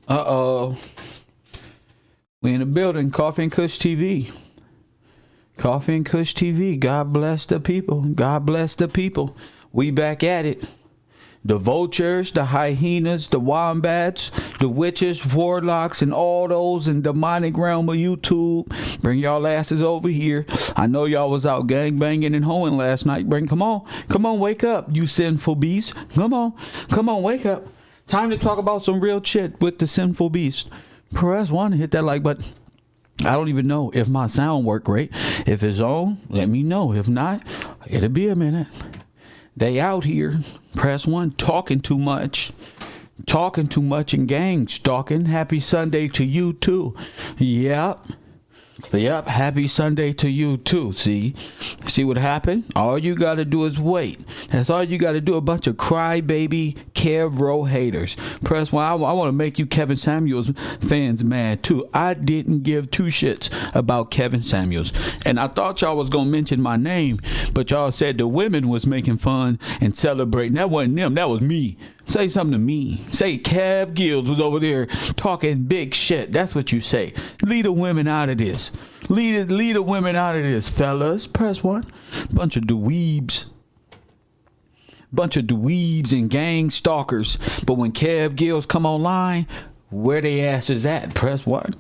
Uh-oh. We in the building. Coffee and Kush TV. Coffee and Kush TV. God bless the people. God bless the people. We back at it. The vultures, the hyenas, the wombats, the witches, warlocks, and all those in demonic realm of YouTube. Bring y'all asses over here. I know y'all was out gang banging and hoeing last night. Come on, wake up, you sinful beast. Come on, wake up. Time to talk about some real shit with the sinful beast. Press 1 and hit that like button. I don't even know if my sound work great. If it's on, let me know. If not, it'll be a minute. They out here. Press 1, talking too much and gang stalking. Happy Sunday to you too. Yep. Happy Sunday to you too. See what happened? All you gotta do is wait. That's all you gotta do. A bunch of crybaby Kev Rowe haters. Press 1. I want to make you Kevin Samuels fans mad too. I didn't give two shits about Kevin Samuels, and I thought y'all was gonna mention my name, but y'all said the women was making fun and celebrating. That wasn't them. That was me. Say something to me. Say Kev Gills was over there talking big shit. That's what you say. Lead the women out of this. Lead the women out of this, fellas. Press 1. Bunch of dweebs. Bunch of dweebs and gang stalkers. But when Kev Gills come online, where they ass is at? Press 1.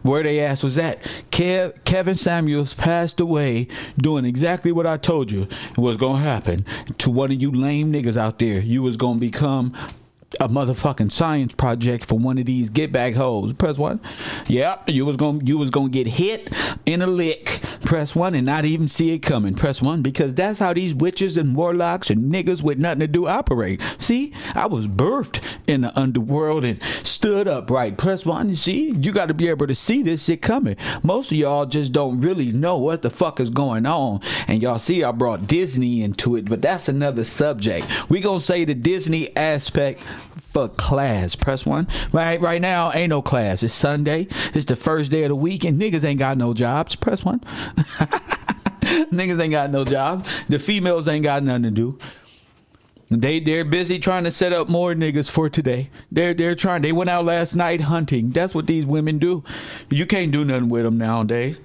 Where they ass was at. Kevin Samuels passed away doing exactly what I told you was going to happen to one of you lame niggas out there. You was going to become a motherfucking science project for one of these get back hoes. Press 1. Yep, you was gonna get hit in a lick. Press 1 and not even see it coming. Press 1 because that's how these witches and warlocks and niggas with nothing to do operate. See, I was birthed in the underworld and stood upright. Press 1. You see, you got to be able to see this shit coming. Most of y'all just don't really know what the fuck is going on, and y'all see I brought Disney into it, but that's another subject. We gonna say the Disney aspect for class. Press 1. Right now ain't no class. It's Sunday. It's the first day of the week and niggas ain't got no jobs. Press 1. Niggas ain't got no jobs. The females ain't got nothing to do. They're busy trying to set up more niggas for today. They're trying. They went out last night hunting. That's what these women do. You can't do nothing with them nowadays.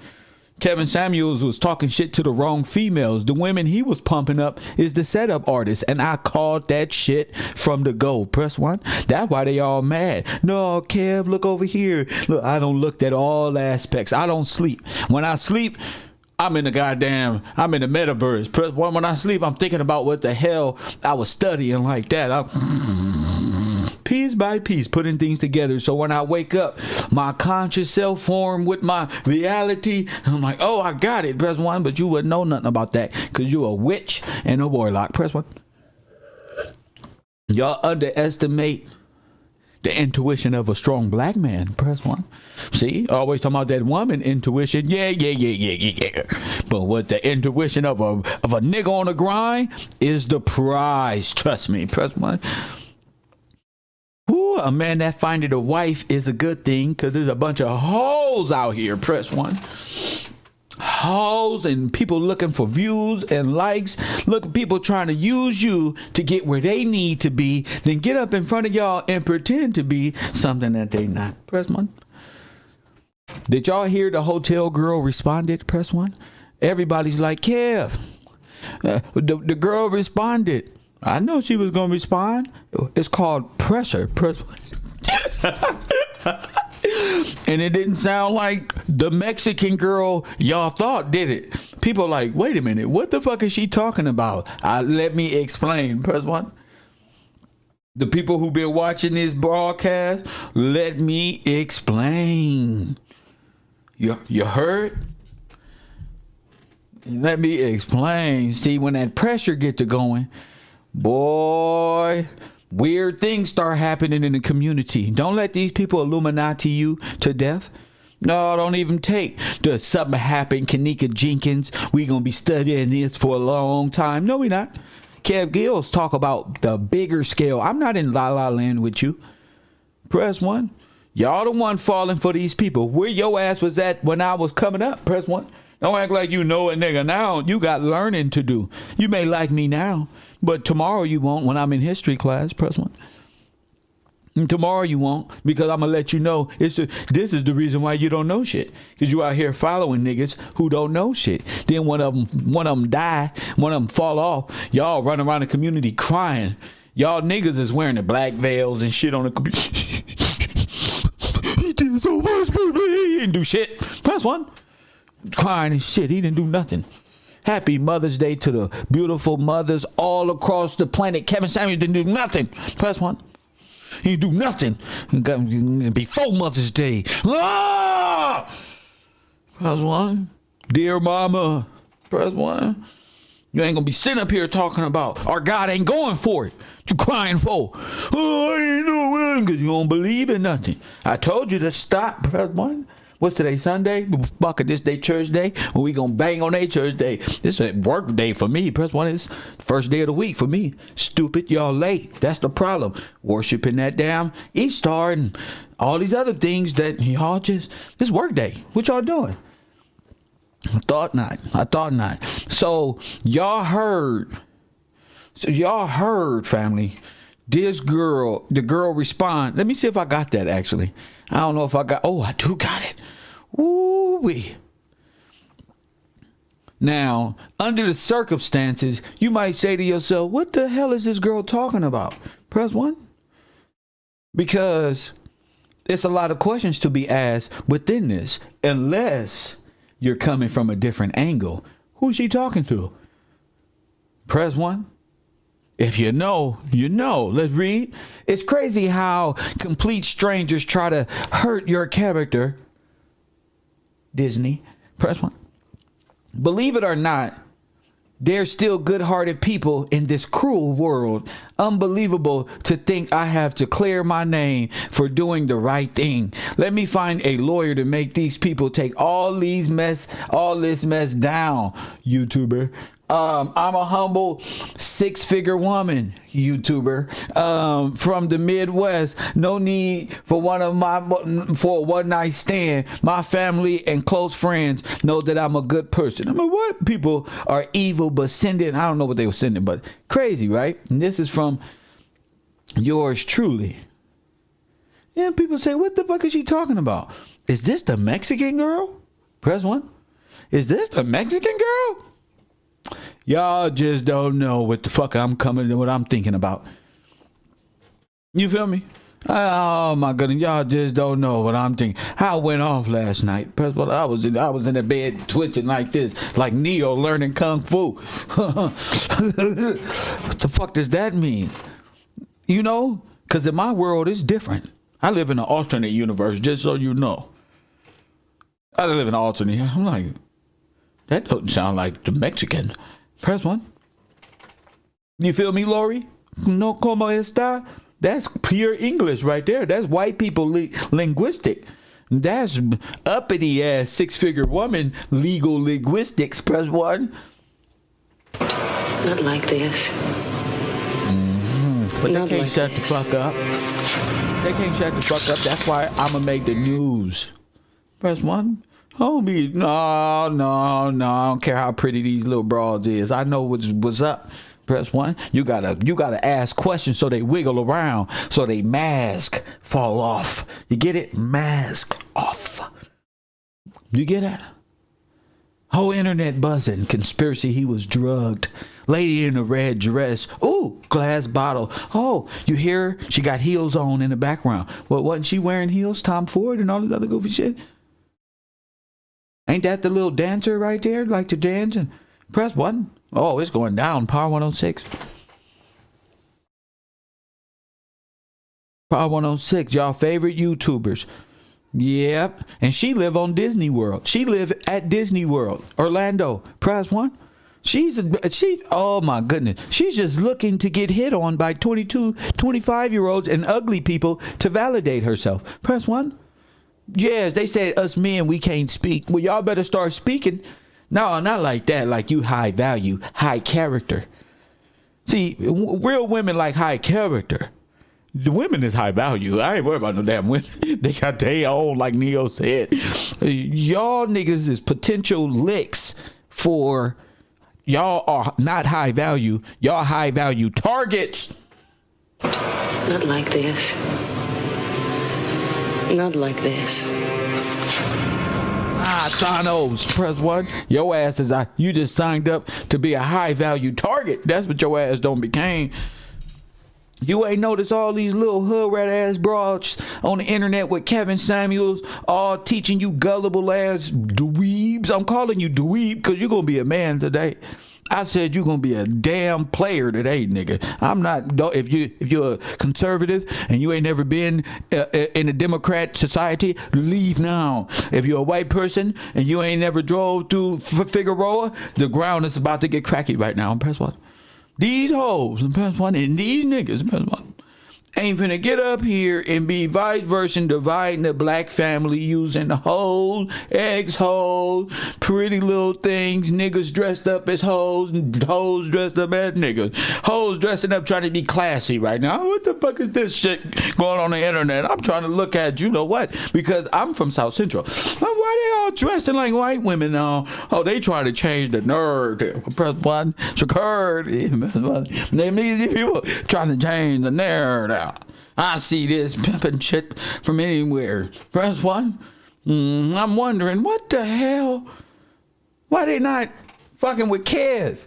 Kevin Samuels was talking shit to the wrong females. The women he was pumping up is the setup artist, and I called that shit from the go. Press 1. That's why they all mad. No, Kev, look over here. Look, I don't look at all aspects. I don't sleep. When I sleep, I'm in the metaverse. Press 1. When I sleep, I'm thinking about what the hell I was studying like that. Piece by piece, putting things together. So when I wake up, my conscious self form with my reality, I'm like, oh, I got it. Press 1, but you wouldn't know nothing about that because you're a witch and a warlock. Press 1. Y'all underestimate the intuition of a strong black man. Press 1. See, always talking about that woman intuition. Yeah. But what the intuition of a nigga on the grind is the prize. Trust me. Press 1. Ooh, a man that finding a wife is a good thing because there's a bunch of hoes out here. Press 1. Hoes and people looking for views and likes. Look, people trying to use you to get where they need to be, then get up in front of y'all and pretend to be something that they not. Press 1. Did y'all hear the hotel girl responded? Press 1. Everybody's like, Kev. The girl responded. I know she was going to respond. It's called pressure. Press 1. And it didn't sound like the Mexican girl y'all thought, did it? People like, wait a minute, what the fuck is she talking about? Let me explain. Press 1. The people who've been watching this broadcast, let me explain. You heard? Let me explain. See, when that pressure get to going, boy, weird things start happening in the community. Don't let these people Illuminati you to death. No, don't even take the something happened, Kanika Jenkins. We gonna be studying this for a long time. No, we not. Kev Gills talk about the bigger scale. I'm not in La La Land with you. Press 1. Y'all the one falling for these people. Where your ass was at when I was coming up. Press 1. Don't act like you know a nigga now. You got learning to do. You may like me now, but tomorrow you won't when I'm in history class. Press 1. And tomorrow you won't, because I'm gonna let you know this is the reason why you don't know shit. Because you out here following niggas who don't know shit. Then one of them die, one of them fall off. Y'all run around the community crying. Y'all niggas is wearing the black veils and shit on the computer. He did so much for me. He didn't do shit. Press 1. Crying and shit. He didn't do nothing. Happy Mother's Day to the beautiful mothers all across the planet. Kevin Samuels didn't do nothing. Press 1. He didn't do nothing. Before Mother's Day. Ah! Press 1. Dear mama. Press 1. You ain't gonna be sitting up here talking about our God ain't going for it. What you crying for? Oh, I ain't doing it because you don't believe in nothing. I told you to stop. Press 1. What's today, Sunday? Fuck it, this day church day. Well, we gonna bang on a church day. This is a work day for me. Press 1 is first day of the week for me. Stupid, y'all late. That's the problem. Worshiping that damn East Star and all these other things that y'all just, this work day. What y'all doing? I thought not. So y'all heard, family. This girl, the girl respond. Let me see if I got that actually. I don't know if I got, I do got it. Ooh-wee. Now, under the circumstances, you might say to yourself, what the hell is this girl talking about? Press 1. Because it's a lot of questions to be asked within this, unless you're coming from a different angle. Who's she talking to? Press 1. If you know, you know. Let's read. It's crazy how complete strangers try to hurt your character. Disney. Press 1. Believe it or not, there's still good-hearted people in this cruel world. Unbelievable to think I have to clear my name for doing the right thing. Let me find a lawyer to make these people take all this mess down, YouTuber. I'm a humble 6-figure woman, YouTuber, from the Midwest. No need for for a one-night stand. My family and close friends know that I'm a good person. I mean, what? People are evil, but sending, I don't know what they were sending, but crazy, right? And this is from yours truly. Yeah, people say, what the fuck is she talking about? Is this the Mexican girl? Press 1. Is this the Mexican girl? Y'all just don't know what the fuck what I'm thinking about. You feel me? Oh my goodness, y'all just don't know what I'm thinking. How I went off last night. I was in the bed twitching like this, like Neo learning kung fu. What the fuck does that mean? You know, because in my world it's different. I live in an alternate universe, just so you know. I live in an alternate. I'm like, that doesn't sound like the Mexican. Press 1. You feel me, Lori? No como esta? That's pure English right there. That's white people linguistic. That's uppity ass 6-figure woman legal linguistics. Press 1. Not like this. But they can't shut the fuck up. They can't shut the fuck up. That's why I'm gonna make the news. Press 1. Homie, no, I don't care how pretty these little broads is. I know what's up. Press 1. You gotta ask questions so they wiggle around, so they mask fall off. You get it? Mask off. You get it? Whole internet buzzing. Conspiracy, he was drugged. Lady in a red dress. Ooh, glass bottle. Oh, you hear her? She got heels on in the background. Well, wasn't she wearing heels? Tom Ford and all this other goofy shit? Ain't that the little dancer right there? Like to dance? And press 1. Oh, it's going down. Power 106. Power 106. Y'all favorite YouTubers. Yep. And she live on Disney World. She live at Disney World. Orlando. Press 1. Oh my goodness. She's just looking to get hit on by 22, 25-year-olds and ugly people to validate herself. Press 1. Yes, they said us men, we can't speak. Well, y'all better start speaking. No, not like that. Like you high value, high character. See, real women like high character. The women is high value. I ain't worried about no damn women. They got their own, like Neo said. Y'all niggas is potential licks for, y'all are not high value. Y'all high value targets. Not like this. Not like this. Thanos, press 1. Your ass is you just signed up to be a high value target. That's what your ass don't became. You ain't noticed all these little hood rat ass broads on the internet with Kevin Samuels all teaching you gullible ass dweebs. I'm calling you dweeb because you're gonna be a man today. I said you're gonna be a damn player today, nigga. I'm not. If you're a conservative and you ain't never been in a Democrat society, leave now. If you're a white person and you ain't never drove through Figueroa, the ground is about to get cracky right now. Press 1. These hoes, press 1, and these niggas, press 1. Ain't finna get up here and be vice versa dividing the black family using hoes, ex-hoes, pretty little things, niggas dressed up as hoes, and hoes dressed up as niggas. Hoes dressing up trying to be classy right now. What the fuck is this shit going on the internet? I'm trying to look at, you know what, because I'm from South Central. Why they all dressing like white women now? Oh, they trying to change the narrative. Press 1. Them easy people trying to change the narrative. I see this pimping shit from anywhere. Press 1. I'm wondering what the hell? Why they not fucking with Kev?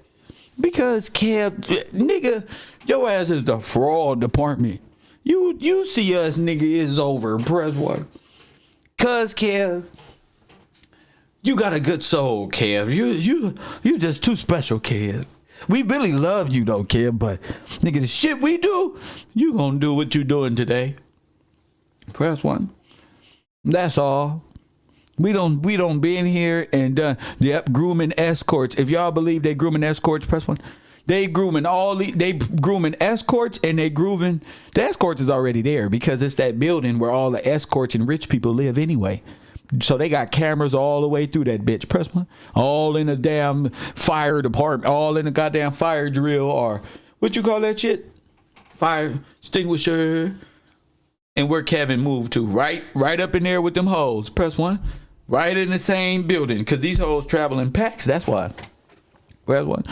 Because Kev, nigga, your ass is the fraud department. You see us, nigga, is over. Press 1. Cause Kev, you got a good soul, Kev. You just too special, Kev. We really love you though, Kev, but nigga, the shit we do, you gonna do what you doing today. Press 1. That's all. We don't be in here and done. Yep, grooming escorts. If y'all believe they grooming escorts, press 1. They grooming they grooming escorts, and they grooming the escorts is already there because it's that building where all the escorts and rich people live anyway. So they got cameras all the way through that bitch. Press 1. All in the damn fire department. All in the goddamn fire drill, or what you call that shit? Fire extinguisher. And where Kevin moved to. Right up in there with them hoes. Press 1. Right in the same building. Because these hoes travel in packs. That's why. Press 1.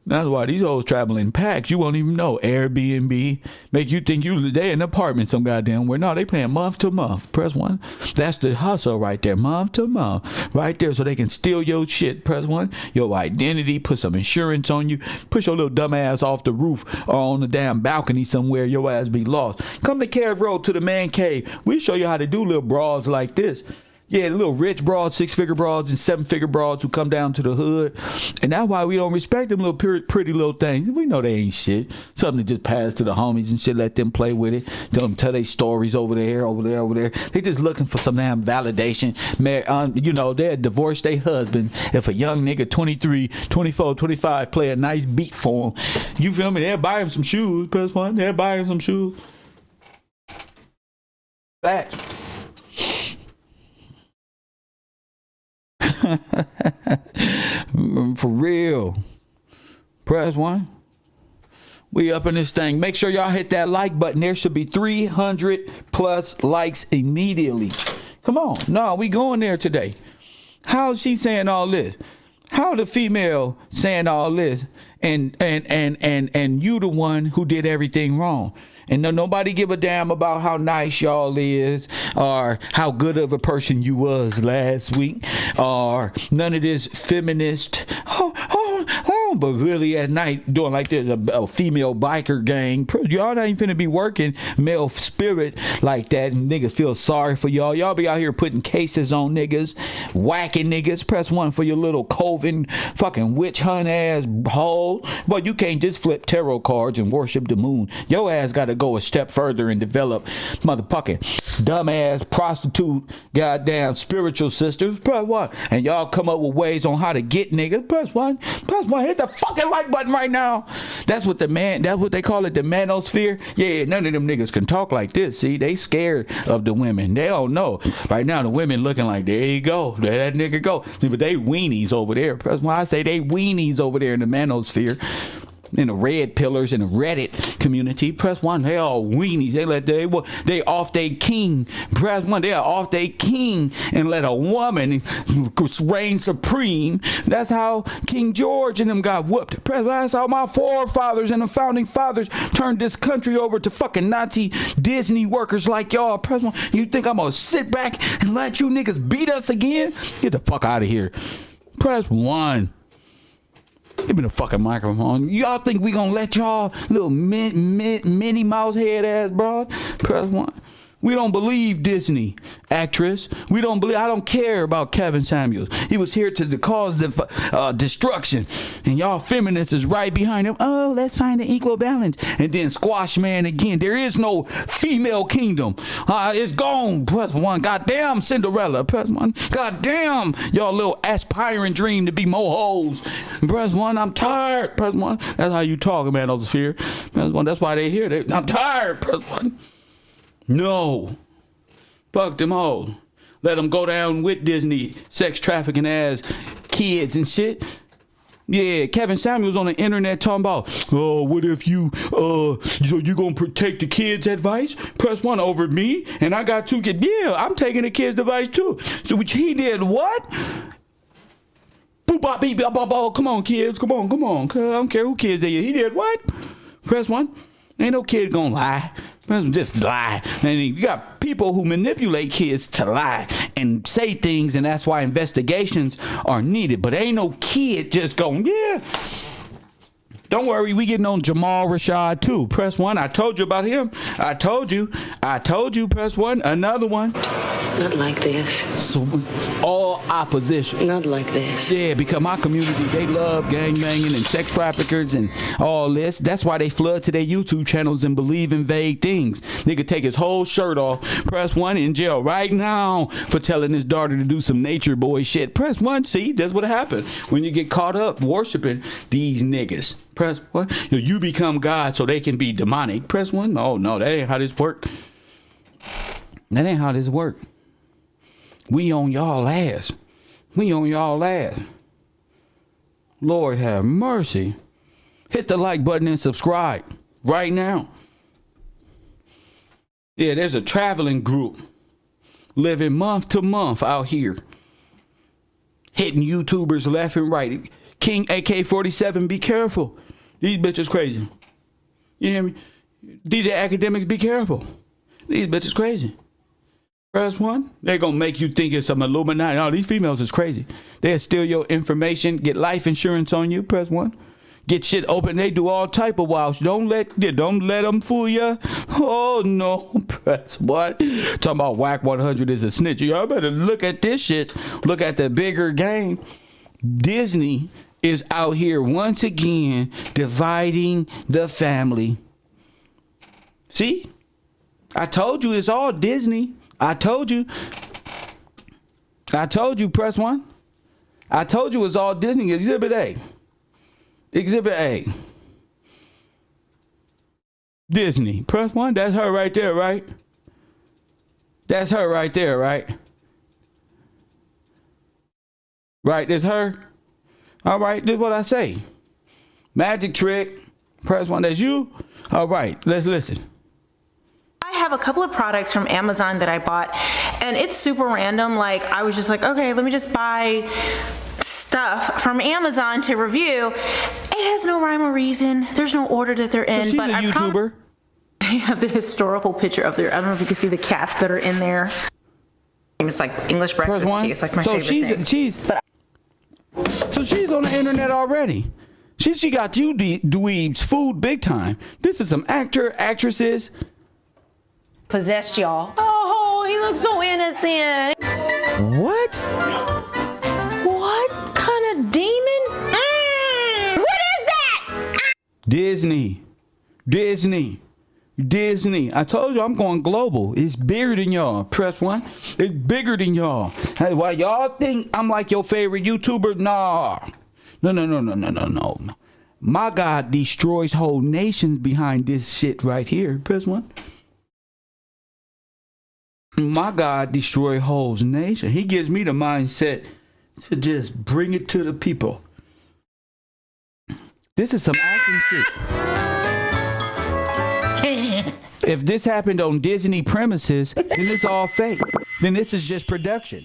That's why these hoes travel in packs. You won't even know. Airbnb make you think they in an apartment some goddamn where. No, they paying month to month. Press 1. That's the hustle right there. Month to month. Right there so they can steal your shit. Press 1. Your identity. Put some insurance on you. Push your little dumb ass off the roof or on the damn balcony somewhere. Your ass be lost. Come to Cave Road to the man cave. We show you how to do little broads like this. Yeah, little rich broads, 6-figure broads, and 7-figure broads who come down to the hood. And that's why we don't respect them little pretty little things. We know they ain't shit. Something to just pass to the homies and shit, let them play with it. Tell their stories over there. They just looking for some damn validation. Man, they'll divorce their husband if a young nigga 23, 24, 25 play a nice beat for him. You feel me? They'll buy him some shoes. Press 1. They'll buy him some shoes. Facts. For real. Press 1. We up in this thing. Make sure y'all hit that like button. There should be 300 plus likes immediately. Come on. No, we going there today. How is she saying all this? How the female saying all this and you the one who did everything wrong? And nobody give a damn about how nice y'all is or how good of a person you was last week or none of this feminist. But really at night doing like this, a female biker gang. Y'all ain't finna be working male spirit like that. And niggas feel sorry for y'all. Y'all be out here putting cases on niggas, whacking niggas. Press 1 for your little coven fucking witch hunt ass hole. But you can't just flip tarot cards and worship the moon. Your ass gotta go a step further and develop motherfucking dumbass prostitute goddamn spiritual sisters. Press 1. And y'all come up with ways on how to get niggas. Press 1. Press 1. Hit the fucking like button right now. That's what they call it, the manosphere. Yeah, none of them niggas can talk like this. See, they scared of the women. They don't know. Right now, the women looking like, there you go. There that nigga go. But they weenies over there. That's why I say they weenies over there in the manosphere. in the red pillars in the Reddit community. Press 1. They all weenies. They off they king. Press 1. They are off they king and let a woman reign supreme. That's how King George and them got whooped. Press 1. That's how my forefathers and the founding fathers turned this country over to fucking Nazi Disney workers like y'all. Press 1. You think I'm gonna sit back and let you niggas beat us again? Get the fuck out of here. Press 1. Give me the fucking microphone. Y'all think we gonna let y'all little Minnie Mouse head ass broad? Press 1. We don't believe Disney actress. We don't believe. I don't care about Kevin Samuels. He was here to cause the destruction, and y'all feminists is right behind him. Oh, let's find an equal balance, and then squash man again. There is no female kingdom. It's gone. Press 1. Goddamn Cinderella. Press 1. Goddamn y'all little aspiring dream to be more hoes. Press 1. I'm tired. Press 1. That's how you talk, manosphere. Press 1. That's why they here. I'm tired. Press 1. No. Fuck them hoes. Let them go down with Disney sex trafficking ass kids and shit. Yeah, Kevin Samuels on the internet talking about, oh, what if you gonna take the kids' advice? Press 1 over me, and I got 2 kids. Yeah, I'm taking the kids' advice too. So which he did what? Boop, bop, beep, bop, bop, bop. Come on, kids. Come on. I don't care who kids they are. He did what? Press 1. Ain't no kid gonna lie. Just lie. And you got people who manipulate kids to lie and say things, and that's why investigations are needed. But ain't no kid just going, yeah. Don't worry, we getting on Jamal Rashad too. Press 1. I told you about him. I told you. Press 1. Another one. Not like this. So, all opposition. Not like this. Yeah, because my community, they love gangbanging and sex traffickers and all this. That's why they flood to their YouTube channels and believe in vague things. Nigga take his whole shirt off. Press 1 in jail right now for telling his daughter to do some nature boy shit. Press 1. See, that's what happened when you get caught up worshiping these niggas. Press 1. You become God so they can be demonic. Press 1. No, that ain't how this work. That ain't how this work. We on y'all ass. Lord have mercy. Hit the like button and subscribe right now. Yeah, there's a traveling group living month to month out here, hitting YouTubers left and right. King AK-47, be careful. These bitches crazy. You hear me? DJ Academics, be careful. These bitches crazy. Press 1. They're going to make you think it's some Illuminati. No, these females is crazy. They'll steal your information, get life insurance on you. Press 1. Get shit open. They do all type of wild shit. Don't let them fool you. Oh, no. Press 1. Talking about Whack 100 is a snitch. Y'all better look at this shit. Look at the bigger game. Disney is out here once again dividing the family. See? I told you it's all Disney. I told you, press 1. I told you it's all Disney. Exhibit A. Disney. Press 1. That's her right there, right? That's her right there, right? Right, that's her. All right, this is what I say. Magic trick. Press 1. That's you. All right, let's listen. I have a couple of products from Amazon that I bought, and it's super random. Like, I was just like, okay, let me just buy stuff from Amazon to review. It has no rhyme or reason. There's no order that they're in. So she's a YouTuber. They have the historical picture of their, I don't know if you can see the cats that are in there. It's like English breakfast tea. It's like my favorite thing. So she's on the internet already. She got you dweebs food big time. This is some actresses. Possessed y'all. Oh, he looks so innocent. What? What kind of demon? What is that? Disney. I told you I'm going global. It's bigger than y'all. Press 1. It's bigger than y'all. Hey, why y'all think I'm like your favorite YouTuber? Nah. No. My God destroys whole nations behind this shit right here. Press 1. My God destroy whole nation. He gives me the mindset to just bring it to the people. This is some acting shit. If this happened on Disney premises, then it's all fake. Then this is just production.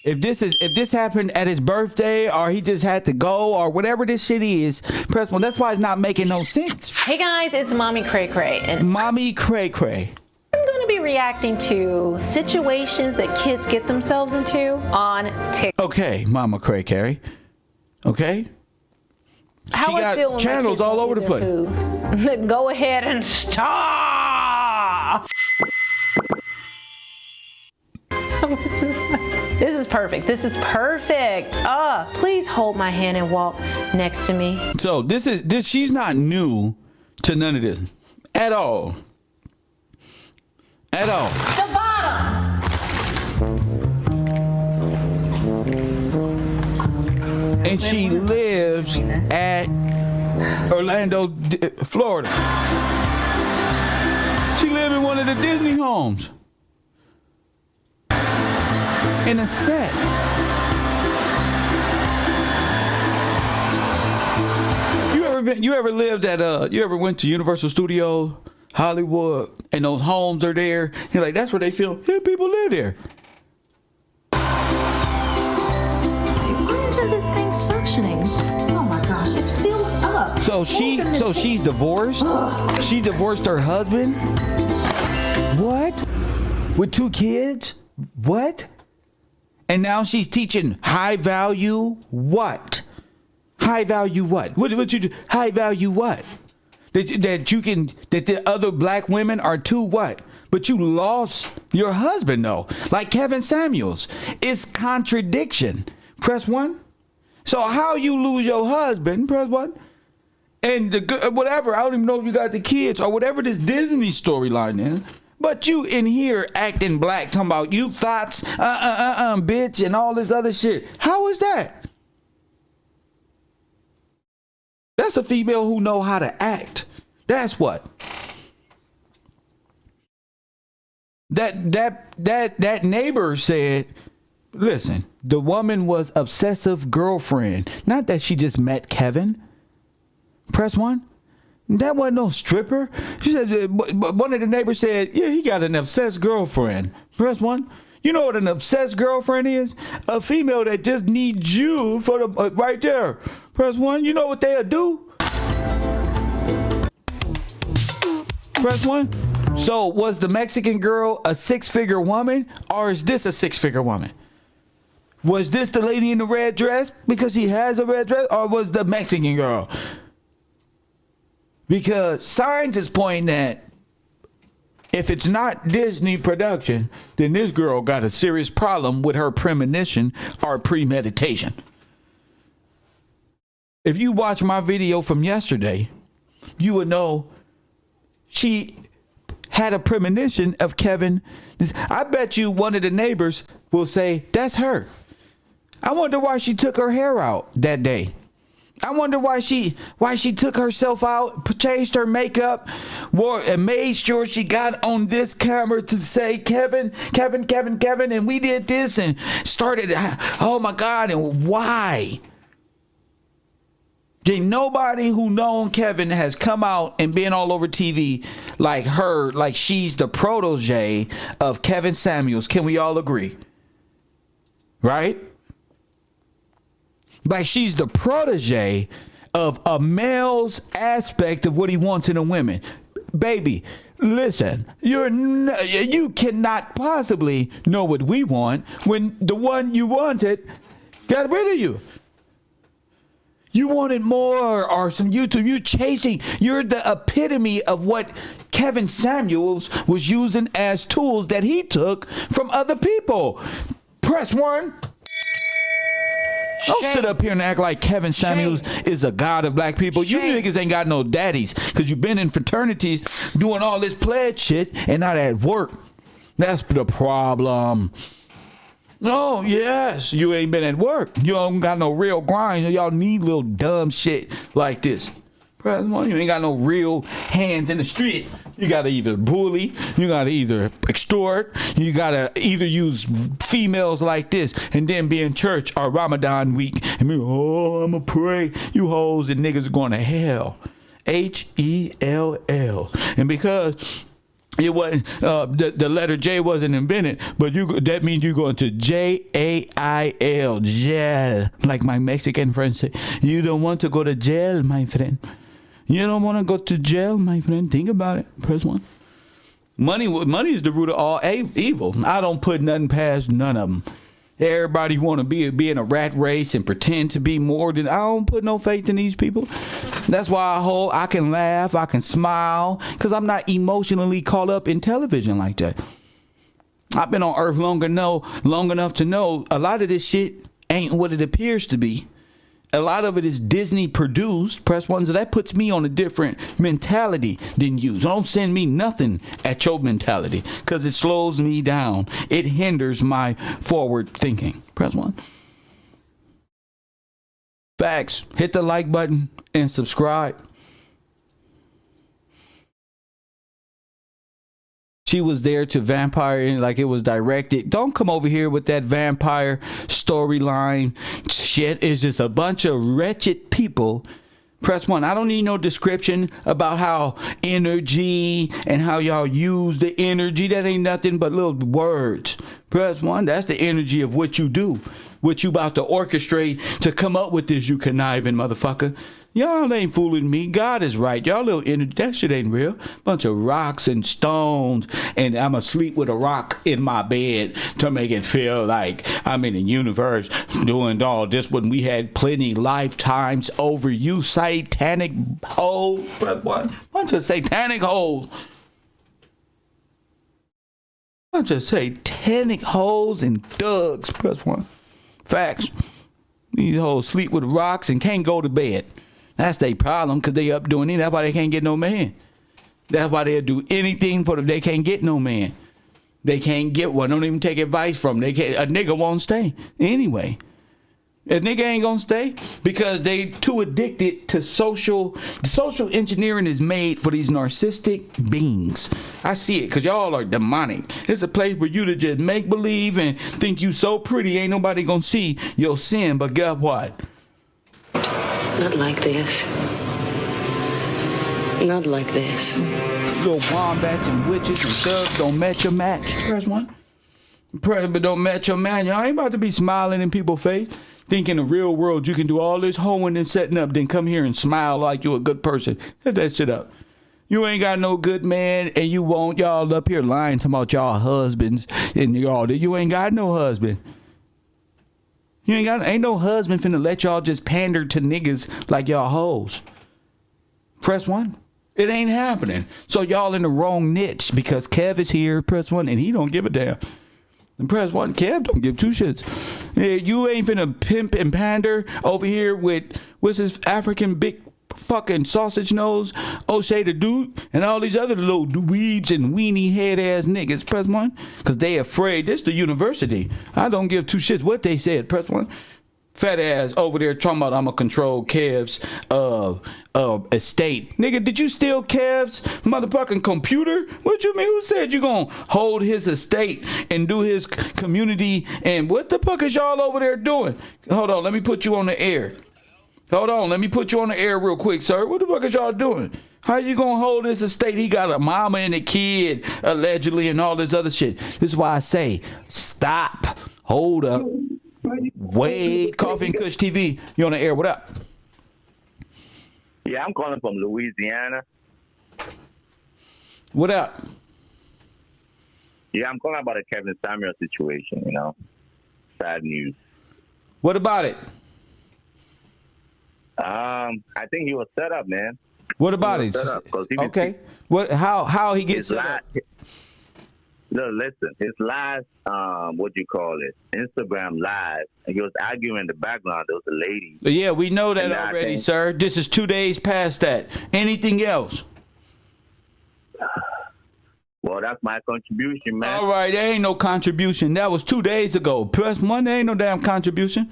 If this happened at his birthday, or he just had to go, or whatever this shit is, press one. That's why it's not making no sense. Hey guys, it's Mommy Cray Cray, and Mommy Cray Cray. I'm going to be reacting to situations that kids get themselves into on TikTok. Okay, Mama Cray Cray. Okay. How She got I feel when my channels kids all don't over eat the their food. Go ahead and stop. This is perfect. This is perfect. Please hold my hand and walk next to me. So this she's not new to none of this at all. At all. The bottom. And she lives at Orlando, Florida. She lives in one of the Disney homes. In a set. You ever lived at you ever went to Universal Studios, Hollywood, and those homes are there? You're like, that's where they feel, yeah, people live there. Why isn't this thing suctioning? Oh my gosh, it's filled up. So she's divorced? She divorced her husband? What? With 2 kids? What? And now she's teaching high value what? High value what? What you do? High value what? That the other black women are too what? But you lost your husband though. Like Kevin Samuels. It's contradiction. Press 1. So how you lose your husband? Press 1. And whatever, I don't even know if you got the kids or whatever this Disney storyline is. But you in here acting black, talking about you thoughts, bitch, and all this other shit. How is that? That's a female who know how to act. That's what. That neighbor said, listen, the woman was obsessive girlfriend. Not that she just met Kevin. Press 1. That wasn't no stripper. She said, one of the neighbors said, yeah, he got an obsessed girlfriend. Press 1. You know what an obsessed girlfriend is? A female that just needs you for the right there. Press 1. You know what they'll do? Press 1. So was the Mexican girl a 6-figure woman, or is this a 6-figure woman? Was this the lady in the red dress because she has a red dress, or was the Mexican girl? Because scientists point that if it's not Disney production, then this girl got a serious problem with her premonition or premeditation. If you watch my video from yesterday, you would know she had a premonition of Kevin. I bet you one of the neighbors will say, that's her. I wonder why she took her hair out that day. I wonder why she took herself out, changed her makeup, wore and made sure she got on this camera to say Kevin, and we did this and started. Oh my God! And why? Then nobody who known Kevin has come out and been all over TV like her, like she's the protege of Kevin Samuels. Can we all agree? Right? Like she's the protege of a male's aspect of what he wants in a woman. Baby, listen, you cannot possibly know what we want when the one you wanted got rid of you. You wanted more or some YouTube. You chasing. You're the epitome of what Kevin Samuels was using as tools that he took from other people. Press 1. Don't sit up here and act like Kevin Samuels is a god of black people. You niggas ain't got no daddies because you've been in fraternities doing all this pledge shit and not at work. That's the problem. Oh, yes, you ain't been at work. You don't got no real grind. Y'all need little dumb shit like this. You ain't got no real hands in the street. You gotta either bully, you gotta either extort, you gotta either use females like this and then be in church or Ramadan week and be, oh, I'ma pray. You hoes and niggas are going to hell. Hell. And because it wasn't the letter J wasn't invented, but that means you're going to jail, jail, like my Mexican friends say. You don't want to go to jail, my friend. You don't want to go to jail, my friend. Think about it. Press 1. Money is the root of all evil. I don't put nothing past none of them. Everybody want to be in a rat race and pretend to be more than. I don't put no faith in these people. That's why I can laugh, I can smile, because I'm not emotionally caught up in television like that. I've been on Earth long enough to know a lot of this shit ain't what it appears to be. A lot of it is Disney produced. Press 1, so that puts me on a different mentality than you. So don't send me nothing at your mentality, because it slows me down. It hinders my forward thinking. Press 1. Facts. Hit the like button and subscribe. She was there to vampire like it was directed. Don't come over here with that vampire storyline shit. It's just a bunch of wretched people. Press 1. I don't need no description about how energy and how y'all use the energy. That ain't nothing but little words. Press 1. That's the energy of what you do. What you about to orchestrate to come up with this, you conniving motherfucker. Y'all ain't fooling me. God is right. Y'all little energy, that shit ain't real. Bunch of rocks and stones, and I'm asleep with a rock in my bed to make it feel like I'm in the universe doing all this when we had plenty lifetimes over you satanic hoes. Bunch of satanic hoes. Bunch of satanic hoes and thugs. Press 1. Facts. These hoes sleep with rocks and can't go to bed. That's their problem, because they up doing it. That's why they can't get no man. That's why they'll do anything for them. They can't get no man. They can't get one. Don't even take advice from them. A nigga won't stay anyway. A nigga ain't gonna stay because they too addicted to social engineering is made for these narcissistic beings. I see it because y'all are demonic. It's a place for you to just make believe and think you so pretty ain't nobody gonna see your sin. But guess what? Not like this. Not like this. Little wombats and witches and thugs don't match your match. Press 1. But don't match your match. Y'all ain't about to be smiling in people's face. Think in the real world you can do all this hoeing and setting up, then come here and smile like you a good person. Set that shit up. You ain't got no good man, and you won't. Y'all up here lying about y'all husbands and y'all. You ain't got no husband. Ain't no husband finna let y'all just pander to niggas like y'all hoes. Press 1. It ain't happening. So y'all in the wrong niche because Kev is here. Press 1, and he don't give a damn. And press 1, Kev don't give 2 shits. Yeah, you ain't finna pimp and pander over here with what's his African big fucking sausage nose, O'Shea the dude, and all these other little dweebs and weenie head ass niggas. Press 1, because they afraid. This the university. I don't give 2 shits what they said. Press 1. Fat ass over there talking about I'ma control Kev's estate. Nigga, did you steal Kev's motherfucking computer? What you mean? Who said you gonna hold his estate and do his community? And what the fuck is y'all over there doing? Hold on, let me put you on the air. Hold on, let me put you on the air real quick, sir. What the fuck is y'all doing? How you gonna hold his estate? He got a mama and a kid, allegedly, and all this other shit. This is why I say, stop. Hold up. Wait, Coffee and Kush TV. You on the air? What up? Yeah, I'm calling from Louisiana. What up? Yeah, I'm calling about a Kevin Samuel situation, Sad news. What about it? I think he was set up, man. What about it? Okay. What? How he gets set up? No, listen. His last, Instagram live, and he was arguing in the background. There was a lady. Yeah, we know that already, sir. This is 2 days past that. Anything else? Well, that's my contribution, man. All right, there ain't no contribution. That was 2 days ago. Press 1, there ain't no damn contribution.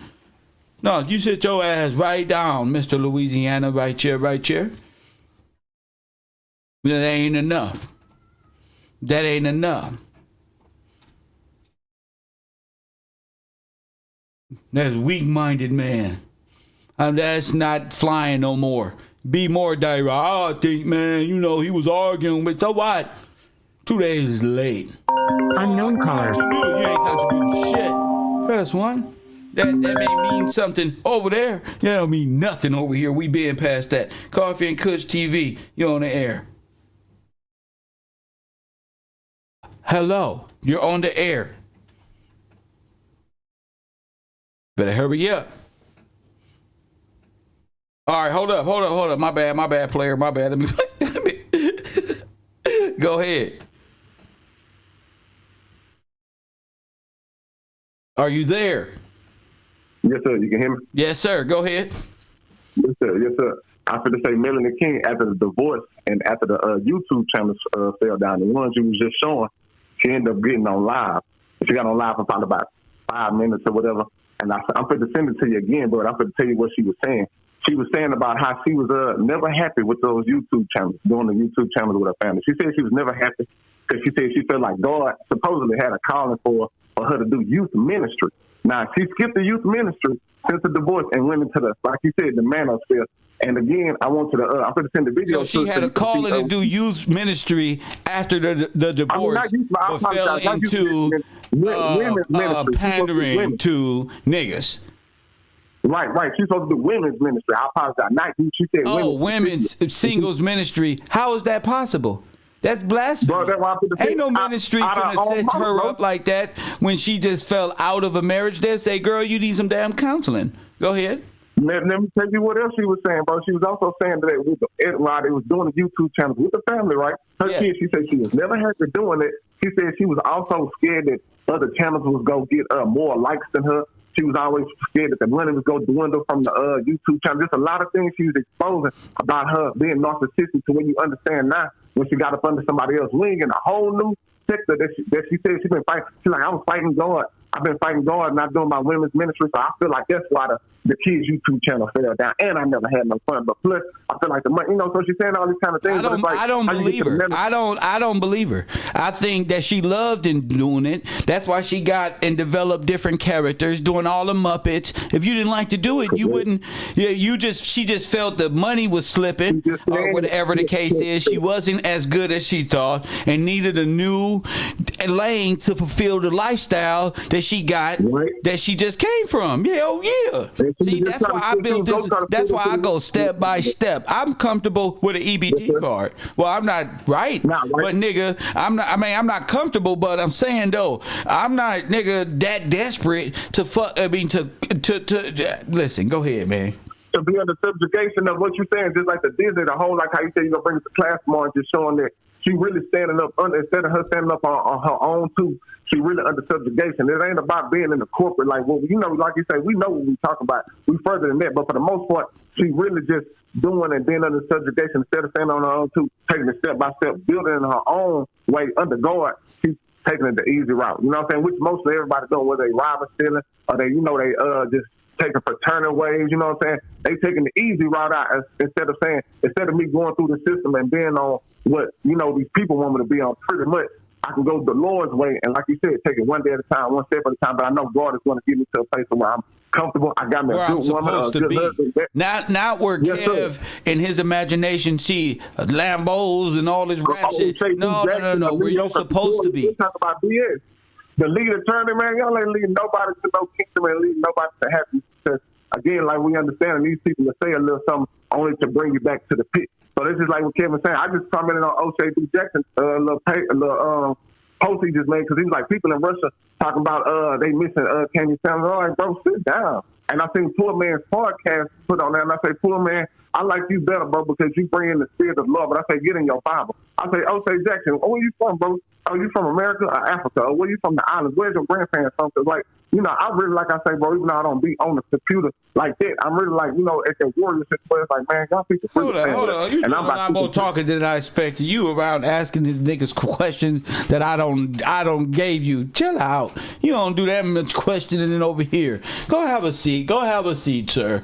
No, you sit your ass right down, Mr. Louisiana, right here, right here. That ain't enough. That ain't enough. That's weak-minded, man. That's not flying no more. Be more direct. I think, man, you know, he was arguing with, so what? 2 days late. Unknown caller. You ain't contributing shit. Press 1. That may mean something over there. That don't mean nothing over here. We been past that. Coffee and Kush TV. You're on the air. Hello. You're on the air. Better hurry up. All right, hold up. My bad, player. My bad. Let me go ahead. Are you there? Yes, sir. You can hear me? Yes, sir. Go ahead. Yes, sir. Yes, sir. I was going to say Melanie King, after the divorce and after the YouTube channels fell down, the ones you was just showing, she ended up getting on live. She got on live for probably about 5 minutes or whatever. And I'm going to send it to you again, but I'm going to tell you what she was saying. She was saying about how she was never happy with those YouTube channels, doing the YouTube channels with her family. She said she was never happy because she said she felt like God supposedly had a calling for her to do youth ministry. Now, she skipped the youth ministry since the divorce and went into the, like you said, the manosphere. And again, I want you to, I'm going to send the video. So she had a calling to do youth ministry after the divorce, but fell into pandering to niggas. Right. She's supposed to do women's ministry. I apologize. Not you. She said women's singles ministry. How is that possible? That's blasphemy. Bro, ain't no ministry finna set her up like that when she just fell out of a marriage. They'll say, girl, you need some damn counseling. Go ahead. Let me tell you what else she was saying, bro. She was also saying that while they was doing the YouTube channels with the family, right? Her kid, she said she was never happy doing it. She said she was also scared that other channels was going to get more likes than her. She was always scared that the money was going to dwindle from the YouTube channel. Just a lot of things she was exposing about her being narcissistic to when you understand now when she got up under somebody else's wing in a whole new sector that she said she's been fighting. She's like, I was fighting God. I've been fighting God, not doing my women's ministry. So I feel like that's why the kids' YouTube channel fell down. And I never had no fun. But plus, I feel like the money, so she's saying all these kind of things. I don't believe her. I don't believe her. I think that she loved in doing it. That's why she got and developed different characters, doing all the Muppets. If you didn't like to do it, you wouldn't. Yeah, she just felt the money was slipping, or whatever the case is. She wasn't as good as she thought, and needed a new lane to fulfill the lifestyle that she got, that she just came from. Yeah, See, that's why I built this. That's why I go step by step. I'm comfortable with an EBT card. Well, I'm not right, but nigga, I'm not. I mean, I'm not comfortable, but I'm saying though, I'm not, nigga, that desperate to fuck. I mean, to listen. Go ahead, man. To be under subjugation of what you're saying, just like the Disney, the whole, like how you say you're gonna bring us to class tomorrow, and just showing that she really standing up instead of her standing up on her own too. She really under subjugation. It ain't about being in the corporate, like, well, like you say, we know what we talk about. We further than that, but for the most part, she really just doing and being under subjugation instead of standing on her own too, taking it step by step, building in her own way under God. She's taking it the easy route. You know what I'm saying? Which mostly everybody doing, whether they robbing, stealing, or they, they just taking fraternal ways. You know what I'm saying? They taking the easy route out instead of me going through the system and being on what these people want me to be on. Pretty much, I can go the Lord's way, and like you said, take it one day at a time, one step at a time. But I know God is going to get me to a place where I'm comfortable. I got me a good woman, a good husband. Not where Kev in his imagination see Lambos and all this rap shit. No. Where you're supposed to be. Talk about BS. The lead attorney, man, y'all ain't leading nobody to no kingdom and leading nobody to happiness. Because again, like we understand, these people will say a little something only to bring you back to the pit. So this is like what Kevin was saying. I just commented on O'Shea B. Jackson's little post he just made, because he was like, people in Russia talking about they missing Candy Sanders. All right, bro, sit down. And I seen Poor Man's podcast put on there, and I say, Poor Man, I like you better, bro, because you bring in the spirit of love. But I say, get in your Bible. I say, O'Shea Jackson, where you from, bro? Oh, you from America or Africa? Or where you from the islands? Where's your grandparents from? Because, like, I really, like I say, bro, even though I don't be on the computer like that, I'm really like, at that warrior situation, like, man, y'all people. Hold on. You doing a lot more talking than I expected you around asking the niggas questions that I don't gave you. Chill out. You don't do that much questioning over here. Go have a seat, sir.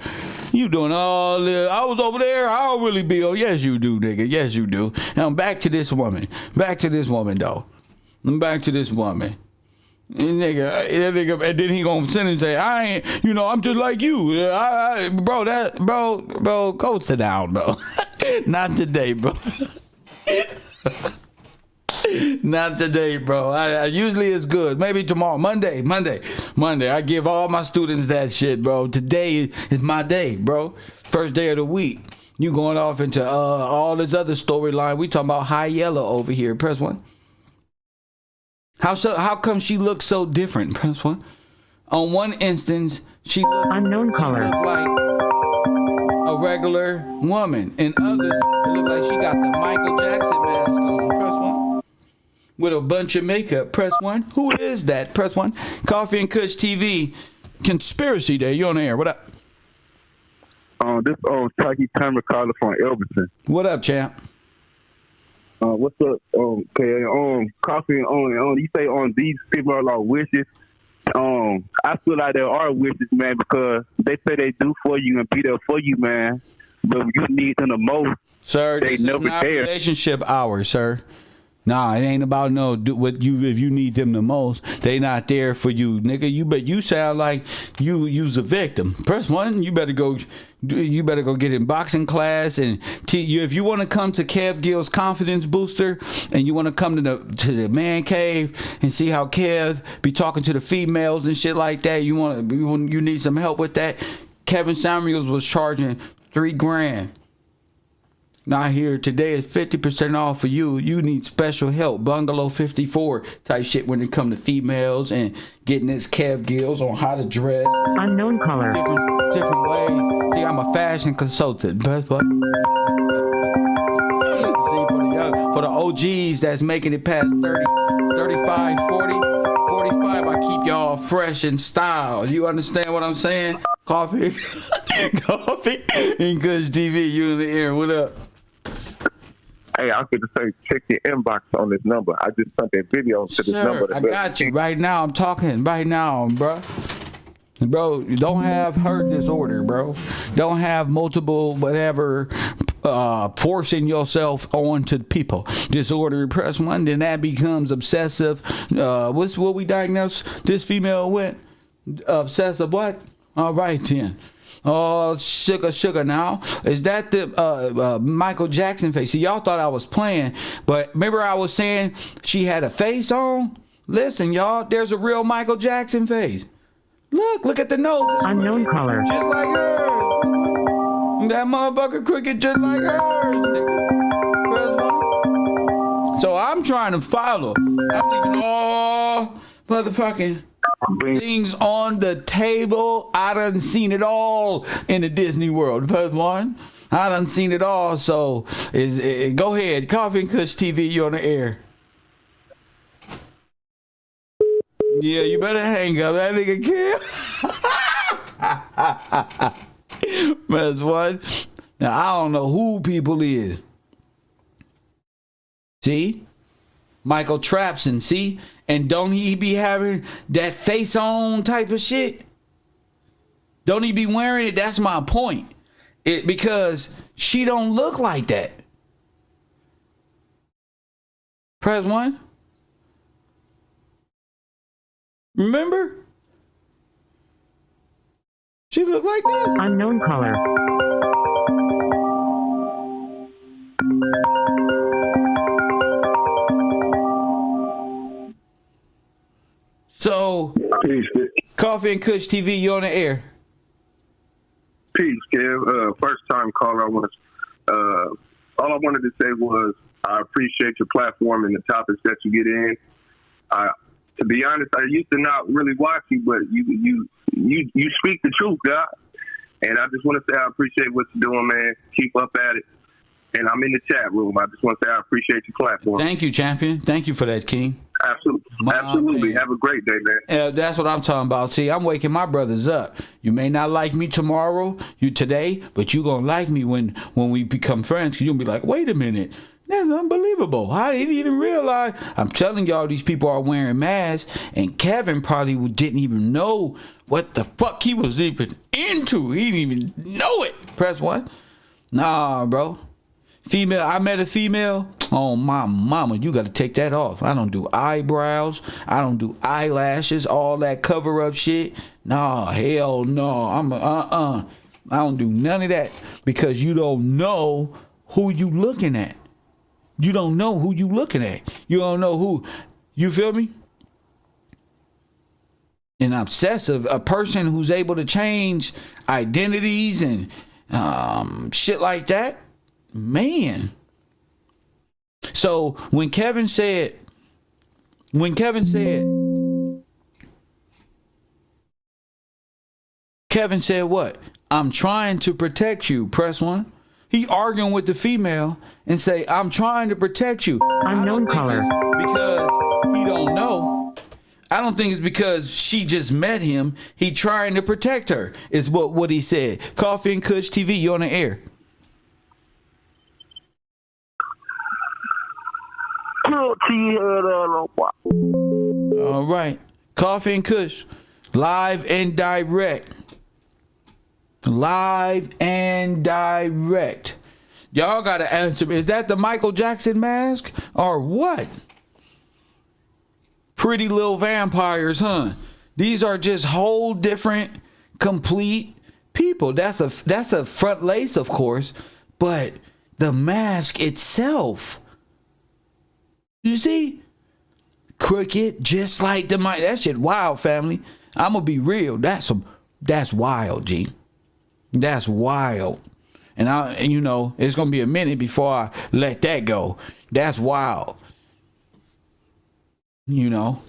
You doing all this. I was over there. I don't really be on. Yes, you do, nigga. Yes, you do. Now back to to this woman. Back to this woman, though. Back to this woman. And then he gonna send and say, I ain't, I'm just like you. Bro, go sit down, bro. Not today, bro. Not today, bro. I usually it's good. Maybe tomorrow, Monday. I give all my students that shit, bro. Today is my day, bro. First day of the week. You going off into all this other storyline. We talking about high yellow over here. Press 1. How come she looks so different? Press 1. On one instance, she looks unknown color. She look like a regular woman. In others, it look like she got the Michael Jackson mask on. Press 1. With a bunch of makeup. Press 1. Who is that? Press 1. Coffee and Kush TV. Conspiracy Day. You on the air. What up? This Taki Timer caller from Elberton. What up, champ? What's up? Okay, Coffee and you say on these female law wishes. I feel like there are wishes, man, because they say they do for you and be there for you, man. But you need them the most. Sir, they this never is not there. Relationship hours, sir. Nah, it ain't about if you need them the most, they not there for you, nigga. You sound like you's a victim. Press 1. You better go get in boxing class and if you want to come to Kev Gill's Confidence Booster and you want to come to the man cave and see how Kev be talking to the females and shit like that. You need some help with that. Kevin Samuels was charging $3,000. Not here. Today is 50% off for you. You need special help. Bungalow 54 type shit when it comes to females and getting this Kev Gills on how to dress. Unknown color. Different ways. See, I'm a fashion consultant. Best what? See, for the OGs that's making it past 30, 35, 40, 45, I keep y'all fresh in style. You understand what I'm saying? Coffee and Kush TV. You in the air. What up? Hey, I was going to say, check your inbox on this number. I just sent that video to this number. I got you right now. I'm talking right now, bro. Bro, you don't have hurt disorder, bro. Don't have multiple whatever forcing yourself onto people. Disorder, press 1, then that becomes obsessive. What's what we diagnosed this female with? Obsessive what? All right, then. Oh, sugar now. Is that the Michael Jackson face? See, y'all thought I was playing, but remember I was saying she had a face on? Listen, y'all, there's a real Michael Jackson face. Look at the nose. Unknown color. Just like hers. That motherfucker crooked just like hers, nigga. So I'm trying to follow. I'm leaving all motherfucking things on the table. I done seen it all in the Disney World. First one, I done seen it all. So go ahead, Coffee and Kush TV, you on the air. Yeah, you better hang up. That nigga kill. That's what. Now I don't know who people is. See? Michael Trapson, see? And don't he be having that face on type of shit? Don't he be wearing it? That's my point. Because she don't look like that. Press 1. Remember? She look like this. Unknown color. So, Peace. Coffee and Kush TV, you on the air. Peace, Kev. First time caller. All I wanted to say was I appreciate your platform and the topics that you get in. To be honest, I used to not really watch you, but you speak the truth, God. And I just want to say I appreciate what you're doing, man. Keep up at it. And I'm in the chat room. I just want to say I appreciate your platform. Thank you, champion. Thank you for that, King. Absolutely. Have a great day, man. That's what I'm talking about. See, I'm waking my brothers up. You may not like me today, but you gonna like me when we become friends. Cause you'll be like, wait a minute, that's unbelievable. I didn't even realize. I'm telling y'all, these people are wearing masks, and Kevin probably didn't even know what the fuck he was even into. He didn't even know it. Press 1. Nah, bro. Female, I met a female. Oh, my mama, you got to take that off. I don't do eyebrows. I don't do eyelashes, all that cover up shit. Nah, hell no. I don't do none of that because you don't know who you looking at. You don't know who you looking at. You don't know who. You feel me? An obsessive, a person who's able to change identities and shit like that, man. So when Kevin said what? I'm trying to protect you. Press 1. He arguing with the female and say, I'm trying to protect you. Unknown caller. Because he don't know. I don't think it's because she just met him. He trying to protect her is what he said. Coffee and Kush TV, you on the air. All right. Coffee and Kush. Live and direct. Live and direct. Y'all got to answer me. Is that the Michael Jackson mask or what? Pretty little vampires, huh? These are just whole different, complete people. That's a front lace, of course, but the mask itself, you see, crooked, just like the mic. That shit wild, family. I'm gonna be real. That's wild, G. That's wild. And you know, it's gonna be a minute before I let that go. That's wild. You know,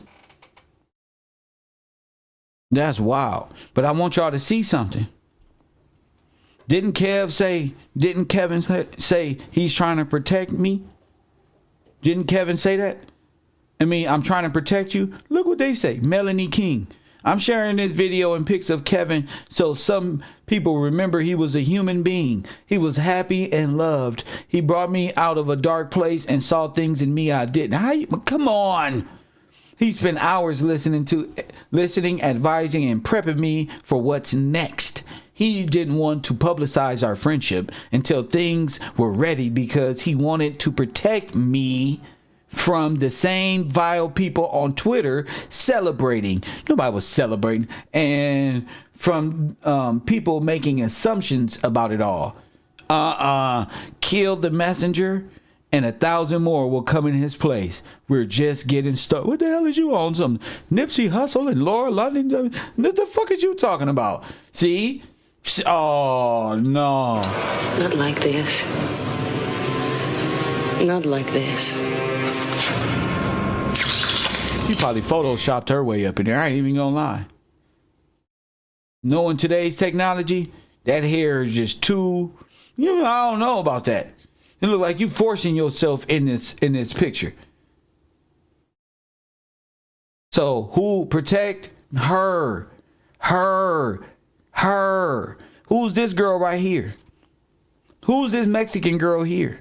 that's wild. But I want y'all to see something. Didn't Kevin say he's trying to protect me? Didn't Kevin say that? I mean, I'm trying to protect you. Look what they say. Melanie King. I'm sharing this video and pics of Kevin so some people remember he was a human being. He was happy and loved. He brought me out of a dark place and saw things in me I didn't. Come on. He spent hours listening, advising, and prepping me for what's next. He didn't want to publicize our friendship until things were ready because he wanted to protect me from the same vile people on Twitter celebrating. Nobody was celebrating. And from people making assumptions about it all. Killed the messenger and 1,000 more will come in his place. We're just getting started. What the hell is you on? Some Nipsey Hussle and Laura London? What the fuck is you talking about? See? Oh, no. Not like this. Not like this. She probably photoshopped her way up in there. I ain't even gonna lie. Knowing today's technology, that hair is just too, I don't know about that. It look like you forcing yourself in this picture. So who protect her? Who's this girl right here? Who's this Mexican girl here?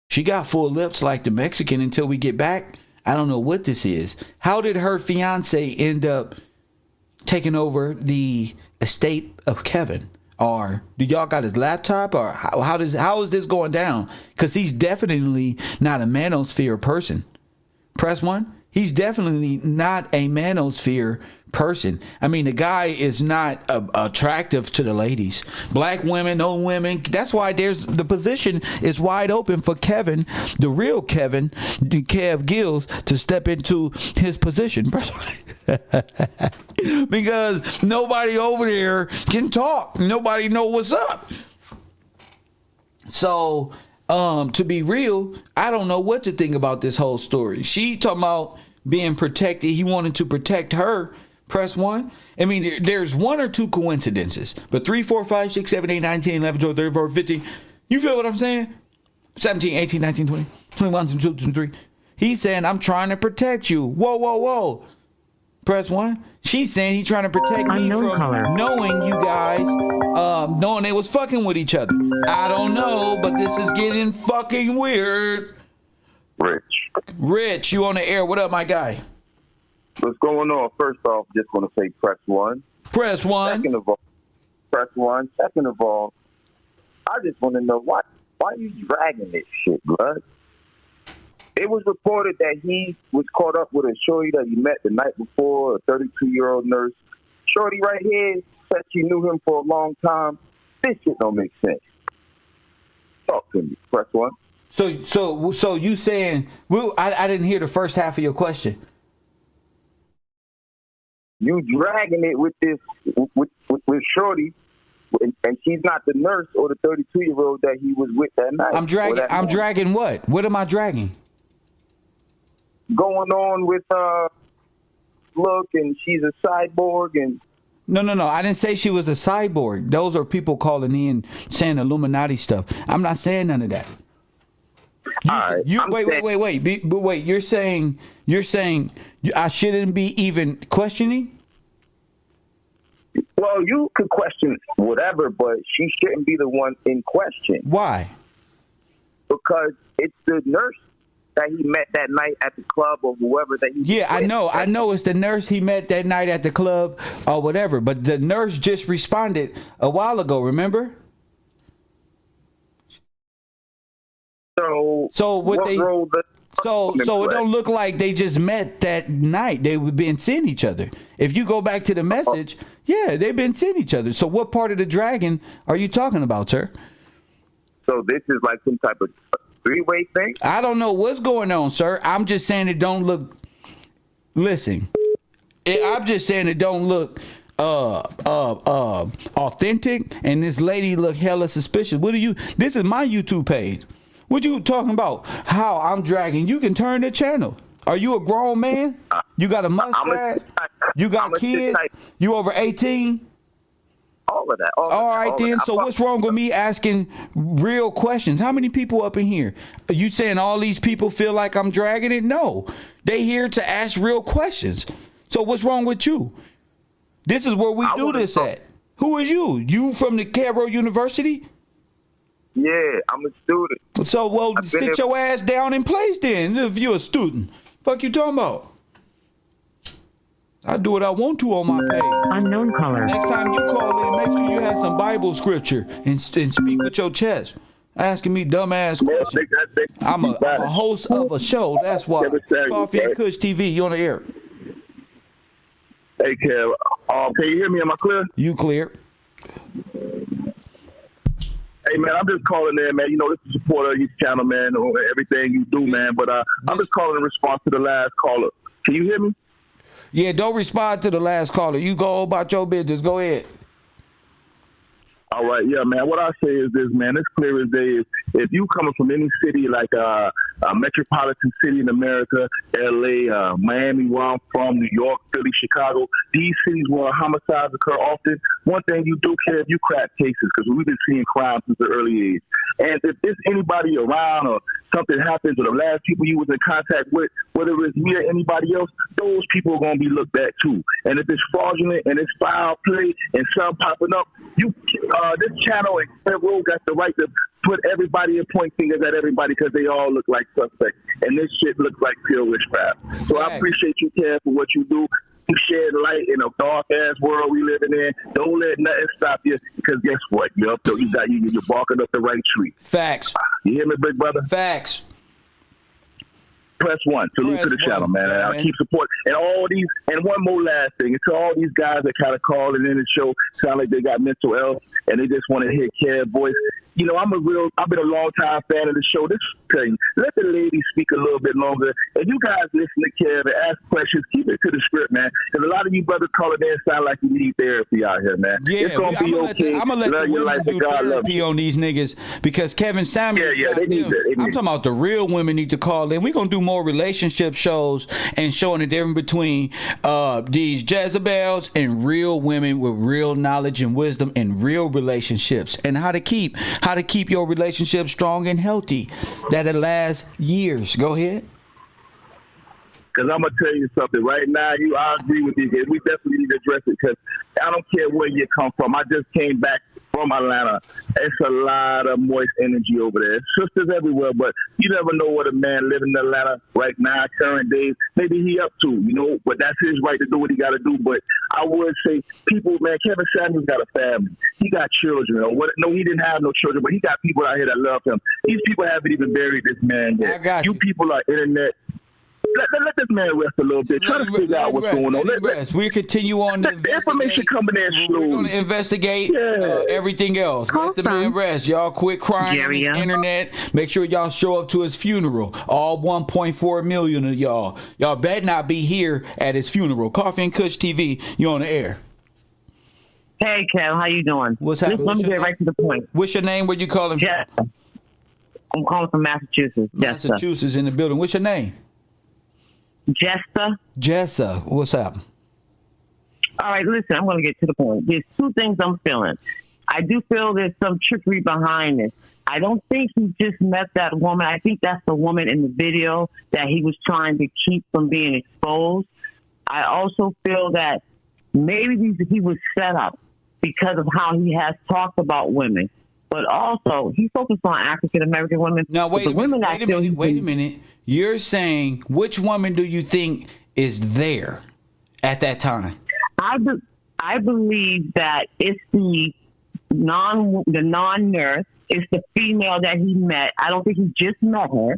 She got full lips like the Mexican until we get back. I don't know what this is. How did her fiance end up taking over the estate of Kevin? Or do y'all got his laptop? Or how is this going down? Because he's definitely not a manosphere person. Press 1. He's definitely not a manosphere person. I mean, the guy is not attractive to the ladies. Black women, no women. That's why the position is wide open for Kevin, the real Kevin, Kev Gills, to step into his position. Because nobody over there can talk. Nobody know what's up. So, to be real, I don't know what to think about this whole story. She talking about being protected. He wanted to protect her. Press 1. I mean, there's one or two coincidences, but 3, 4, 5, 6, 7, 8, 9, 10, 11, 12, 13, 14, 15. You feel what I'm saying? 17, 18, 19, 20, 21, 22, 23. He's saying, I'm trying to protect you. Whoa. Press 1. She's saying he's trying to protect me from knowing you guys, knowing they was fucking with each other. I don't know, but this is getting fucking weird. Rich, you on the air. What up, my guy? What's going on? First off, just want to say press 1. Press 1. Second of all, press 1. Second of all, I just want to know why Why are you dragging this shit, blood? It was reported that he was caught up with a shorty that he met the night before, a 32-year-old nurse. Shorty right here said she knew him for a long time. This shit don't make sense. Talk to me. Press one. So you saying? Well, I didn't hear the first half of your question. You dragging it with this with shorty, and she's not the nurse or the 32-year-old that he was with that night. I'm dragging what? What am I dragging? Going on with look, and she's a cyborg, and No. I didn't say she was a cyborg. Those are people calling in saying Illuminati stuff. I'm not saying none of that. Wait. You're saying I shouldn't be even questioning? Well, you could question whatever, but she shouldn't be the one in question. Why? Because it's the nurse that he met that night at the club, or whoever that he Yeah, I know it's the nurse he met that night at the club or whatever, but the nurse just responded a while ago, remember? So it don't look like they just met that night. They were been seeing each other. If you go back to the message, yeah, they've been seeing each other. So what part of the dragon are you talking about, sir? So this is like some type of three-way thing? I don't know what's going on, sir. I'm just saying it don't look. Listen, I'm just saying it don't look authentic, and this lady look hella suspicious. This is my YouTube page. What you talking about? How I'm dragging? You can turn the channel. Are you a grown man? You got a mustache? You got kids? You over 18? All of that. All right, then. So what's wrong with me asking real questions? How many people up in here? Are you saying all these people feel like I'm dragging it? No. They here to ask real questions. So what's wrong with you? This is where we do this at. Who is you? You from the Cairo University? Yeah, I'm a student. So, sit your ass down in place then if you're a student. Fuck you talking about? I do what I want to on my page. Unknown caller. Next time you call in, make sure you have some Bible scripture and speak with your chest. Asking me dumbass questions. I'm a host of a show. That's why. Coffee and Kush TV. You on the air? Hey, Kev. Can you hear me? Am I clear? You clear? Hey, man, I'm just calling in, man. You know, this is a supporter of your channel, man, or everything you do, man. But I'm just calling in response to the last caller. Can you hear me? Yeah, don't respond to the last caller. You go about your business. Go ahead. All right, yeah, man. What I say is this, man. It's clear as day. Is if you coming from any city like a metropolitan city in America, L.A., Miami, where I'm from, New York, Philly, Chicago, these cities where homicides occur often, one thing you do care if you crack cases, because we've been seeing crime since the early age. And if there's anybody around or something happens, or the last people you was in contact with, whether it's me or anybody else, those people are going to be looked at too. And if it's fraudulent and it's foul play and something popping up, this channel and Federal got the right to put everybody and point fingers at everybody because they all look like suspects. And this shit looks like pure witchcraft. So I appreciate you, Kev, for what you do. You shed light in a dark-ass world we living in. Don't let nothing stop you, because guess what? You're barking up the right tree. Facts. You hear me, big brother? Facts. Press one. Salute to the channel, man. And I'll keep supporting. And all these, and one more last thing. It's all these guys that kind of call it in the show, sound like they got mental health, and they just want to hear Kev voice. You know, I've been a long time fan of the show. This thing, let the lady speak a little bit longer. And you guys listen to Kev and ask questions. Keep it to the script, man. Because a lot of you brothers calling in sound like you need therapy out here, man. Yeah, it's gonna be okay. I'm gonna let the women do therapy on these niggas, because Kevin Samuels. Yeah, they need that. I'm talking about the real women need to call in. We're gonna do more relationship shows and showing the difference between these Jezebels and real women with real knowledge and wisdom and real relationships, and how to keep your relationship strong and healthy that'll last years. Go ahead. Because I'm going to tell you something. Right now, I agree with you. We definitely need to address it, because I don't care where you come from. I just came back from Atlanta. It's a lot of moist energy over there. Sisters everywhere, but you never know what a man living in Atlanta right now, current days, maybe he up to, but that's his right to do what he got to do. But I would say people, man, Kevin Samuels got a family. He got children. No, he didn't have no children, but he got people out here that love him. These people haven't even buried this man yet. I got you people are internet. Let this man rest a little bit. Try to figure out what's going on. We'll continue on the information coming in slow. We're going to investigate everything else. Let the man rest. Y'all quit crying on his internet. Make sure y'all show up to his funeral. All 1.4 million of y'all. Y'all better not be here at his funeral. Coffee and Kush TV, you on the air. Hey, Kev, how you doing? What's happening? Let me get right to the point. What's your name? Where you calling from? Jessa. I'm calling from Massachusetts. Massachusetts in the building. What's your name? Jessa, what's up? All right, listen, I'm going to get to the point. There's two things I'm feeling. I do feel there's some trickery behind this. I don't think he just met that woman. I think that's the woman in the video that he was trying to keep from being exposed. I also feel that maybe he was set up because of how he has talked about women. But also, he focused on African-American women. Now, wait a minute. You're saying, which woman do you think is there at that time? I believe that it's the non-nurse. It's the female that he met. I don't think he just met her,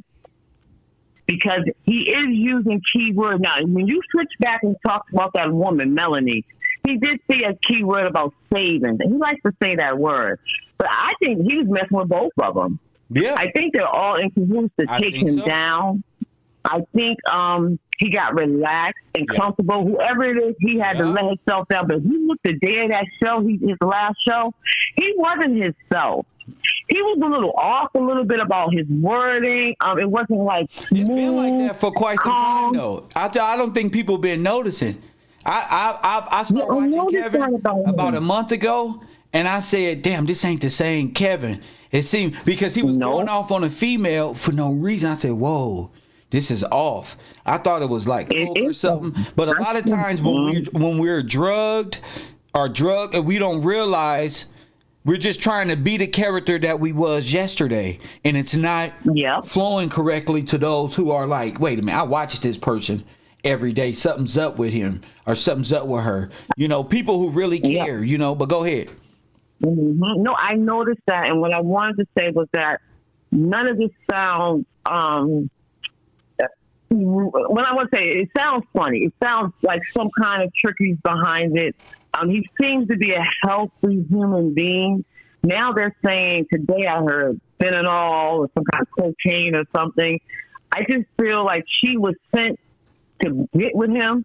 because he is using keywords. Now, when you switch back and talk about that woman, Melanie, he did say a keyword about savings. He likes to say that word. But I think he was messing with both of them. Yeah. I think they're all in cahoots to take him down. I think he got relaxed and comfortable. Whoever it is, he had to let himself down. But if you look the day of that show, his last show, he wasn't himself. He was a little off a little bit about his wording. It wasn't like it's been like that for quite some time, though. I don't think people been noticing. I started watching Kevin about a month ago, and I said, damn, this ain't the same Kevin. It seemed, because he was going off on a female for no reason. I said, whoa, this is off. I thought it was like coke or something. But a lot of times when we're drugged, we don't realize we're just trying to be the character that we was yesterday. And it's not flowing correctly to those who are like, wait a minute, I watched this person every day. Something's up with him or something's up with her. People who really care, but go ahead. Mm-hmm. No, I noticed that. And what I wanted to say was that none of this sounds, when I want to say it sounds funny. It sounds like some kind of trickery behind it. He seems to be a healthy human being. Now they're saying, today I heard fentanyl or some kind of cocaine or something. I just feel like she was sent to get with him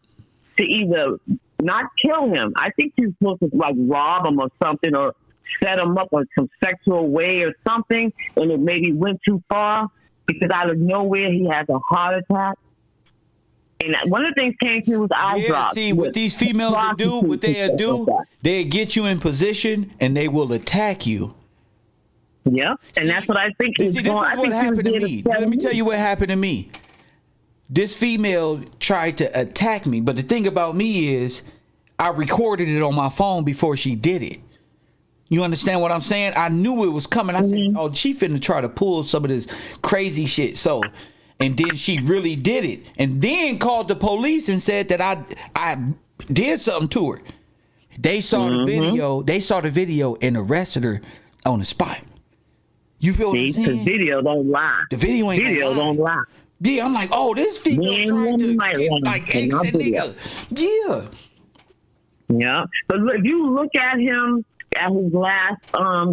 to either not kill him. I think she's supposed to like rob him or something, or set him up in some sexual way or something, and it maybe went too far, because out of nowhere he has a heart attack. And one of the things came to his eye drops. See, what these females will do, they get you in position and they will attack you. Yeah, and that's what I think he's going. This is what happened to me. Let me tell you what happened to me. This female tried to attack me, but the thing about me is I recorded it on my phone before she did it. You understand what I'm saying? I knew it was coming. I said, oh, she finna try to pull some of this crazy shit. And then she really did it. And then called the police and said that I did something to her. They saw the video. They saw the video and arrested her on the spot. You feel what I'm saying? The video don't lie. The video ain't don't lie. Yeah, I'm like, oh, this female trying to get like ex nigga. Yeah. Yeah. But look, if you look at him at his last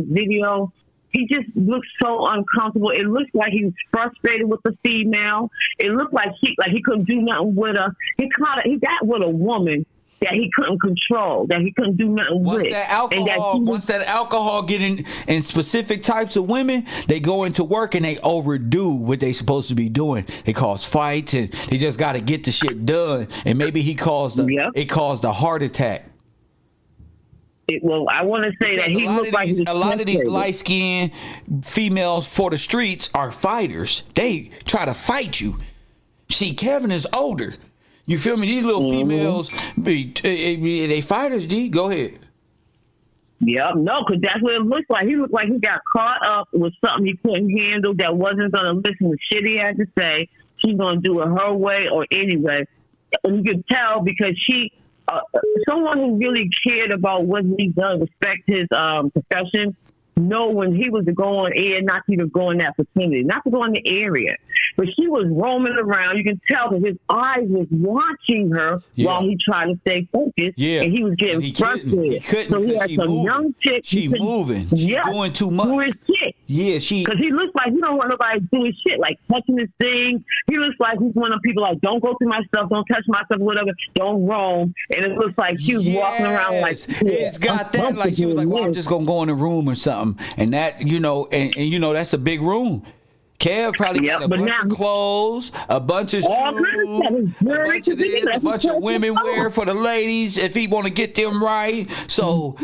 video, he just looks so uncomfortable. It looks like he was frustrated with the female. It looked like he couldn't do nothing with her. He got with a woman that he couldn't control, that he couldn't do nothing with. Once that alcohol get in specific types of women, they go into work and they overdo what they supposed to be doing. They cause fights and they just got to get the shit done. And maybe it caused a heart attack. Well, I want to say that he looked like a lot of these light-skinned females for the streets are fighters. They try to fight you. See, Kevin is older. You feel me? These little females, they fighters, D. Go ahead. Yep, no, because that's what it looks like. He looked like he got caught up with something he couldn't handle, that wasn't going to listen to shit he had to say. She's going to do it her way or anyway. And you could tell because someone who really cared about what he does, respect his profession, know when he was to go on air, not to even go in that vicinity, not to go in the area. But she was roaming around. You can tell that his eyes was watching her while he tried to stay focused. Yeah. And he was getting frustrated. He couldn't, so he had some young chick. She moving. She doing too much. Doing shit. Yeah, because he looks like he don't want nobody doing shit, like touching his thing. He looks like he's one of the people like, don't go through my stuff, don't touch my stuff, whatever, don't roam. And it looks like she was walking around like, it's got that, like she was like, well, I'm just gonna go in a room or something, and that, you know, and you know that's a big room. Kev probably got a bunch of clothes, a bunch of shoes, a bunch of this, a bunch of women wear for the ladies if he want to get them right. So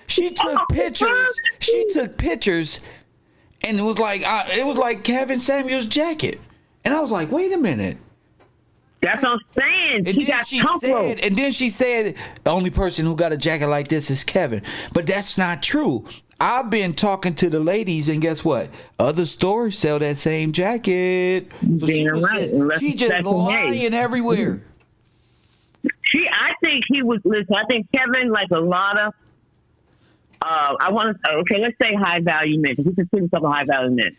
she took pictures. She took pictures, and it was like Kevin Samuel's jacket, and I was like, wait a minute. That's what I'm saying. And then she said the only person who got a jacket like this is Kevin, but that's not true. I've been talking to the ladies, and guess what? Other stores sell that same jacket. So she just lying everywhere. I think he was. Listen, I think Kevin, like a lot of, let's say high value men. He considers himself a high value man.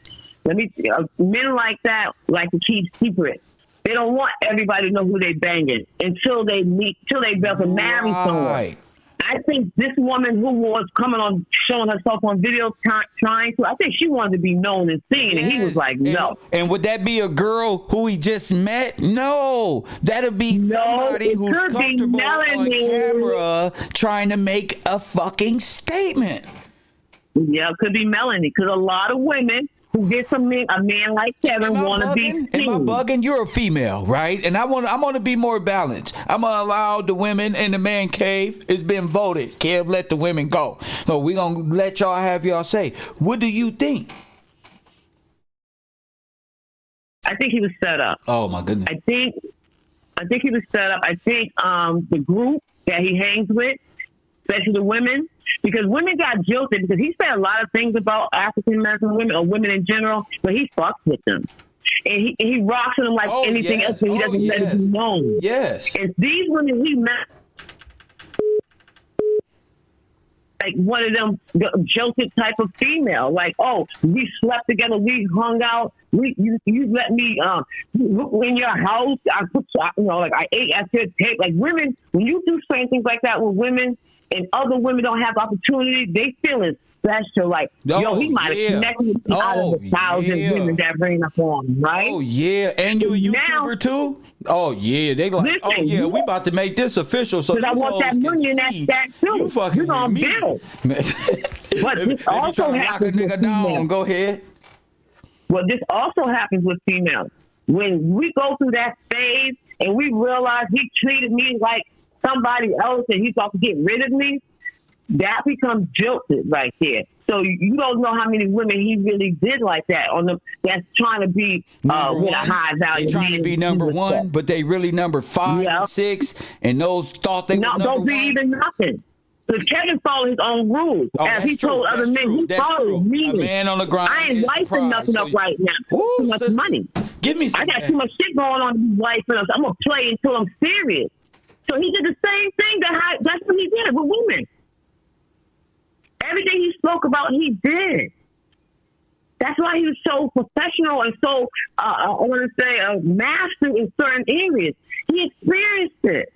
Men like that like to keep secrets. They don't want everybody to know who they banging until they about to marry someone. I think this woman who was coming on, showing herself on video, trying to, I think she wanted to be known and seen, and he was like, no. And would that be a girl who he just met? No. That'd be somebody who's comfortable on camera trying to make a fucking statement. Yeah, it could be Melanie, because a lot of women who get a man like Kevin want to be seen. Am I bugging? You're a female, right? And I'm gonna be more balanced. I'm gonna allow the women in the man cave. It's been voted. Kev, let the women go. So we gonna let y'all have y'all say. What do you think? I think he was set up. Oh my goodness. I think he was set up. I think the group that he hangs with, especially the women, because women got jilted because he said a lot of things about African American women or women in general, but he fucks with them. And he rocks them like anything else, but he doesn't let it be known. Yes. And these women he met, like one of them jilted type of female, like, oh, we slept together, we hung out, you let me in your house, I ate at your table. Like women, when you do certain things like that with women, and other women don't have opportunity, they feeling special. Like, he might have connected with me out of the 1,000 women that ran up on him, right? Oh, yeah. And you a YouTuber, too? Oh, yeah. They like, we about to make this official. So I want that money in that stack, too. You fucking going to build. But this also happens with females. Go ahead. Well, this also happens with females. When we go through that phase and we realize he treated me like somebody else and he's about to get rid of me, that becomes jilted right there. So you don't know how many women he really did like that that's trying to be with a high value. They're trying to be number one, but they really number 5 and 6, and those thought they were number don't be one. even nothing. Because Kevin followed his own rules. As he told other men, he followed me. A man on the grind. I ain't wiping nothing up right now. Too much money. Give me some. I got too much shit going on to be wiping up. I'm going to play until I'm serious. So he did the same thing. That's what he did with women. Everything he spoke about, he did. That's why he was so professional and so, I want to say, a master in certain areas. He experienced it.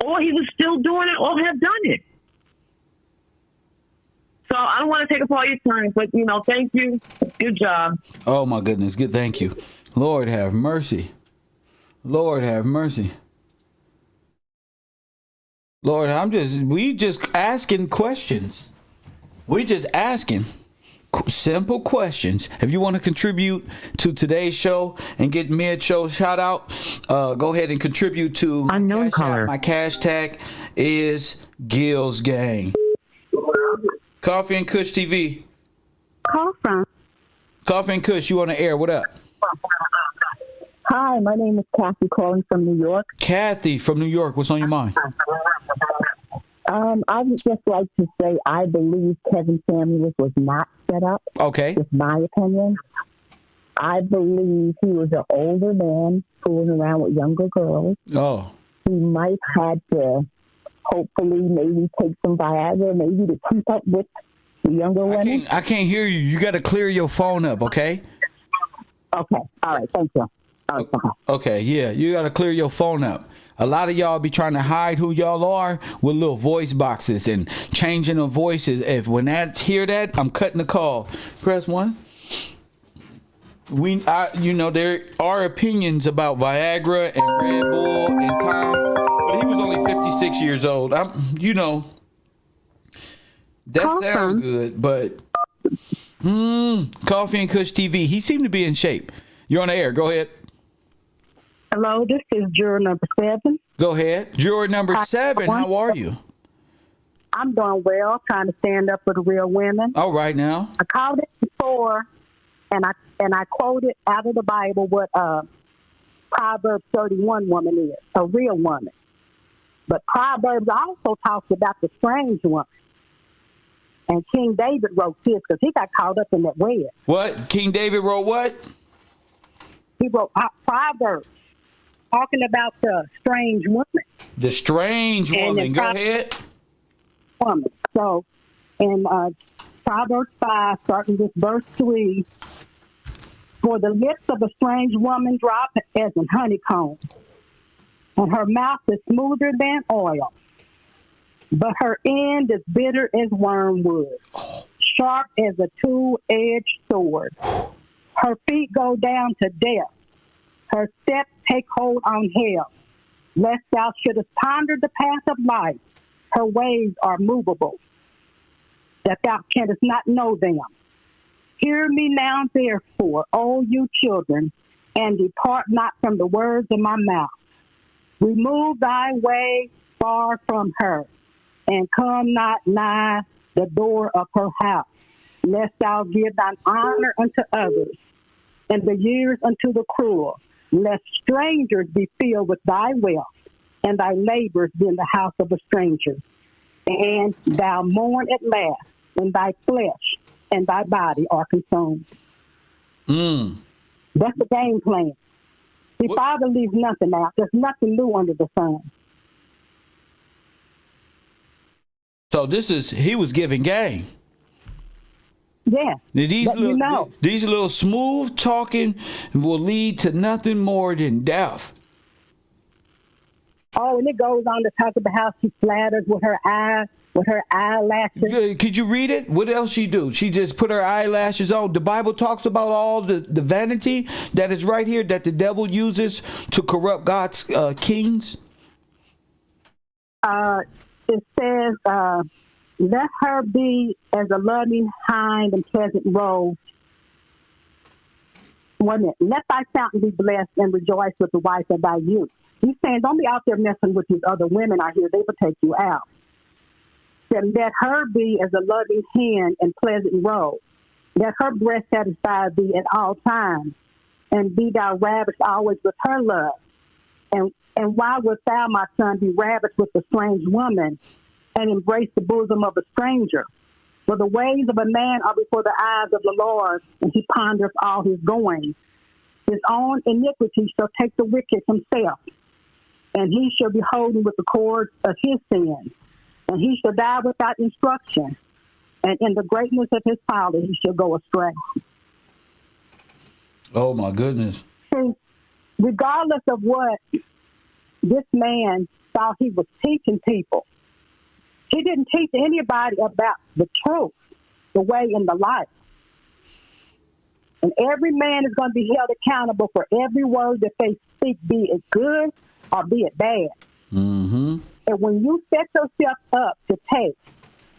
Or he was still doing it or have done it. So I don't want to take up all your time, but, thank you. Good job. Oh, my goodness. Good. Thank you. Lord have mercy. Lord have mercy. Lord, we just asking questions. We just asking simple questions. If you want to contribute to today's show and get mid-show shout out, go ahead and contribute to unknown caller. My cash tag is Gills Gang. Coffee and Kush TV. Call from Coffee and Kush, you on the air. What up? Hi, my name is Kathy calling from New York. Kathy from New York, what's on your mind? I would just like to say I believe Kevin Samuels was not set up. Okay. With my opinion. I believe he was an older man fooling around with younger girls. Oh. He might have to hopefully maybe take some Viagra, maybe to keep up with the younger women. I can't hear you. You got to clear your phone up, okay? Okay. All right. Thank you. All right. Okay, yeah. You got to clear your phone up. A lot of y'all be trying to hide who y'all are with little voice boxes and changing the voices. If when I hear that, I'm cutting the call. Press 1. There are opinions about Viagra and Red Bull and Tom, but he was only 56 years old. That sounds good, but Coffee and Kush TV. He seemed to be in shape. You're on the air. Go ahead. Hello, this is juror number 7. Go ahead. Juror number 7, how are you? I'm doing well, trying to stand up for the real women. All right now. I called it before, and I quoted out of the Bible what Proverbs 31 woman is, a real woman. But Proverbs also talks about the strange woman. And King David wrote this because he got caught up in that web. What? King David wrote what? He wrote Proverbs, talking about the strange woman. The strange woman. Go ahead. Woman. So, in Proverbs 5, starting with verse 3, for the lips of a strange woman drop as an honeycomb, and her mouth is smoother than oil, but her end is bitter as wormwood, sharp as a two-edged sword. Her feet go down to death. Her steps take hold on hell. Lest thou shouldest ponder the path of life. Her ways are movable, that thou canst not know them. Hear me now, therefore, O you children, and depart not from the words of my mouth. Remove thy way far from her, and come not nigh the door of her house, lest thou give thine honor unto others, and the years unto the cruel, lest strangers be filled with thy wealth, and thy labors be in the house of a stranger. And thou mourn at last, and thy flesh and thy body are consumed. That's the game plan. The Father leaves nothing out. There's nothing new under the sun. So he was giving game. Yeah. These little smooth talking will lead to nothing more than death. Oh, and it goes on to talk about how she flatters with her eyelashes. Could you read it? What else she do? She just put her eyelashes on. The Bible talks about all the vanity that is right here that the devil uses to corrupt God's kings. It says, let her be as a loving hind and pleasant roe. Let thy fountain be blessed and rejoice with the wife of thy youth. He's saying, don't be out there messing with these other women out here. They will take you out. Then let her be as a loving hen and pleasant roe. Let her breast satisfy thee at all times, and be thou ravished always with her love. And why wilt thou, my son, be ravished with a strange woman, and embrace the bosom of a stranger? For the ways of a man are before the eyes of the Lord, and he ponders all his goings. His own iniquity shall take the wicked himself, and he shall be holden with the cords of his sins. And he shall die without instruction, and in the greatness of his folly he shall go astray. Oh, my goodness. See, regardless of what this man thought he was teaching people, he didn't teach anybody about the truth, the way, and the life. And every man is going to be held accountable for every word that they speak, be it good or be it bad. Mm-hmm. And when you set yourself up to take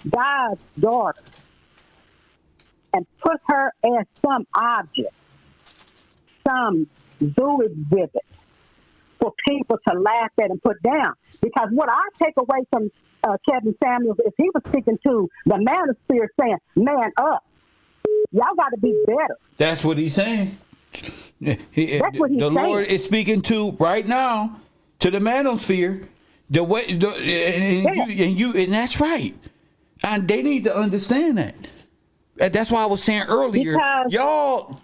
God's daughter and put her as some object, some zoo exhibit for people to laugh at and put down. Because what I take away from Kevin Samuels is he was speaking to the manosphere saying, man up. Y'all got to be better. That's what he's saying. That's what he's saying. The Lord is speaking to right now to the manosphere. The way, and that's right. And they need to understand that. And that's why I was saying earlier,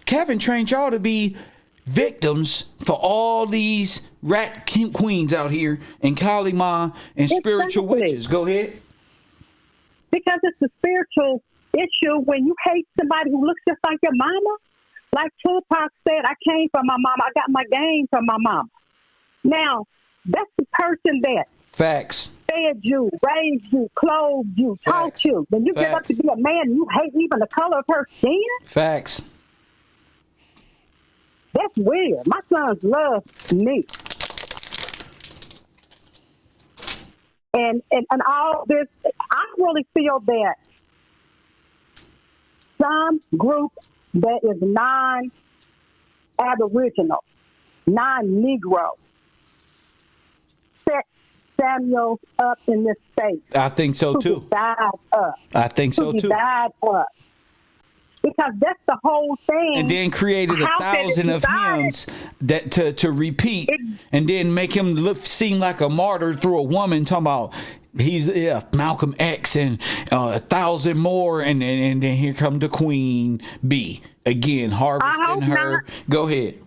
Kevin trained y'all to be victims for all these rat queens out here and Kali Ma and spiritual witches. Go ahead. Because it's a spiritual issue when you hate somebody who looks just like your mama. Like Tupac said, I came from my mama. I got my game from my mama. Now, that's the person that facts fed you, raised you, clothed you, taught you. When you get up to be a man, you hate even the color of her skin. Facts. That's weird. My sons love me. And all this, I really feel that some group that is non-Aboriginal, non-Negro, set Samuel up in this state. I think so too. I think so too. Because that's the whole thing. And then created 1,000 of hymns that to repeat, and then make him seem like a martyr through a woman talking about he's Malcolm X and 1,000 more, and then here come the Queen Bee again harvesting her. Go ahead.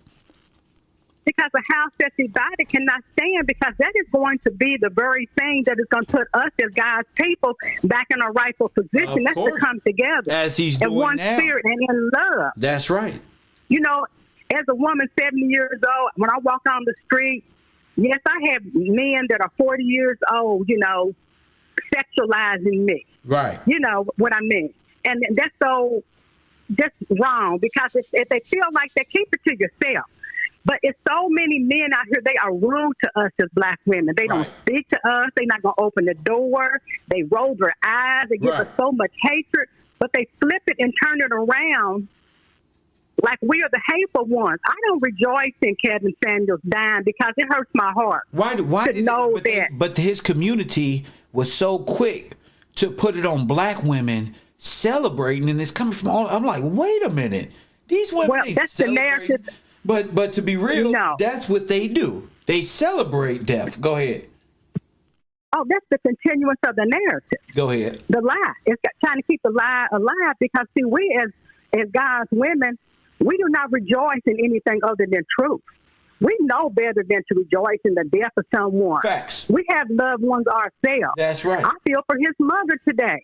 Because a house that's divided cannot stand, because that is going to be the very thing that is going to put us as God's people back in a rightful position. That's to come together as he's doing in one now. spirit and in love. That's right. You know, as a woman 70 years old, when I walk on the street, yes, I have men that are 40 years old, you know, sexualizing me. Right. You know what I mean? And that's just wrong, because if they feel like that, keep it to yourself. But it's so many men out here, they are rude to us as black women. They don't speak to us. They're not going to open the door. They roll their eyes. They give us so much hatred. But they flip it and turn it around like we are the hateful ones. I don't rejoice in Kevin Samuels dying because it hurts my heart. Why but his community was so quick to put it on black women celebrating, and it's coming from all. I'm like, wait a minute. These women, well, that's the narrative. But to be real, that's what they do. They celebrate death. Go ahead. Oh, that's the continuance of the narrative. Go ahead. The lie. It's trying to keep the lie alive, because, see, we as God's women, we do not rejoice in anything other than truth. We know better than to rejoice in the death of someone. Facts. We have loved ones ourselves. That's right. I feel for his mother today.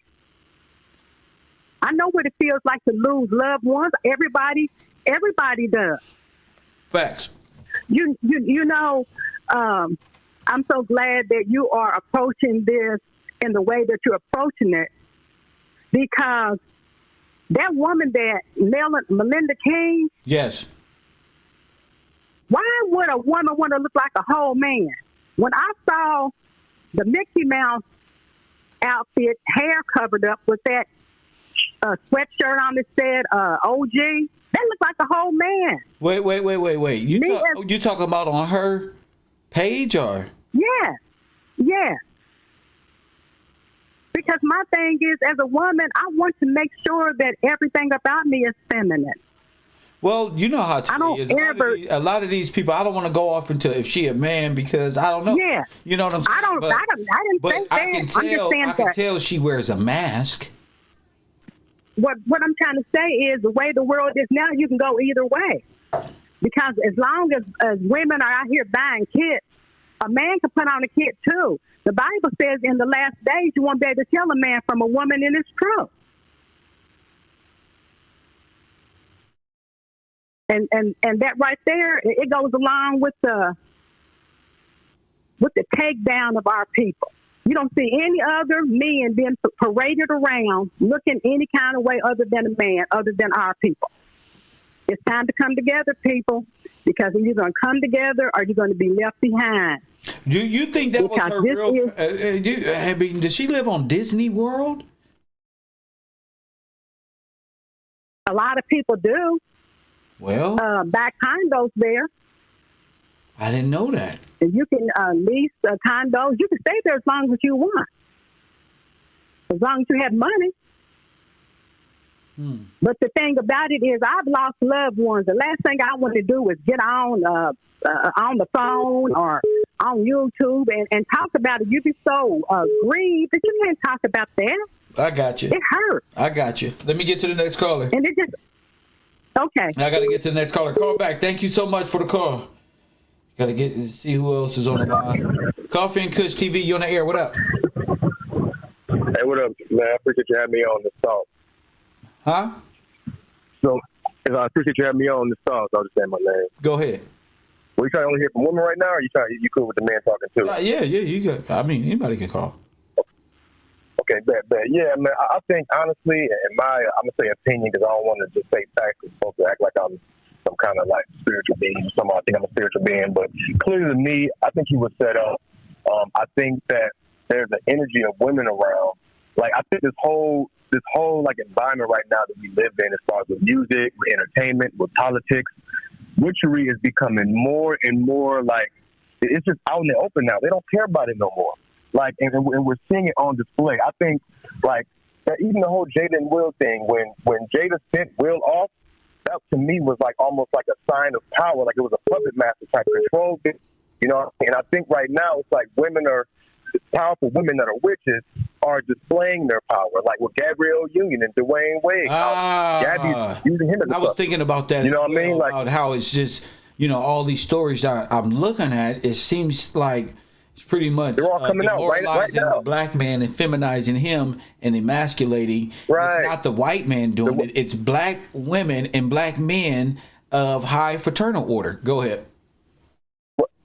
I know what it feels like to lose loved ones. Everybody does. Facts. You know, I'm so glad that you are approaching this in the way that you're approaching it, because that woman that Melinda King. Yes. Why would a woman want to look like a whole man? When I saw the Mickey Mouse outfit, hair covered up with that sweatshirt on that said OG, that looked like a whole man. Wait. You talking about on her page or? Yeah. Because my thing is, as a woman, I want to make sure that everything about me is feminine. Well, you know how it is. A lot of these people, I don't want to go off into if she a man, because I don't know. Yeah. You know what I'm saying? I can tell she wears a mask. What I'm trying to say is, the way the world is now, you can go either way. Because as long as women are out here buying kits, a man can put on a kit too. The Bible says in the last days you won't be able to tell a man from a woman, and it's true. And that right there, it goes along with the takedown of our people. You don't see any other men being paraded around looking any kind of way other than a man, other than our people. It's time to come together, people, because you're going to come together or you're going to be left behind. Do you think that was her real? Does she live on Disney World? A lot of people do. Well, buy condos there. I didn't know that. And you can lease condos. You can stay there as long as you want, as long as you have money. But the thing about it is, I've lost loved ones. The last thing I want to do is get on the phone or on YouTube and talk about it, you'd be so grieved that you can't talk about that. I got you. It hurts. I got you. Let me get to the next caller. And it just, okay. I got to get to the next caller. Call back. Thank you so much for the call. Got to see who else is on the line. Coffee and Kush TV, you on the air. What up? Hey, what up, man? I appreciate you having me on this talk. Huh? So, I appreciate you having me on this talk. So I'll just say my name. Go ahead. Well, you trying to only hear from women right now, or you cool with the man talking too? Yeah, you got. I mean, anybody can call. Okay, bet. Yeah, man. I think honestly, in my, I'm gonna say opinion, because I don't want to just say facts because folks act like I'm some kind of like spiritual being. Somehow I think I'm a spiritual being, but clearly to me, I think he was set up. I think that there's an energy of women around. Like I think this whole like environment right now that we live in, as far as with music, with entertainment, with politics, witchery is becoming more and more like it's just out in the open now. They don't care about it no more. Like, and we're seeing it on display. I think like that even the whole Jada and Will thing, when Jada sent Will off, that to me was like almost like a sign of power, like it was a puppet master type control thing, you know. And I think right now it's like powerful women that are witches are displaying their power, like with Gabrielle Union and Dwayne Wade. Gabby's using him as a I was thinking about that. You know what I mean? Like about how it's just, you know, all these stories that I'm looking at. It seems like it's pretty much they're all coming out right now. The black man and feminizing him and emasculating. Right. It's not the white man doing it. It's black women and black men of high fraternal order. Go ahead.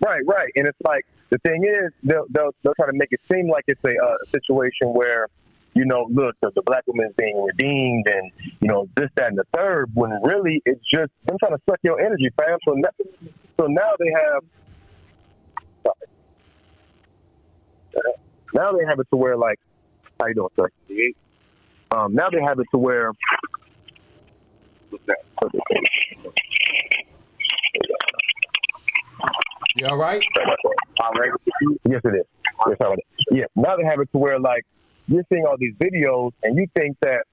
Right. And it's like, the thing is, they'll try to make it seem like it's a situation where, you know, look, the black woman is being redeemed and, you know, this, that, and the third, when really it's just them trying to suck your energy, fam. So now they have, it to where, like, how you doing, sir? Now they have it to where, You all right? Yes, it is. Yes, all right. Yeah. Now they have it to where, like, you're seeing all these videos and you think that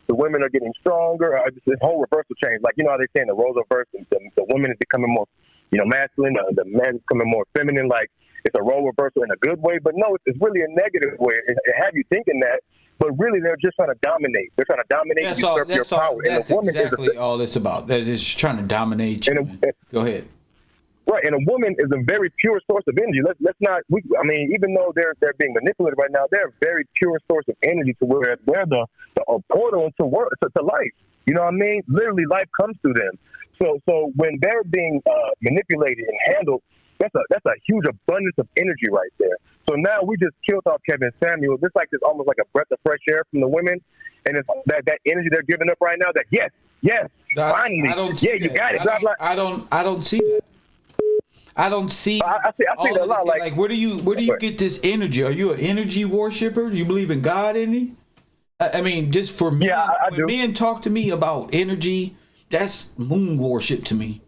the women are getting stronger. This whole reversal change. Like, you know how they're saying the roles are reversed. The woman is becoming more, you know, masculine. The man is becoming more feminine. Like, it's a role reversal in a good way. But no, it's really a negative way. It have you thinking that. But really, they're just trying to dominate. They're trying to dominate and usurp your power. That's and a woman exactly all it's about. They're just trying to dominate you. Go ahead. Right, and a woman is a very pure source of energy. Let's not. I mean, even though they're being manipulated right now, they're a very pure source of energy to where they're the portal to life. You know what I mean? Literally, life comes through them. So when they're being manipulated and handled, that's a huge abundance of energy right there. So now we just killed off Kevin Samuels. It's like it's almost like a breath of fresh air from the women, and it's that energy they're giving up right now. That yes, finally, you got it. I don't see that. I don't see. I see that a lot. Like, where do you get this energy? Are you an energy worshiper? Do you believe in God in me? I mean, just for me, when men talk to me about energy, that's moon worship to me.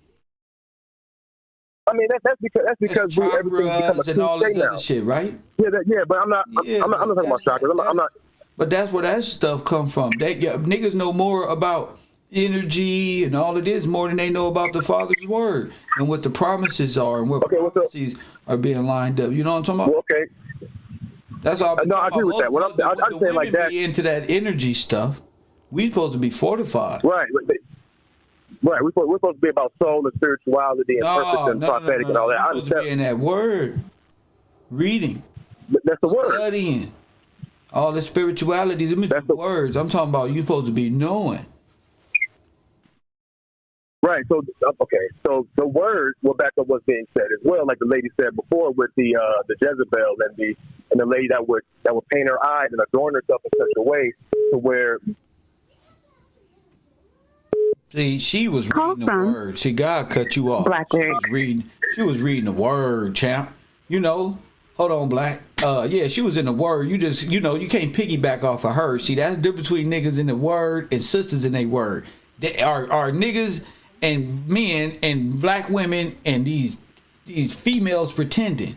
I mean, that's because everything's become a and all this now. other shit, right? Yeah, but I'm not talking about chakras. I'm not. But that's where that stuff come from. Niggas know more about energy and all of this more than they know about the Father's word and what the promises are and what prophecies are being lined up. You know what I'm talking about? Well, okay. That's all. No, I agree with that. I'm saying like that. Be into that energy stuff. We supposed to be fortified. Right. We're supposed to be about soul and spirituality and purpose and prophetic and all that. We're supposed to be in that word, reading. That's the word. Studying. All the spirituality. That's the words. I'm talking about you supposed to be knowing. Right. So the word will back up what's being said as well, like the lady said before with the Jezebel and the lady that would paint her eyes and adorn herself in such a way to where. See, she was reading the word. See, God cut you off. She was reading the word, champ. You know. Hold on, Black. Yeah, she was in the word. You just, you can't piggyback off of her. See, that's the difference between niggas in the word and sisters in their word. They are niggas and men and black women and these females pretending.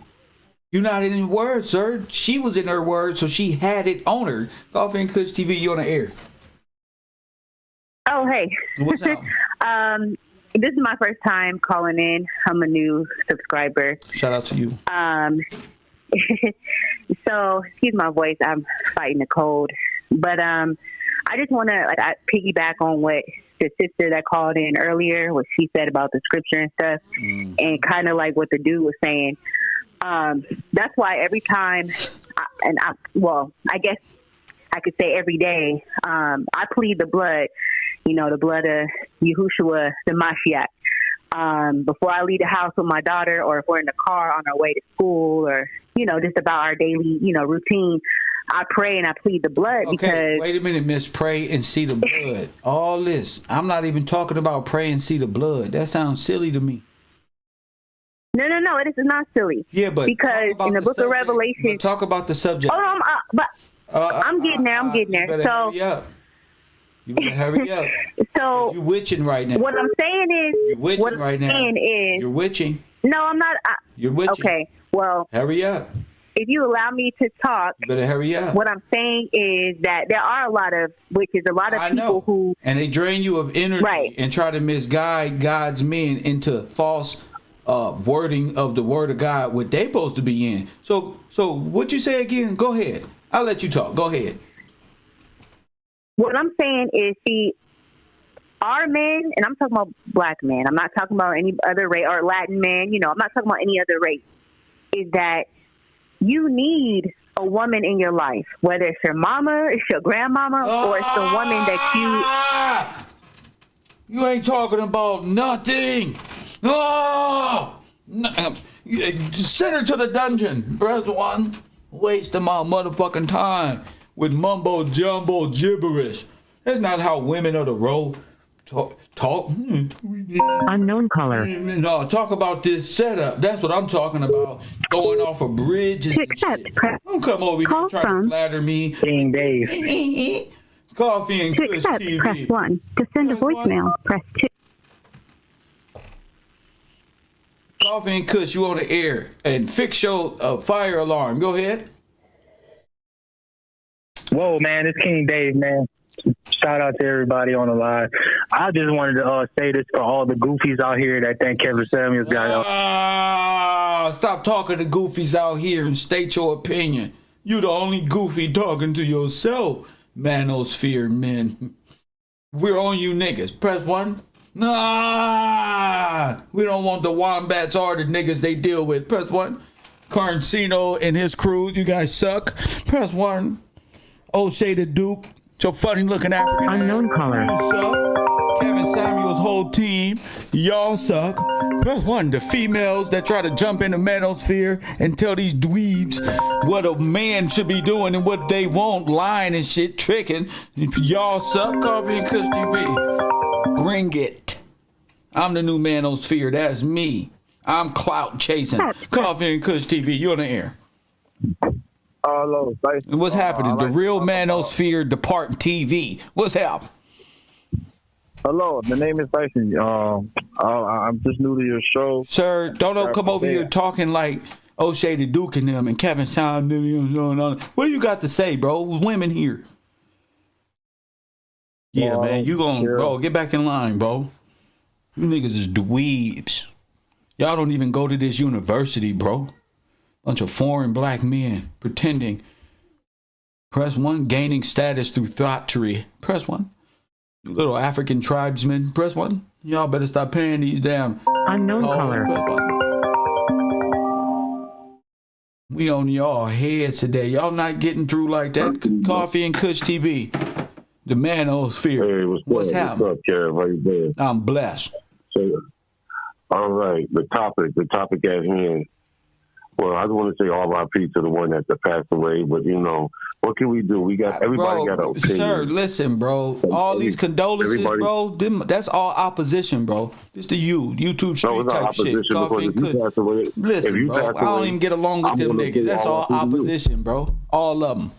You're not in the word, sir. She was in her word, so she had it on her. Coffee and Kush TV, you on the air. Oh, hey. What's up? This is my first time calling in. I'm a new subscriber. Shout out to you. So, excuse my voice. I'm fighting the cold. But I just want to piggyback on what the sister that called in earlier, what she said about the scripture and stuff, and kind of like what the dude was saying. That's why every time, I guess I could say every day, I plead the blood, the blood of Yahushua, the Mashiach. Before I leave the house with my daughter, or if we're in the car on our way to school, or, just about our daily, routine, I pray and I plead the blood because... Wait a minute, miss. Pray and see the blood. All this. I'm not even talking about pray and see the blood. That sounds silly to me. No, this is not silly. Yeah, but... Because in the book of Revelation... Talk about the subject. I'm getting there. So... Hurry up. You better hurry up. So... You're witching right now. What I'm saying is... You're witching right now. You're witching. No, I'm not... You're witching. Okay, well... Hurry up. If you allow me to talk, you better hurry up. What I'm saying is that there are a lot of witches, a lot of people who... And they drain you of energy and try to misguide God's men into false wording of the word of God, what they supposed to be in. So what you say again? Go ahead. I'll let you talk. Go ahead. What I'm saying is, see, our men, and I'm talking about black men, I'm not talking about any other race, or Latin men, I'm not talking about any other race, is that you need a woman in your life, whether it's your mama, it's your grandmama, or it's the woman that you ain't talking about nothing. Send her to the dungeon. Press 1. Wasting my motherfucking time with mumbo jumbo gibberish. That's not how women of the road talk. Unknown caller. No, talk about this setup. That's what I'm talking about. Going off of bridges and shit. Don't come over here and try to flatter me. King Dave. Coffee and Kush TV. Press 1. To send a voicemail, press 2. Coffee and Kush, you on the air. And fix your fire alarm. Go ahead. Whoa, man. It's King Dave, man. Shout out to everybody on the line. I just wanted to say this for all the goofies out here that think Kevin Samuels got. Stop talking to goofies out here and state your opinion. You the only goofy talking to yourself, manosphere men. We're on you niggas. Press 1. Nah, we don't want the wombats or the niggas they deal with. Press 1. Carncino and his crew, you guys suck. Press 1. O'Shea the Duke. Your funny looking African unknown caller. You suck. Kevin Samuels' whole team, y'all suck. Press 1. The females that try to jump in the manosphere and tell these dweebs what a man should be doing and what they want, lying and shit, tricking. Y'all suck. Coffee and Kush TV. Bring it. I'm the new manosphere. That's me. I'm clout chasing. Coffee and Kush TV. You on the air. Hello, what's happening? The real manosphere depart TV. What's happening? Hello, the name is Tyson. I'm just new to your show. Sir, don't come over here talking like O'Shea the Duke and them and Kevin Sound. What do you got to say, bro? Women here. Yeah, man, you bro, get back in line, bro. You niggas is dweebs. Y'all don't even go to this university, bro. Bunch of foreign black men pretending. Press 1. Gaining status through thoughtory. Press 1. You little African tribesmen. Press 1. Y'all better stop paying these damn unknown caller. We on y'all heads today. Y'all not getting through like that. Coffee and Kush TV. The manosphere. Hey, what's happening? What's up, Kev? How you doing? I'm blessed. So, all right, the topic at hand. Well, I just want to say RIP to the one that passed away, but what can we do? We got everybody got an opinion. Sir, listen, bro. All these condolences, bro. That's all opposition, bro. This the YouTube street type shit. Coffee and Kush. Listen, bro. I don't even get along with them niggas. That's all opposition, bro. All of them.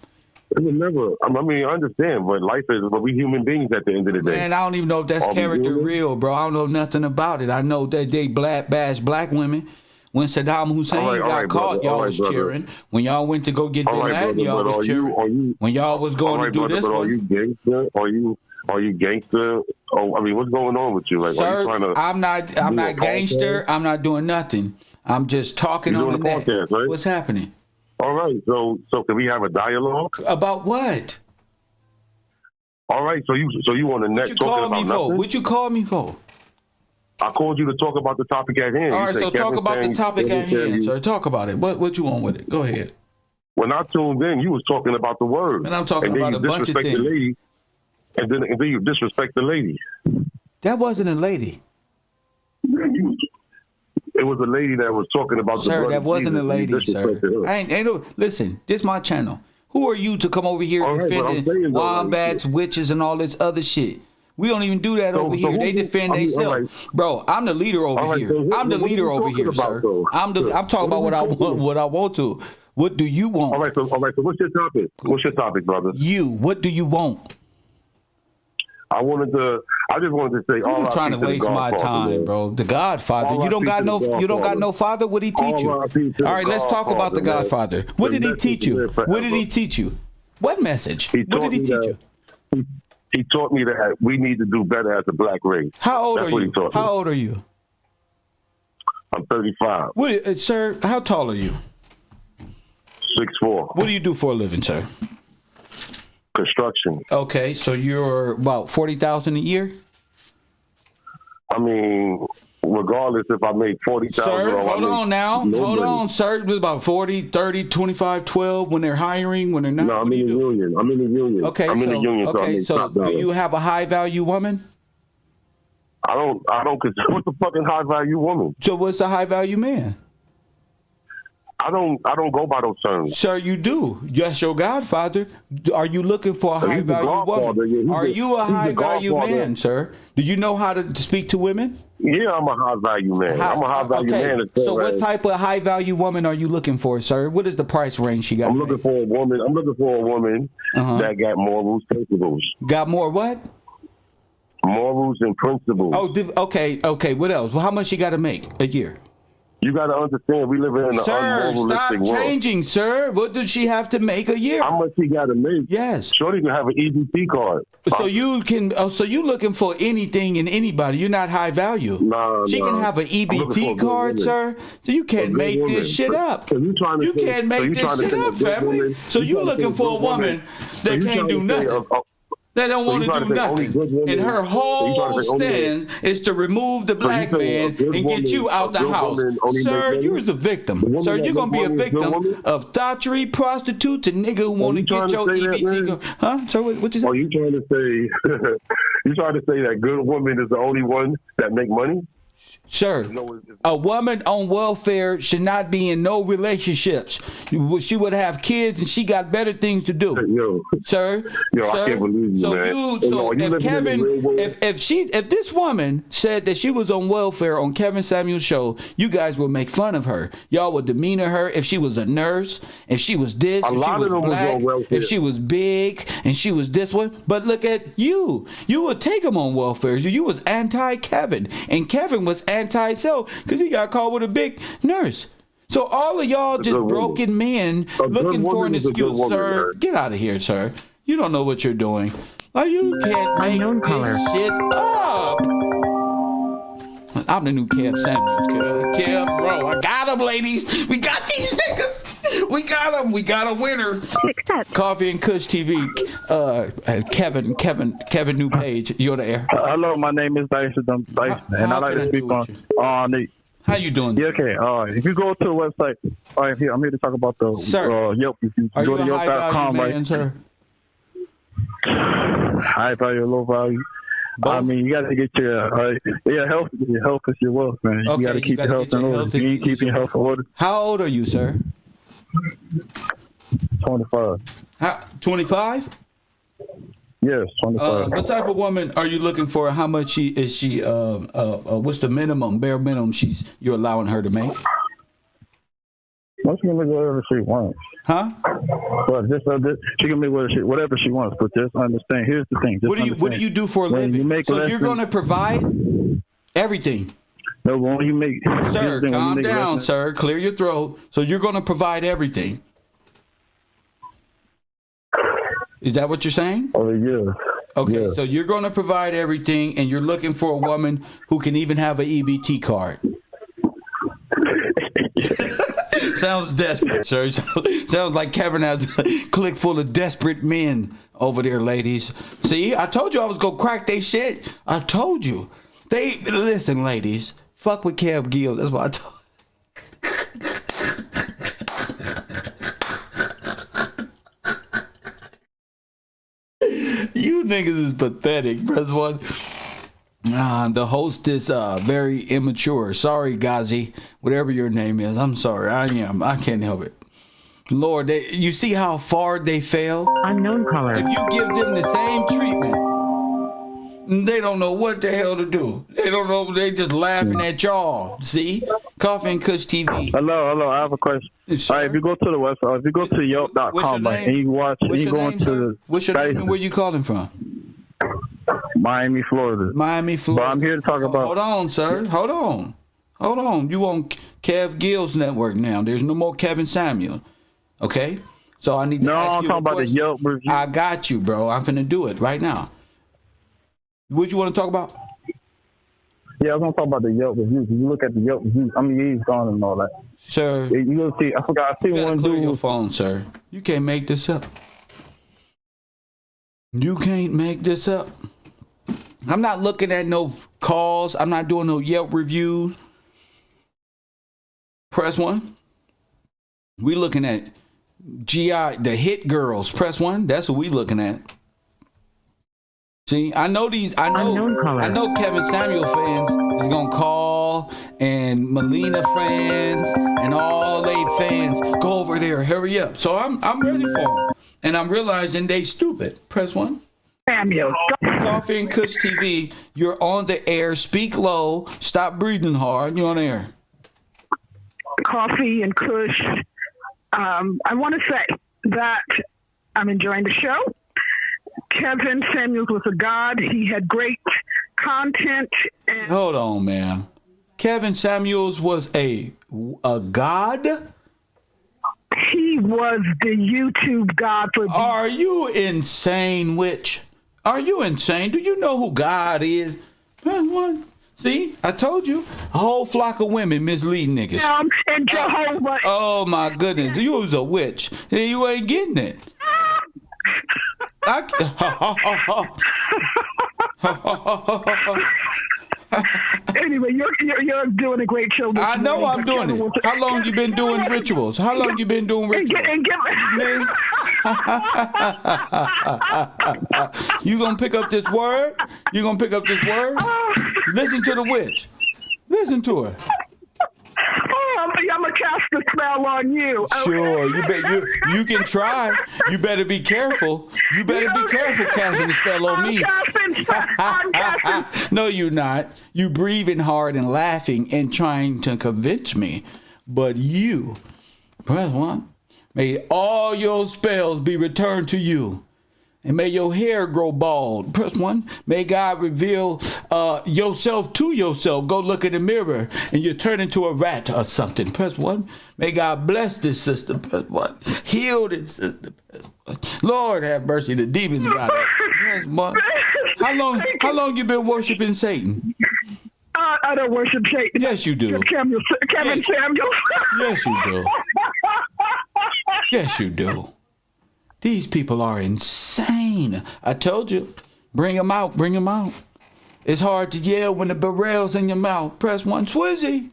I understand, but we human beings at the end of the day. Man, I don't even know if that's character real, bro. I don't know nothing about it. I know that they bash black women. When Saddam Hussein got caught, y'all was cheering. When y'all went to go get Bin Laden, y'all was cheering. When y'all was going to do this one. Are you gangster? Are you gangster? Oh, I mean, what's going on with you? Like, are Sir, you trying to? I'm not gangster. I'm not doing nothing. I'm just talking You're on the doing a net. podcast, right? What's happening? All right. So can we have a dialogue about what? All right. So you on the net talking about nothing? What you call me for? I called you to talk about the topic at hand. All right, so talk about the topic at hand, sir. Talk about it. What you want with it? Go ahead. When I tuned in, you was talking about the word. And I'm talking about a bunch of things. The lady, and then you disrespect the lady. That wasn't a lady. It was a lady that was talking about the blood. Sir, that wasn't a lady, sir. Her. Listen, this is my channel. Who are you to come over here defending wombats, witches, and all this other shit? We don't even do that over here. They defend themselves. Right. Bro, I'm the leader over here. So I'm the leader over here, sir. I'm talking about what I want to. What do you want? All right, so what's your topic? What's your topic, brother? What do you want? I just wanted to say, you're trying to waste my time, bro. The Godfather. You don't got no father. What did he teach you? All right, let's talk about the Godfather. What did he teach you? What did he teach you? What message? What did he teach you? He taught me that we need to do better as a black race. How old are you? How old are you? I'm 35. Sir, how tall are you? 6'4". What do you do for a living, sir? Construction. Okay, so you're about $40,000 a year? I mean, regardless if I make 40,000. Sir, hold on now. Hold on, sir. It's about 40, 30, 25, 12 when they're hiring, when they're not. No, I'm in the union. I'm in the union. Okay, I'm in the union. Okay, so do you have a high value woman? I don't consider what's a fucking high value woman. So what's a high value man? I don't go by those terms. Sir, you do. That's your Godfather. Are you looking for a high value woman? Are you a high value man, sir? Do you know how to speak to women? Yeah, I'm a high value man. I'm a high value man. So what type of high value woman are you looking for, sir? What is the price range she got? I'm looking for a woman that got morals, principles. Got more what? Morals and principles. Oh, okay. What else? Well, how much she got to make a year? You got to understand, we live in an unmoralistic world. Sir, stop changing, sir. What does she have to make a year? How much she got to make? Yes. Shorty can have an EBT card. So you can. So you looking for anything and anybody? You're not high value. No, she can have an EBT card, sir. So you can't make this shit up. So you can't make this shit up, family. So you looking for a woman that can't do nothing. They don't want to do nothing. And her whole stand is to remove the black man and get you out the house. Sir, you're a victim. Sir, you're going to be a victim of thottery, prostitutes, and nigga who want to get your EBT. Huh? Sir, what you say? Are you trying to say, that good woman is the only one that make money? Sir, a woman on welfare should not be in no relationships. She would have kids, and she got better things to do. Sir, I can't believe you, man. If this woman said that she was on welfare on Kevin Samuel's show, you guys would make fun of her. Y'all would demeanor her if she was a nurse, if she was this, if she was black, if she was big, and she was this one. But look at you. You would take him on welfare. You was anti-Kevin, and Kevin was anti-self because he got caught with a big nurse. So all of y'all just broken men looking for an excuse, sir. Get out of here, sir. You don't know what you're doing. You can't make this shit up. I'm the new Kev Samuels. Kev, bro, I got them, ladies. We got these niggas. We got them. We got a winner. Coffee and Kush TV. Kevin New Page. You're the air. Hello, my name is Dyson, and I like to speak on the. How you doing? Yeah, okay. If you go to the website, I'm here to talk about the Yelp. If you go to Yelp.com, right? Sir? High value, low value. Both. I mean, you got to get your health. Your health is your wealth, man. You got to keep your health in order. You ain't keeping your health in order. How old are you, sir? 25. 25? Yes, 25. What type of woman are you looking for? How much is she? What's the bare minimum you're allowing her to make? She can make whatever she wants. Huh? But she can make whatever she wants. But just understand. Here's the thing. What do you do for a living? So you're going to provide everything. No, when you make. Sir, calm down, sir. Clear your throat. So you're going to provide everything. Is that what you're saying? Oh, yeah. Okay, Yeah. so you're going to provide everything, and you're looking for a woman who can even have an EBT card. Sounds desperate, sir. Sounds like Kevin has a clique full of desperate men over there, ladies. See, I told you I was going to crack they shit. I told you. Listen, ladies. Fuck with Kev Gill. That's what I told you niggas is pathetic. Press 1. The host is very immature. Sorry, Ghazi. Whatever your name is. I'm sorry. I can't help it. Lord, you see how far they fell? Unknown caller. If you give them the same treatment, they don't know what the hell to do. They don't know. They just laughing at y'all. See? Coffee and Kush TV. Hello. I have a question. All right, if you go to the website, if you go to Yelp.com, and you watch, and you go into what's your name and where you calling from? Miami, Florida. Miami, Florida. But I'm here to talk about. Hold on, sir. Hold on. You on Kev Gill's network now. There's no more Kevin Samuel. Okay? So I need to ask I'm you talking about the Yelp review. I got you, bro. I'm finna do it right now. What you want to talk about? Yeah, I was going to talk about the Yelp reviews. If you look at the Yelp reviews, he's gone and all that. Sir. You will see, I forgot, I see one dude. Clear your phone, sir. You can't make this up. You can't make this up. I'm not looking at no calls. I'm not doing no Yelp reviews. Press 1. We looking at the hit girls. Press 1. That's what we looking at. See, I know Kevin Samuel fans is gonna call, and Melina fans and all they fans go over there. Hurry up! So I'm ready for them, and I'm realizing they stupid. Press 1. Samuel. Coffee and Kush TV. You're on the air. Speak low. Stop breathing hard. You're on the air. Coffee and Kush. I want to say that I'm enjoying the show. Kevin Samuels was a god. He had great content. And hold on, man. Kevin Samuels was a god? He was the YouTube god for. Are you insane, witch? Are you insane? Do you know who God is? One. See, I told you. A whole flock of women misleading niggas. And Jehovah. Oh my goodness. You was a witch. You ain't getting it. Anyway, you're doing a great show. I know I'm doing it. How long you been doing rituals? How long you been doing rituals? You gonna pick up this word? You gonna pick up this word? Listen to the witch. Listen to her. I'm gonna cast the spell on you. Sure, you can try. You better be careful. You better be careful casting the spell on me. No, you're not. You breathing hard and laughing and trying to convince me. But you, press 1. May all your spells be returned to you. And may your hair grow bald. Press 1. May God reveal yourself to yourself. Go look in the mirror and you turn into a rat or something. Press 1. May God bless this sister. Press 1. Heal this sister. Press 1. Lord have mercy. The demons got it. Press 1. How long you been worshiping Satan? I don't worship Satan. Yes, you do. Kevin Samuel. Yes, you do. Yes, you do. These people are insane. I told you. Bring them out. Bring them out. It's hard to yell when the barrel's in your mouth. Press 1. Swizzy.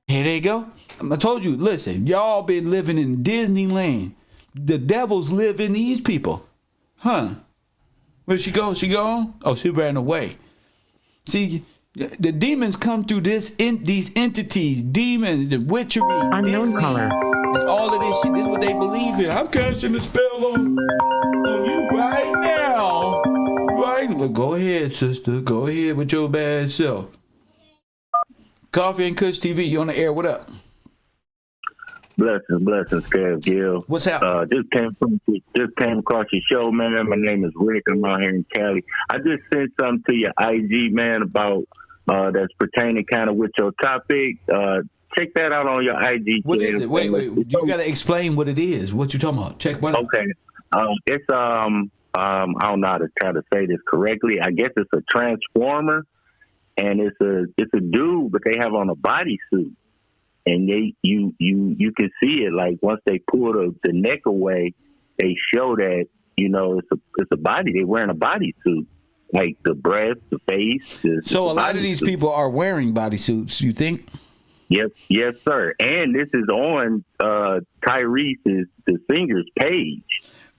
Here they go. I told you. Listen, y'all been living in Disneyland. The devils live in these people. Huh? Where'd she go? She gone? Oh, she ran away. See, the demons come through these entities. Demons, the witchery. Unknown Disney, caller. and all of this shit. This is what they believe in. I'm casting a spell on you right now. Right? Well, go ahead, sister. Go ahead with your bad self. Coffee and Kush TV, you on the air. What up? Blessings, Kev Gill. What's happening? Just came across your show, man. My name is Rick. I'm out here in Cali. I just sent something to your IG, man, about that's pertaining kind of with your topic. Check that out on your IG. What is it? Wait. You got to explain what it is. What you talking about? Check what? Okay. It's I don't know how to say this correctly. I guess it's a transformer, and it's a dude, but they have on a bodysuit, and you can see it. Like once they pull the neck away, they show that it's a body. They're wearing a bodysuit, like the breast, the face. So a lot of these people are wearing bodysuits. You think? Yes, sir. And this is on Tyrese's the singer's page.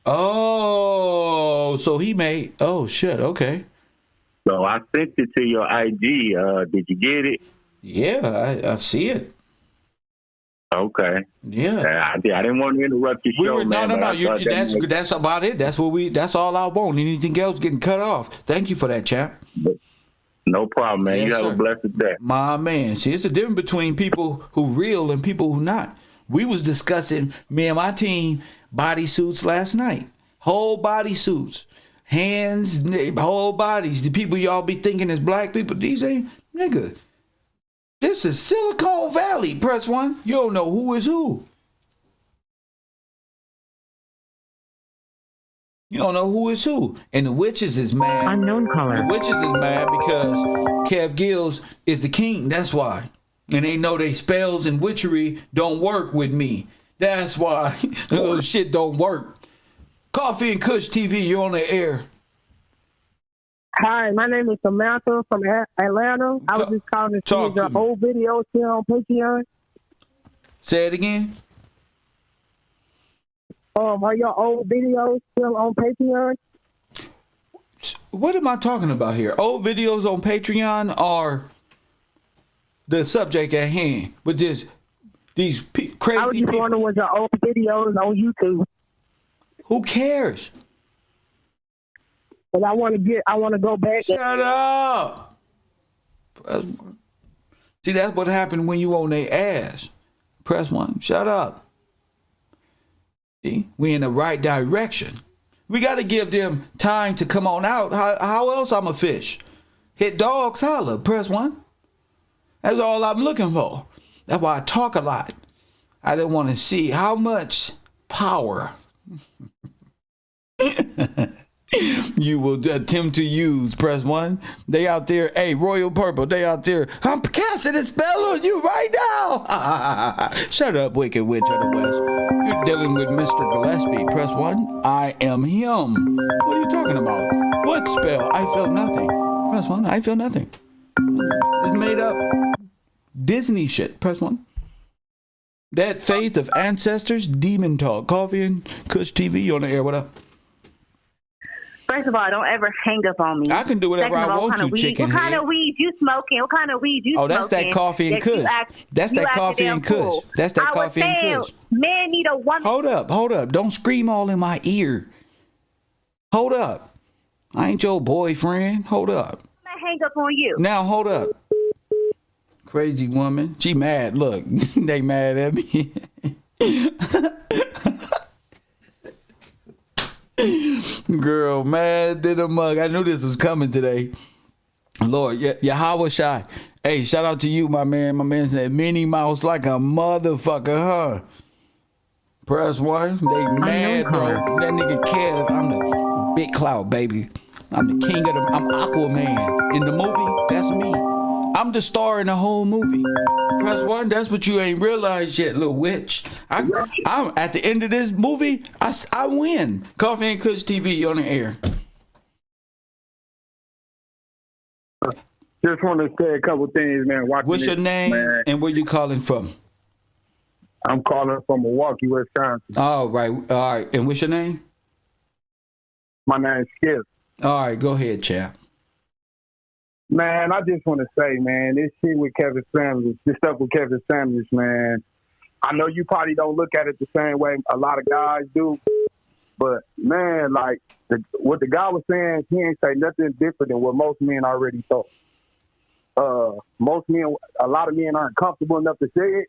Oh, so he made. Oh shit. Okay. So I sent it to your IG. Did you get it? Yeah, I see it. Okay. Yeah. I didn't want to interrupt your show, man. No. That's about it. That's That's all I want. Anything else getting cut off. Thank you for that, champ. No problem, man. Yes, you have sir. a blessed day. My man. See, it's a difference between people who real and people who not. We was discussing, me and my team, bodysuits last night. Whole bodysuits. Hands, whole bodies. The people y'all be thinking is black people, these ain't, nigga. This is Silicon Valley. Press 1. You don't know who is who. You don't know who is who. And the witches is mad. Unknown caller. The witches is mad because Kev Gills is the king. That's why. And they know they spells and witchery don't work with me. That's why. The little shit don't work. Coffee and Kush TV, you're on the air. Hi, my name is Samantha from Atlanta. I was just calling to see your old videos here on Patreon. Say it again. Are your old videos still on Patreon? What am I talking about here? Old videos on Patreon are the subject at hand. With these crazy I was just people. wondering, was your old videos on YouTube? Who cares? But I want to go back. Shut up. See, that's what happened when you on their ass. Press 1. Shut up. See, we in the right direction. We got to give them time to come on out. How else I'm a fish? Hit dogs, holler. Press 1. That's all I'm looking for. That's why I talk a lot. I didn't want to see how much power you will attempt to use. Press 1. They out there, hey, Royal Purple, they out there. I'm casting a spell on you right now. Shut up, Wicked Witch of the West. You're dealing with Mr. Gillespie. Press 1. I am him. What are you talking about? What spell? I feel nothing. Press 1. I feel nothing. It's made up Disney shit. Press 1. That faith of ancestors, demon talk. Coffee and Kush TV, you on the air. What up? First of all, don't ever hang up on me. I can do whatever I want to, chicken What head. kind of weed you smoking? What kind of weed you smoking? Oh, that's that coffee and Kush. That's that coffee and Kush. That's that coffee and Kush. Man need a woman. Hold up. Don't scream all in my ear. Hold up. I ain't your boyfriend. Hold up. I'm gonna hang up on you. Now, hold up. Crazy woman. She mad. Look, they mad at me. Girl, mad than a mug. I knew this was coming today. Lord, Yahweh Shai. Hey, shout out to you, my man. My man said Minnie Mouse like a motherfucker, huh? Press 1. They mad, bro. That nigga Kev. I'm the big cloud, baby. I'm the king of I'm Aquaman. In the movie, that's me. I'm the star in the whole movie. Press 1. That's what you ain't realized yet, little witch. I'm at the end of this movie. I win. Coffee and Kush TV on the air. Just want to say a couple things, man. What's your name and where you calling from? I'm calling from Milwaukee, Wisconsin. All right. And what's your name? My name's Skip. All right, go ahead, champ. Man, I just want to say, man, this shit with Kevin Samuels, this stuff with Kevin Samuels, man, I know you probably don't look at it the same way a lot of guys do, but, man, like, what the guy was saying, he ain't say nothing different than what most men already thought. Most men, a lot of men aren't comfortable enough to say it,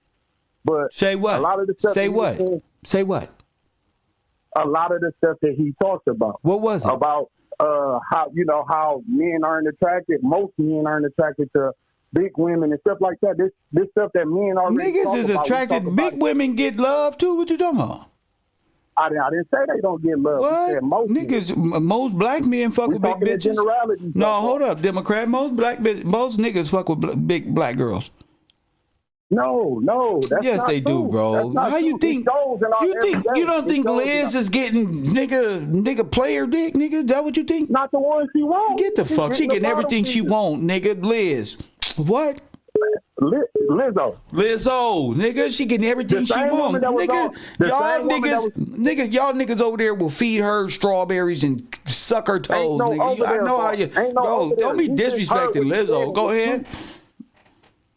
but say what? A lot of the stuff say what? Say what? A lot of the stuff that he talked about. What was it? About how men aren't attracted. Most men aren't attracted to big women and stuff like that. This stuff that men already niggas is attracted. Big women get love too. What you talking about? I didn't say they don't get love. What? I said most Most black men fuck with big bitches. No, hold up, Democrat. Most niggas fuck with big black girls. No, that's yes, not they true. do, bro. How you think? You don't think Liz is getting nigga player dick, nigga? Is that what you think? Not the one she wants. Get the fuck. She getting everything she want, nigga. Liz, what? Lizzo, nigga, she getting everything she want, nigga. Y'all niggas over there will feed her strawberries and suck her toes, nigga. I know how you. Bro, don't be disrespecting Lizzo. Go ahead.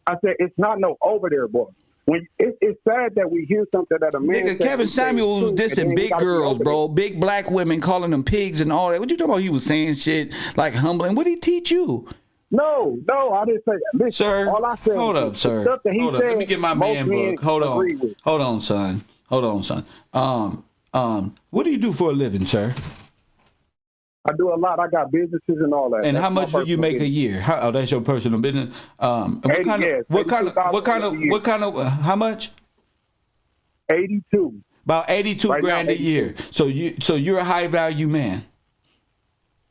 I said it's not no over there, boy. When it's sad that we hear something that a man. Nigga, Kevin Samuel was dissing big girls, bro. Big black women, calling them pigs and all that. What you talking about? He was saying shit like humbling. What did he teach you? No, I didn't say that. Listen, sir, all I said hold up, sir. Hold up. Let me get my man book. Hold on, son. What do you do for a living, sir? I do a lot. I got businesses and all that. And how much do you make a year? That's your personal business. What kind of? How much? 82. About 82 right grand now, 82. A year. So you're a high value man.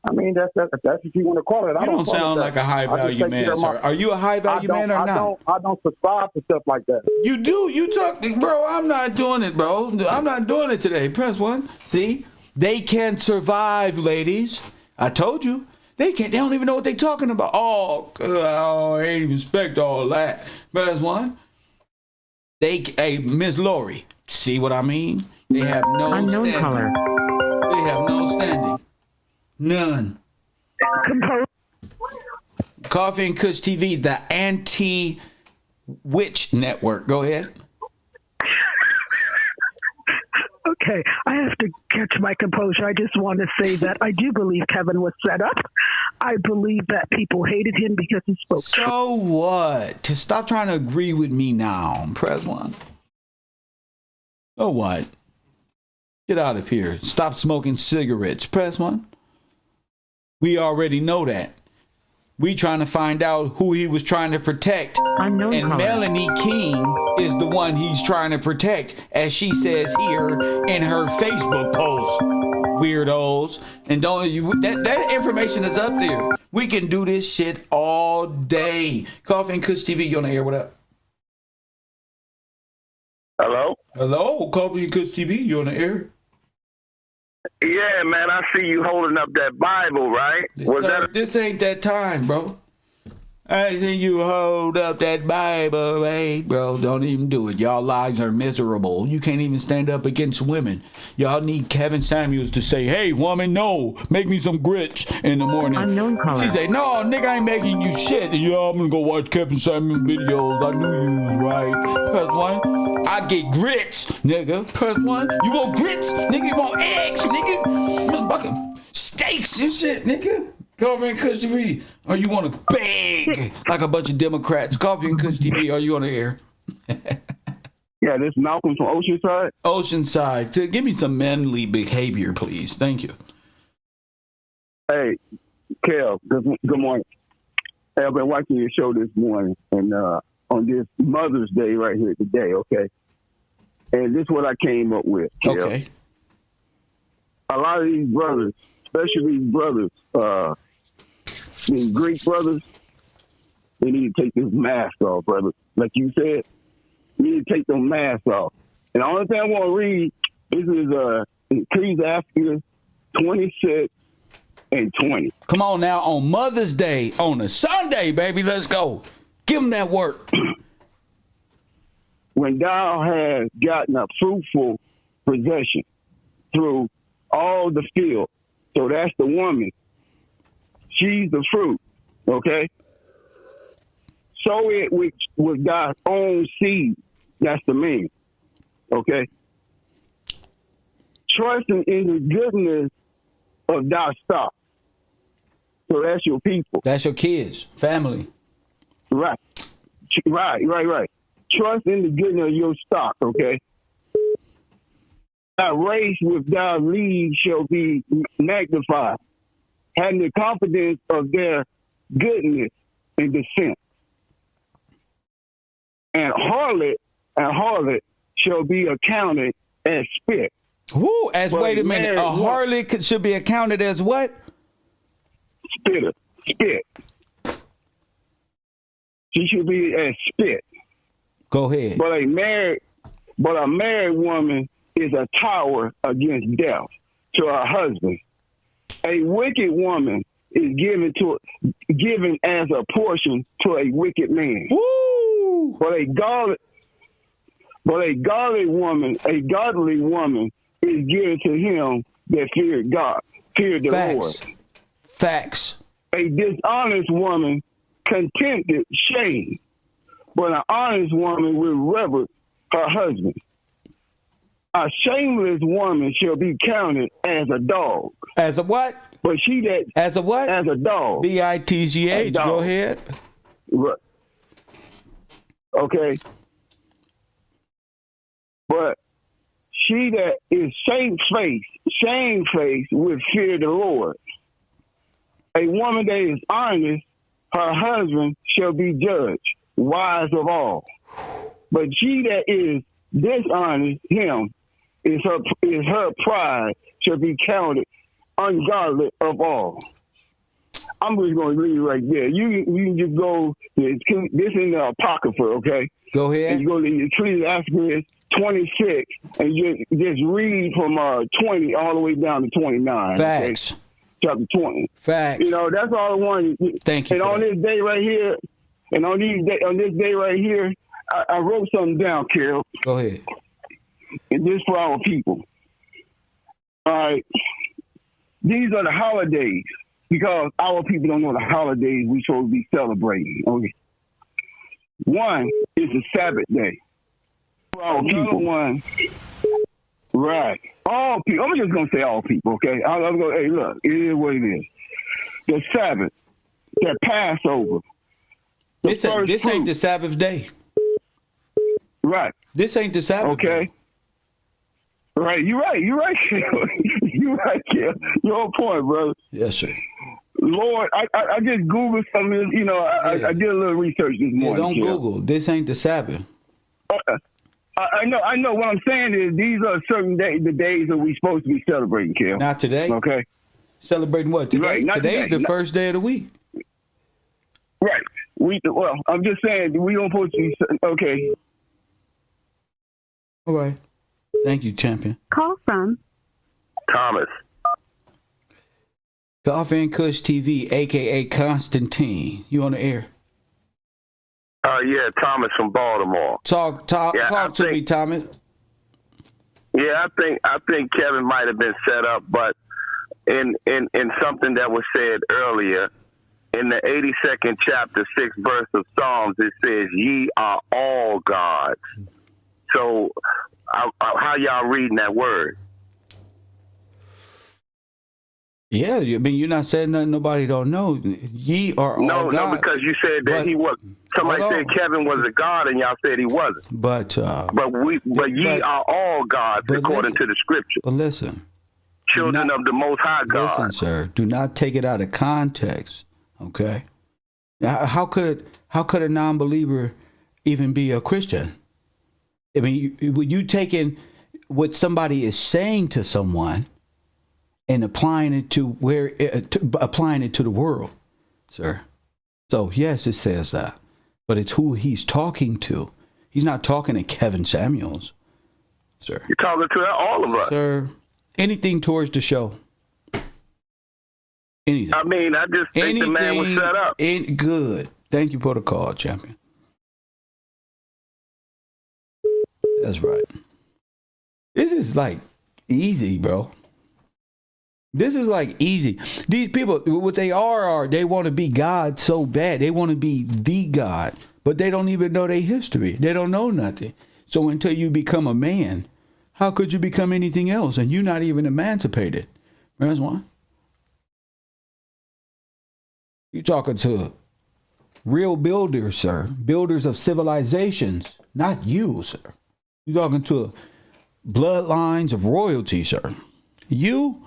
I mean, that's what you want to call it. You don't sound like a high value man, sir. Are you a high value man or not? I don't subscribe to stuff like that. You do. You talk, bro. I'm not doing it, bro. I'm not doing it today. Press 1. See, they can't survive, ladies. I told you. They can't. They don't even know what they're talking about. I ain't even expect all that. Press 1. Hey, Miss Lori. See what I mean? They have no standing. Color. They have no standing. None. Coffee and Kush TV, the anti-witch network. Go ahead. Okay, I have to catch my composure. I just want to say that I do believe Kevin was set up. I believe that people hated him because he spoke truth. So what? To stop trying to agree with me now. Press 1. So what? Get out of here. Stop smoking cigarettes. Press 1. We already know that. We trying to find out who he was trying to protect. Unknown and color. Melanie King is the one he's trying to protect, as she says here in her Facebook post. Weirdos. And that information is up there. We can do this shit all day. Coffee and Kush TV, you on the air? What up? Hello, Coffee and Kush TV, you on the air? Yeah, man, I see you holding up that Bible, right? This ain't that time, bro. I think you hold up that Bible, hey, bro. Don't even do it. Y'all lives are miserable. You can't even stand up against women. Y'all need Kevin Samuels to say, hey, woman, no, make me some grits in the morning. Unknown color. She say, no, nigga, I ain't making you shit. Yeah, I'm gonna go watch Kevin Samuels videos. I knew you was right. Press 1. I get grits, nigga. Press 1. You want grits? Nigga, you want eggs, nigga? You want fucking steaks and shit, nigga? Coffee and Kush TV, or you want to beg like a bunch of Democrats? Coffee and Kush TV, are you on the air? Yeah, this is Malcolm from Oceanside. Oceanside. So give me some manly behavior, please. Thank you. Hey, Kel, good morning. Hey, I've been watching your show this morning, and on this Mother's Day right here today, okay? And this is what I came up with, Kel. Okay. A lot of these brothers, especially these brothers, these Greek brothers, they need to take this mask off, brother. Like you said, you need to take them masks off. And the only thing I want to read is Ecclesiastes 26 and 20. Come on now, on Mother's Day, on a Sunday, baby, let's go. Give them that work. When thou hast gotten a fruitful possession through all the field, so that's the woman. She's the fruit, okay? Sow it with thy own seed. That's the man, okay? Trusting in the goodness of thy stock. So that's your people. That's your kids, family. Right. Trust in the goodness of your stock, okay? Thy race with thy lead shall be magnified, having the confidence of their goodness and descent. And harlot shall be accounted as spit. Who? Wait a minute. A harlot should be accounted as what? Spitter. Spit. She should be as spit. Go ahead. But a married woman is a tower against death to her husband. A wicked woman is given as a portion to a wicked man. Woo! But a godly woman is given to him that feared God, feared the Lord. Facts. A dishonest woman contempted shame, but an honest woman will reverence her husband. A shameless woman shall be counted as a dog. As a what? But she that as a what? As a dog. BITGH. Go ahead. Right. Okay. But she that is shamefaced will fear the Lord. A woman that is honest, her husband shall be judged, wise of all. But she that is dishonest, him is her pride shall be counted ungodly of all. I'm just going to leave it right there. You can just go. This in the Apocrypha, okay? Go ahead. And you go to Ecclesiastes 26, and you just read from 20 all the way down to 29. Facts. Okay? Chapter 20. Facts. You know, that's all I wanted. Thank you. And on this day right here, I wrote something down, Carol. Go ahead. And this for our people. All right. These are the holidays, because our people don't know the holidays we supposed to be celebrating. Okay. One is the Sabbath day. For our people. One. Right. All people. I'm just going to say all people, okay? I'm going, hey, look, it is what it is. The Sabbath, the Passover. This ain't the Sabbath day. Right. This ain't the Sabbath. Okay. Day. Right. You're right, Kel. You're right, Kel. You're on point, brother. Yes, sir. Lord, I just Googled something, you know, I did a little research this morning. Don't Google. This ain't the Sabbath. I know. What I'm saying is these are certain days, the days that we're supposed to be celebrating, Kel. Not today. Okay. Celebrating what? Today? Right, Today's the first day of the week. Right. I'm just saying we don't supposed to be, okay. All right. Thank you, champion. Call from Thomas. Coffee and Kush TV, a.k.a. Constantine. You on the air? Yeah, Thomas from Baltimore. Talk to me, Thomas. Yeah, I think Kevin might have been set up, but in something that was said earlier, in the 82nd chapter, 6th verse of Psalms, it says, "Ye are all gods." So, how y'all reading that word? Yeah, I mean, you're not saying nothing nobody don't know. Ye are all gods. No, because you said that he was. Somebody said Kevin was a god, and y'all said he wasn't. But ye are all gods according to the scripture. But listen, children of the Most High God. Listen, sir, do not take it out of context. Okay, how could a non-believer even be a Christian? I mean, you taking what somebody is saying to someone and applying it to applying it to the world, sir. So yes, it says that, but it's who he's talking to. He's not talking to Kevin Samuels, sir. You're talking to all of us, sir. Anything towards the show. Anything. I mean, I just think the man was set up. Good. Thank you for the call, champion. That's right. This is like easy, bro. This is like easy. These people, what they are they want to be God so bad. They want to be the God, but they don't even know their history. They don't know nothing. So until you become a man, how could you become anything else? And you're not even emancipated. That's why. You're talking to real builders, sir. Builders of civilizations, not you, sir. You're talking to bloodlines of royalty, sir. You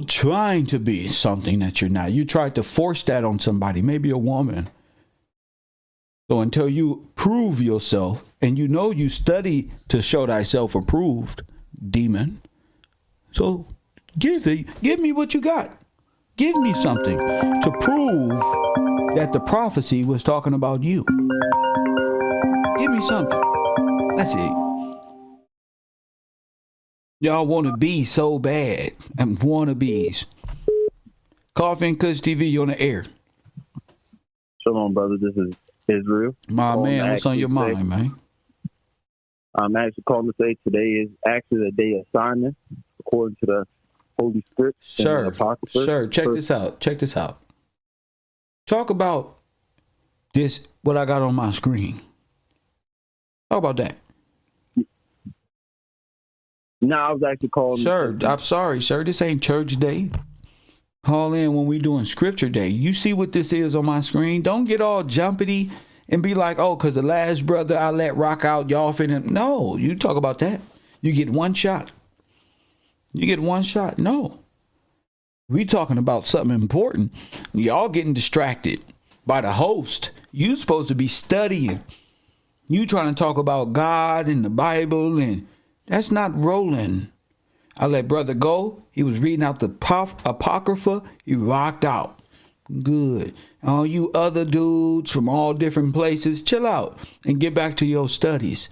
trying to be something that you're not. You tried to force that on somebody, maybe a woman. So until you prove yourself, and you know you study to show thyself approved, demon, So give me what you got. Give me something to prove that the prophecy was talking about you. Give me something. That's it. Y'all want to be so bad. I'm wannabes. Coffee and Kush TV, you on the air. Shalom, brother. This is Israel. My man, what's on your mind, man? I'm actually calling to say today is actually the day of Simon, according to the Holy Script. Sure, check this out. Talk about this, what I got on my screen. How about that? No, I was actually calling. Sir, I'm sorry, sir. This ain't church day. Call in when we doing scripture day. You see what this is on my screen? Don't get all jumpity and be like, oh, because the last brother I let rock out, y'all finna. No, you talk about that. You get one shot. No. We talking about something important. Y'all getting distracted by the host. You supposed to be studying. You trying to talk about God and the Bible, and that's not rolling. I let brother go. He was reading out the Apocrypha. He rocked out. Good. All you other dudes from all different places, chill out and get back to your studies.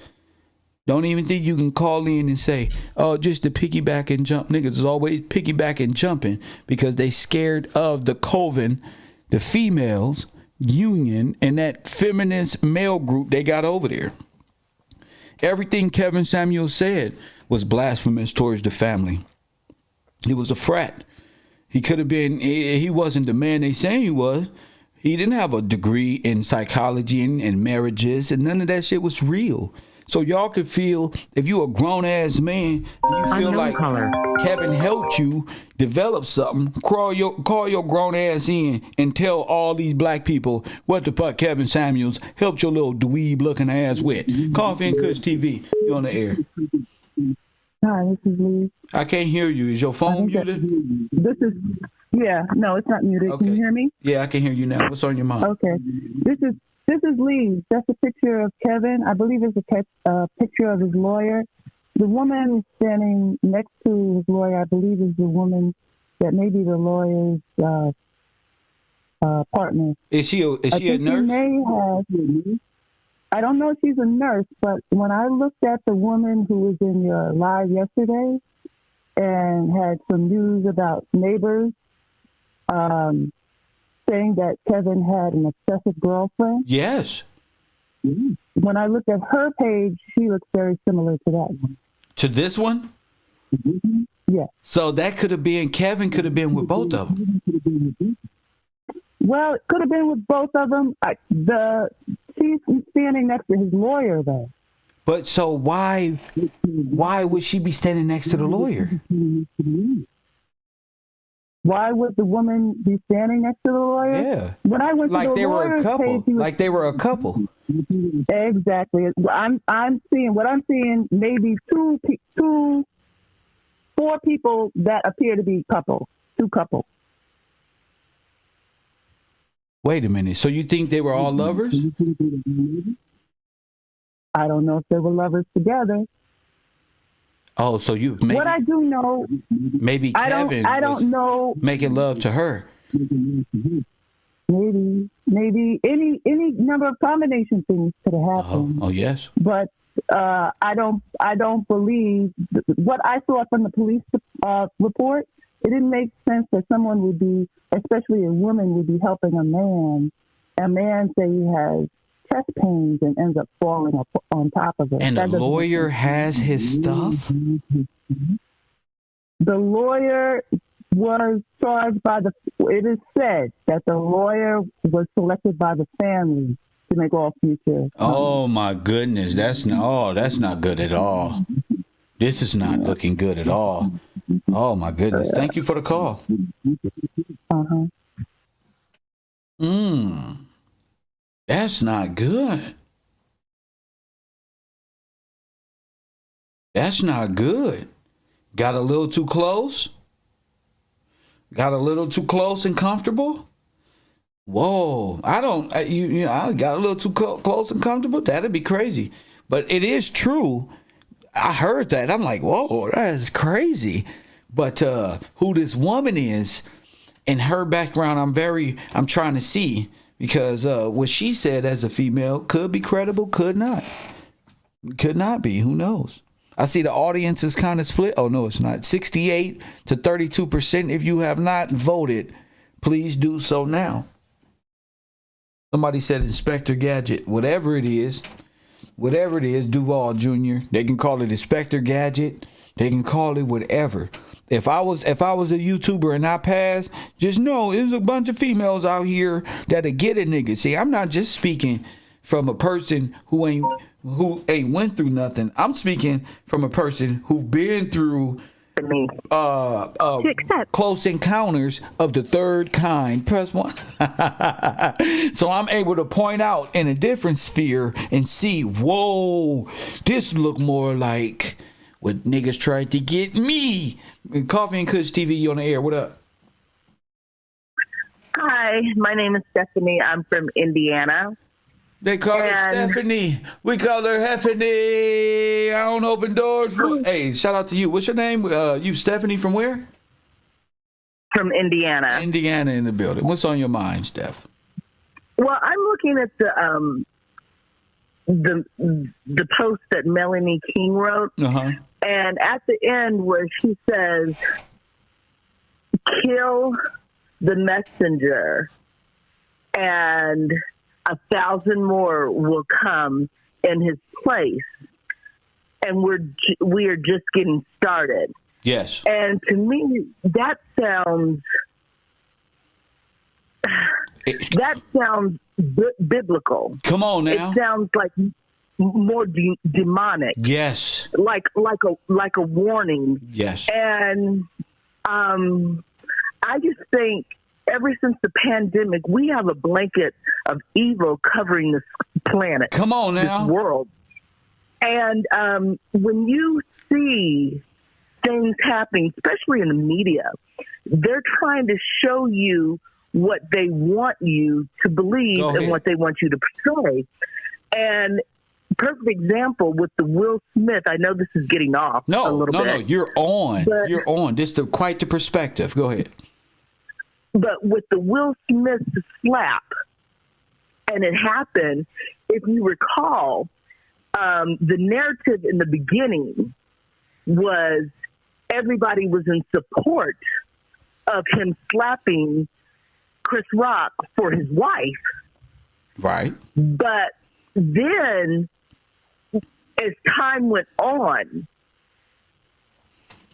Don't even think you can call in and say, oh, just to piggyback and jump. Niggas is always piggyback and jumping because they scared of the coven, the females, union, and that feminist male group they got over there. Everything Kevin Samuel said was blasphemous towards the family. He was a frat. He could have been, he wasn't the man they say he was. He didn't have a degree in psychology and marriages, and none of that shit was real. So y'all could feel, if you a grown ass man and you feel like Kevin helped you develop something, call your grown ass in and tell all these black people what the fuck Kevin Samuels helped your little dweeb looking ass with. Coffee and Kush TV, you on the air. Hi, this is Lee. I can't hear you. Is your phone muted? No, it's not muted. Okay. Can you hear me? Yeah, I can hear you now. What's on your mind? Okay. This is Lee. That's a picture of Kevin. I believe it's a picture of his lawyer. The woman standing next to his lawyer, I believe, is the woman that may be the lawyer's partner. Is she a nurse? I don't know if she's a nurse, but when I looked at the woman who was in your live yesterday and had some news about neighbors, saying that Kevin had an obsessive girlfriend. Yes. When I looked at her page, she looks very similar to that one. To this one? Yeah. So that could have been, Kevin could have been with both of them. Well, it could have been with both of them. She's standing next to his lawyer, though. But so why would she be standing next to the lawyer? Why would the woman be standing next to the lawyer? Yeah. When I went like to the they were a couple. page, like they were a couple. Exactly. I'm seeing maybe four people that appear to be two couples. Wait a minute. So you think they were all lovers? I don't know if they were lovers together. Oh, so you maybe, what I do know, maybe Kevin I don't know, making love to her. Maybe any number of combination things could have happened. Oh yes. But I don't believe what I saw from the police report. It didn't make sense that someone would be, especially a woman, would be helping a man. A man say he has chest pains and ends up falling up on top of it. And the lawyer has his stuff? The lawyer was charged by it is said that the lawyer was selected by the family to make all future. Oh my goodness. That's not good at all. This is not looking good at all. Oh my goodness. Thank you for the call. That's not good. That's not good. Got a little too close? Got a little too close and comfortable? Whoa. I got a little too close and comfortable? That'd be crazy. But it is true. I heard that. I'm like, whoa, that is crazy. But who this woman is and her background, I'm trying to see, because what she said as a female could be credible, could not be. Who knows? I see the audience is kind of split. Oh, no, it's not. 68 to 32%. If you have not voted, please do so now. Somebody said Inspector Gadget. Whatever it is, Duval Jr., they can call it Inspector Gadget. They can call it whatever. If I was a YouTuber and I passed, just know there's a bunch of females out here that'll get a nigga. See, I'm not just speaking from a person who ain't went through nothing. I'm speaking from a person who've been through close encounters of the third kind. Press 1. So I'm able to point out in a different sphere and see, whoa, this look more like what niggas tried to get me. Coffee and Kush TV, you on the air. What up? Hi, my name is Stephanie. I'm from Indiana. They call her Stephanie. We call her Heffany. I don't open doors for. Hey, shout out to you. What's your name? You Stephanie from where? From Indiana. Indiana in the building. What's on your mind, Steph? Well, I'm looking at the post that Melanie King wrote, and at the end where she says, "Kill the messenger, and 1,000 more will come in his place, and we are just getting started." Yes. And to me, that sounds biblical. Come on now. It sounds like more demonic. Yes. Like a warning. Yes. And I just think ever since the pandemic, we have a blanket of evil covering this planet. Come on now. This world. And when you see things happening, especially in the media, they're trying to show you what they want you to believe and what they want you to portray. And perfect example with the Will Smith. I know this is getting off a little bit. No, you're on. You're on. This is quite the perspective. Go ahead. But with the Will Smith slap, and it happened, if you recall, the narrative in the beginning was everybody was in support of him slapping Chris Rock for his wife. Right. But then, as time went on,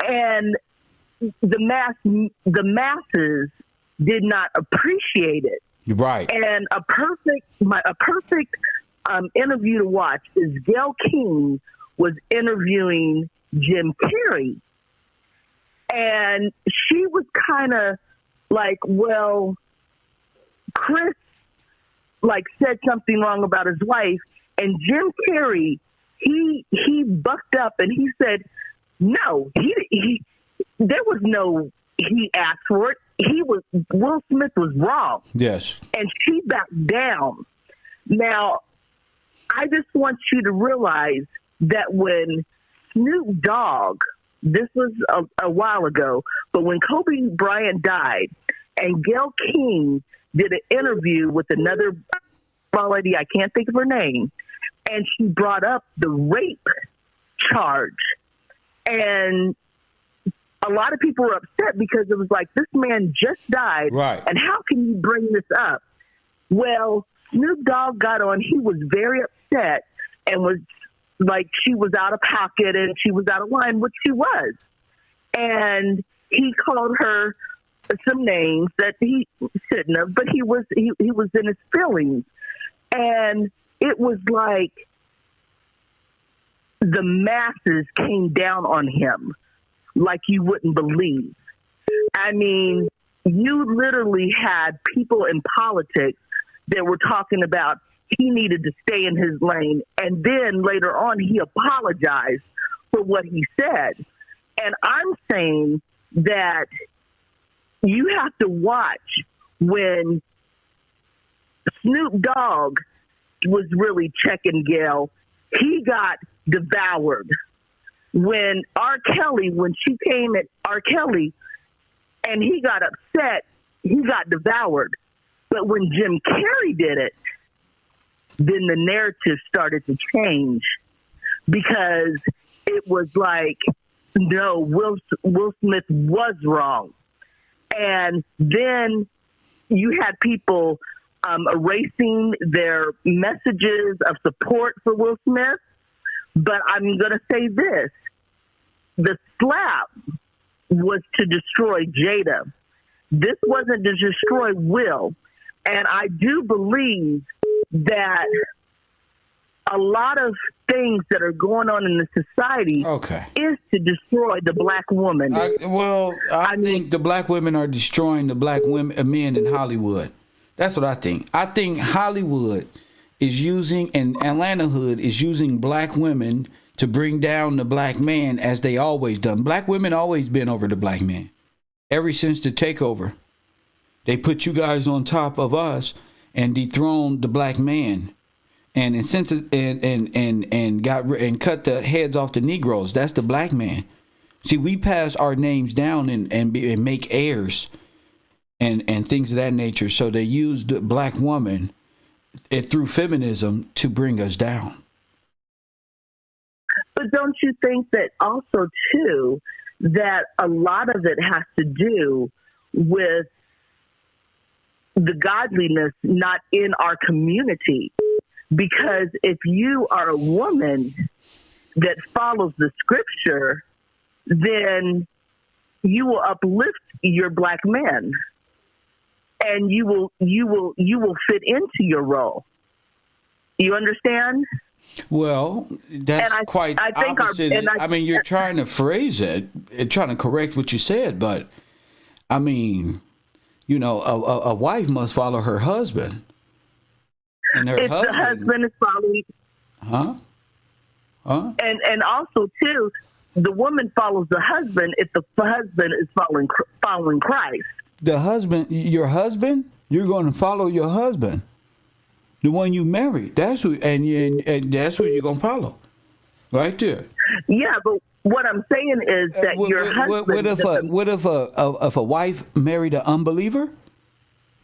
and the masses did not appreciate it. Right. And a perfect interview to watch is Gayle King was interviewing Jim Carrey, and she was kind of like, well, Chris said something wrong about his wife, and Jim Carrey, he bucked up and he said, no, he there was no, he asked for it. Will Smith was wrong. Yes. And she backed down. Now, I just want you to realize that when Snoop Dogg, this was a while ago, but when Kobe Bryant died and Gayle King did an interview with another lady, I can't think of her name, and she brought up the rape charge. And a lot of people were upset because it was like, this man just died. Right. And how can you bring this up? Well, Snoop Dogg got on. He was very upset and was like, she was out of pocket and she was out of line, which she was. And he called her some names that he shouldn't have, but he was in his feelings. And it was like the masses came down on him like you wouldn't believe. I mean, you literally had people in politics that were talking about he needed to stay in his lane. And then later on, he apologized for what he said. And I'm saying that you have to watch when Snoop Dogg was really checking Gayle. He got devoured. when she came at R. Kelly and he got upset, he got devoured. But when Jim Carrey did it, then the narrative started to change because it was like, no, Will Smith was wrong. And then you had people erasing their messages of support for Will Smith. But I'm going to say this. The slap was to destroy Jada. This wasn't to destroy Will. And I do believe that a lot of things that are going on in the society is to destroy the black woman. I think the black women are destroying the black men in Hollywood. That's what I think. I think Hollywood is using, and Atlanta hood is using black women to bring down the black man, as they always done. Black women always been over the black man. Ever since the takeover, they put you guys on top of us and dethroned the black man, and cut the heads off the Negroes. That's the black man. See, we pass our names down and make heirs and things of that nature. So they used the black woman through feminism to bring us down. But don't you think that also, too, that a lot of it has to do with the godliness not in our community? Because if you are a woman that follows the scripture, then you will uplift your black men, and you will fit into your role. You understand? Well, that's quite opposite. I mean, you're trying to phrase it, trying to correct what you said, but I mean, you know, a wife must follow her husband. And her if the husband is following, and also too, the woman follows the husband if the husband is following Christ. The husband, your husband, you're going to follow your husband, the one you married. That's who, and that's who you're going to follow, right there. Yeah, but what I'm saying is that your husband. What if a wife married an unbeliever?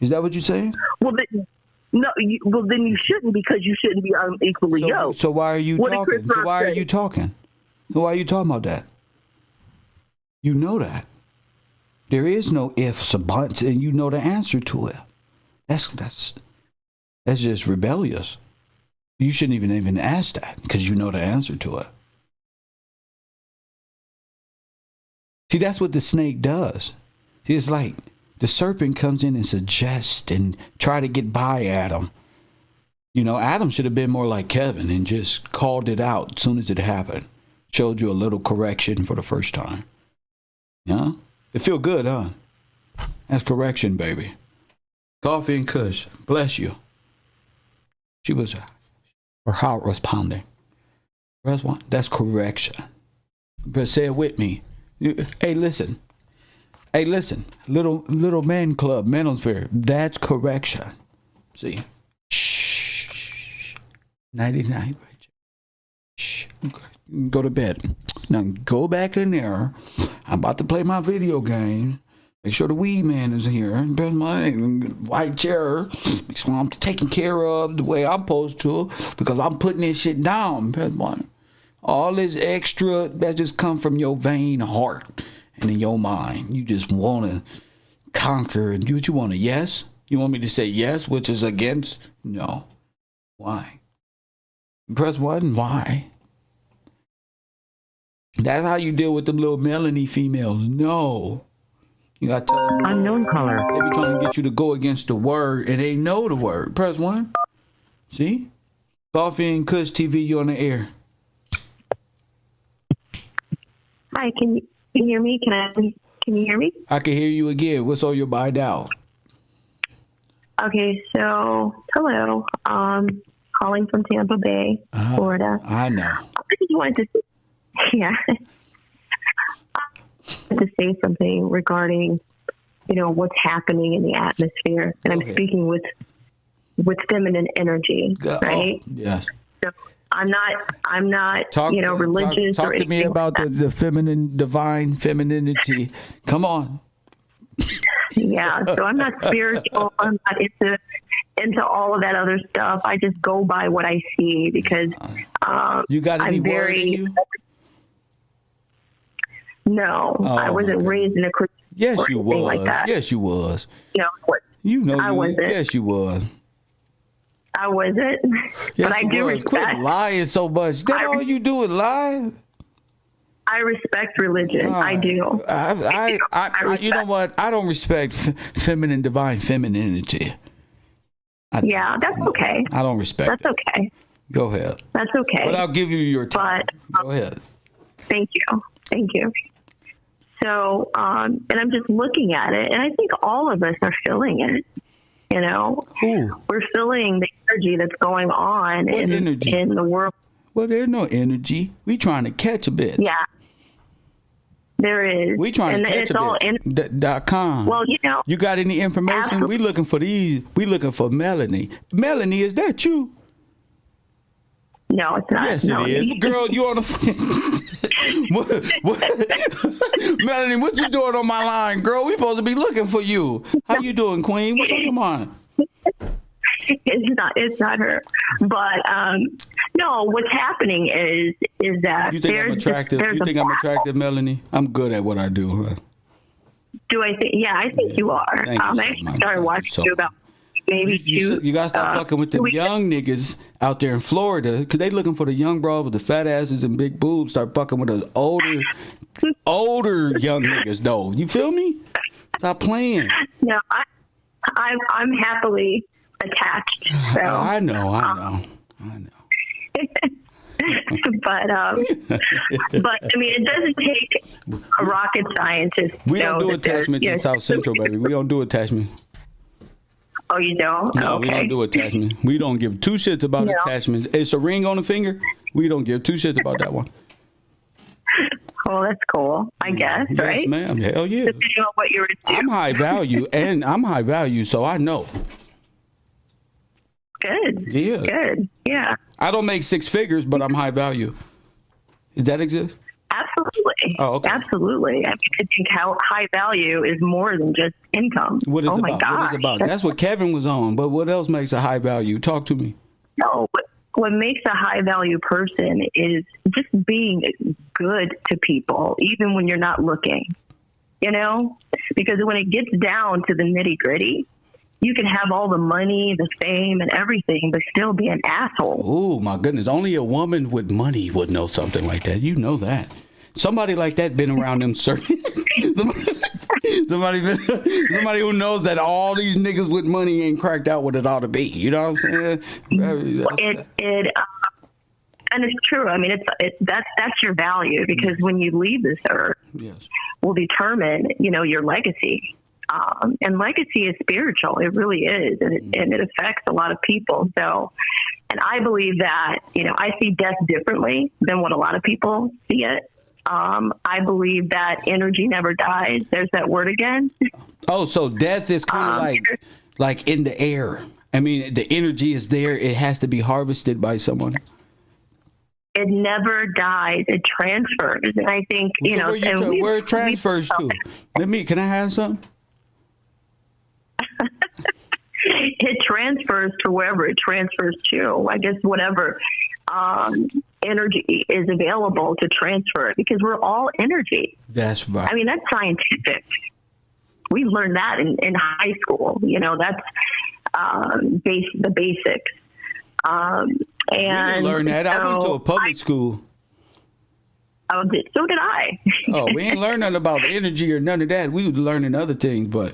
Is that what you're saying? Well, then you shouldn't, because you shouldn't be unequally yoked. So why are you talking? So why are you talking? So why are you talking about that? You know that. There is no ifs or buts, and you know the answer to it. That's just rebellious. You shouldn't even ask that, because you know the answer to it. See, that's what the snake does. It's like the serpent comes in and suggests and try to get by Adam. You know, Adam should have been more like Kevin and just called it out as soon as it happened. Showed you a little correction for the first time. Yeah? It feel good, huh? That's correction, baby. Coffee and Kush. Bless you. Her heart was pounding. That's one. That's correction. But say it with me. Hey, listen. Little man club, manosphere. That's correction. See? Shh. 99. Shh. Go to bed. Now go back in there. I'm about to play my video game. Make sure the weed man is here. My white chair. Make sure I'm taking care of the way I'm supposed to, because I'm putting this shit down. All this extra that just come from your vain heart and in your mind. You just want to conquer. And you want to yes? You want me to say yes, which is against? No. Why? Press 1. Why? That's how you deal with the little Melanie females. No. You got to tell them. Unknown caller. They be trying to get you to go against the word, and they know the word. Press 1. See? Coffee and Kush TV, you on the air. Hi, can you hear me? Can you hear me? I can hear you again. What's on your mind now? Okay, so hello. Calling from Tampa Bay, Florida. I know. I just wanted to to say something regarding, what's happening in the atmosphere, and I'm speaking with feminine energy, right? Yes. So I'm not religious. Talk or to me anything about like the feminine, divine femininity. Come on. Yeah, so I'm not spiritual. I'm not into all of that other stuff. I just go by what I see because you got any I'm word in you? No, I wasn't raised in a Christian. Yes, you was. Like that. Yes, you was. No, you know I wasn't. Yes, you was. I wasn't. Yes, but I do respect. Quit lying so much. That all you do is lie. I respect religion. I do. I you know what? I don't respect feminine, divine femininity. Yeah, that's okay. I don't respect. That's okay. Go ahead. That's okay. But I'll give you your time. But, go ahead. Thank you. Thank you. So, and I'm just looking at it, and I think all of us are feeling it. You know, we're feeling the energy that's going on in the world. Well, there's no energy. We trying to catch a bit. Yeah, there is. We trying to catch a bit. .com. Well, you know, you got any information? Absolutely. We looking for these. We looking for Melanie. Melanie, is that you? No, it's not. Yes, it is. Girl, you on the Melanie, what you doing on my line, girl? We supposed to be looking for you. How you doing, Queen? What's on your mind? It's not her. But no, what's happening is that you think I'm attractive? You think I'm attractive, Melanie? I'm good at what I do, huh? Do I think? Yeah, I think you are. Thank you so I much. started watching you about maybe you gotta stop fucking with the young niggas out there in Florida, because they looking for the young bras with the fat asses and big boobs. Start fucking with the older young niggas, though. You feel me? Stop playing. No, I'm happily attached. So, I know. but I mean, it doesn't take a rocket scientist. We don't do attachments in South Central, baby. We don't do attachment. Oh, you don't? No, okay. We don't do attachment. We don't give two shits about attachments. It's a ring on the finger. We don't give two shits about that one. Well, that's cool, I guess, yes, right? Yes, ma'am. Hell yeah. Depending on what you're into. I'm high value, so I know. Good. Yeah. Good. Yeah. I don't make six figures, but I'm high value. Does that exist? Absolutely. Oh, okay. Absolutely. I mean, I think how high value is more than just income. What is oh it my about? gosh. What is it about? That's what Kevin was on. But what else makes a high value? Talk to me. No, what makes a high value person is just being good to people, even when you're not looking. You know, because when it gets down to the nitty gritty, you can have all the money, the fame, and everything, but still be an asshole. Oh, my goodness. Only a woman with money would know something like that. You know that. Somebody like that been around them certain. somebody who knows that all these niggas with money ain't cracked out what it ought to be. You know what I'm saying? And it's true. I mean, that's your value, because when you leave this earth, will determine, your legacy. And legacy is spiritual. It really is. And it affects a lot of people. So, and I believe that, I see death differently than what a lot of people see it. I believe that energy never dies. There's that word again. Oh, so death is kind of like in the air. I mean, the energy is there. It has to be harvested by someone. It never dies. It transfers. And I think, where it transfers to. Can I have some? It transfers to wherever it transfers to. I guess whatever energy is available to transfer it, because we're all energy. That's right. I mean, that's scientific. We learned that in high school. That's the basics. And we didn't learn that. I went to a public school. So did I. Oh, we ain't learning about energy or none of that. We were learning other things, but.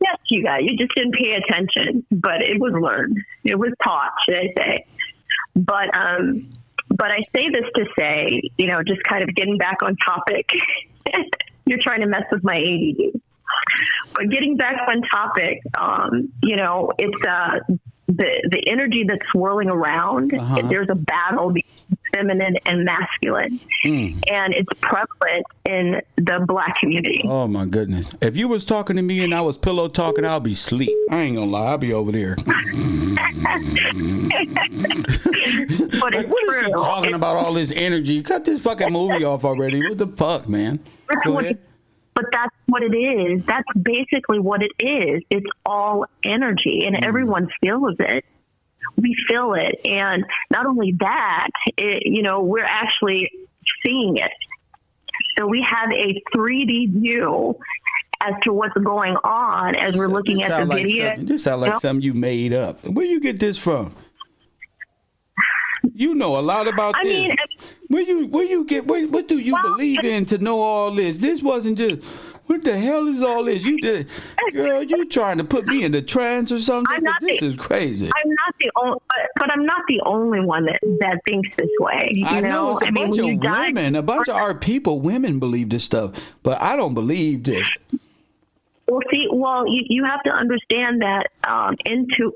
Yes, you guys. You just didn't pay attention, but it was learned. It was taught, should I say. But I say this to say, just kind of getting back on topic. You're trying to mess with my ADD. But getting back on topic, it's the energy that's swirling around. There's a battle feminine and masculine. And it's prevalent in the Black community. Oh my goodness. If you was talking to me and I was pillow talking, I'll be asleep. I ain't gonna lie, I'll be over there. But like, what is she talking about all this energy? Cut this fucking movie off already. What the fuck, man? Go ahead. But that's what it is. That's basically what it is. It's all energy, and everyone feels it. We feel it. And not only that, we're actually seeing it. So we have a 3D view as to what's going on as we're looking at the video. This sounds like something you made up. Where you get this from? You know a lot about this. What do you believe in to know all this? This wasn't just, what the hell is all this? Girl, you trying to put me in the trance or something? This is crazy. I'm not the only, but I'm not the only one that thinks this way. I know it's a bunch of women, a bunch of our people, women believe this stuff, but I don't believe this. Well, you have to understand that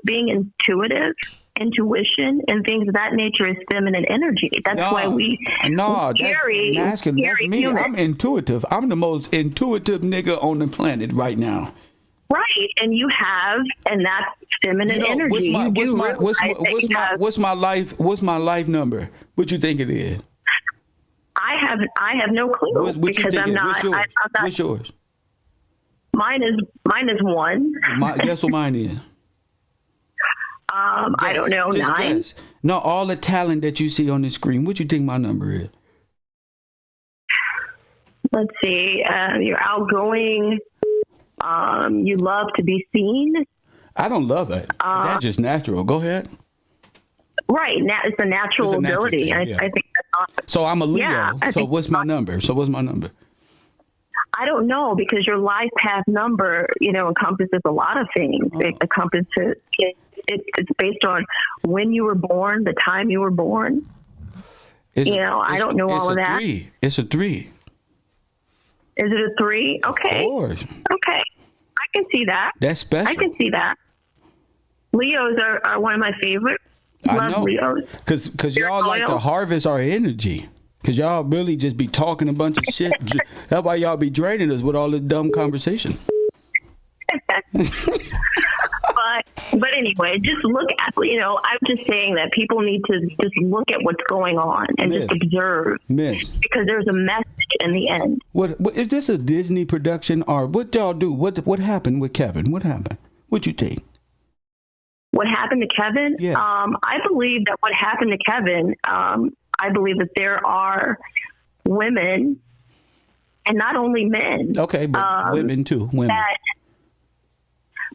being intuitive, intuition, and things of that nature is feminine energy. That's why we carry masculine. That's me. Humans. I'm intuitive. I'm the most intuitive nigga on the planet right now. Right, and that's feminine energy. What's my life number? What you think it is? I have no clue because I'm not. What's yours? Mine is 1. Guess what mine is? I don't know. 9. Guess. No, all the talent that you see on the screen. What you think my number is? Let's see. You're outgoing. You love to be seen. I don't love it. That's just natural. Go ahead. Right. It's a natural ability. Thing, yeah. I think that's awesome. So I'm a Leo. Yeah, so what's my number? I don't know, because your life path number, encompasses a lot of things. It encompasses, it's based on when you were born, the time you were born. I don't know all of that. It's a 3. Is it a 3? Okay. Of course. Okay. I can see that. That's special. I can see that. Leos are one of my favorites. I know. Leos. Because y'all like to harvest our energy. Because y'all really just be talking a bunch of shit. That's why y'all be draining us with all this dumb conversation. But anyway, just look at, I'm just saying that people need to just look at what's going on and just observe. Because there's a message in the end. What is this, a Disney production, or what y'all do? What happened with Kevin? What happened? What you think? What happened to Kevin? Yeah. I believe that what happened to Kevin, I believe that there are women, and not only men. Okay, but women too.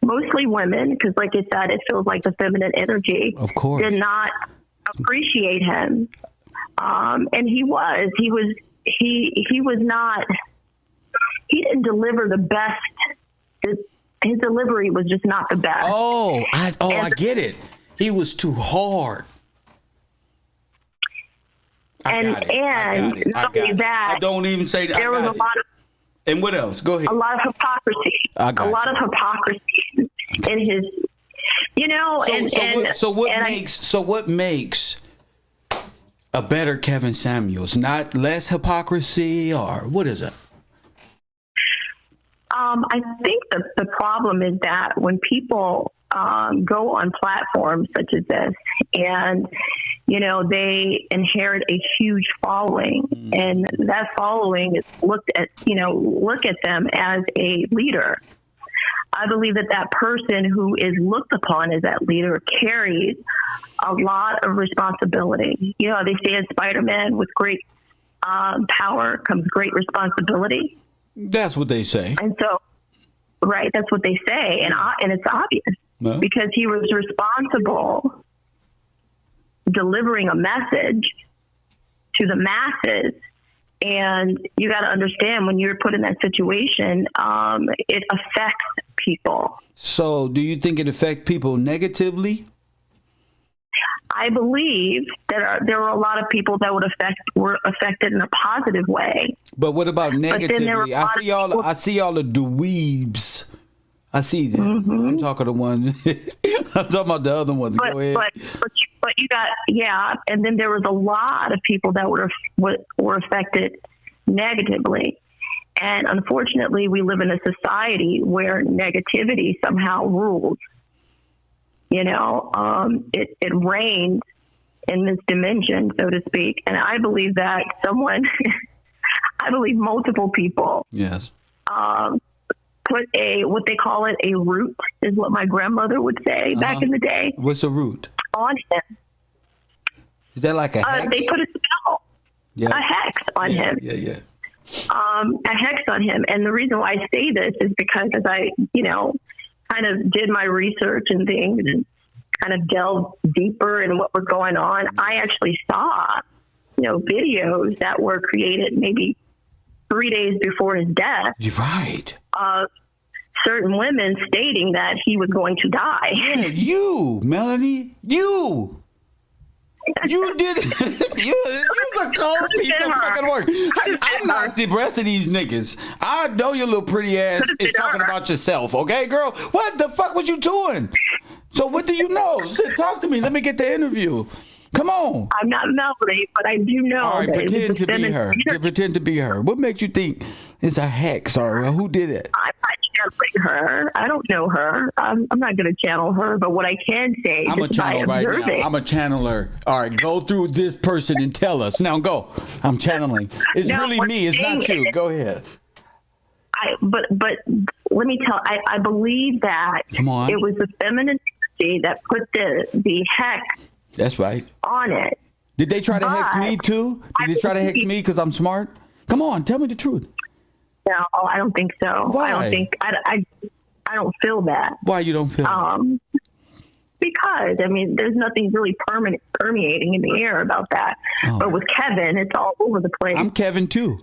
Mostly women, because like I said, it feels like the feminine energy of course did not appreciate him. And he was not, he didn't deliver the best. His delivery was just not the best. I get it. He was too hard. And not only that, I don't even say that. There was a lot of. And what else? Go ahead. A lot of hypocrisy. A lot of hypocrisy in his, what makes a better Kevin Samuels? Not less hypocrisy, or what is it? I think the problem is that when people go on platforms such as this, and they inherit a huge following, and that following is look at them as a leader. I believe that person who is looked upon as that leader carries a lot of responsibility. They say in Spider-Man, with great power comes great responsibility. That's what they say. And so, right, that's what they say, and it's obvious because he was responsible delivering a message to the masses. And you got to understand, when you're put in that situation, it affects people. So do you think it affects people negatively? I believe that there were a lot of people that were affected in a positive way. But what about negatively? I see all the dweebs I see that. I'm talking to one. I'm talking about the other ones. Go ahead. But you got, and then there was a lot of people that were affected negatively. And unfortunately, we live in a society where negativity somehow rules. You know, it reigns in this dimension, so to speak. And I believe that I believe multiple people. Yes. Put what they call it, a root, is what my grandmother would say back in the day. What's a root? On him. Is that like a hex? They put a spell, a hex on him. Yeah. A hex on him. And the reason why I say this is because as I, kind of did my research and things and kind of delved deeper in what was going on, I actually saw, videos that were created maybe 3 days before his death. You're right. Of certain women stating that he was going to die. Yeah, you, Melanie, you did it. You're a cold piece of fucking work. I knocked the rest of these niggas. I know your little pretty ass is talking about yourself, okay, girl? What the fuck was you doing? So what do you know? Talk to me. Let me get the interview. Come on. I'm not Melody, but I do know. All right, pretend to be her. Pretend to be her. What makes you think it's a hex or who did it? I'm not channeling her. I don't know her. I'm not going to channel her, but what I can say I'm a is by channeler right observing. now. I'm a channeler. All right, go through this person and tell us. Now go. I'm channeling. It's really me. It's not you. Go ahead. But let me tell. I believe that Come on. It was the feminine energy that put the hex. That's right. On it. Did they try to hex me too? Did they try to hex me because I'm smart? Come on, tell me the truth. No, I don't think so. Why? I don't think I don't feel that. Why you don't feel that? Because there's nothing really permeating in the air about that. Oh. But with Kevin, it's all over the place. I'm Kevin too.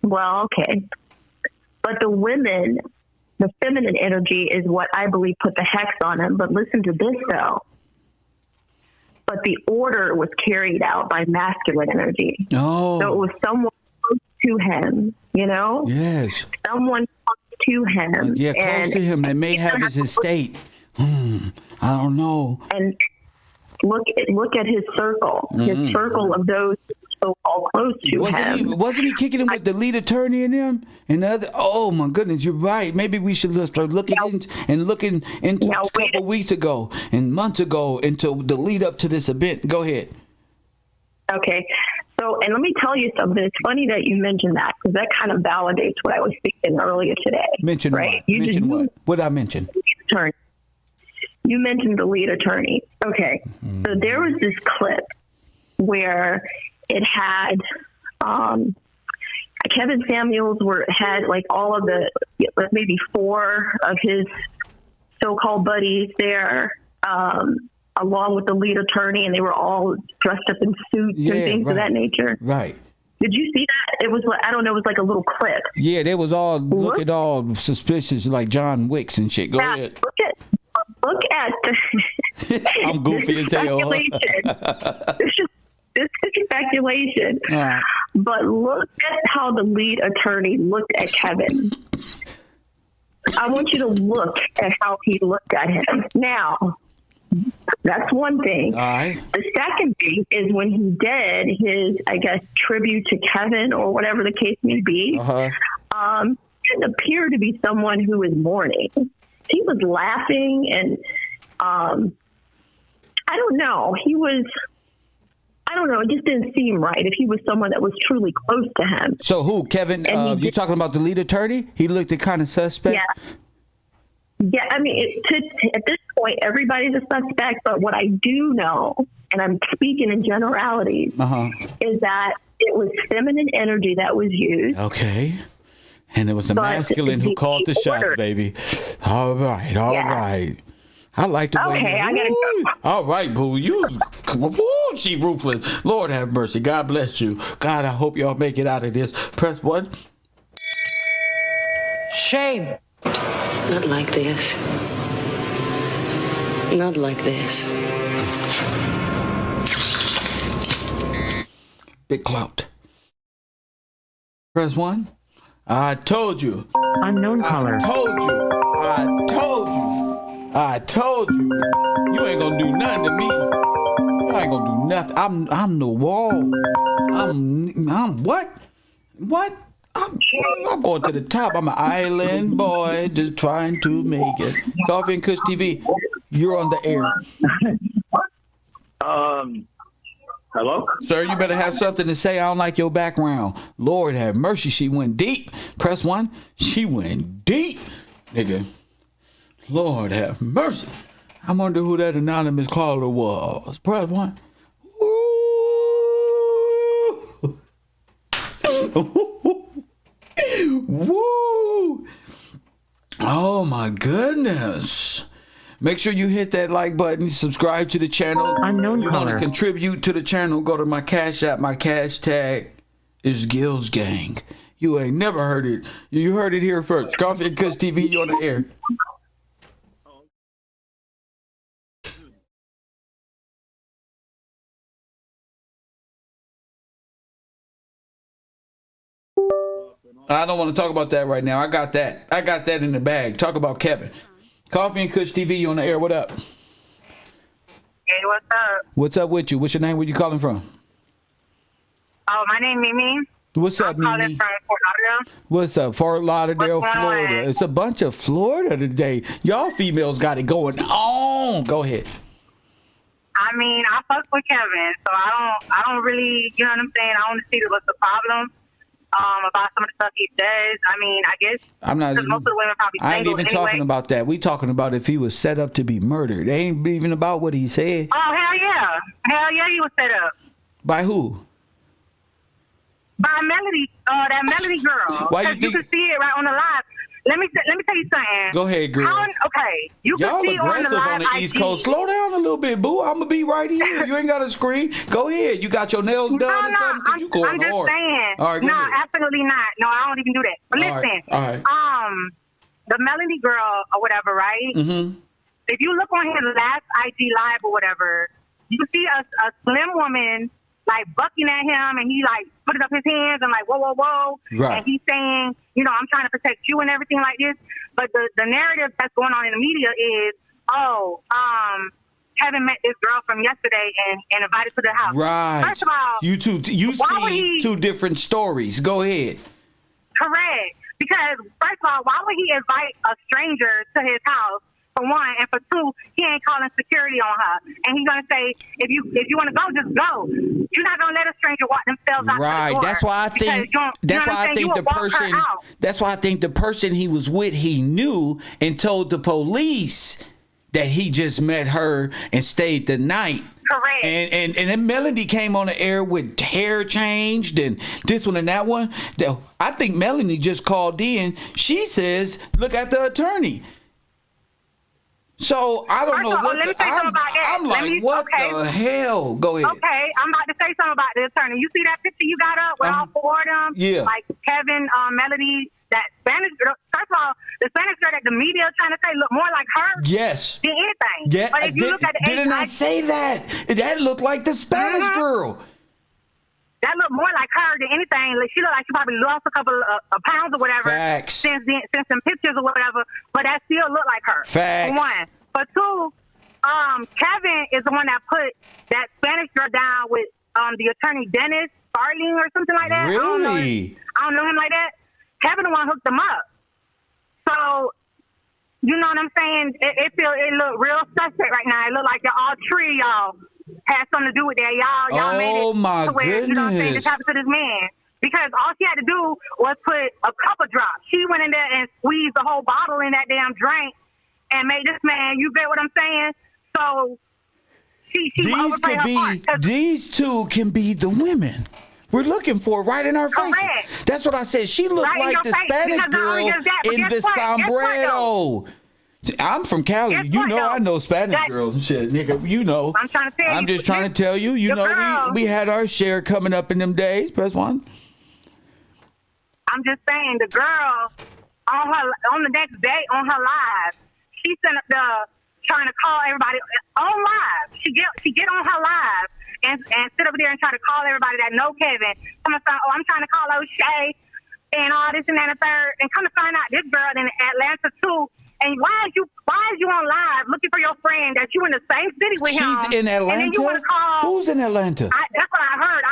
Well, okay. But the women, the feminine energy is what I believe put the hex on him. But listen to this though. But the order was carried out by masculine energy. Oh. So it was someone close to him, Yes. Someone close to him. Yeah, close to him. They may have his estate. I don't know. And look at his circle. His circle of those so-called close to him. Wasn't he kicking him with the lead attorney in them? And the other? Oh my goodness, you're right. Maybe we should start looking into a couple weeks ago and months ago into the lead up to this event. Go ahead. Okay. So, and let me tell you something. It's funny that you mentioned that because that kind of validates what I was speaking earlier today. Mention right? What? Mention what? What did I mention? You mentioned the lead attorney. Okay. So there was this clip where it had Kevin Samuels had like all of maybe 4 of his so-called buddies there, along with the lead attorney, and they were all dressed up in suits and things of that nature. Right. Did you see that? It was I don't know. It was like a little clip. Yeah, they was all looking all suspicious, like John Wicks and shit. Go ahead. Look at. I'm goofy as hell. This is speculation. Right. But look at how the lead attorney looked at Kevin. I want you to look at how he looked at him. Now, that's one thing. All right. The second thing is when he did his, I guess, tribute to Kevin or whatever the case may be, it appeared to be someone who was mourning. He was laughing and I don't know. I don't know. It just didn't seem right if he was someone that was truly close to him. So who, Kevin? You talking about the lead attorney? He looked kind of suspect? Yeah. I mean, at this point, everybody's a suspect. But what I do know, and I'm speaking in generalities, is that it was feminine energy that was used. Okay. And it was a masculine who called the shots, baby. All right. I like the way. Okay, I gotta go. All right, boo. She ruthless. Lord have mercy. God bless you. God, I hope y'all make it out of this. Press 1. Shame. Not like this. Not like this. Big clout. Press 1. I told you. Unknown caller. I told you. You ain't gonna do nothing to me. You ain't gonna do nothing. I'm the wall. I'm what? What? I'm going to the top. I'm an island boy just trying to make it. Coffee and Kush TV, you're on the air. Hello? Sir, you better have something to say. I don't like your background. Lord have mercy. She went deep. Press 1. She went deep. Nigga. Lord have mercy. I wonder who that anonymous caller was. Press 1. Woo! Oh my goodness. Make sure you hit that like button, subscribe to the channel. Unknown you want caller. to contribute to the channel, go to my Cash App. My cash tag is Gills Gang. You ain't never heard it. You heard it here first. Coffee and Kush TV, you on the air. I don't want to talk about that right now. I got that in the bag. Talk about Kevin. Coffee and Kush TV, you on the air. What up? Hey, what's up? What's up with you? What's your name? Where you calling from? Oh, my name Mimi. What's up, I'm calling Mimi? from Fort Lauderdale. What's up? Fort Lauderdale, What's going Florida. on? It's a bunch of Florida today. Y'all females got it going on. Go ahead. I mean, I fuck with Kevin, so I don't really, you know what I'm saying? I don't see what's the problem about some of the stuff he says. I mean, I guess I'm not. because most of the women probably I ain't single even anyway. talking about that. We talking about if he was set up to be murdered. It ain't even about what he said. Oh, hell yeah, he was set up By who? by Melody, that Melody girl. Why you Because you can see it right on the live. Let me tell you something. Go ahead, girl. Okay, you can Y'all see aggressive on the live East IG. Coast. Slow down a little bit, boo. I'm gonna be right here. You ain't got to scream. Go ahead. You got your nails done or something? 'Cause you going I'm just hard. saying. All right, go no, ahead. absolutely not. No, I don't even do that. But All right, listen, all right. the Melody girl or whatever, right? Mm-hmm. If you look on his last IG live or whatever, you see a slim woman like bucking at him, and he like putting up his hands and like whoa, Right. and he's saying, you know, I'm trying to protect you and everything like this. But the narrative that's going on in the media is, Kevin met this girl from yesterday and invited to the house. Right. First of all, You why would see he- two different stories. Go ahead. Correct. Because first of all, why would he invite a stranger to his house? For one, and for two, he ain't calling security on her, and he's gonna say, if you want to go, just go. You're not gonna let a stranger walk themselves out Right. the door. That's why I because think. you don't- you That's know what why I'm I saying? think You the would walk her person. out. That's why I think the person he was with, he knew and told the police that he just met her and stayed the night. Correct. And then Melody came on the air with hair changed and this one and that one. I think Melanie just called in. She says, "Look at the attorney." So I don't know what. Let me say something about that. I'm like, what the hell? Go ahead. Okay, I'm about to say something about the attorney. You see that picture you got up with all four of them? Yeah. Like Kevin, Melody, that Spanish girl. First of all, the Spanish girl that the media trying to say look more like her Yes. than anything. Yeah. But if you look at the Didn't I age, say that? That looked like the Spanish girl. that looked more like her than anything. Like she looked like she probably lost a couple of pounds or whatever. Facts. Since some pictures or whatever. But that still looked like her. Facts. For one. For two, Kevin is the one that put that Spanish girl down with the attorney Dennis Farling or something like that. Really? I don't know him like that. Kevin the one hooked them up. So, you know what I'm saying? It look real suspect right now. It look like all three of y'all had something to do with that. Y'all made it Oh, my to where, you know what I'm saying, goodness. this happened to this man. Because all she had to do was put a couple drops. She went in there and squeezed the whole bottle in that damn drink and made this man, you get what I'm saying? So she overplayed her part. 'Cause These two can be the women we're looking for right in our face. Correct. That's what I said. She looked Right in like your the face, Spanish because not only girl just that, but in guess the what? Guess what, sombrero. I'm from Cali. Guess You what, know though? I know Spanish That- girls and shit, nigga. You know. I'm trying to tell you. I'm just trying to tell you. You your know, girl- we had our share coming up in them days. Press 1. I'm just saying, the girl on the next day on her live, she sent up trying to call everybody on live. She get on her live and sit over there and try to call everybody that know Kevin. I'm trying to call O'Shea. and all this and that and third, and come to find out this girl in Atlanta too. And why is you on live looking for your friend that you in the same city with him? She's in Atlanta? And then you want to call. Who's in Atlanta? That's what I heard.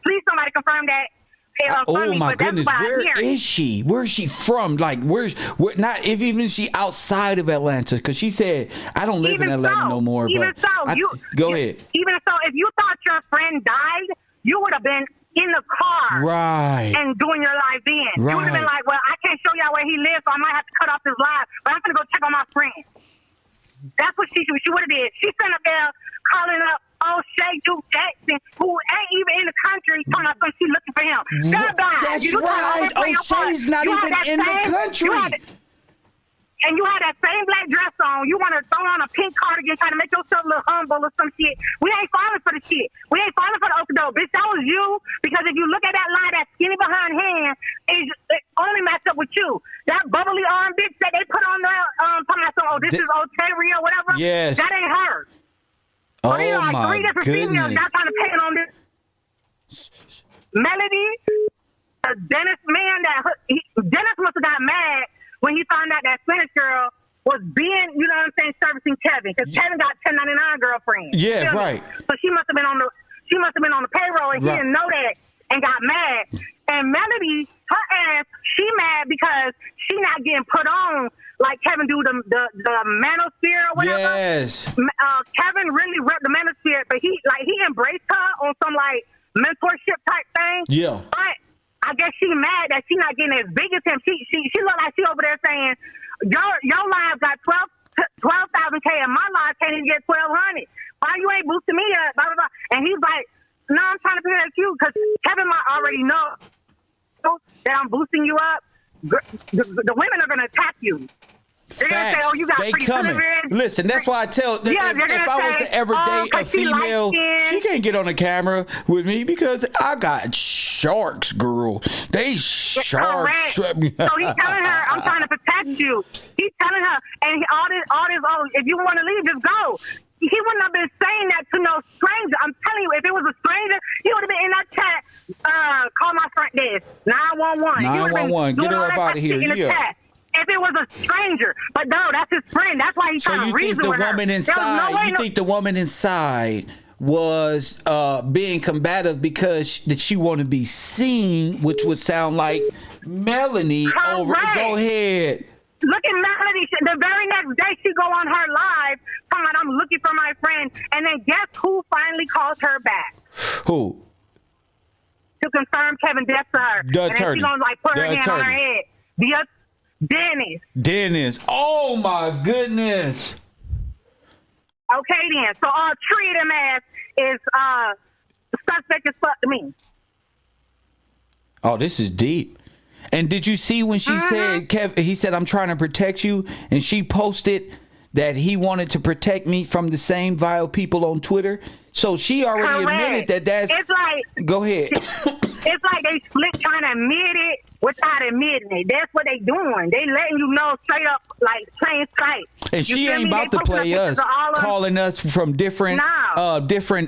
Please somebody confirm that. Oh my goodness, where is she? Where is she from? Like, where not if even she outside of Atlanta, because she said I don't live in Atlanta no more. Even But so, go ahead. Even so, if you thought your friend died, you would have been in the car, right, and doing your live then. Right. You would have been like, well, I can't show y'all where he lives, so I might have to cut off his live, but I'm gonna go check on my friend. That's what she would have did. She sent up there calling up Shay Duke Jackson, who ain't even in the country, talking about something she's looking for him. That's right. Shay's not even in the country. And you had that same black dress on. You want to throw on a pink cardigan, trying to make yourself look humble or some shit. We ain't falling for the shit. We ain't falling for the okadoke, bitch. That was you. Because if you look at that line, that skinny behind hand, it only matched up with you. That bubbly arm bitch that they put on there, talking about some, this is old Terry or whatever. Yes. That ain't her. Oh, But like my 3 different females goodness. got trying to paint on this. Melody, Dennis man, Dennis must have got mad when he found out that Spanish girl was being, you know what I'm saying, servicing Kevin, because Kevin got 1099 girlfriend. Yeah, You feel me? right. So she must have been on the payroll, and he Right. didn't know that and got mad. And Melody, her ass, she mad because she not getting put on like Kevin do the manosphere or whatever. Yes. Kevin really ripped the manosphere, but he embraced her on some like mentorship type thing. Yeah. But I guess she mad that she not getting as big as him. She look like she over there saying, your live got 12,000 K and my live can't even get 1,200. Why you ain't boosting me up? Blah, blah, blah. And he's like, no, I'm trying to protect you because Kevin might already know that I'm boosting you up. The women are going to attack you. They're going to say, oh, you got They pretty coming. privilege. Listen, that's why I tell if I was to ever date a female, she can't get on the camera with me because I got sharks, girl. They sharks. So he's telling her, I'm trying to protect you. He's telling her, and all this, if you want to leave, just go. He wouldn't have been saying that to no stranger. I'm telling you, if it was a stranger, he would have been in that chat, call my front desk, 911. 911, get her up out of here. Yeah. If it was a stranger, but no, that's his friend. That's why he's trying to reason with her. You think the woman inside was being combative because she wanted to be seen, which would sound like Melanie over. Go ahead. Look at Melanie. The very next day, she go on her live, talking about, I'm looking for my friend. And then guess who finally calls her back? Who? To confirm Kevin's death to her. The and attorney. then she gonna like put her The hand on her attorney. head. Dennis. Oh my goodness. Okay then. So treat him as is suspect as fuck to me. Oh, this is deep. And did you see when she said, he said, I'm trying to protect you, and she posted that he wanted to protect me from the same vile people on Twitter? So she already admitted that that's... It's like... Go ahead. It's like they split trying to admit it without admitting it. That's what they doing. They letting you know straight up, like, plain sight. And she ain't about to play us, calling us from different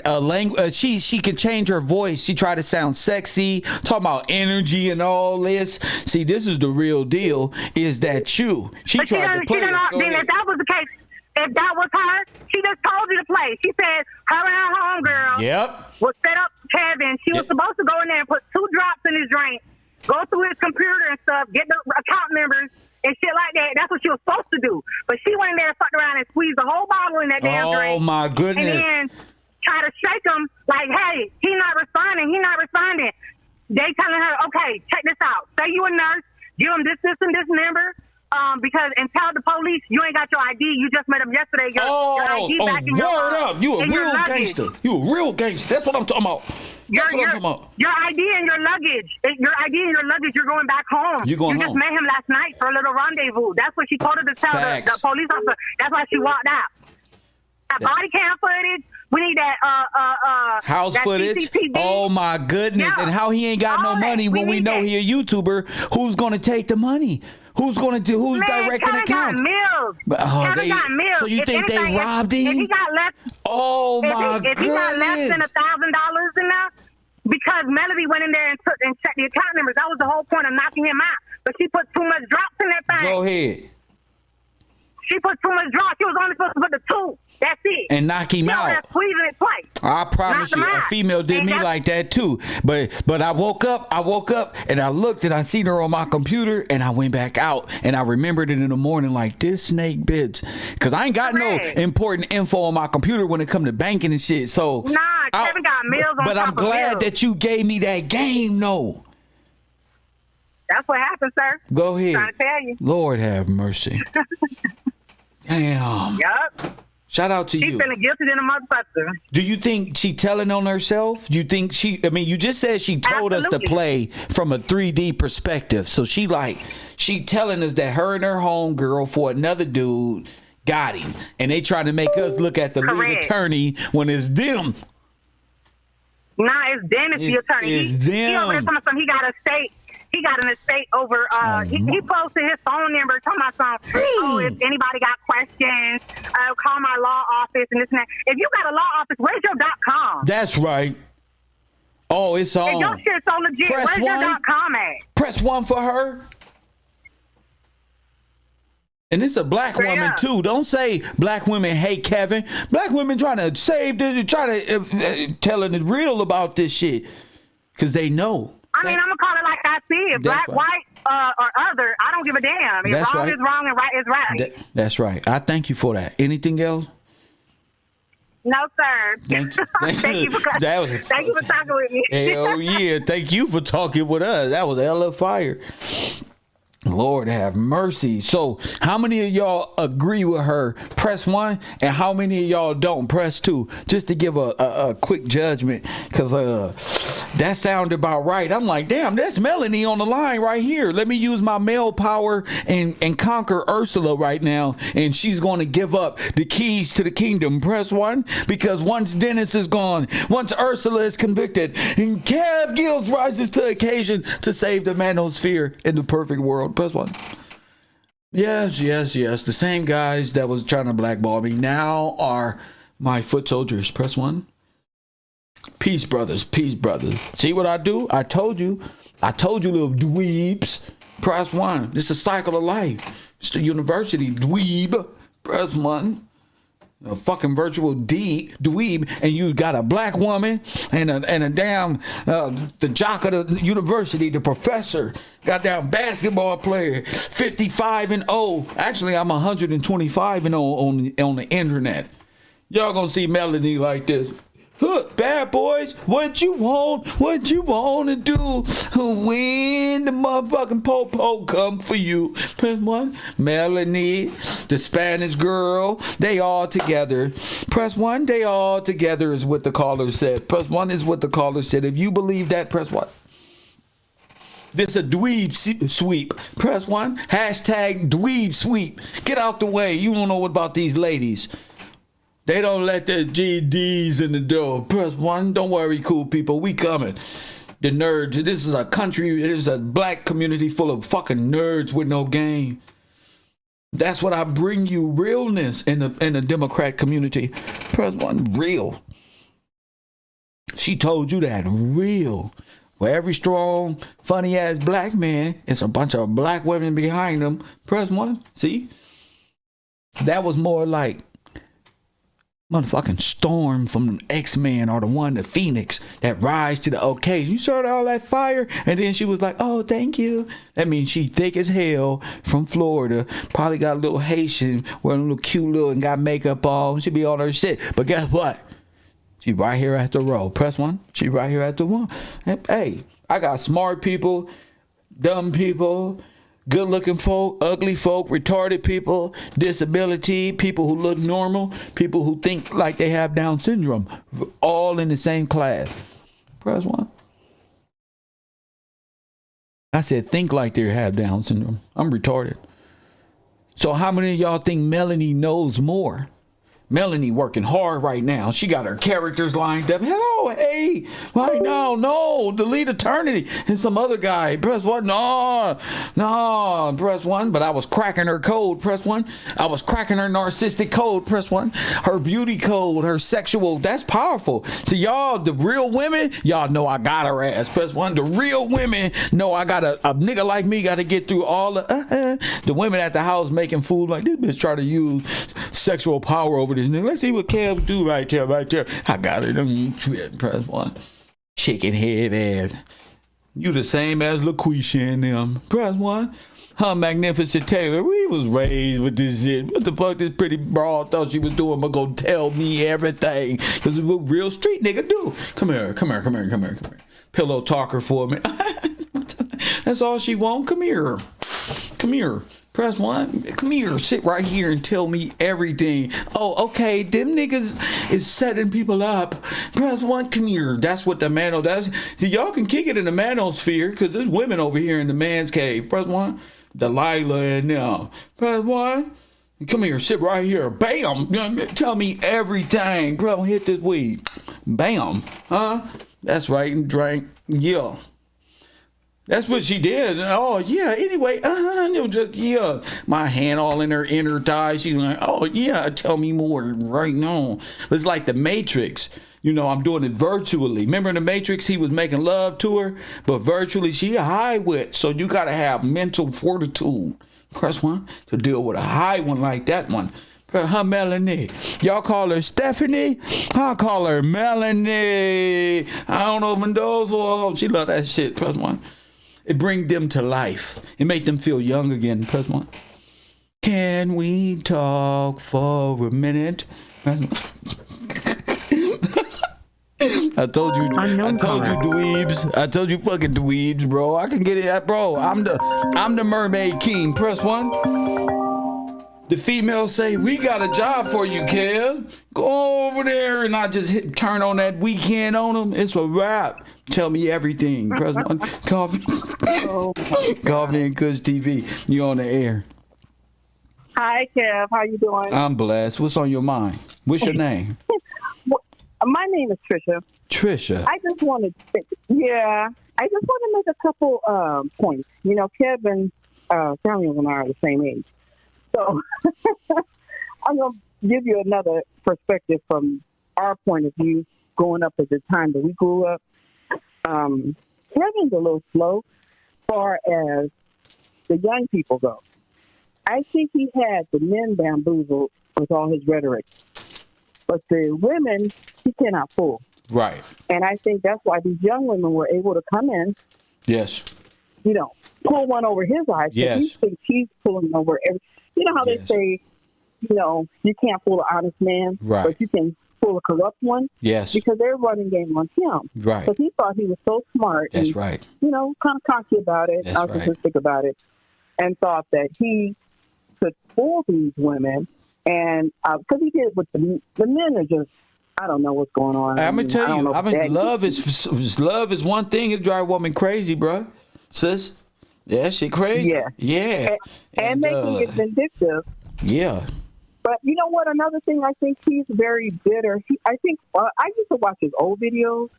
language. She can change her voice. She try to sound sexy, talking about energy and all this. See, this is the real deal. Is that you? She tried to play us. Go ahead. If that was the case, if that was her, she just told you to play. She said her and her homegirl was set up Kevin. She was supposed to go in there and put 2 drops in his drink, go through his computer and stuff, get the account numbers and shit like that. That's what she was supposed to do. But she went in there, fucked around, and squeezed the whole bottle in that damn drink. Oh my goodness! And then try to shake him like, "Hey, he not responding. He not responding." They telling her, "Okay, check this out. Say you a nurse. Give him this, and this number." Because and tell the police you ain't got your ID. You just met him yesterday. Your ID back in your word up! You a real gangster. You a real gangster. That's what I'm talking about. That's what I'm talking about. Your ID and your luggage. Your ID and your luggage. You're going back home. You going home. You just met him last night for a little rendezvous. That's what she told her to tell the police officer. That's why she walked out. That body cam footage. We need that house that footage. CCTV. Oh my goodness! Yeah. And how he ain't got no money when we know he a YouTuber. Who's gonna take the money? Who's going to do? Who's directing the account? Kevin got mills. Kevin got mills. So you think they robbed him? If he got less, oh my goodness! If he got less than $1,000 in there, Because Melody went in there and checked the account numbers. That was the whole point of knocking him out. But she put too much drops in that thing. Go ahead. She put too much drops. She was only supposed to put the 2. That's it. And knock him out. That's squeezing it twice. I promise you, a female did me like that too. But I woke up and I looked and I seen her on my computer and I went back out and I remembered it in the morning like this snake bitch. Cause I ain't got no important info on my computer when it come to banking and shit. So Kevin got meals on but top I'm of glad meals. that you gave me that game, no. That's what happened, sir. Go ahead. I'm trying to tell you. Lord have mercy. Damn. Yup. Shout out to She's you. feeling guilty than a motherfucker. Do you think she telling on herself? Do you think you just said she told us to Absolutely. play from a 3D perspective. So she telling us that her and her homegirl for another dude got him. And they trying to make us look at the lead Correct. attorney when it's them. Nah, it's Dennis, the attorney. It's He over there them. talking about he got a state. He got an estate over. He posted his phone number, talking about something. Oh, if anybody got questions, call my law office and this and that. If you got a law office, where's your .com? That's right. Oh, it's on. If your shit's so legit, Press where's one. your .com at? Press 1 for her. And it's a black woman too. Don't say black women hate Kevin. Black women trying to save this, trying to telling it real about this shit because they know. I mean, I'm gonna call it like I see it. Black, right. white, or other. I don't give a damn. If That's wrong right. is wrong and right is right. That's right. I thank you for that. Anything else? No, sir. Thank you. Thank you for thank you for talking with me. Hell yeah. Thank you for talking with us. That was hella fire. Lord have mercy. So how many of y'all agree with her? Press 1, and how many of y'all don't? Press 2. Just to give a quick judgment, because that sounded about right. I'm like, damn, that's Melanie on the line right here. Let me use my male power and conquer Ursula right now, and she's going to give up the keys to the kingdom. Press 1, because once Dennis is gone, once Ursula is convicted, and Kev Gills rises to occasion to save the manosphere in the perfect world. Press 1. Yes. The same guys that was trying to blackball me now are my foot soldiers. Press 1. Peace, brothers. Peace, brothers. See what I do? I told you, little dweebs. Press 1. This is a cycle of life. It's the university, dweeb. Press 1. A fucking virtual dweeb, and you got a black woman and a damn the jock of the university, the professor, goddamn basketball player, 55-0. Actually, I'm 125-0 on the internet. Y'all gonna see Melanie like this. Huh, bad boys, what you want to do when the motherfucking po-po come for you? Press 1. Melanie, the Spanish girl, they all together. Press 1, they all together is what the caller said. Press 1 is what the caller said. If you believe that, press 1. This a dweeb sweep. Press 1. Hashtag dweeb sweep. Get out the way. You don't know what about these ladies. They don't let their GDs in the door. Press 1. Don't worry, cool people. We coming. The nerds. This is a country. It is a black community full of fucking nerds with no game. That's what I bring you, realness in the Democrat community. Press 1. Real. She told you that. Real. Where every strong, funny ass black man, it's a bunch of black women behind them. Press 1. See? That was more like motherfucking Storm from X-Men, or the one, the Phoenix, that rise to the occasion. You saw all that fire, and then she was like, oh, thank you. That means she thick as hell, from Florida, probably got a little Haitian, wearing a little cute little, and got makeup on. She be on her shit. But guess what? She right here at the row. Press 1. She right here at the 1. And, hey, I got smart people, dumb people, good-looking folk, ugly folk, retarded people, disability, people who look normal, people who think like they have Down syndrome, all in the same class. Press 1. I said think like they have Down syndrome. I'm retarded. So how many of y'all think Melanie knows more? Melanie working hard right now. She got her characters lined up. Hello, hey, right now, no, delete eternity. And some other guy, press 1. No, press 1. But I was cracking her code, press 1. I was cracking her narcissistic code, press 1. Her beauty code, her sexual, that's powerful. So y'all, the real women, y'all know I got her ass, press 1. The real women know I got a nigga like me got to get through all the women at the house making food like this bitch try to use sexual power over this nigga. Let's see what Kev do right there. I got it. Press 1. Chicken head ass. You the same as LaQuisha and them. Press 1. Her Magnificent Taylor. We was raised with this shit. What the fuck this pretty broad thought she was doing but go tell me everything. Because it's what real street nigga do. Come here. Pillow talker for a minute. That's all she want. Come here. Press 1. Come here. Sit right here and tell me everything. Oh, okay. Them niggas is setting people up. Press 1. Come here. That's what the mano does. See, y'all can kick it in the manosphere because there's women over here in the man's cave. Press 1. Delilah and now. Press 1. Come here. Sit right here. Bam. Tell me everything. Bro, hit this weed. Bam. Huh? That's right. And drank. Yeah. That's what she did. Oh, yeah. Anyway, just, yeah. My hand all in her inner thigh. She's like, oh, yeah, tell me more right now. It's like the Matrix. You know, I'm doing it virtually. Remember in the Matrix, he was making love to her, but virtually she a high wit. So you got to have mental fortitude. Press 1 to deal with a high one like that one. Her Melanie. Y'all call her Stephanie? I call her Melanie. I don't know Mendoza. She love that shit. Press 1. It bring them to life. It make them feel young again. Press 1. Can we talk for a minute? I told you dweebs. I told you fucking dweebs, bro. I can get it, bro. I'm the mermaid king. Press 1. The females say, we got a job for you, Kev. Go over there and I just turn on that weekend on them. It's a wrap. Tell me everything. Press 1. Coffee. Coffee and Kush TV. You on the air. Hi, Kev. How you doing? I'm blessed. What's on your mind? What's your name? My name is Trisha. Trisha. I just wanted to make a couple points. You know, Kevin, Samuel and I are the same age. So I'm going to give you another perspective from our point of view, growing up at the time that we grew up. Kevin's a little slow as far as the young people go. I think he had the men bamboozled with all his rhetoric. But the women, he cannot fool. Right. And I think that's why these young women were able to come in. Yes. You know, pull one over his eyes. Yes. He thinks he's pulling over every. You know how they say, you know, you can't fool an honest man, right, but you can fool a corrupt one. Yes. Because they're running game on him. Right. Because he thought he was so smart. That's and, right. You know, kind of cocky about it, narcissistic about it, and thought that he could fool these women. And because he did with the men are just, I don't know what's going on. I'm gonna tell you. I mean, love is one thing. It drive a woman crazy, bro. Sis, that shit crazy. Yeah, yeah, and making it vindictive. Yeah. But you know what? Another thing, I think he's very bitter. I used to watch his old videos,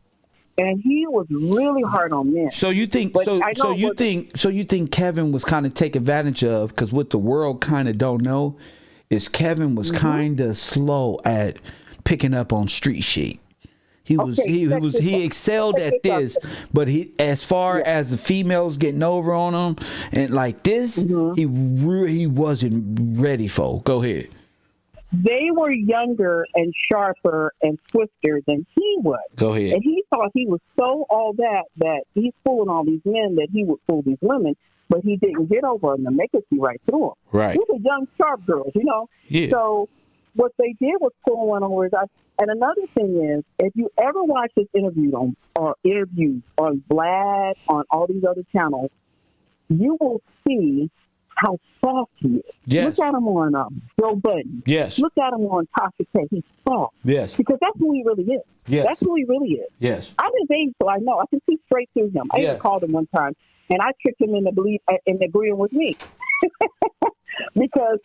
and he was really hard on men. So you think? So you think Kevin was kind of taken advantage of? Because what the world kind of don't know is Kevin was kind of slow at picking up on street shit. He excelled at this, but he, as far as the females getting over on him and like this, he wasn't ready for. Go ahead. They were younger and sharper and swifter than he was. Go ahead. And he thought he was so all that he's fooling all these men that he would fool these women, but he didn't get over them and make it see right through them. Right. These are young, sharp girls, you know. Yeah. So what they did was pull one over his eyes. And another thing is, if you ever watch his interviews on Vlad, on all these other channels, you will see how soft he is. Yes. Look at him on Joe Budden. Yes. Look at him on Tasha K. He's soft. Yes. Because that's who he really is. Yes. That's who he really is. Yes. I'm his age, so I know. I can see straight through him. I even called him one time, and I tricked him into agreeing with me. Because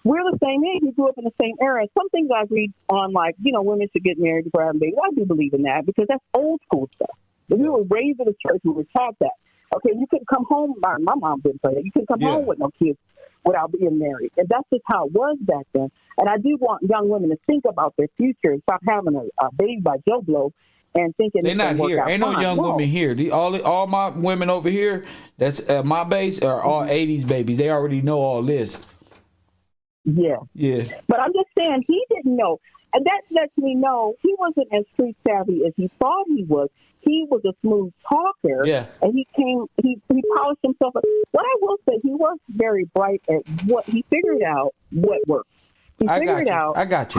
we're the same age. We grew up in the same era. Some things I read on, like, women should get married before having babies. I do believe in that because that's old school stuff. If we were raised in a church, we were taught that. Okay, you couldn't come home. My mom didn't say that. You couldn't come home with no kids without being married. And that's just how it was back then. And I do want young women to think about their future and stop having a baby by Joe Blow and thinking they're not here. Ain't no young women here. All my women over here, that's my base, are all 80s babies. They already know all this. Yeah. Yeah. But I'm just saying he didn't know. And that lets me know he wasn't as street savvy as he thought he was. He was a smooth talker. Yeah. And he polished himself up. What I will say, he was very bright at what he figured out what worked. I got you. I got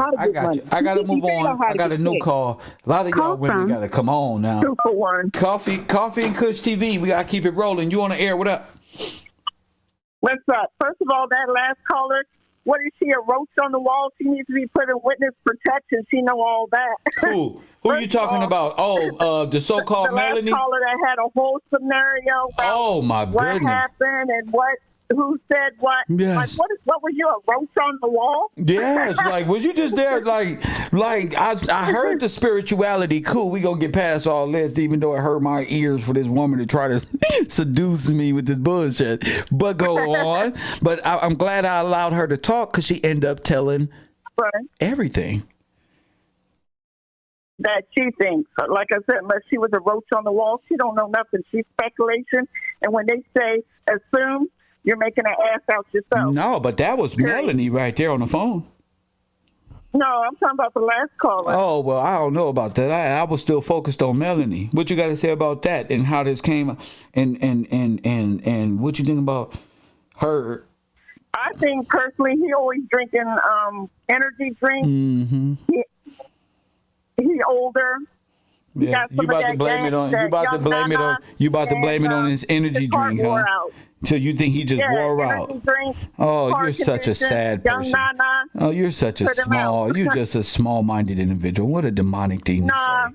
you. I got to move on. I got a new call. A lot of y'all women got to come on now. 2 for 1. Coffee and Kush TV. We got to keep it rolling. You on the air? What up? What's up? First of all, that last caller, what is she, a roach on the wall? She needs to be put in witness protection. She know all that. Who are you talking about? Oh, the so-called Melanie? The last caller that had a whole scenario about my goodness. What happened and who said what? Yes. Like, what was you, a roach on the wall? Yes, like, was you just there? Like I heard the spirituality. Cool, we gonna get past all this, even though it hurt my ears for this woman to try to seduce me with this bullshit. But go on. But I'm glad I allowed her to talk because she ended up telling everything. That she thinks. Like I said, unless she was a roach on the wall, she don't know nothing. She's speculation. And when they say assume, you're making an ass out yourself. No, but that was Melanie right there on the phone. No, I'm talking about the last caller. Oh, well, I don't know about that. I was still focused on Melanie. What you got to say about that and how this came and what you think about her? I think personally, he always drinking energy drinks. Mm-hmm. He older. Yeah, you about to blame it on his energy drink, huh? So you think he just wore out? Oh, you're such a sad person. Oh, you're such a you're just a small-minded individual. What a demonic thing to say.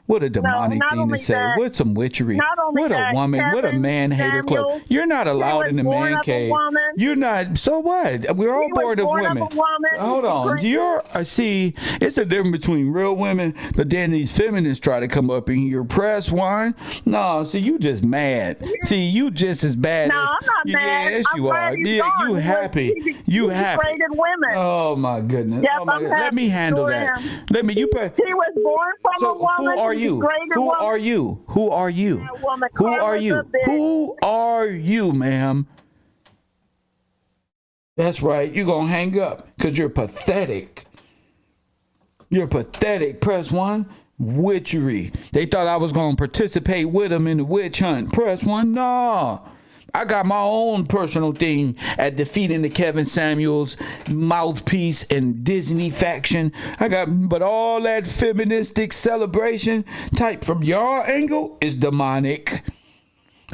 What a demonic thing to say. What some witchery. What a woman. What a man-hater club. You're not allowed in the man cave. You're not. So what? We're all born of women. Hold on. See, it's a difference between real women, but then these feminists try to come up in here. Press one. No, see, you just mad. See, you just as bad as. I'm not mad. Yes, you are. Yeah, you happy. You happy. Women. Oh, my goodness. Yep, oh, my God. Let me handle that. He was born from a woman. Who are you? Who are you? Who are you? Who are you? Who are you, ma'am? That's right. You're going to hang up because you're pathetic. You're pathetic. Press one. Witchery. They thought I was going to participate with them in the witch hunt. Press one. No. I got my own personal thing at defeating the Kevin Samuels mouthpiece and Disney faction. But all that feministic celebration type from your angle is demonic.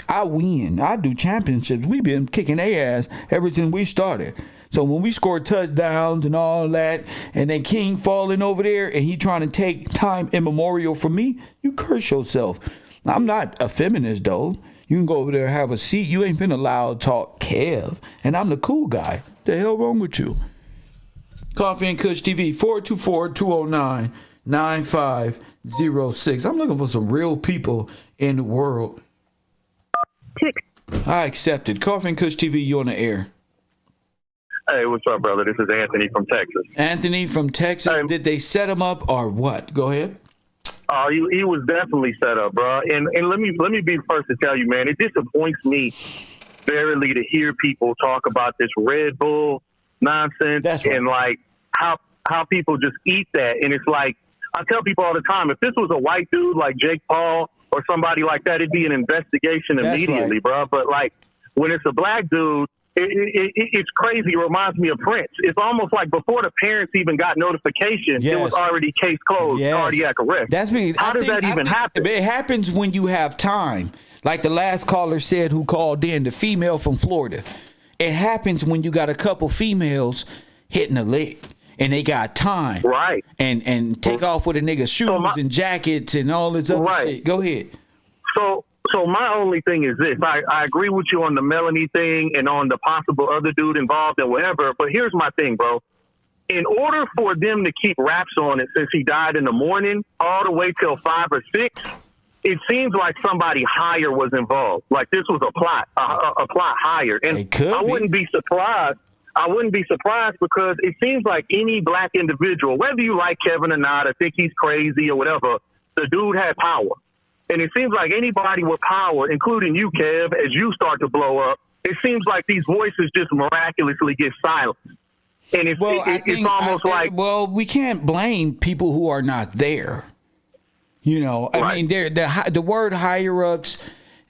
I win. I do championships. We've been kicking their ass ever since we started. So when we score touchdowns and all that, and then King falling over there and he trying to take time immemorial from me, you curse yourself. I'm not a feminist though. You can go over there and have a seat. You ain't been allowed to talk Kev. And I'm the cool guy. The hell wrong with you? Coffee and Kush TV, 424-209-9506. I'm looking for some real people in the world. I accepted. Coffee and Kush TV, you on the air. Hey, what's up, brother? This is Anthony from Texas. Anthony from Texas. Did they set him up or what? Go ahead. Oh, he was definitely set up, bro. And let me be the first to tell you, man, it disappoints me verily to hear people talk about this Red Bull nonsense and like how people just eat that. And it's like, I tell people all the time, if this was a white dude like Jake Paul or somebody like that, it'd be an investigation immediately, bro. But like when it's a black dude, it's crazy. It reminds me of Prince. It's almost like before the parents even got notification, it was already case closed, cardiac arrest. How does that even happen? It happens when you have time. Like the last caller said who called in, the female from Florida. It happens when you got a couple females hitting a lick and they got time. Right. And take off with a nigga's shoes and jackets and all this other shit. Go ahead. So my only thing is this. I agree with you on the Melanie thing and on the possible other dude involved and whatever. But here's my thing, bro. In order for them to keep wraps on it since he died in the morning all the way till 5 or 6, it seems like somebody higher was involved. Like this was a plot hired. And I wouldn't be surprised. I wouldn't be surprised because it seems like any black individual, whether you like Kevin or not, or think he's crazy or whatever, the dude had power. And it seems like anybody with power, including you, Kev, as you start to blow up, it seems like these voices just miraculously get silenced. And it's almost like... Well, we can't blame people who are not there. You know, I mean, the word higher-ups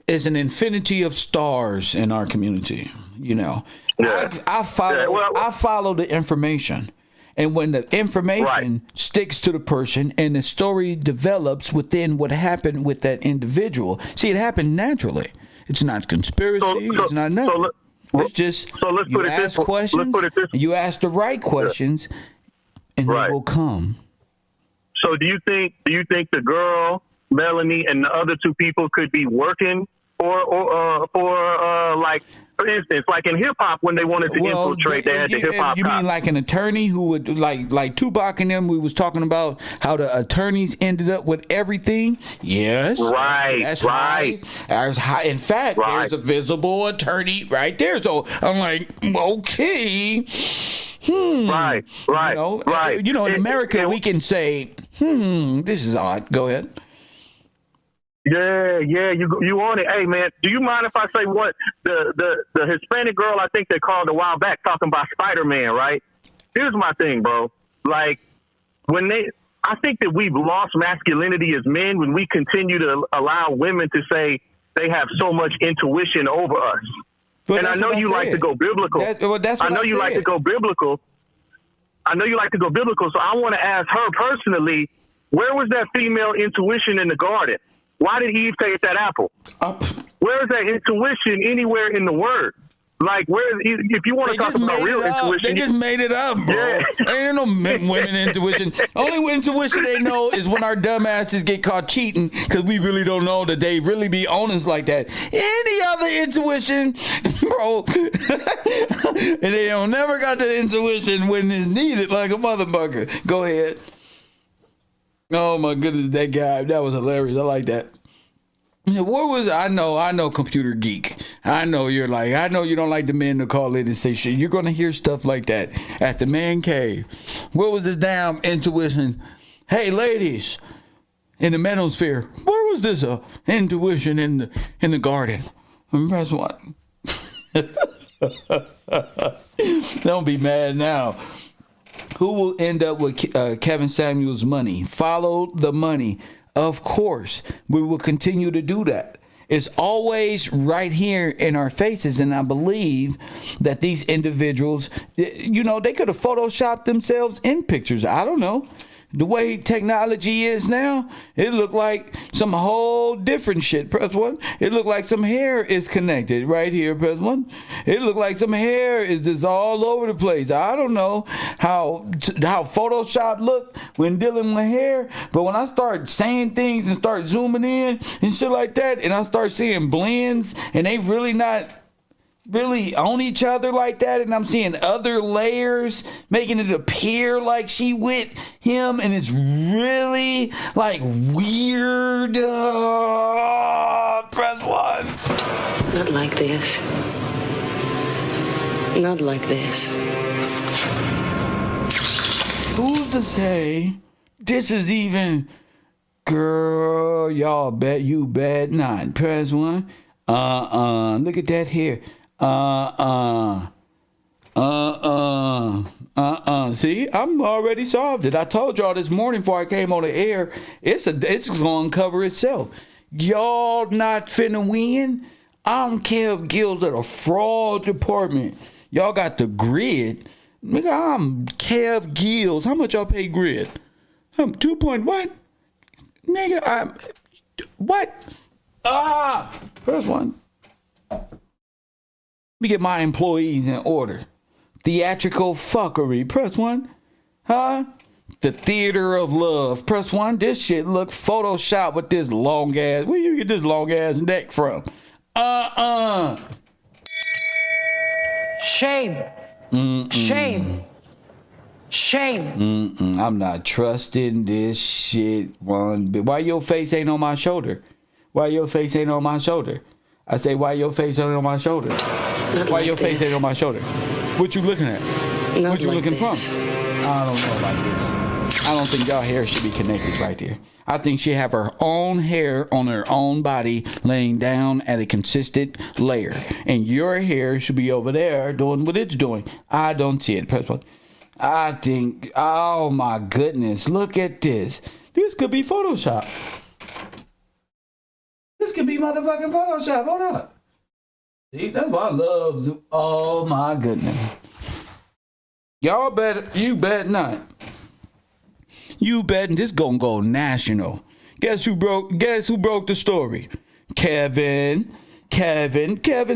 is an infinity of stars in our community, you know. Yeah. I follow the information. And when the information sticks to the person and the story develops within what happened with that individual, see, it happened naturally. It's not conspiracy. It's not nothing. It's just you ask questions, you ask the right questions, and they will come. So do you think the girl, Melanie, and the other two people could be working for like, for instance, like in hip hop when they wanted to infiltrate, they had the hip hop. You mean like an attorney who would like Tupac and them? We was talking about how the attorneys ended up with everything. Yes, that's right. That's high. In fact, there's a visible attorney right there. So I'm like, okay. Right. You know, in America, we can say, this is odd. Go ahead. Yeah, you on it. Hey, man, do you mind if I say what the Hispanic girl I think they called a while back talking about Spider-Man, right? Here's my thing, bro. Like, I think that we've lost masculinity as men when we continue to allow women to say they have so much intuition over us. But and I know you like to go biblical. I know you like to go biblical. So I want to ask her personally, where was that female intuition in the garden? Why did Eve take that apple? Where is that intuition anywhere in the word? Like, if you want to talk about real intuition, they just made it up, bro. Yeah. There ain't no women intuition. Only intuition they know is when our dumbasses get caught cheating because we really don't know that they really be honest like that. Any other intuition, bro, and they don't never got the intuition when it's needed like a motherfucker. Go ahead. Oh my goodness, that guy, that was hilarious. I like that. What was I know computer geek. I know you don't like the men to call in and say shit. You're gonna hear stuff like that at the man cave. What was this damn intuition? Hey ladies, in the manosphere, where was this intuition in the garden? Press one. Don't be mad now. Who will end up with Kevin Samuels' money? Follow the money. Of course, we will continue to do that. It's always right here in our faces, and I believe that these individuals, you know, they could have photoshopped themselves in pictures. I don't know. The way technology is now, it looked like some whole different shit. Press one. It looked like some hair is connected right here. Press one. It looked like some hair is just all over the place. I don't know how Photoshop look when dealing with hair, but when I start saying things and start zooming in and shit like that, and I start seeing blends, and they really not really on each other like that, and I'm seeing other layers making it appear like she with him, and it's really like weird. Press one. Not like this. Not like this. Who's to say this is even, girl, y'all bet you bet not. Press one. Look at that hair. See, I'm already solved it. I told y'all this morning before I came on the air, it's gonna cover itself. Y'all not finna win. I'm Kev Gills of the fraud department. Y'all got the grid. Nigga, I'm Kev Gills. How much y'all pay grid? 2 point what? Nigga, what? First one. Let me get my employees in order. Theatrical fuckery. Press one. Huh? The theater of love. Press 1. This shit look Photoshop with this long ass. Where you get this long ass neck from? Shame. Shame. Shame. I'm not trusting this shit one bit. Why your face ain't on my shoulder? Why your face ain't on my shoulder? I say, why your face ain't on my shoulder? Why your face ain't on my shoulder? What you looking at? What you looking from? I don't know about this. I don't think y'all hair should be connected right there. I think she have her own hair on her own body laying down at a consistent layer. And your hair should be over there doing what it's doing. I don't see it. Press 1. I think, oh my goodness, look at this. This could be Photoshop. This could be motherfucking Photoshop. Hold up. See, that's what I love. Oh my goodness. Y'all better, you bet not. You betting this gonna go national. Guess who broke the story? Kevin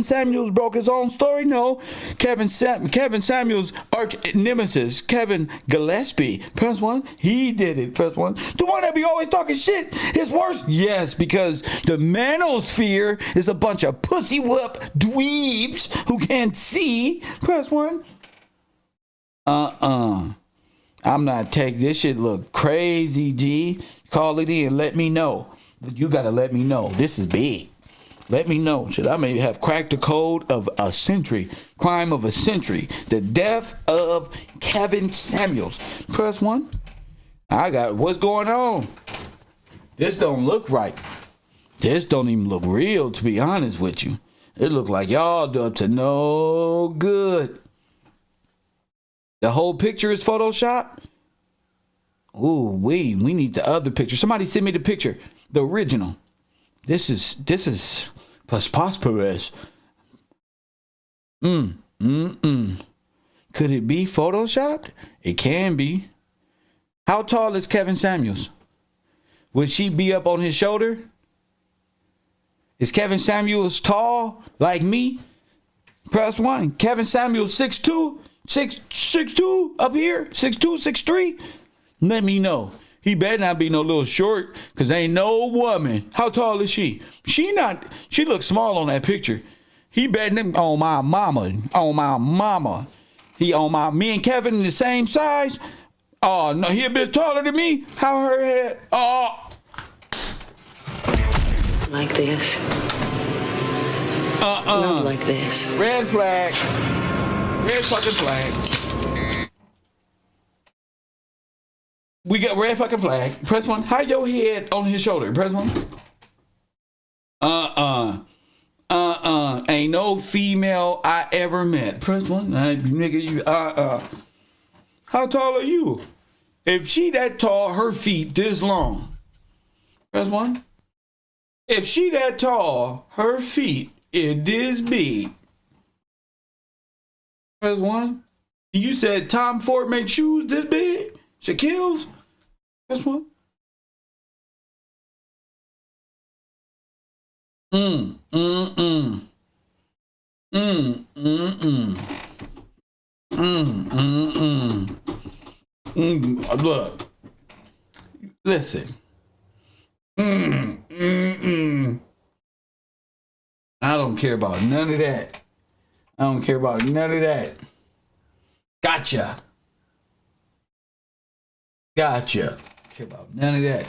Samuels broke his own story. No, Kevin Samuels' arch nemesis, Kevin Gillespie. Press 1. He did it. Press 1. The one that be always talking shit is worse. Yes, because the manosphere is a bunch of pussy whoop dweebs who can't see. Press 1. I'm not taking this shit. Look crazy, G. Call it in. Let me know. You gotta let me know. This is big. Let me know. Should I maybe have cracked the code of a century? Crime of a century. The death of Kevin Samuels. Press 1. I got what's going on. This don't look right. This don't even look real, to be honest with you. It look like y'all up to no good. The whole picture is Photoshop? Ooh, we need the other picture. Somebody send me the picture. The original. This is prosperous. Could it be Photoshopped? It can be. How tall is Kevin Samuels? Would she be up on his shoulder? Is Kevin Samuels tall like me? Press 1. Kevin Samuels 6'2", 6'2" up here, 6'2", 6'3". Let me know. He better not be no little short, cause ain't no woman. How tall is she? She looks small on that picture. He better than on my mama. He on my, me and Kevin in the same size. Oh no, he a bit taller than me. How her head? Oh. Like this. Not like this. Red flag. Red fucking flag. We got red fucking flag. Press 1. How your head on his shoulder? Press 1. Ain't no female I ever met. Press 1. Nigga, you. How tall are you? If she that tall, her feet this long. Press 1. If she that tall, her feet is this big. Press 1. You said Tom Ford make shoes this big? Shaquille's? Press 1. Look. Listen. I don't care about none of that. I don't care about none of that. Gotcha. Care about none of that.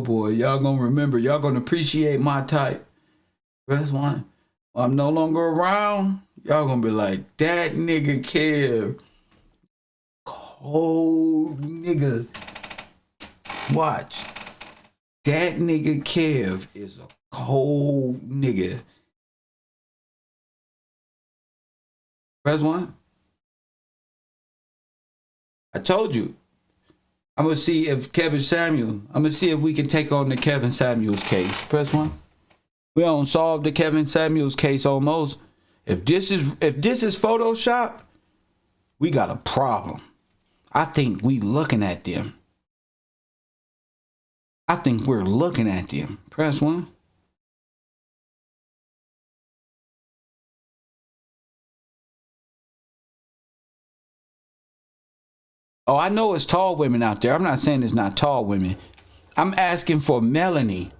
Boy, y'all gonna remember, y'all gonna appreciate my type. Press 1. I'm no longer around. Y'all gonna be like, that nigga Kev, cold nigga. Watch. That nigga Kev is a cold nigga. Press 1. I told you. I'm gonna see if I'm gonna see if we can take on the Kevin Samuels case. Press 1. We don't solve the Kevin Samuels case almost. If this is Photoshop, we got a problem. I think we looking at them. I think we're looking at them. Press 1. Oh, I know it's tall women out there. I'm not saying it's not tall women. I'm asking for Melanie.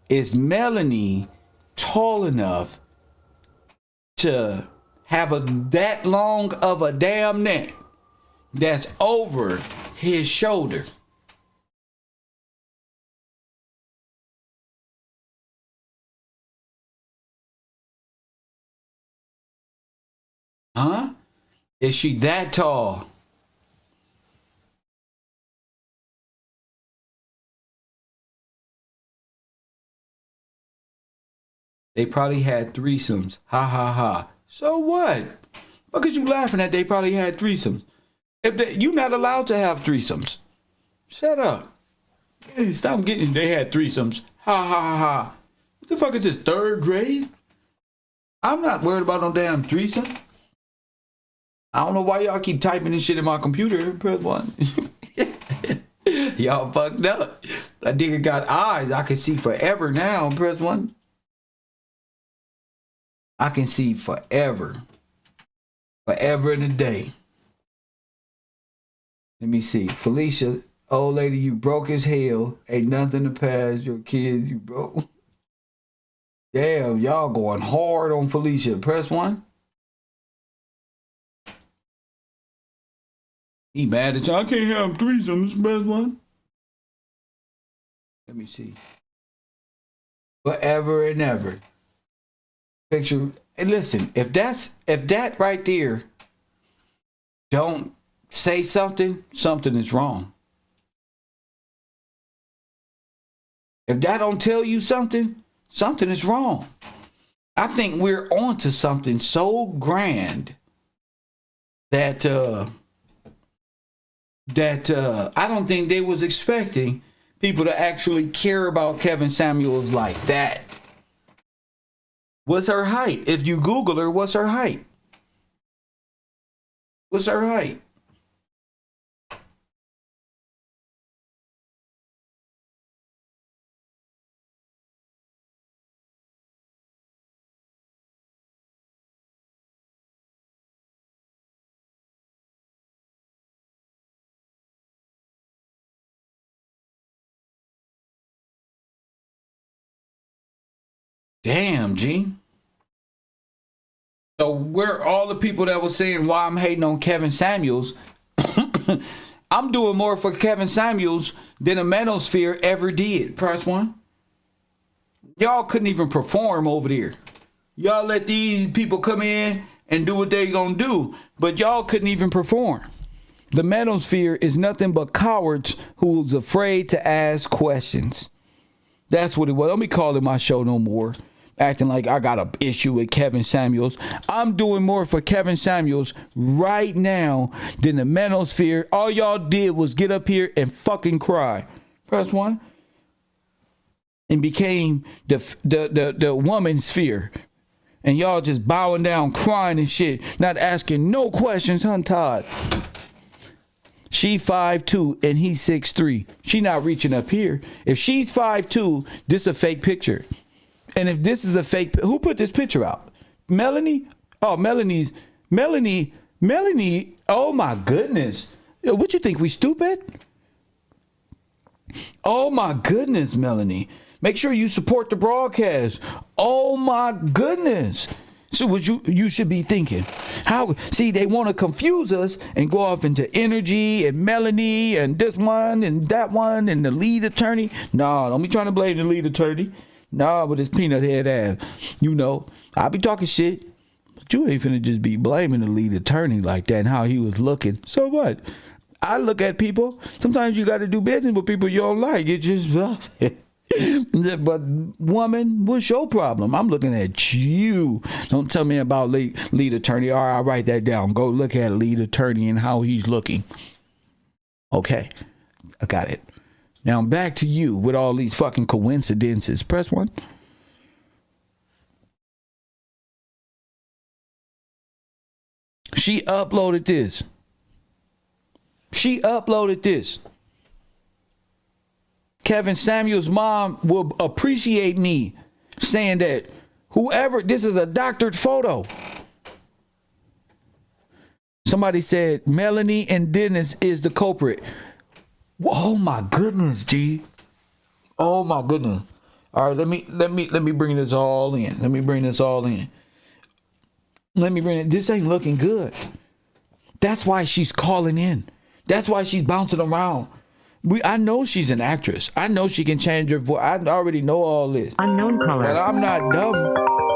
Is Melanie tall enough to have that long of a damn neck that's over his shoulder? Huh? Is she that tall? They probably had threesomes. Ha ha ha. So what? What is you laughing at? They probably had threesomes. You're not allowed to have threesomes. Shut up. Hey, stop getting. They had threesomes. Ha ha ha ha. What the fuck is this? 3rd grade? I'm not worried about no damn threesome. I don't know why y'all keep typing this shit in my computer. Press 1. Y'all fucked up. That nigga got eyes. I can see forever now. Press 1. I can see forever. Forever and a day. Let me see. Felicia, old lady, you broke as hell. Ain't nothing to pass. Your kids, you broke. Damn, y'all going hard on Felicia. Press 1. He mad at y'all. I can't have threesomes. Press 1. Let me see. Forever and ever. Picture. And listen, if that right there don't say something is wrong. If that don't tell you something is wrong. I think we're on to something so grand that I don't think they was expecting people to actually care about Kevin Samuels like that. What's her height? If you Google her, what's her height? What's her height? Damn, G. So we're all the people that was saying why I'm hating on Kevin Samuels. I'm doing more for Kevin Samuels than a Manosphere ever did. Press 1. Y'all couldn't even perform over there. Y'all let these people come in and do what they gonna do, but y'all couldn't even perform. The Manosphere is nothing but cowards who's afraid to ask questions. That's what it was. Let me call it my show no more. Acting like I got an issue with Kevin Samuels. I'm doing more for Kevin Samuels right now than the Manosphere. All y'all did was get up here and fucking cry. Press 1. And became the woman sphere. And y'all just bowing down, crying and shit. Not asking no questions, huh, Todd? She 5'2" and he's 6'3". She not reaching up here. If she's 5'2", this a fake picture. And if this is a fake, who put this picture out? Melanie? Oh, Melanie. Oh my goodness. What you think, we stupid? Oh my goodness, Melanie. Make sure you support the broadcast. Oh my goodness. So what you should be thinking. How, see, they want to confuse us and go off into energy and Melanie and this one and that one and the lead attorney. No, don't be trying to blame the lead attorney. No, but it's peanut head ass. You know, I be talking shit, but you ain't finna just be blaming the lead attorney like that and how he was looking. So what? I look at people. Sometimes you got to do business with people you don't like. It just, but woman, what's your problem? I'm looking at you. Don't tell me about lead attorney. All right, I'll write that down. Go look at lead attorney and how he's looking. Okay, I got it. Now I'm back to you with all these fucking coincidences. Press 1. She uploaded this. Kevin Samuel's mom will appreciate me saying that this is a doctored photo. Somebody said Melanie and Dennis is the culprit. Oh my goodness, G. Oh my goodness. All right, let me bring this all in. This ain't looking good. That's why she's calling in. That's why she's bouncing around. I know she's an actress. I know she can change her voice. I already know all this. Unknown color. But I'm not dumb.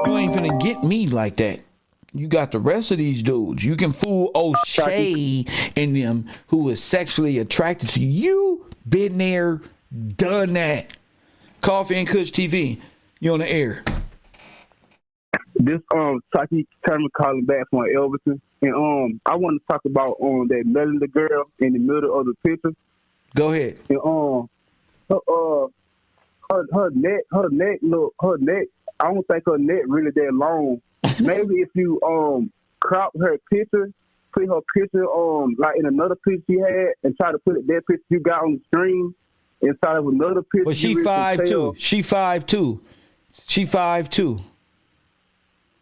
You ain't finna get me like that. You got the rest of these dudes. You can fool O'Shea and them who is sexually attracted to you. You been there, done that. Coffee and Kush TV. You on the air. This Taki Turner calling back from Elverton, and I want to talk about that Melanie girl in the middle of the picture. Go ahead. And her neck. I don't think her neck really that long. Maybe if you crop her picture, put her picture like in another picture she had, and try to put that picture you got on the screen inside of another picture. But she 5'2". She 5'2". She 5'2".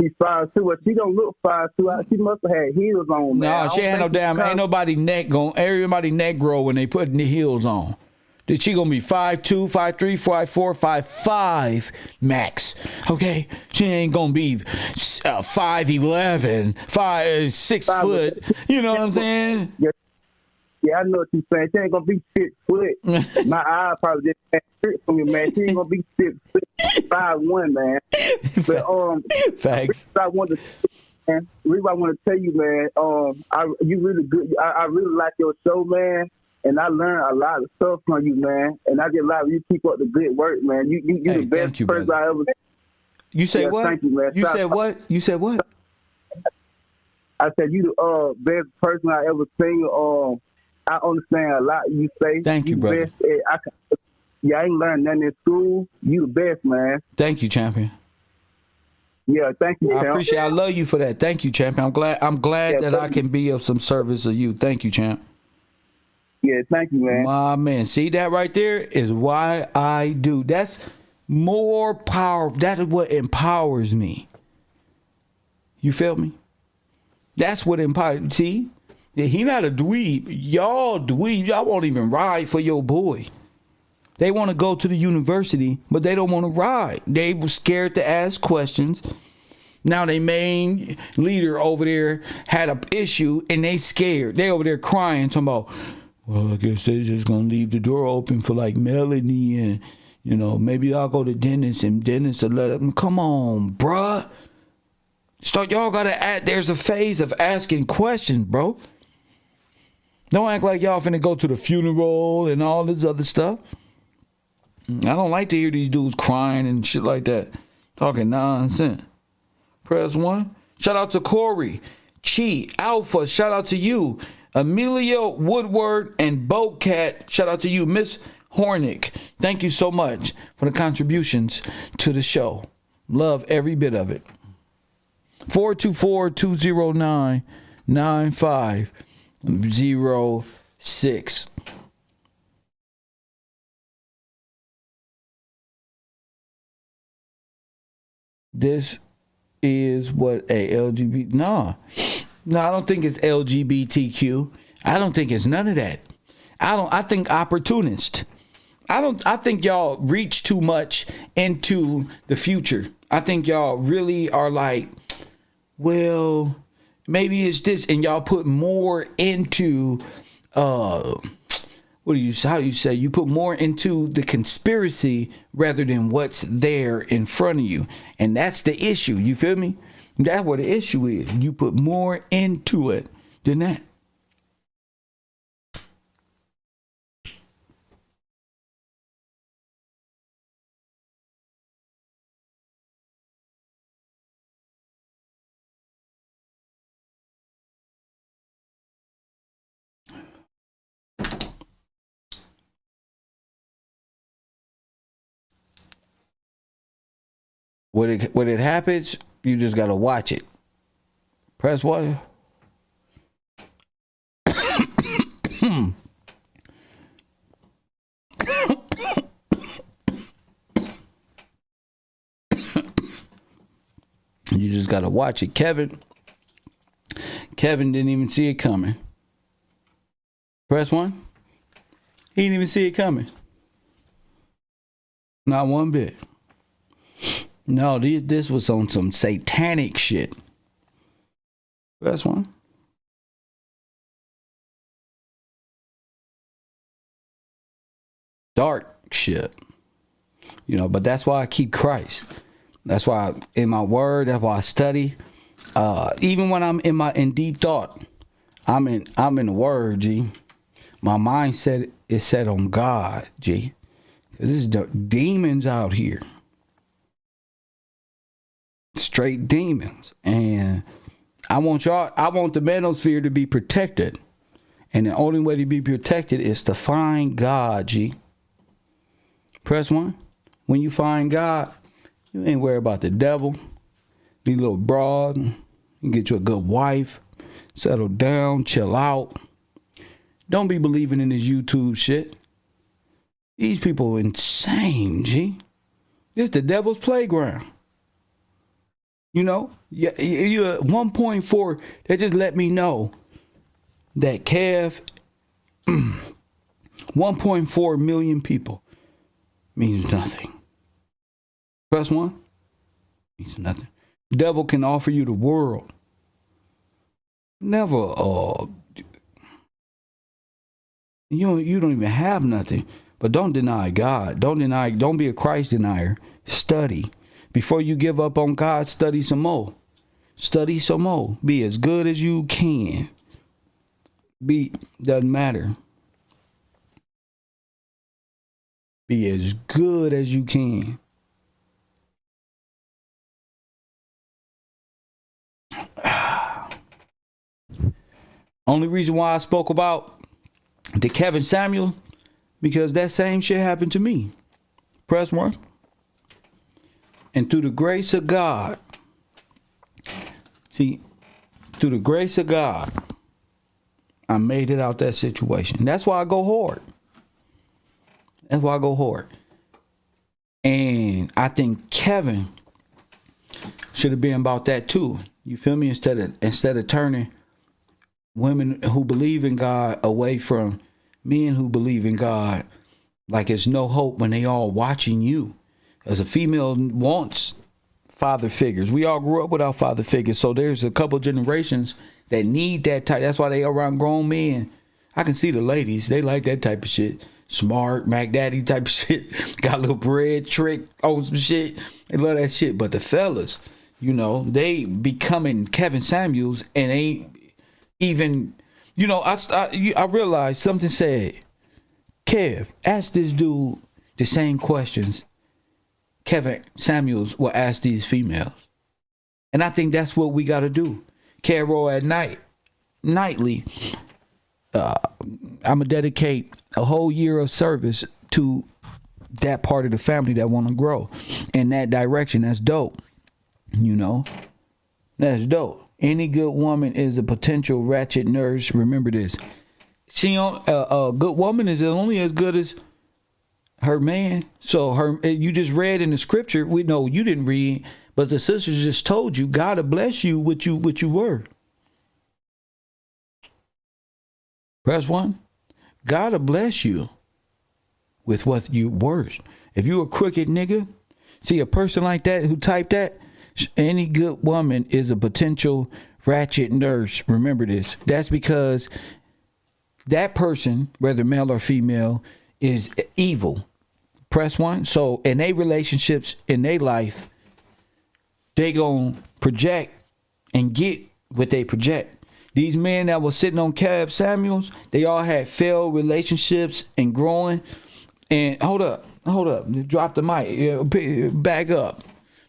She's 5'2", but she don't look 5'2". She must have had heels on. No, she ain't no damn. Ain't nobody neck everybody neck grow when they put the heels on. That she gonna be 5'2", 5'3", 5'4", 5'5" max. Okay, she ain't gonna be 5'11", 6 foot. You know what I'm saying? Yeah, I know what you're saying. She ain't gonna be 6 foot. My eye probably just trick from you, man. She ain't gonna be 6 foot, 5'1", man. But thanks. I want to tell you, man. You really good. I really like your show, man. And I learned a lot of stuff from you, man. And I just like you keep up the good work, man. You the best person I ever. You say what? Thank you, man. You said what? You said what? I said you the best person I ever seen. I understand a lot you say. Thank you, brother. I ain't learned nothing in school. You the best, man. Thank you, champion. Yeah, thank you, champ. I appreciate. I love you for that. Thank you, champion. I'm glad that I can be of some service to you. Thank you, champ. Yeah, thank you, man. My man. See, that right there is why I do. That's more power. That is what empowers me. You feel me? That's what empowers. See, he not a dweeb. Y'all dweeb. Y'all won't even ride for your boy. They want to go to the university, but they don't want to ride. They were scared to ask questions. Now their main leader over there had an issue, and they scared. They over there crying, talking about, well, I guess they're just going to leave the door open for like Melanie and, maybe I'll go to Dennis and Dennis will let them. Come on, bruh. Y'all got to add, there's a phase of asking questions, bro. Don't act like y'all finna go to the funeral and all this other stuff. I don't like to hear these dudes crying and shit like that. Talking nonsense. Press 1. Shout out to Corey. Chi. Alpha. Shout out to you. Amelia Woodward and Boatcat. Shout out to you. Miss Hornick. Thank you so much for the contributions to the show. Love every bit of it. 424-209-9506. This is what a LGBT. No, I don't think it's LGBTQ. I don't think it's none of that. I think opportunist. I think y'all reach too much into the future. I think y'all really are like, well, maybe it's this, and y'all put more into how do you say you put more into the conspiracy rather than what's there in front of you. And that's the issue. You feel me? That's what the issue is. You put more into it than that. When it happens, you just gotta watch it. Press what? You just gotta watch it. Kevin didn't even see it coming. Press 1. He didn't even see it coming. Not one bit. No, this was on some satanic shit. Press 1. Dark shit. You know, but that's why I keep Christ. That's why in my word, that's why I study. Even when I'm in deep thought, I'm in the word, G. My mindset is set on God, G. Cause this is the demons out here. Straight demons. And I want the manosphere to be protected. And the only way to be protected is to find God, G. Press 1. When you find God, you ain't worried about the devil. Need a little broad. You can get you a good wife. Settle down. Chill out. Don't be believing in this YouTube shit. These people are insane, G. This the devil's playground. You know? You're at 1.4. They just let me know that Kev, 1.4 million people means nothing. Press 1 means nothing. The devil can offer you the world. Never, you don't even have nothing. But don't deny God. Don't be a Christ denier. Study. Before you give up on God, study some more. Study some more. Be as good as you can. Doesn't matter. Be as good as you can. Only reason why I spoke about the Kevin Samuel, because that same shit happened to me. Press 1. And through the grace of God, through the grace of God, I made it out that situation. That's why I go hard. And I think Kevin should have been about that too. You feel me? Instead of turning women who believe in God away from men who believe in God, like it's no hope when they all watching you. As a female wants father figures. We all grew up without father figures. So there's a couple generations that need that type. That's why they around grown men. I can see the ladies. They like that type of shit. Smart, Mac Daddy type of shit. Got a little bread, trick, some shit. They love that shit. But the fellas, you know, they becoming Kevin Samuels and ain't even, you know, I realized something said, Kev, ask this dude the same questions Kevin Samuels will ask these females. And I think that's what we got to do. Carol at nightly, I'm going to dedicate a whole year of service to that part of the family that want to grow in that direction. That's dope. You know, that's dope. Any good woman is a potential ratchet nurse. Remember this. A good woman is only as good as her man. So you just read in the scripture. We know you didn't read, but the sisters just told you God will bless you what you were. Press 1. God will bless you with what you were. If you a crooked nigga, see a person like that who typed that, any good woman is a potential ratchet nurse. Remember this. That's because that person, whether male or female, is evil. Press 1. So in their relationships, in their life, they gonna project and get what they project. These men that were sitting on Kev Samuels, they all had failed relationships and growing. And hold up, drop the mic, back up.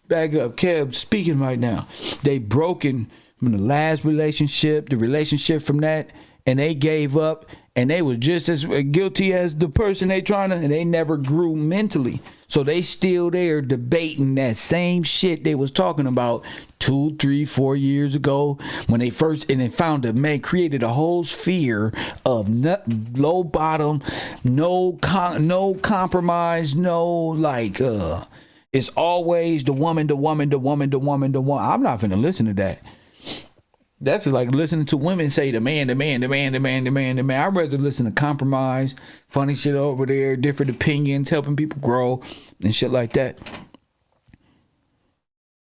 Kev speaking right now. They broken from the last relationship, the relationship from that, and they gave up, and they was just as guilty as the person and they never grew mentally. So they still there debating that same shit they was talking about 2, 3, 4 years ago when they first and they found that man created a whole sphere of low bottom, no compromise, no like it's always the woman. I'm not finna listen to that. That's like listening to women say the man. I'd rather listen to compromise, funny shit over there, different opinions, helping people grow and shit like that.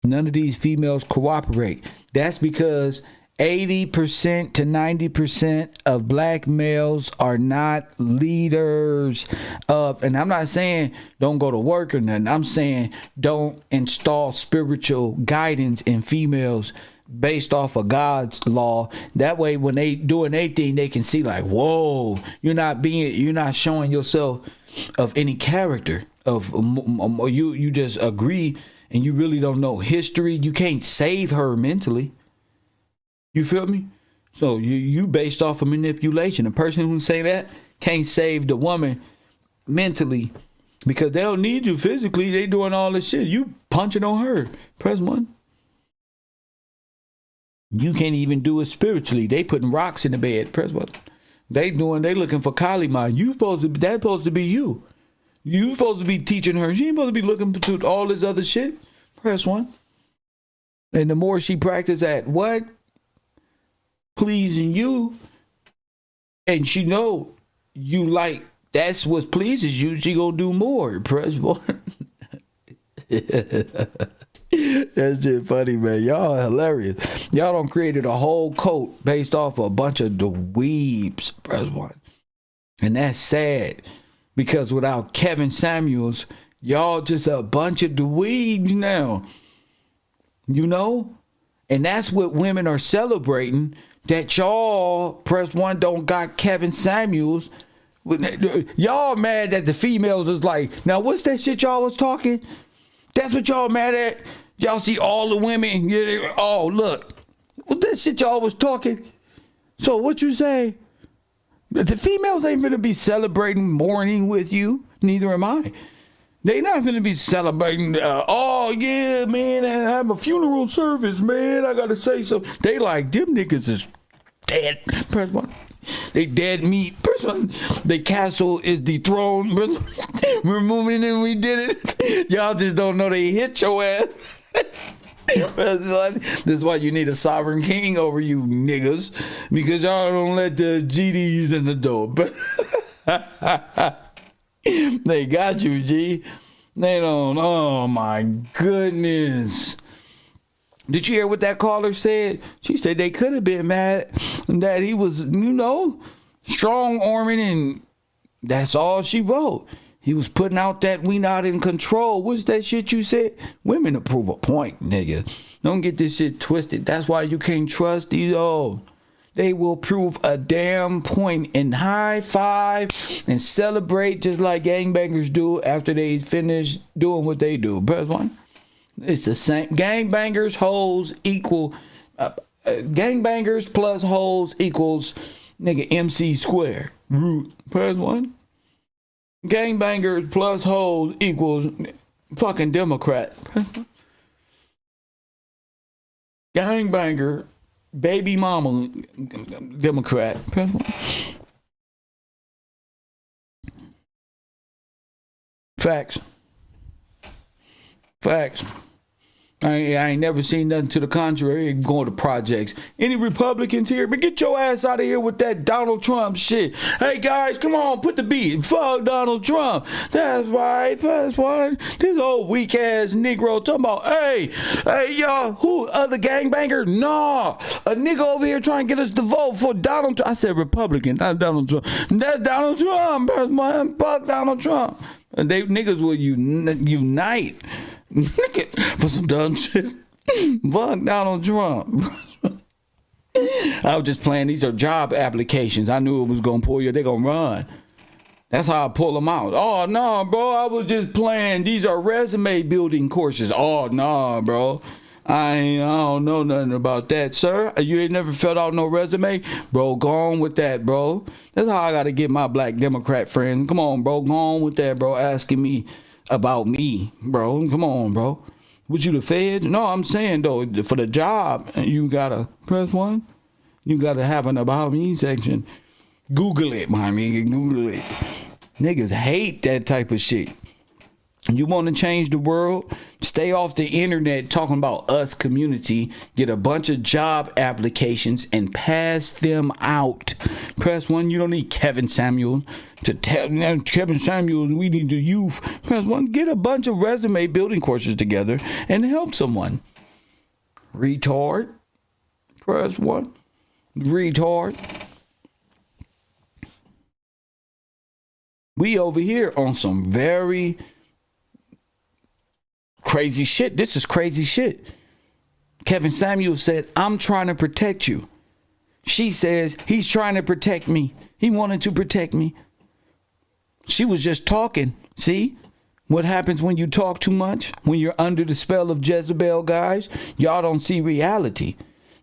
None of these females cooperate. That's because 80% to 90% of black males are not leaders of, and I'm not saying don't go to work or nothing. I'm saying don't install spiritual guidance in females based off of God's law. That way when they doing anything, they can see like, whoa, you're not showing yourself of any character of you just agree and you really don't know history. You can't save her mentally. You feel me? So you based off of manipulation. A person who say that can't save the woman mentally because they don't need you physically. They doing all this shit. You punching on her. Press 1. You can't even do it spiritually. They putting rocks in the bed. Press 1. They looking for Kali Ma. That's supposed to be you. You supposed to be teaching her. She ain't supposed to be looking to all this other shit. Press 1. And the more she practice at what? Pleasing you. And she know you like that's what pleases you. She gonna do more. Press 1. That shit funny, man. Y'all are hilarious. Y'all done created a whole cult based off a bunch of dweebs. Press 1. And that's sad. Because without Kevin Samuels, y'all just a bunch of dweebs now. You know? And that's what women are celebrating. That y'all, Press 1, don't got Kevin Samuels. Y'all mad that the females is like, now what's that shit y'all was talking? That's what y'all mad at? Y'all see all the women? Oh, look. What that shit y'all was talking? So what you say? The females ain't gonna be celebrating mourning with you. Neither am I. They not gonna be celebrating. Oh yeah, man, I have a funeral service, man. I gotta say something. They like them niggas is dead. Press 1. They dead meat. Press 1. The castle is dethroned. We're moving and we did it. Y'all just don't know they hit your ass. This is why you need a sovereign king over you niggas, because y'all don't let the GDs in the door. They got you, G. They don't. Oh my goodness. Did you hear what that caller said? She said they could have been mad that he was, strong arming, and that's all she wrote. He was putting out that we not in control. What's that shit you said? Women approve a point, nigga. Don't get this shit twisted. That's why you can't trust these. Oh, they will prove a damn point and high five and celebrate just like gangbangers do after they finish doing what they do. Press 1. It's the same. Gangbangers, hoes equal. Gangbangers plus hoes equals nigga MC squared. Root. Press 1. Gangbangers plus hoes equals fucking Democrat. Gangbanger, baby mama, Democrat. Facts. I ain't never seen nothing to the contrary. Going to projects. Any Republicans here? But get your ass out of here with that Donald Trump shit. Hey guys, come on, put the beat. Fuck Donald Trump. That's right. That's one. This old weak ass Negro talking about, hey y'all, who other gangbanger? Nah, a nigga over here trying to get us to vote for Donald Trump. I said Republican, not Donald Trump. That's Donald Trump. Man, fuck Donald Trump. And they niggas will unite. For some dumb shit. Fuck Donald Trump. I was just playing. These are job applications. I knew it was going to pull you. They're going to run. That's how I pull them out. Oh, no, bro. I was just playing. These are resume building courses. Oh, no, bro. I don't know nothing about that, sir. You ain't never filled out no resume? Bro, go on with that, bro. That's how I got to get my black Democrat friends. Come on, bro. Go on with that, bro. Asking me about me, bro. Come on, bro. Was you the Fed? No, I'm saying though, for the job, you gotta press 1. You gotta have an about me section. Google it, my nigga. Google it. Niggas hate that type of shit. You want to change the world? Stay off the internet talking about us community. Get a bunch of job applications and pass them out. Press 1. You don't need Kevin Samuels to tell Kevin Samuels we need the youth. Press 1. Get a bunch of resume building courses together and help someone. Retard. Press 1. Retard. We over here on some very crazy shit. This is crazy shit. Kevin Samuels said, I'm trying to protect you. She says, he's trying to protect me. He wanted to protect me. She was just talking. See what happens when you talk too much? When you're under the spell of Jezebel, guys? Y'all don't see reality.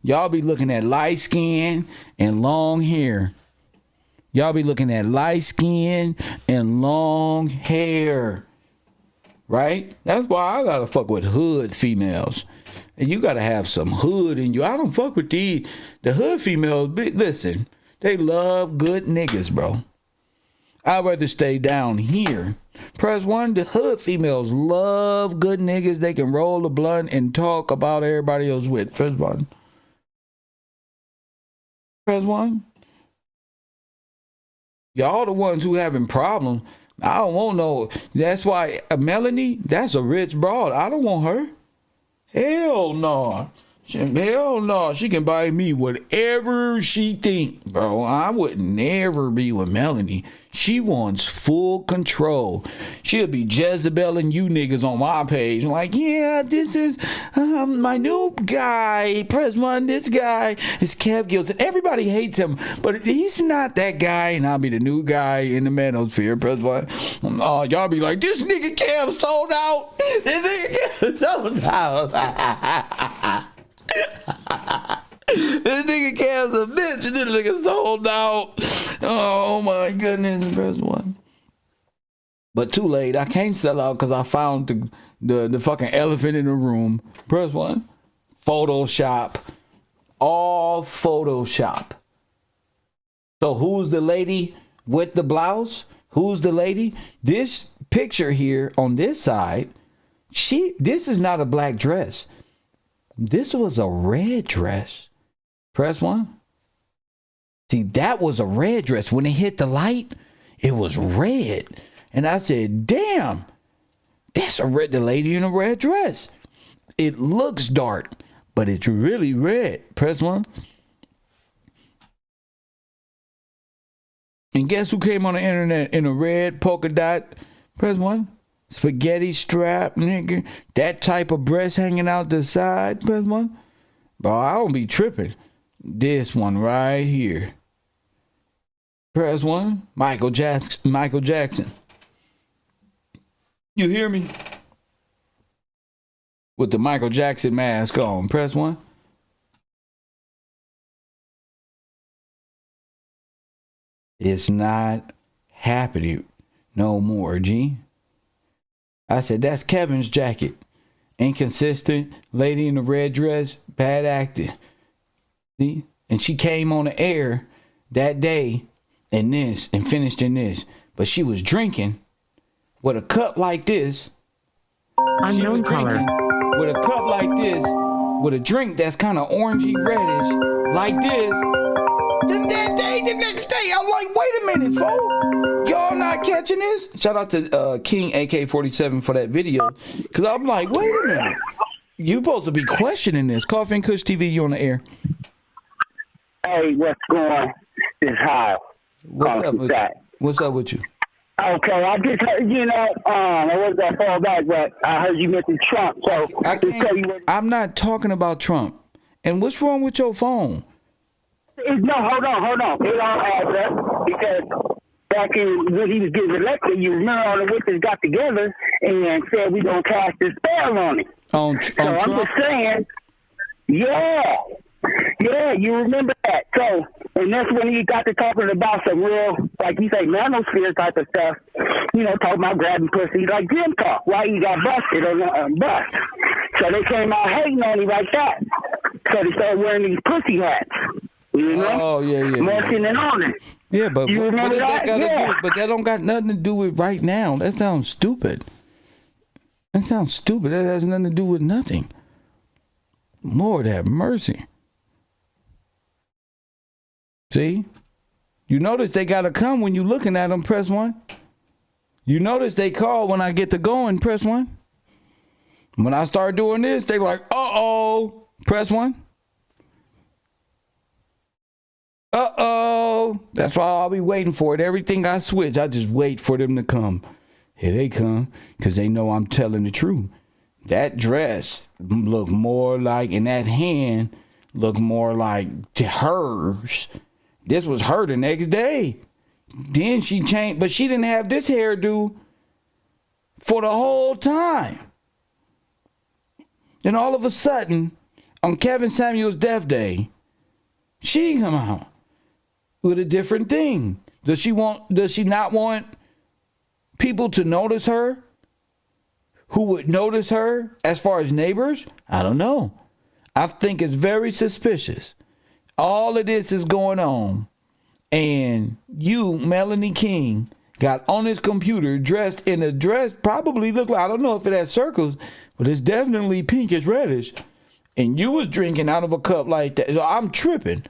Y'all be looking at light skin and long hair. Y'all be looking at light skin and long hair. Right? That's why I gotta fuck with hood females. And you gotta have some hood in you. I don't fuck with the hood females. Listen, they love good niggas, bro. I'd rather stay down here. Press 1, the hood females love good niggas. They can roll a blunt and talk about everybody else with. Press 1. Press 1. Y'all the ones who having problems. I don't want no. That's why Melanie, that's a rich broad. I don't want her. Hell no. Hell no. She can buy me whatever she think, bro. I would never be with Melanie. She wants full control. She'll be Jezebelling you niggas on my page. Like, yeah, this is my new guy. Press 1, this guy is Kev Gilson. Everybody hates him, but he's not that guy, and I'll be the new guy in the manosphere. Press 1. Y'all be like, this nigga Kev sold out. This nigga Kev sold out. This nigga Kev's a bitch. This nigga sold out. Oh my goodness. Press 1. But too late. I can't sell out because I found the fucking elephant in the room. Press 1. Photoshop. All Photoshop. So who's the lady with the blouse? Who's the lady? This picture here on this side, this is not a black dress. This was a red dress. Press 1. See, that was a red dress. When it hit the light, it was red. And I said, damn, that's the lady in a red dress. It looks dark, but it's really red. Press 1. And guess who came on the internet in a red polka dot? Press 1. Spaghetti strap, nigga. That type of breast hanging out the side. Press 1. Bro, I don't be tripping. This one right here. Press 1. Michael Jackson. You hear me? With the Michael Jackson mask on. Press 1. It's not happening no more, G. I said, that's Kevin's jacket. Inconsistent, lady in the red dress, bad acting. See? And she came on the air that day in this and finished in this. But she was drinking with a cup like this. Unknown color. With a cup like this, with a drink that's kind of orangey reddish, like this. Then that day, the next day, I'm like, wait a minute, folks. Y'all not catching this? Shout out to King AK-47 for that video. Because I'm like, wait a minute. You supposed to be questioning this. Coffee and Kush TV, you on the air. Hey, what's going on? It's Hal. What's up with you? What's up with you? Okay, I just heard, I wasn't going to fall back, but I heard you mention Trump. So I'm not talking about Trump. And what's wrong with your phone? No, hold on. It all adds up because back when he was getting elected, you remember all the witches got together and said we gonna cast a spell on him. On I'm Trump? just saying, yeah, you remember that. So, and that's when he got to talking about some real, like you say, manosphere type of stuff. Talking about grabbing pussy like Jim talk. Why he got busted or bust. So they came out hating on him like that. So they started wearing these pussy hats. You know? Oh, yeah. Marching and on it. Yeah, but You remember that? But that don't got nothing to do with right now. That sounds stupid. That has nothing to do with nothing. Lord have mercy. See? You notice they got to come when you looking at them, press 1. You notice they call when I get to going, press 1. When I start doing this, they like, uh-oh, press 1. Uh-oh. That's why I'll be waiting for it. Everything I switch, I just wait for them to come. Here they come, because they know I'm telling the truth. That dress look more like, and that hand look more like hers. This was her the next day. Then she changed, but she didn't have this hairdo for the whole time. Then all of a sudden, on Kevin Samuel's death day, she come out with a different thing. Does she not want people to notice her? Who would notice her as far as neighbors? I don't know. I think it's very suspicious. All of this is going on. And you, Melanie King, got on his computer dressed in a dress, probably look like, I don't know if it has circles, but it's definitely pinkish reddish. And you was drinking out of a cup like that. So I'm tripping.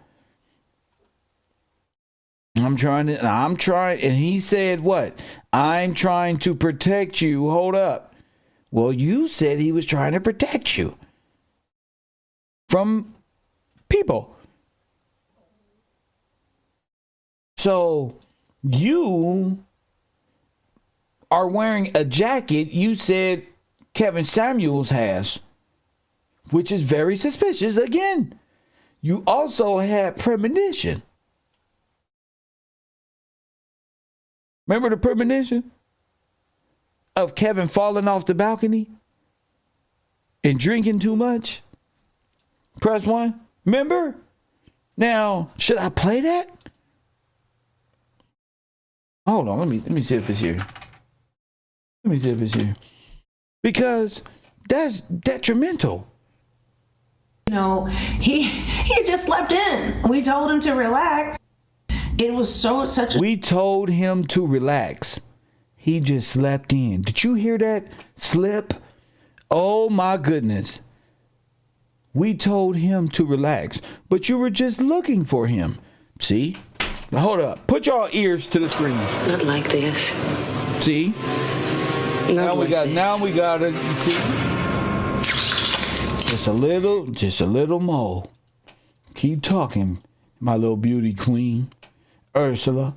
I'm trying, and he said what? I'm trying to protect you. Hold up. Well, you said he was trying to protect you from people. So you are wearing a jacket you said Kevin Samuels has, which is very suspicious. Again, you also had premonition. Remember the premonition of Kevin falling off the balcony and drinking too much? Press 1. Remember? Now, should I play that? Hold on, let me see if it's here. Because that's detrimental. You know, he just slept in. We told him to relax. It was We told him to relax. He just slept in. Did you hear that slip? Oh my goodness. We told him to relax, but you were just looking for him. See? Hold up. Put y'all ears to the screen. Not like this. See? Now we got it. See? Just a little more. Keep talking, my little beauty queen. Ursula.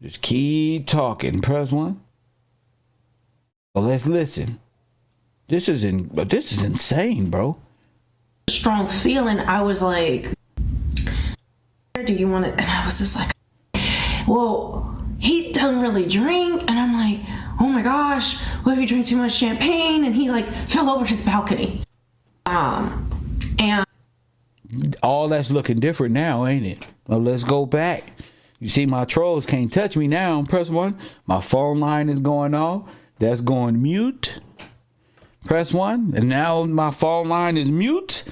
Just keep talking. Press 1. Well, let's listen. This is insane, bro. Strong feeling. I was like, do you want it? And I was just like, well, he doesn't really drink. And I'm like, oh my gosh, what if you drink too much champagne? And he like fell over his balcony. And all that's looking different now, ain't it? Well, let's go back. You see, my trolls can't touch me now. Press 1. My phone line is going off. That's going mute. Press 1. And now my phone line is mute.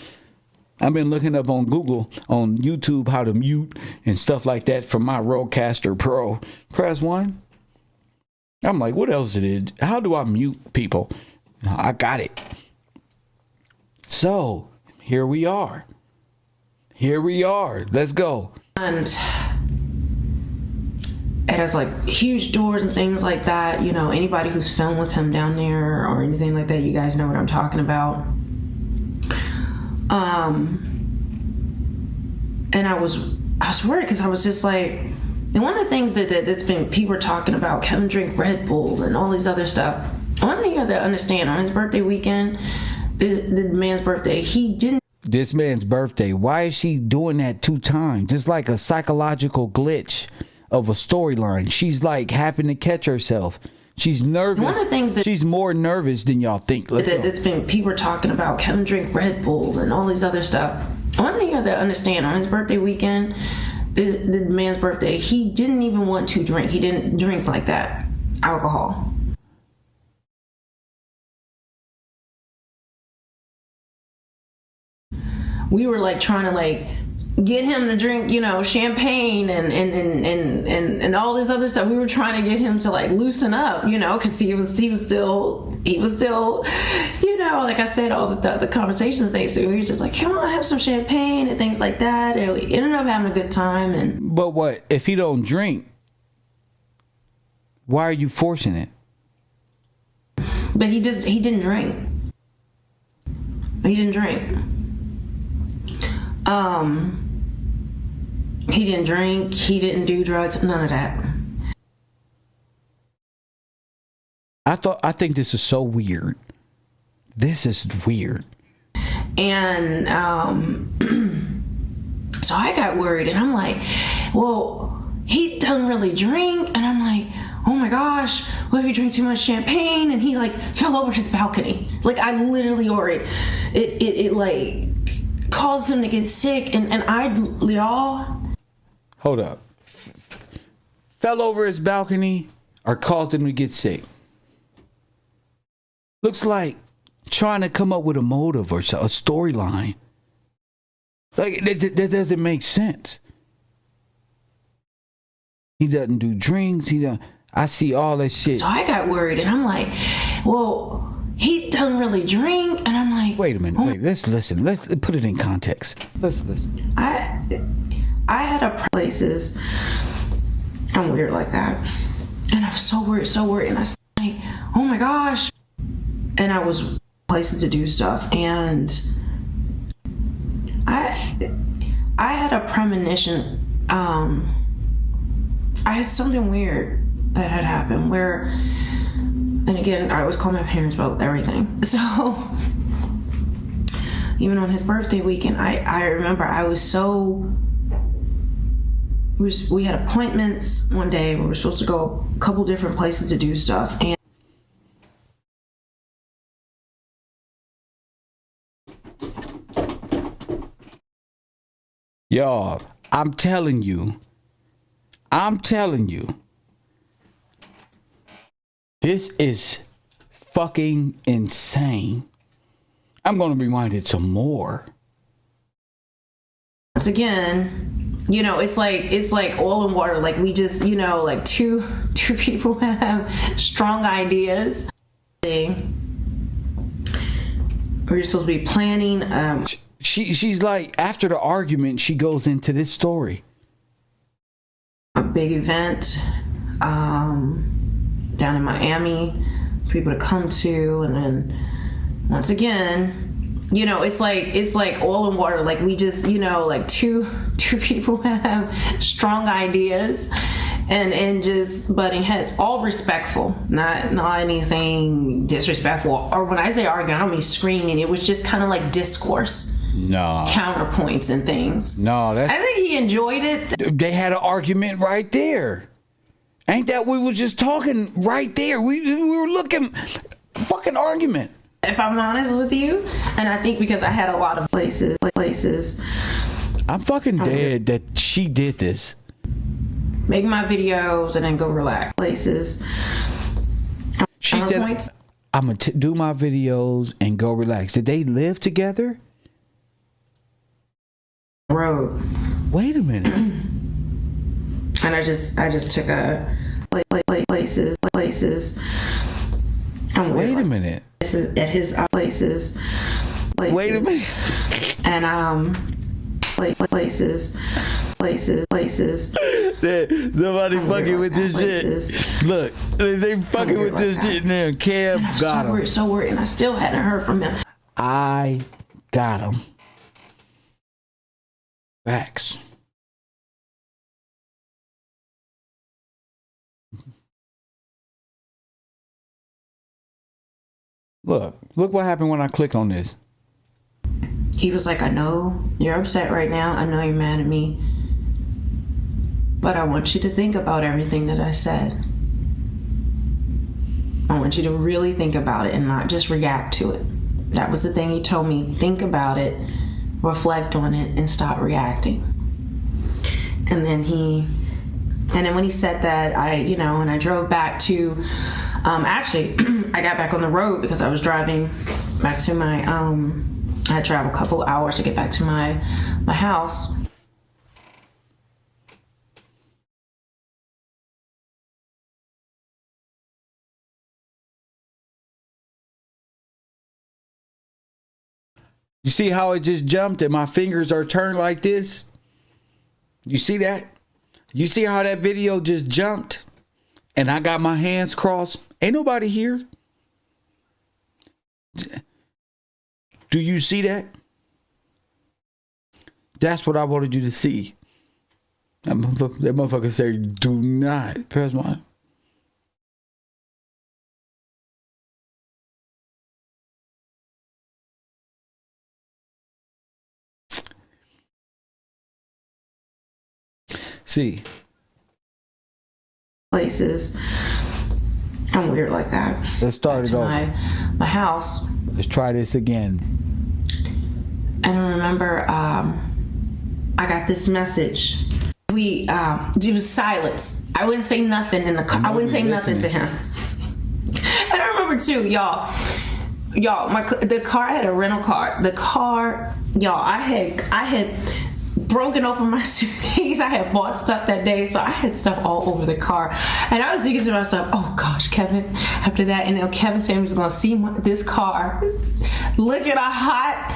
I've been looking up on Google, on YouTube, how to mute and stuff like that from my Rodecaster Pro. Press 1. I'm like, what else it is? How do I mute people? I got it. So, here we are. Let's go. And it has like huge doors and things like that. You know, anybody who's filmed with him down there or anything like that, you guys know what I'm talking about. And I was worried because I was just like, and one of the things that's been people are talking about, Kevin drink Red Bulls and all these other stuff. One thing you have to understand, on his birthday weekend, the man's birthday, he didn't. This man's birthday, why is she doing that 2 times? It's like a psychological glitch of a storyline. She's like happened to catch herself. She's nervous. One of the things she's more nervous than y'all think. That's been people are talking about, Kevin drink Red Bulls and all these other stuff. One thing you have to understand, on his birthday weekend, the man's birthday, he didn't even want to drink. He didn't drink like that, alcohol. we were like trying to like get him to drink, you know, champagne and all this other stuff. We were trying to get him to like loosen up, you know, because he was still, you know, like I said, all the conversation things. So we were just like, come on, have some champagne and things like that. And we ended up having a good time. And but what if he don't drink? Why are you forcing it? But he didn't drink. He didn't drink. He didn't drink, he didn't do drugs, none of that. I think this is so weird. This is weird. And so I got worried, and I'm like, well, he doesn't really drink. And I'm like, oh my gosh, what if he drank too much champagne and he like fell over his balcony? Like I literally, or it like caused him to get sick. And y'all. Hold up. Fell over his balcony or caused him to get sick. Looks like trying to come up with a motive or a storyline. Like that doesn't make sense. He doesn't do drinks. I see all that shit. So I got worried, and I'm like, well, he doesn't really drink. And I'm like, wait a minute. Wait, let's listen. Let's put it in context. Let's listen. I had a places. I'm weird like that, and I was so worried, and I was like, oh my gosh. And I was places to do stuff, and I had a premonition. I had something weird that had happened where, and again, I always call my parents about everything. So even on his birthday weekend, I remember I was so. We had appointments one day. We were supposed to go a couple different places to do stuff. And y'all, I'm telling you, this is fucking insane. I'm going to rewind it some more. Once again, you know, it's like oil and water. Like we just, you know, like two people have strong ideas. We're supposed to be planning. She's like, after the argument, she goes into this story. A big event down in Miami for people to come to, and then once again, you know, it's like oil and water. Like we just, you know, like two people have strong ideas and just butting heads, all respectful, not anything disrespectful. Or when I say argue, I don't mean screaming. It was just kind of like discourse. No. Counterpoints and things. No, I think he enjoyed it. They had an argument right there. Ain't that we was just talking right there? We were looking fucking argument. If I'm honest with you, and I think because I had a lot of places. I'm fucking dead that she did this. Make my videos and then go relax. Places. She said, I'm going to do my videos and go relax. Did they live together? Road. Wait a minute. And I just took a places. Wait a minute. This is at his places. Wait a minute. And places. Somebody fucking with this shit. Look, they fucking with this shit now. Cam got him. So worried, and I still hadn't heard from him. I got him. Facts. Look what happened when I click on this. He was like, I know you're upset right now. I know you're mad at me. But I want you to think about everything that I said. I want you to really think about it and not just react to it. That was the thing he told me. Think about it, reflect on it, and stop reacting. And then when he said that, and I drove back to, actually, I got back on the road because I was driving back to my I had traveled a couple hours to get back to my house. You see how it just jumped and my fingers are turned like this? You see that? You see how that video just jumped and I got my hands crossed? Ain't nobody here. Do you see that? That's what I wanted you to see. That motherfucker said, do not press mine. See. Places. I'm weird like that. Let's start it over. My house. Let's try this again. And I remember I got this message. It was silence. I wouldn't say nothing in the car. I wouldn't say nothing to him. And I remember too, y'all, the car, I had a rental car. The car, y'all, I had broken open my suitcase. I had bought stuff that day, so I had stuff all over the car. And I was thinking to myself, oh gosh, Kevin, after that, and now Kevin said he was going to see this car. Look at a hot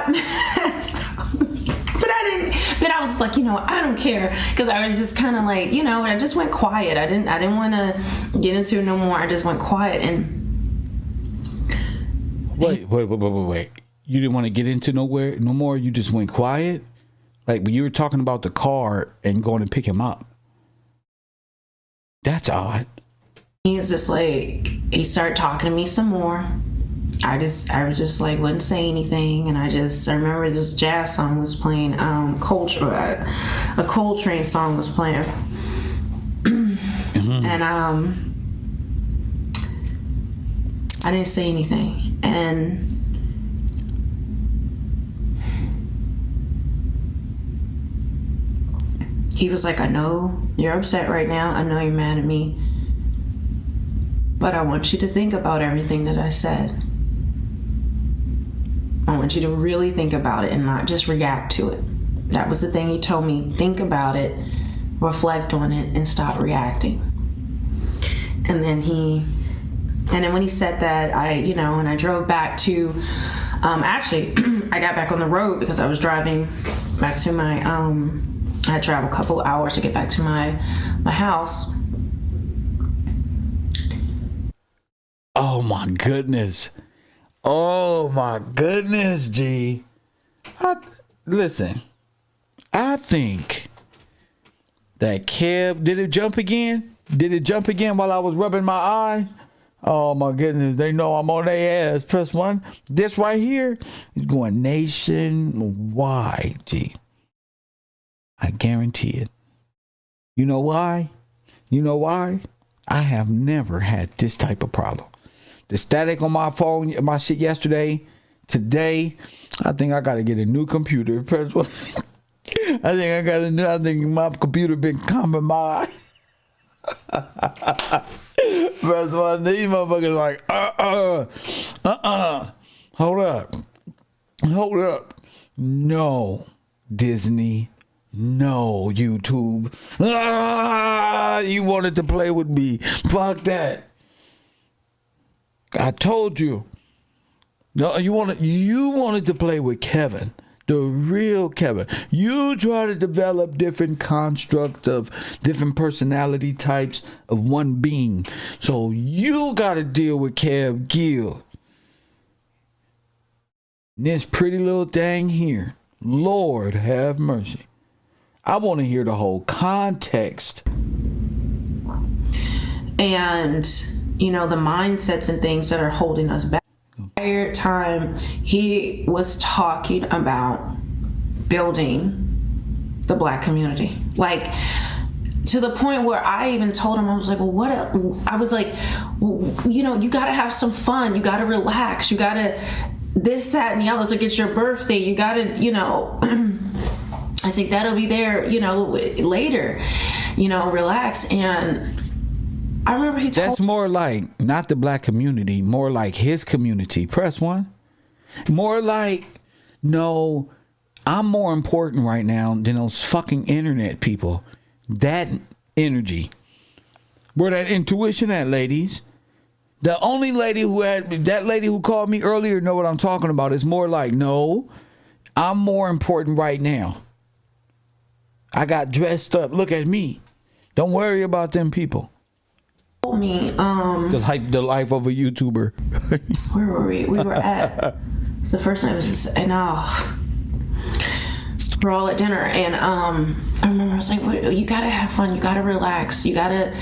mess. But I was like, I don't care, because I was just kind of like, I just went quiet. I didn't want to get into it no more. I just went quiet. And wait. You didn't want to get into no more. You just went quiet. Like when you were talking about the car and going to pick him up. That's odd. He was just like, he started talking to me some more. I was just like, wouldn't say anything. And I remember this jazz song was playing, a Coltrane song was playing. Mm-hmm. And I didn't say anything. And he was like, I know you're upset right now. I know you're mad at me. But I want you to think about everything that I said. I want you to really think about it and not just react to it. That was the thing he told me. Think about it, reflect on it, and stop reacting. And then when he said that, and I drove back to, actually, I got back on the road because I was driving back to my, I had traveled a couple hours to get back to my house. Oh my goodness. Oh my goodness, G. Listen, I think that Kev, did it jump again? Did it jump again while I was rubbing my eye? Oh my goodness, they know I'm on their ass. Press 1. This right here is going nationwide, G. I guarantee it. You know why? I have never had this type of problem. The static on my phone, my shit yesterday, today, I think I got to get a new computer. Press 1. I think my computer been compromised. Press 1. These motherfuckers like, hold up. No, Disney. No, YouTube. You wanted to play with me. Fuck that. I told you. No, you wanted to play with Kevin, the real Kevin. You try to develop different constructs of different personality types of one being. So you got to deal with Kev Gill. This pretty little thing here. Lord have mercy. I want to hear the whole context. And the mindsets and things that are holding us back. The entire time he was talking about building the Black community, like to the point where I even told him, I was like, you got to have some fun, you got to relax, you got to this, that, and the other. It's like, it's your birthday, you got to, I think that'll be there, later, relax. And I remember he told. That's more like not the black community, more like his community. Press 1. More like, no, I'm more important right now than those fucking internet people. That energy. Where that intuition at, ladies? The only lady that lady who called me earlier know what I'm talking about. It's more like, no, I'm more important right now. I got dressed up. Look at me. Don't worry about them people. Told me, the life of a YouTuber. Where were we? We were at. It's the first night. And we're all at dinner, and I remember I was like, "You gotta have fun. You gotta relax. You gotta,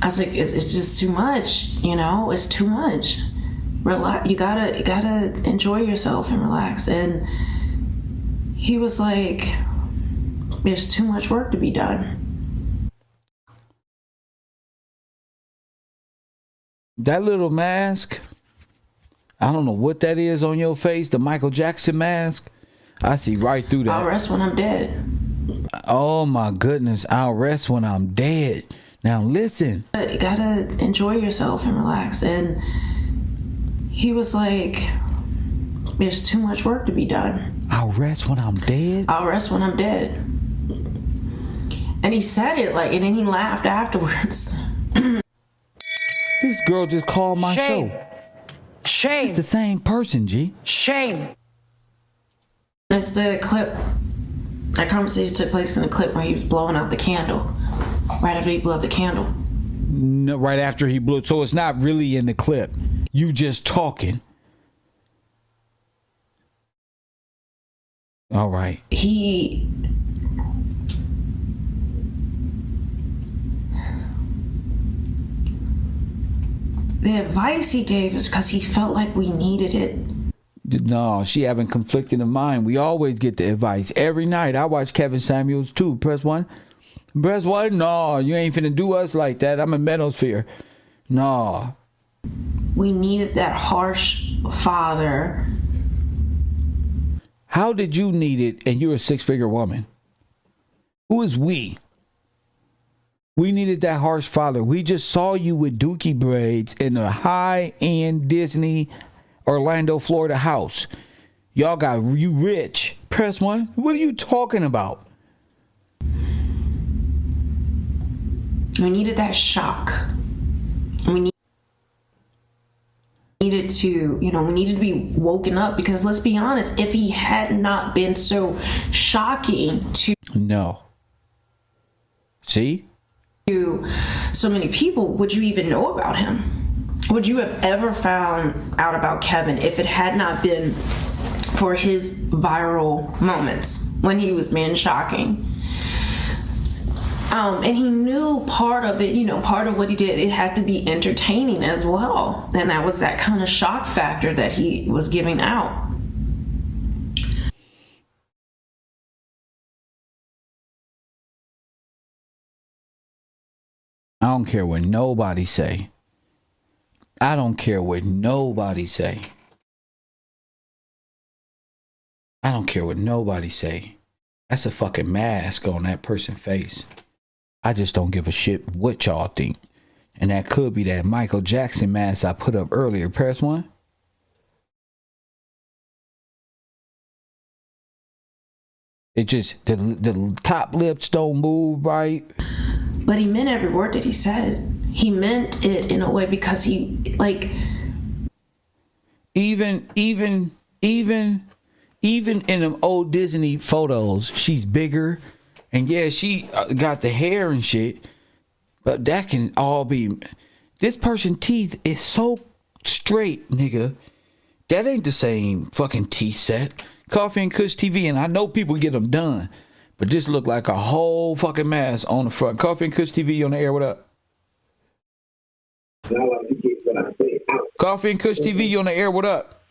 I was like, it's just too much. It's too much. Relax. You gotta enjoy yourself and relax." And he was like, "There's too much work to be done." That little mask, I don't know what that is on your face, the Michael Jackson mask. I see right through that. I'll rest when I'm dead. Oh my goodness, I'll rest when I'm dead. Now listen. You gotta enjoy yourself and relax. And he was like, "There's too much work to be done. I'll rest when I'm dead? I'll rest when I'm dead." And he said it and then he laughed afterwards. This girl just called my show. Shame. It's the same person, G. Shame. It's the clip. That conversation took place in a clip where he was blowing out the candle. Right after he blew out the candle. No, right after he blew. So it's not really in the clip. You just talking. All right. The advice he gave is because he felt like we needed it. No, she having conflicting of mind. We always get the advice. Every night. I watch Kevin Samuels too. Press 1. Press 1? No, you ain't finna do us like that. I'm a manosphere. No. We needed that harsh father. How did you need it and you're a 6-figure woman? Who is we? We needed that harsh father. We just saw you with dookie braids in a high-end Disney Orlando, Florida house. Y'all got you rich. Press 1. What are you talking about? We needed that shock. We needed to, we needed to be woken up because let's be honest, if he had not been so shocking to so many people, would you even know about him? Would you have ever found out about Kevin if it had not been for his viral moments when he was being shocking? And he knew part of it, part of what he did, it had to be entertaining as well. And that was that kind of shock factor that he was giving out. I don't care what nobody say. I don't care what nobody say. I don't care what nobody say. That's a fucking mask on that person's face. I just don't give a shit what y'all think. And that could be that Michael Jackson mask I put up earlier. Press 1. It just, the top lips don't move right. But he meant every word that he said. He meant it in a way because he, Even in them old Disney photos, she's bigger. And yeah, she got the hair and shit. But that can all be... This person's teeth is so straight, nigga. That ain't the same fucking teeth set. Coffee and Kush TV, and I know people get them done. But this look like a whole fucking mask on the front. Coffee and Kush TV, on the air, what up? Coffee and Kush TV, on the air, what up?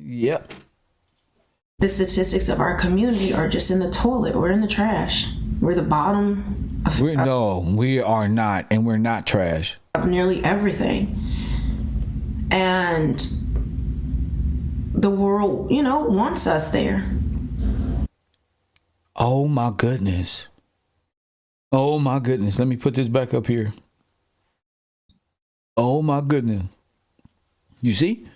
Yep. The statistics of our community are just in the toilet. We're in the trash. We're the bottom of... No, we are not, and we're not trash. Of nearly everything. And the world, wants us there. Oh my goodness. Oh my goodness. Let me put this back up here. Oh my goodness. You see?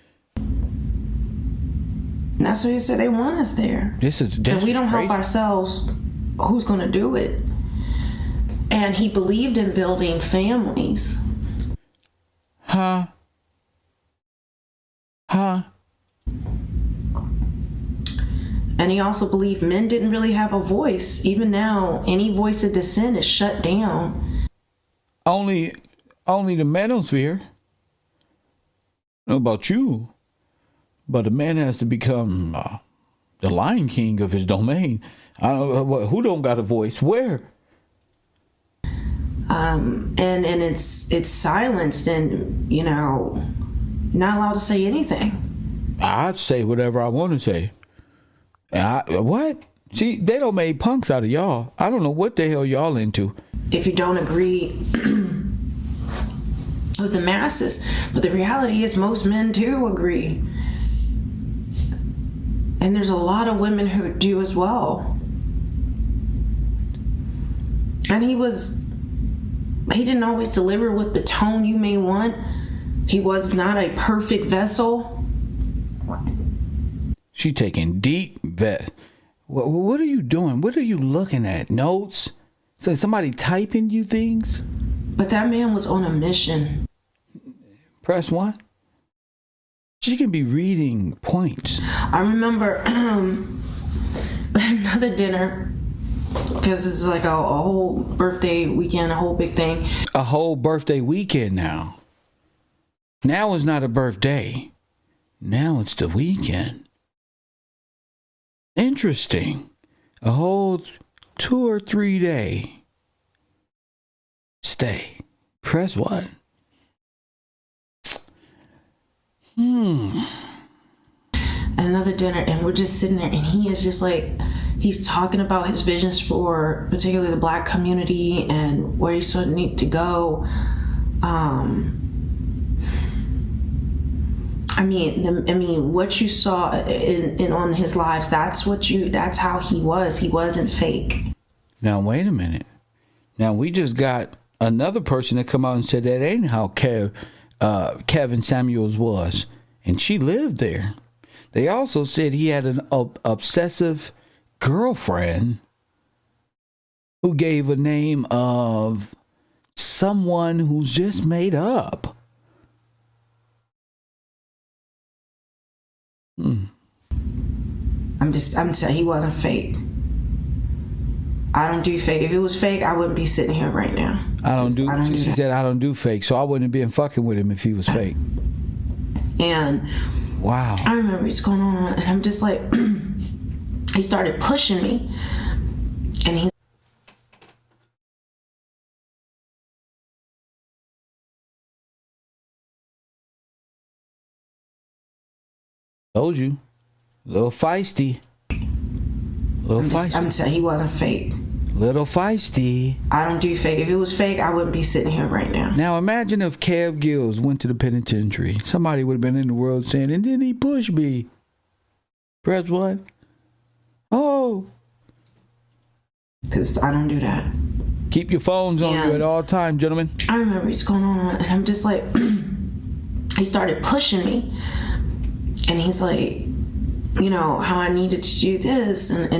That's what he said. They want us there. This is if we don't help ourselves, who's going to do it? And he believed in building families. Huh? And he also believed men didn't really have a voice. Even now, any voice of dissent is shut down. Only the manosphere. I don't know about you, but a man has to become the Lion King of his domain. I don't know who don't got a voice. Where? And it's silenced, and not allowed to say anything. I'd say whatever I want to say. What? See, they don't make punks out of y'all. I don't know what the hell y'all into. If you don't agree with the masses, but the reality is most men do agree. And there's a lot of women who do as well. And he didn't always deliver with the tone you may want. He was not a perfect vessel. She taking deep vet. What are you doing? What are you looking at? Notes? So somebody typing you things? But that man was on a mission. Press 1. She can be reading points. I remember another dinner, because it's like a whole birthday weekend, a whole big thing. A whole birthday weekend now. Now it's not a birthday. Now it's the weekend. Interesting. A whole 2 or 3 day stay. Press 1. Another dinner, and we're just sitting there, and he is just like, he's talking about his visions for particularly the Black community and where he's sort of need to go. What you saw in on his lives, that's how he was. He wasn't fake. Now wait a minute. Now we just got another person that come out and said that ain't how Kevin Samuels was, and she lived there. They also said he had an obsessive girlfriend who gave a name of someone who's just made up. I'm saying he wasn't fake. I don't do fake. If it was fake, I wouldn't be sitting here right now. She said I don't do fake, so I wouldn't have been fucking with him if he was fake. And wow, I remember what's going on, and I'm just like, he started pushing me, and he's. Told you. Little feisty. I'm saying he wasn't fake. Little feisty. I don't do fake. If it was fake, I wouldn't be sitting here right now. Now imagine if Kev Gills went to the penitentiary. Somebody would have been in the world saying, and then he pushed me. Press 1. Oh. Because I don't do that. Keep your phones on you at all times, gentlemen. I remember what's going on, and I'm just like, he started pushing me. And he's like, how I needed to do this, and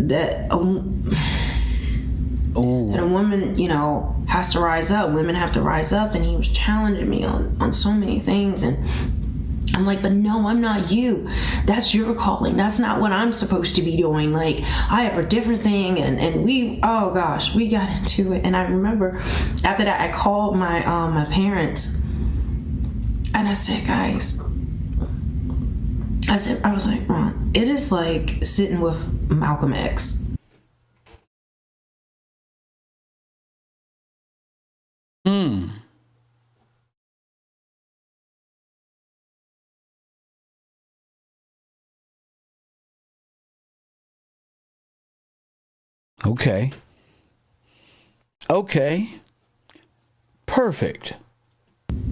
that a woman, has to rise up. Women have to rise up, and he was challenging me on so many things, and I'm like, but no, I'm not you. That's your calling. That's not what I'm supposed to be doing. Like, I have a different thing, and we got into it. And I remember after that, I called my parents. And I said, guys, I was like, Ron, it is like sitting with Malcolm X. Okay. Perfect.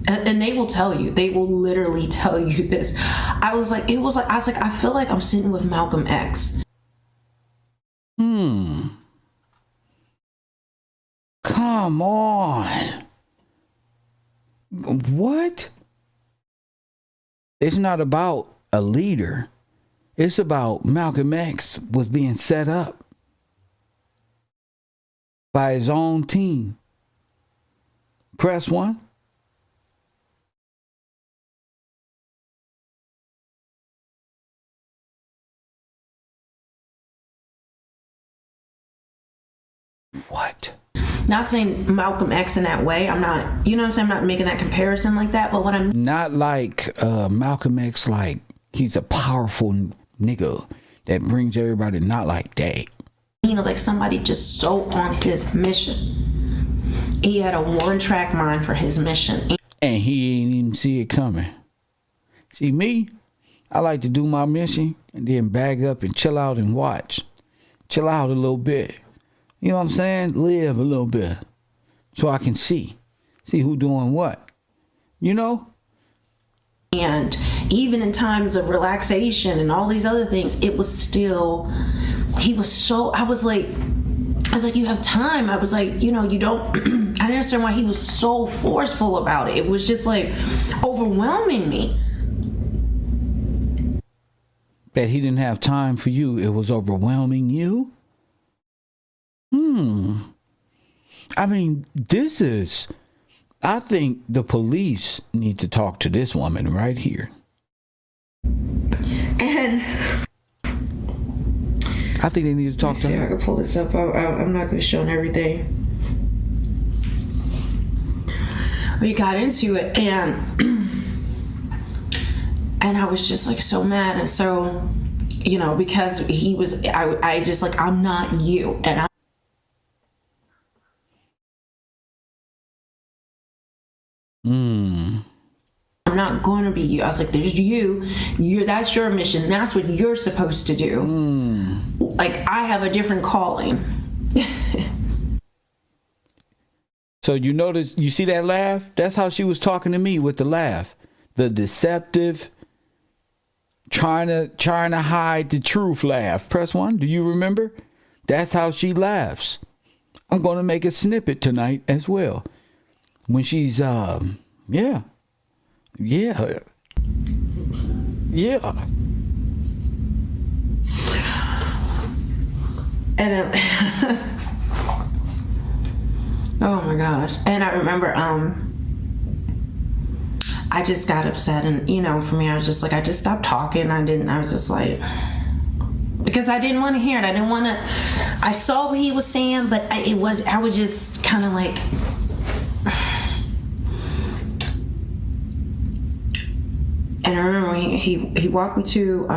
And they will tell you. They will literally tell you this. I was like, I feel like I'm sitting with Malcolm X. Come on. What? It's not about a leader. It's about Malcolm X was being set up by his own team. Press 1. What? Not saying Malcolm X in that way. I'm not, you know what I'm saying? I'm not making that comparison like that. But what I'm not like Malcolm X, like he's a powerful nigga that brings everybody, not like that. You know, like somebody just so on his mission. He had a one-track mind for his mission. And he ain't even see it coming. See, me, I like to do my mission and then bag up and chill out and watch. Chill out a little bit. You know what I'm saying? Live a little bit so I can see who doing what. You know? And even in times of relaxation and all these other things, it was still, he was so, I was like, you have time. I was like, you know, you don't, I didn't understand why he was so forceful about it. It was just like overwhelming me. Bet he didn't have time for you. It was overwhelming you? I mean, I think the police need to talk to this woman right here. And I think they need to talk to her. I can pull this up. I'm not going to show everything. We got into it, and I was just like so mad, and so, you know, because he was, I just like, I'm not you, and I'm not going to be you. I was like, there's that's your mission. That's what you're supposed to do. Like, I have a different calling. So you notice, you see that laugh? That's how she was talking to me with the laugh. The deceptive, trying to hide the truth laugh. Press 1. Do you remember? That's how she laughs. I'm going to make a snippet tonight as well. When she's, yeah. And oh my gosh. And I remember I just got upset, and you know, for me, I was just like, I just stopped talking. I was just like, because I didn't want to hear it. I didn't want to, I saw what he was saying, but I was just kind of like, and I remember he walked me to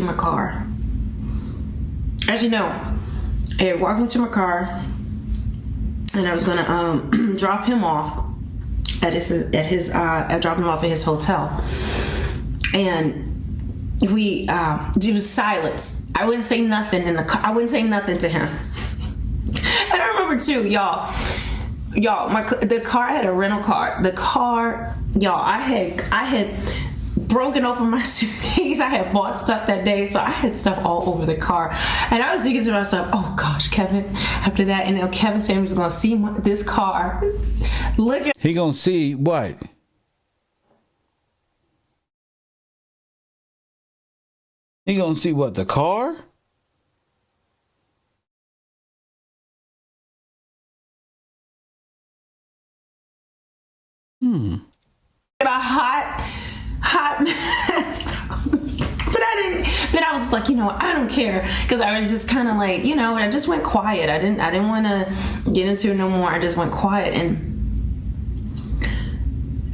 my car. As you know, he walked me to my car, and I was gonna drop him off at his drop him off at his hotel, and it was silence. I wouldn't say nothing in the car. I wouldn't say nothing to him. And I remember too, y'all, the car, I had a rental car. The car, y'all, I had broken open my suitcase. I had bought stuff that day, so I had stuff all over the car. And I was thinking to myself, oh gosh, Kevin, after that, and now Kevin Samuels is going to see this car. Look at... He going to see what? He going to see what, the car? A hot mess. But I didn't. Then I was like, you know, I don't care, because I was just kind of like, you know, I just went quiet. I didn't want to get into it no more. I just went quiet, and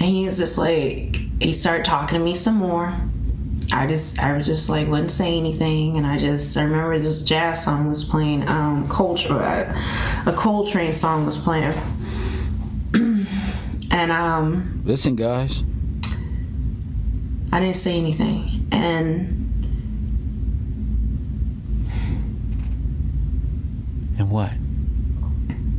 he was just like, he started talking to me some more. I was just like, wouldn't say anything, and I remember this jazz song was playing, a Coltrane song was playing. And listen, guys, I didn't say anything, and what?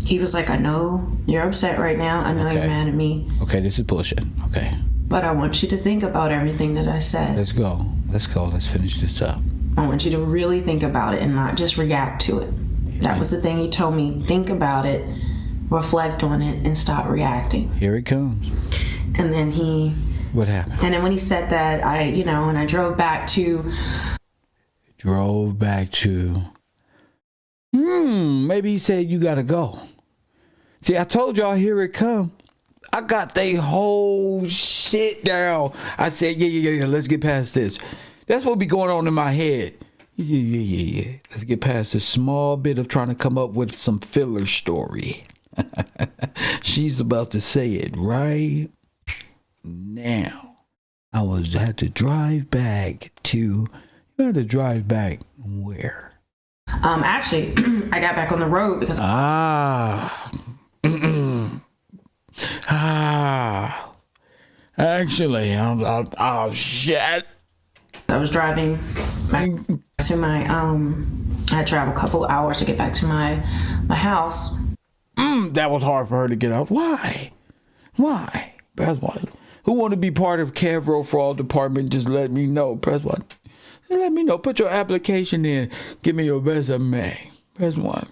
he was like, I know you're upset right now. I know you're mad at me. Okay, this is bullshit. Okay. But I want you to think about everything that I said. Let's go. Let's finish this up. I want you to really think about it and not just react to it. That was the thing he told me. Think about it, reflect on it, and stop reacting. Here it comes. And then What happened? And then when he said that, and I drove back to... Maybe he said, you gotta go. See, I told y'all, here it come. I got they whole shit down. I said, yeah, let's get past this. That's what be going on in my head. Yeah. Let's get past this small bit of trying to come up with some filler story. She's about to say it right now. I had to drive back to... You had to drive back where? Actually, I got back on the road because... Actually, oh shit. I was driving back to my, I had traveled a couple hours to get back to my house. That was hard for her to get out. Why? Press 1. Who want to be part of Cavro Fraud Department? Just let me know. Press 1. Just let me know. Put your application in. Give me your resume. Press 1.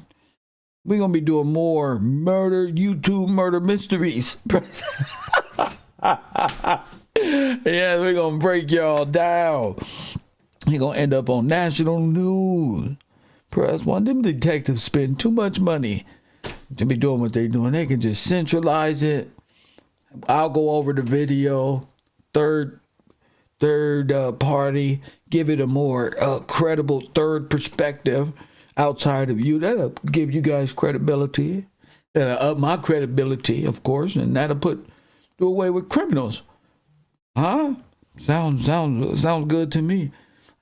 We're going to be doing more YouTube murder mysteries. Yeah, we're going to break y'all down. You're going to end up on national news. Press 1. Them detectives spend too much money to be doing what they're doing. They can just centralize it. I'll go over the video. Third party. Give it a more credible third perspective outside of you. That'll give you guys credibility. That'll up my credibility, of course, and that'll do away with criminals. Huh? Sounds good to me.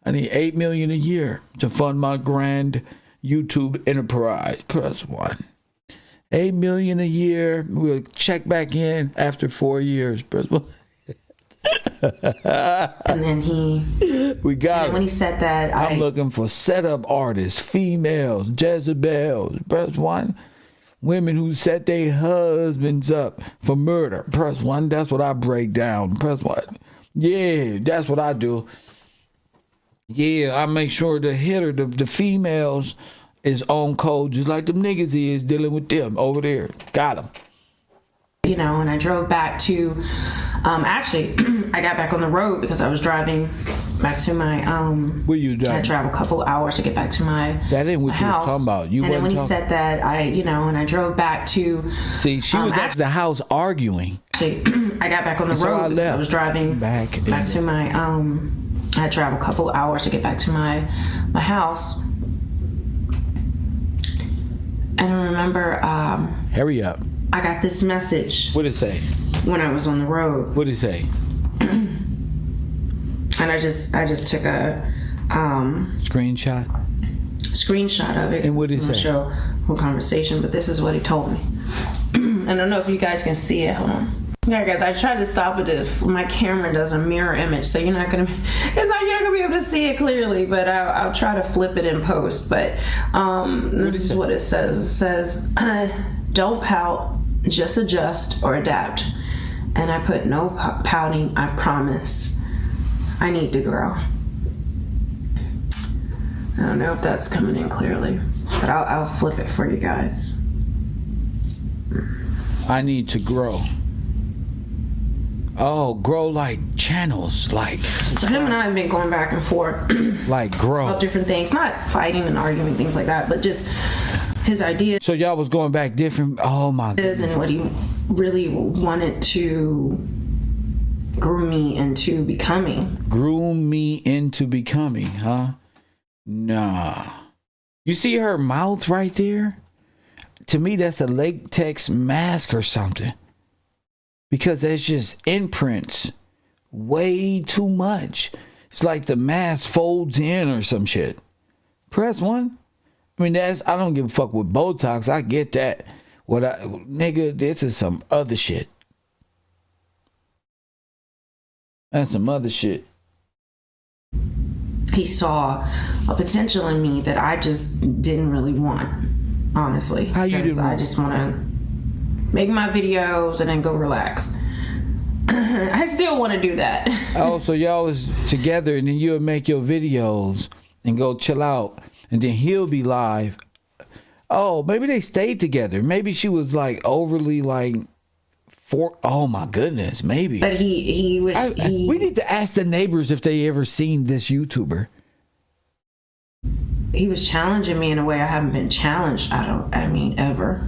I need $8 million a year to fund my grand YouTube enterprise. Press 1. $8 million a year. We'll check back in after 4 years. Press 1. And then we got it. When he said that, I'm looking for setup artists, females, Jezebels. Press 1. Women who set their husbands up for murder. Press 1. That's what I break down. Press 1. Yeah, that's what I do. Yeah, I make sure the hitter, the females, is on code just like them niggas is dealing with them over there. Got them. And I drove back to, actually, I got back on the road because I was driving back to my, where you driving? I had traveled a couple hours to get back to my That ain't what my you house. was talking about. And then when he said that, and I drove back to... See, she was at the house arguing. Actually, I got back on the road because I was driving back to my, I had traveled a couple hours to get back to my house. And I remember... Hurry up. I got this message. What did it say? When I was on the road. What did it say? And I just took a screenshot of it. And what did it say? Show whole conversation, but this is what he told me. I don't know if you guys can see it. Hold on. Yeah, guys, I tried to stop it if my camera does a mirror image, so you're not gonna be able to see it clearly. But I'll try to flip it in post. But this is what it says. It says, "Don't pout, just adjust or adapt." And I put no pouting. I promise. I need to grow. I don't know if that's coming in clearly, but I'll flip it for you guys. I need to grow. Oh, grow like channels, like. So him and I have been going back and forth. Like grow. About different things, not fighting and arguing, things like that, but just his ideas. So y'all was going back different. Oh my goodness. And what he really wanted to groom me into becoming. Groom me into becoming, huh? Nah. You see her mouth right there? To me, that's a latex mask or something. Because there's just imprints. Way too much. It's like the mask folds in or some shit. Press 1. I mean, I don't give a fuck with Botox. I get that. Nigga, this is some other shit. That's some other shit. He saw a potential in me that I just didn't really want. honestly. How you do? I just want to make my videos and then go relax. I still want to do that. Oh, so y'all was together and then you'll make your videos and go chill out and then he'll be live. Oh, maybe they stayed together. Maybe she was like overly like oh my goodness, maybe. But he was we need to ask the neighbors if they ever seen this YouTuber. He was challenging me in a way I haven't been challenged, ever.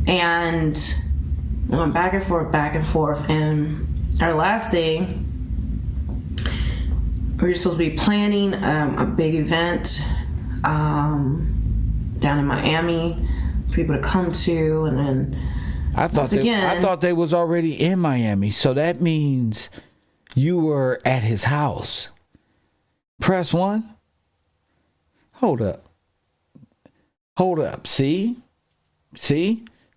And went back and forth. And our last thing, we were supposed to be planning a big event down in Miami for people to come to, and then I thought they was already in Miami, so that means you were at his house. Press 1. Hold up. See,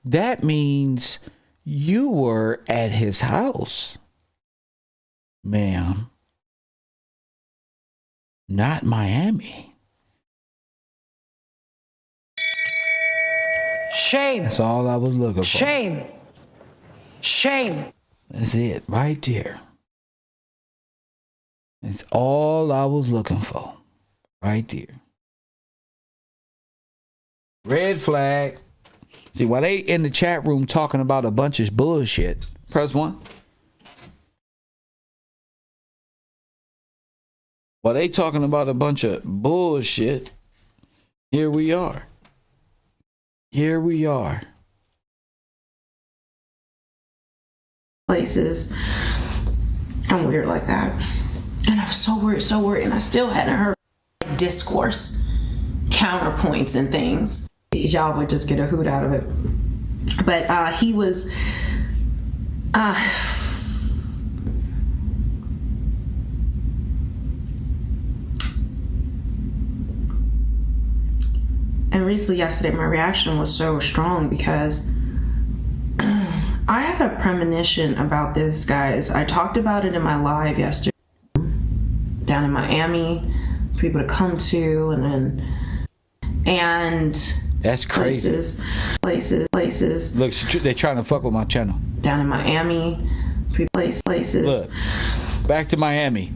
that means you were at his house, ma'am. Not Miami. Shame. That's all I was looking for. Shame. That's it right there. That's all I was looking for. Right there. Red flag. See, while they in the chat room talking about a bunch of bullshit, press 1. While they talking about a bunch of bullshit, here we are. Places. I'm weird like that. And I was so worried, and I still hadn't heard discourse, counterpoints and things. Y'all would just get a hoot out of it. But he was and recently yesterday my reaction was so strong because I had a premonition about this, guys. I talked about it in my live yesterday down in Miami, people to come to, and that's crazy. Places. Look, they're trying to fuck with my channel. Down in Miami, places. Look, back to Miami.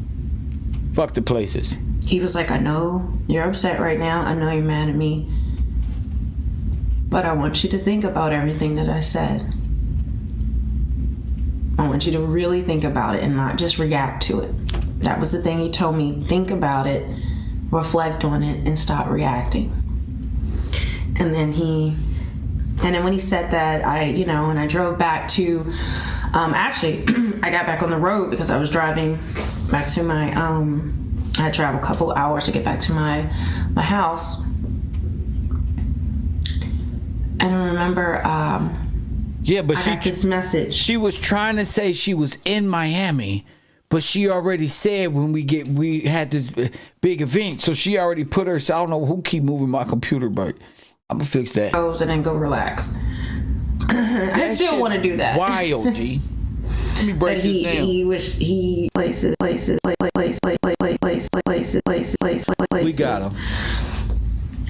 Fuck the places. He was like, I know you're upset right now. I know you're mad at me. But I want you to think about everything that I said. I want you to really think about it and not just react to it. That was the thing he told me. Think about it, reflect on it, and stop reacting. And then when he said that, and I drove back to, actually, I got back on the road because I was driving back to my, I had traveled a couple hours to get back to my house. And I remember, yeah, but I got this message. She was trying to say she was in Miami, but she already said when we had this big event, so she already put her. So I don't know who keep moving my computer, but I'm gonna fix that. And then go relax. I still want to do that. Wild, G. Let me break this down. We got him.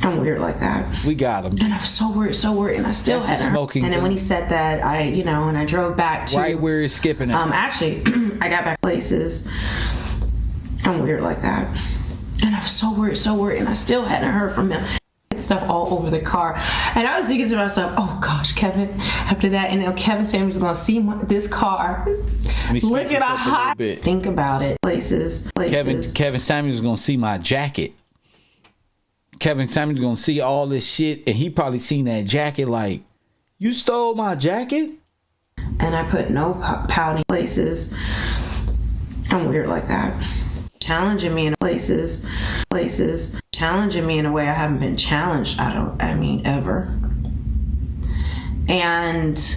I'm weird like that. We got him. And I was so worried, and I still had smoking. And then when he said that, and I drove back to right where he's skipping it. Actually, I got back places. I'm weird like that. And I was so worried, and I still hadn't heard from him. Stuff all over the car, and I was thinking to myself, "Oh gosh, Kevin." After that, and now Kevin Samuels is going to see this car. Look at how hot. Think about it. Places. Kevin Samuels is going to see my jacket. Kevin Samuels is going to see all this shit, and he probably seen that jacket like, "You stole my jacket." And I put no pouting places. I'm weird like that. Challenging me in places. Challenging me in a way I haven't been challenged, ever. And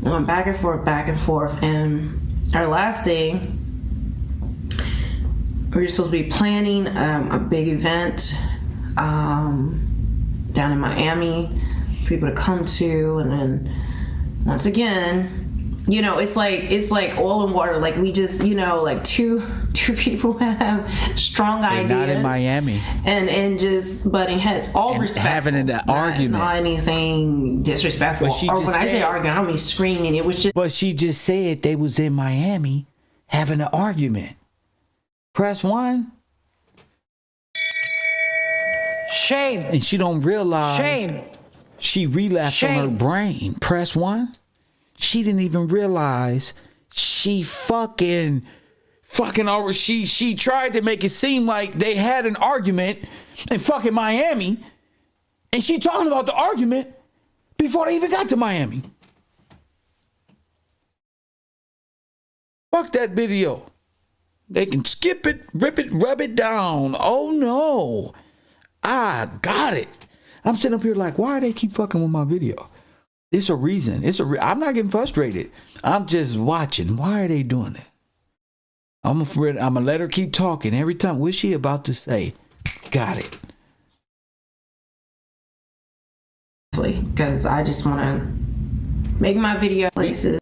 went back and forth. And our last thing, we were supposed to be planning a big event down in Miami, for people to come to, and then once again, it's like oil and water. Like we just, like two two people have strong They're ideas. not in Miami. And just butting heads. All respect. Having an argument. Not anything disrespectful. But she or just when I say said- arguing, I don't mean screaming. It was just. But she just said they was in Miami having an argument. Press 1. Shame. And she don't realize. Shame. She relapsed on her brain. Press 1. She didn't even realize she fucking over. She tried to make it seem like they had an argument in fucking Miami. And she talking about the argument before they even got to Miami. Fuck that video. They can skip it, rip it, rub it down. Oh no. I got it. I'm sitting up here like, why do they keep fucking with my video? It's a reason. I'm not getting frustrated. I'm just watching. Why are they doing it? I'm afraid I'm gonna let her keep talking every time. What's she about to say? Got it. Because I just want to make my video places.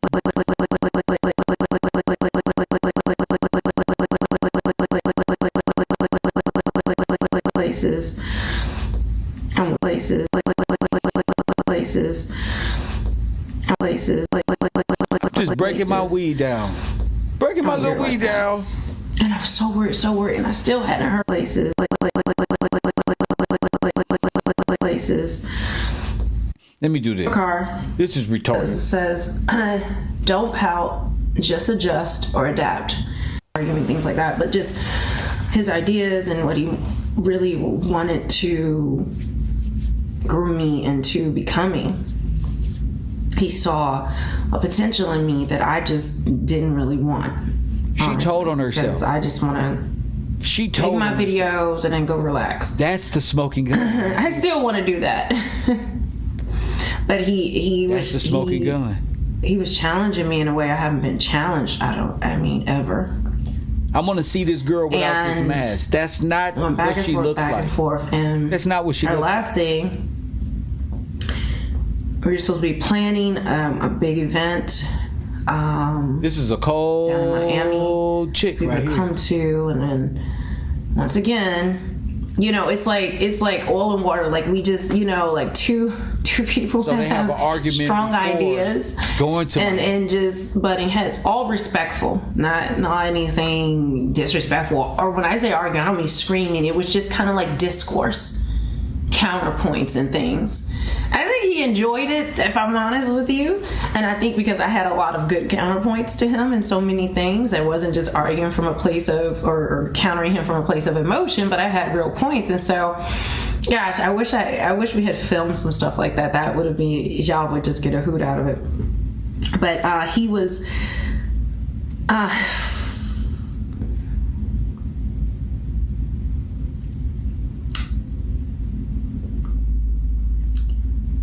Just breaking my weed down. Breaking my little weed down. And I was so worried, and I still hadn't heard places. Let me do this. Car. This is retarded. It says, don't pout, just adjust or adapt. Arguing things like that, but just his ideas and what he really wanted to groom me into becoming. He saw a potential in me that I just didn't really want. She told on herself. Because I just want to make my videos and then go relax. That's the smoking gun. I still want to do that. But he was the smoking gun. He was challenging me in a way I haven't been challenged. Ever. I want to see this girl without this mask. That's not what she looks like. And that's not what she looks like. Our last thing, we were supposed to be planning a big event. This is a cold down in Miami. Chick we right would here. come to, and then once again, it's like oil and water. Like we just, like two people so they have an argument, strong ideas, going to and just butting heads. All respectful, not anything disrespectful. Or when I say argue, I don't mean screaming. It was just kind of like discourse, counterpoints and things. I think he enjoyed it, if I'm honest with you. And I think because I had a lot of good counterpoints to him and so many things, I wasn't just arguing from a place of, or countering him from a place of emotion, but I had real points. And so, gosh, I wish we had filmed some stuff like that. That would have been, y'all would just get a hoot out of it. But he was,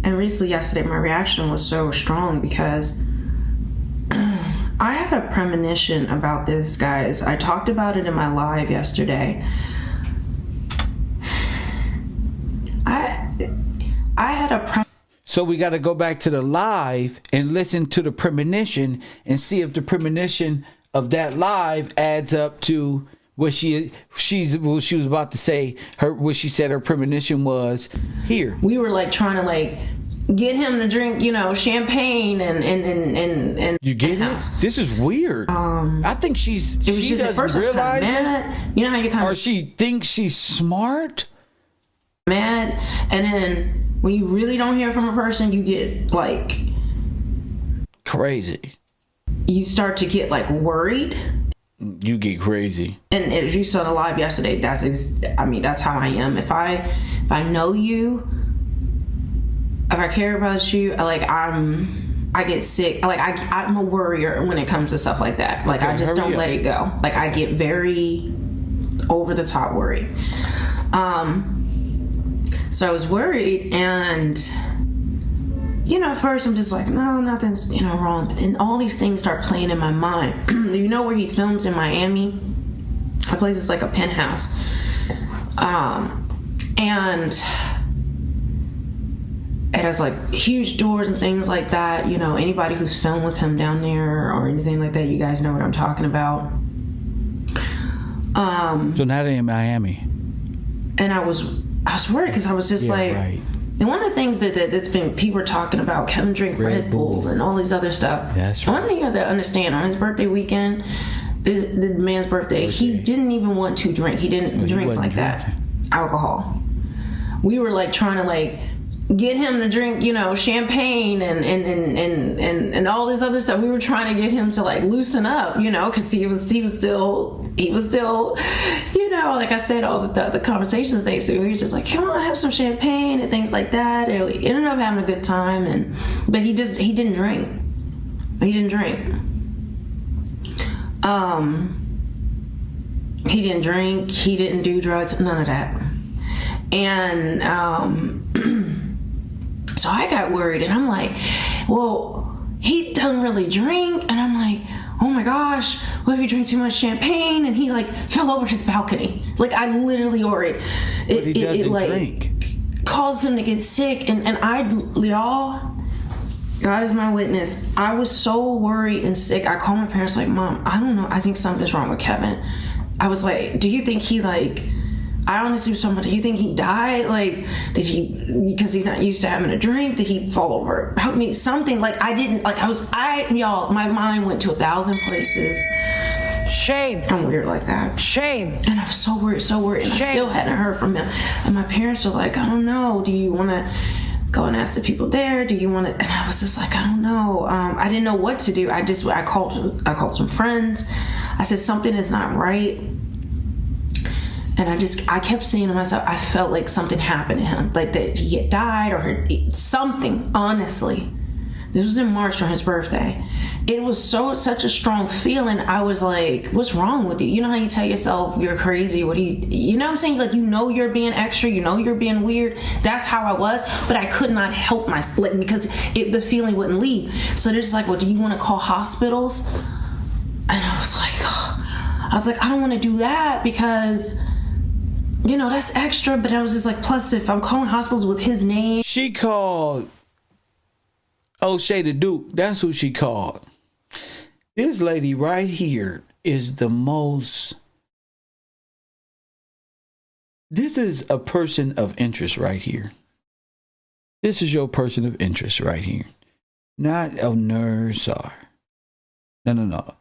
and recently, yesterday, my reaction was so strong because I had a premonition about this, guys. I talked about it in my live yesterday. I had a So we got to go back to the live and listen to the premonition and see if the premonition of that live adds up to what she was about to say. What she said her premonition was here. We were like trying to like get him to drink, champagne and you get it? This is weird. I think she doesn't realize it. You know how you or she thinks she's smart. Mad, and then when you really don't hear from a person, you get like crazy. You start to get like worried. You get crazy. And if you saw the live yesterday, that's how I am. If I know you, if I care about you, I get sick. Like I'm a worrier when it comes to stuff like that. Like I just don't let it go. Like I get very over the top worried. So I was worried, and at first I'm just like, no, nothing's wrong. But then all these things start playing in my mind. Where he films in Miami? That place is like a penthouse, and it has like huge doors and things like that. Anybody who's filmed with him down there or anything like that, you guys know what I'm talking about. So now they're in Miami. And I was worried because I was just right. And one of the things that's been people are talking about, Kevin drink Red Bulls and all these other stuff. That's right. One thing you have to understand, on his birthday weekend, the man's birthday, he didn't even want to drink. He didn't drink like that. Alcohol. We were like trying to like get him to drink, you know, champagne and all this other stuff. We were trying to get him to like loosen up, you know, because he was still, you know, like I said, all the conversation things. So we were just like, come on, have some champagne and things like that. And we ended up having a good time. But he didn't drink. He didn't drink. He didn't drink. He didn't do drugs. None of that. And so I got worried, and I'm like, well, he doesn't really drink. And I'm like, oh my gosh, what if he drank too much champagne and he like fell over his balcony? Like I literally worried. It like drink. Caused him to get sick. And y'all, God is my witness. I was so worried and sick. I called my parents like, Mom, I don't know. I think something's wrong with Kevin. I was like, do you think he like, I honestly was talking about, do you think he died? Like, did he, because he's not used to having a drink, did he fall over? Help me, something. Like, I didn't, like, y'all, my mind went to 1,000 places. Shame. I'm weird like that. Shame. And I was so worried. And I still hadn't heard from him. And my parents were like, I don't know. Do you want to go and ask the people there? Do you want to? And I was just like, I don't know. I didn't know what to do. I called some friends. I said, something is not right. And I kept saying to myself, I felt like something happened to him, like that he had died or something, honestly. This was in March for his birthday. It was such a strong feeling. I was like, what's wrong with you? You know how you tell yourself you're crazy? You know what I'm saying? Like, you know you're being extra, you know you're being weird. That's how I was, but I could not help myself, like, because the feeling wouldn't leave. So they're just like, well, do you want to call hospitals? And I was like, I don't want to do that because, you know, that's extra. But I was just like, plus if I'm calling hospitals with his name. She called O'Shea the Duke. That's who she called. This lady right here is the most. This is a person of interest right here. This is your person of interest right here. Not a nurse or. No.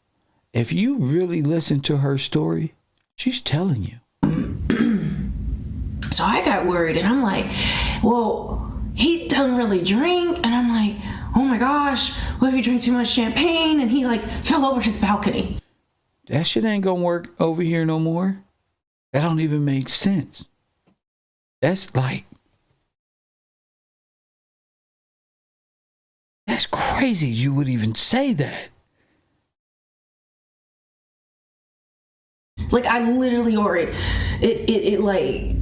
If you really listen to her story, she's telling you. So I got worried, and I'm like, well, he doesn't really drink. And I'm like, oh my gosh, what if he drank too much champagne and he like fell over his balcony? That shit ain't gonna work over here no more. That don't even make sense. That's crazy you would even say that. Like, I literally worried. It like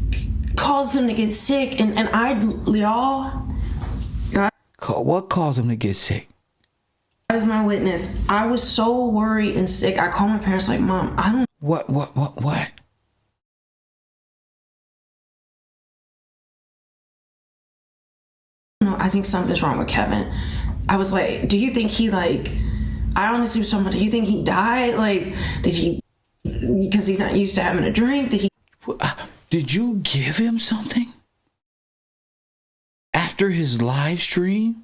caused him to get sick, and y'all. What caused him to get sick? God is my witness. I was so worried and sick. I called my parents like, Mom, I don't. What? No, I think something's wrong with Kevin. I was like, do you think he like? I honestly was talking about, do you think he died? Like, did he? Because he's not used to having a drink. Did you give him something after his live stream?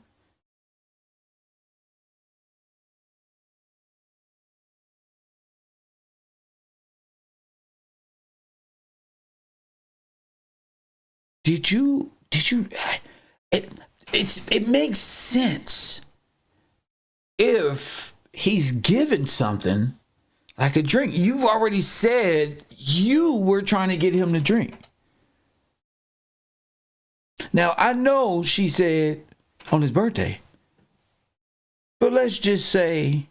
Did you? It makes sense if he's given something. Like a drink. You've already said you were trying to get him to drink. Now, I know she said on his birthday. But let's just say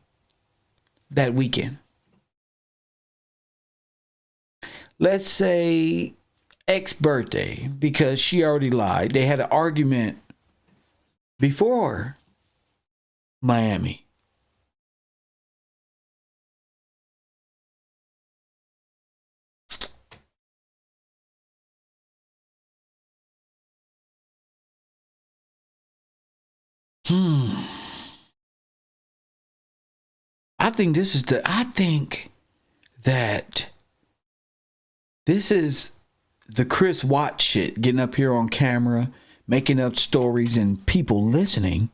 that weekend. Let's say X birthday, because she already lied. They had an argument before Miami. I think that This is the Chris Watts shit, getting up here on camera, making up stories and people listening.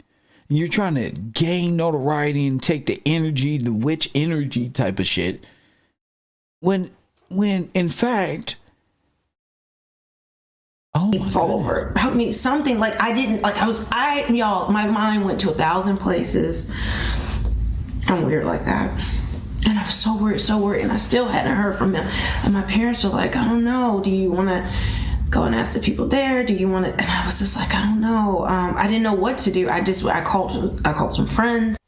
And you're trying to gain notoriety and take the energy, the witch energy type of shit. When in fact, fall over. Help me something like y'all, my mind went to 1,000 places. I'm weird like that. And I was so worried, and I still hadn't heard from him. And my parents were like, I don't know, do you want to go and ask the people there? Do you want to? And I was just like, I don't know. I didn't know what to do. I called some friends.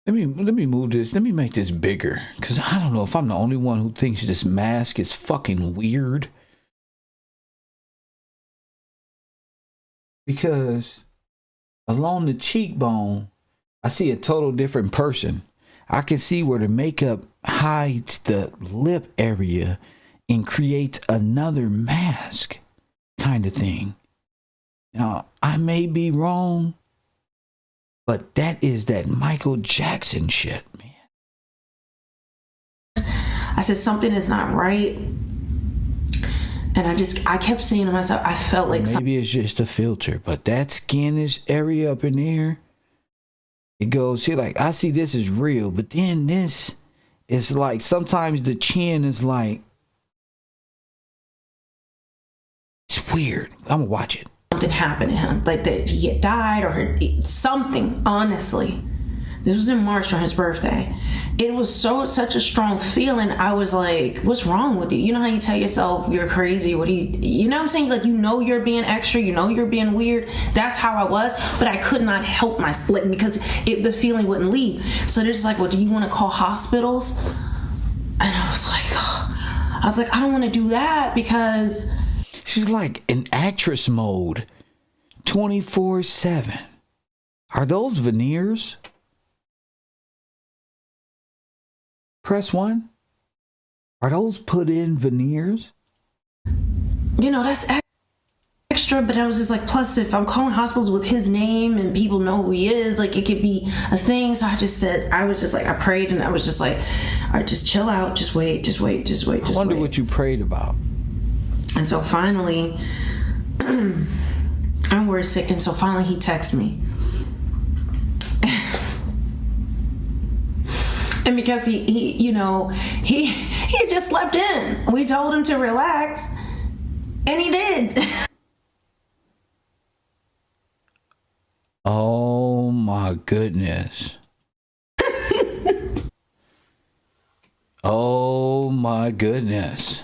Let me move this. Let me make this bigger, because I don't know if I'm the only one who thinks this mask is fucking weird. Because along the cheekbone, I see a total different person. I can see where the makeup hides the lip area and creates another mask kind of thing. Now, I may be wrong, but that is that Michael Jackson shit, man. I said, something is not right. And I kept saying to myself, I felt like maybe it's just a filter, but that skinish area up in there, it goes, see, like, I see this is real, but then this is like, sometimes the chin is like, it's weird. I'm gonna watch it. Something happened to him, like that he had died or something, honestly. This was in March on his birthday. It was such a strong feeling. I was like, what's wrong with you? You know how you tell yourself you're crazy? What do you know what I'm saying? Like, you know you're being extra, you know you're being weird. That's how I was, but I could not help myself because the feeling wouldn't leave. So they're just like, well, do you want to call hospitals? And I was like, I don't want to do that because... She's like in actress mode 24/7. Are those veneers? Press 1. Are those put in veneers? You know, that's extra, but I was just like, plus if I'm calling hospitals with his name and people know who he is, like it could be a thing. So I prayed and I was just like, all right, just chill out, just wait. I wonder what you prayed about. And so finally, I was sick, and so finally he texts me. And because he just slept in. We told him to relax, and he did. Oh my goodness. Oh my goodness.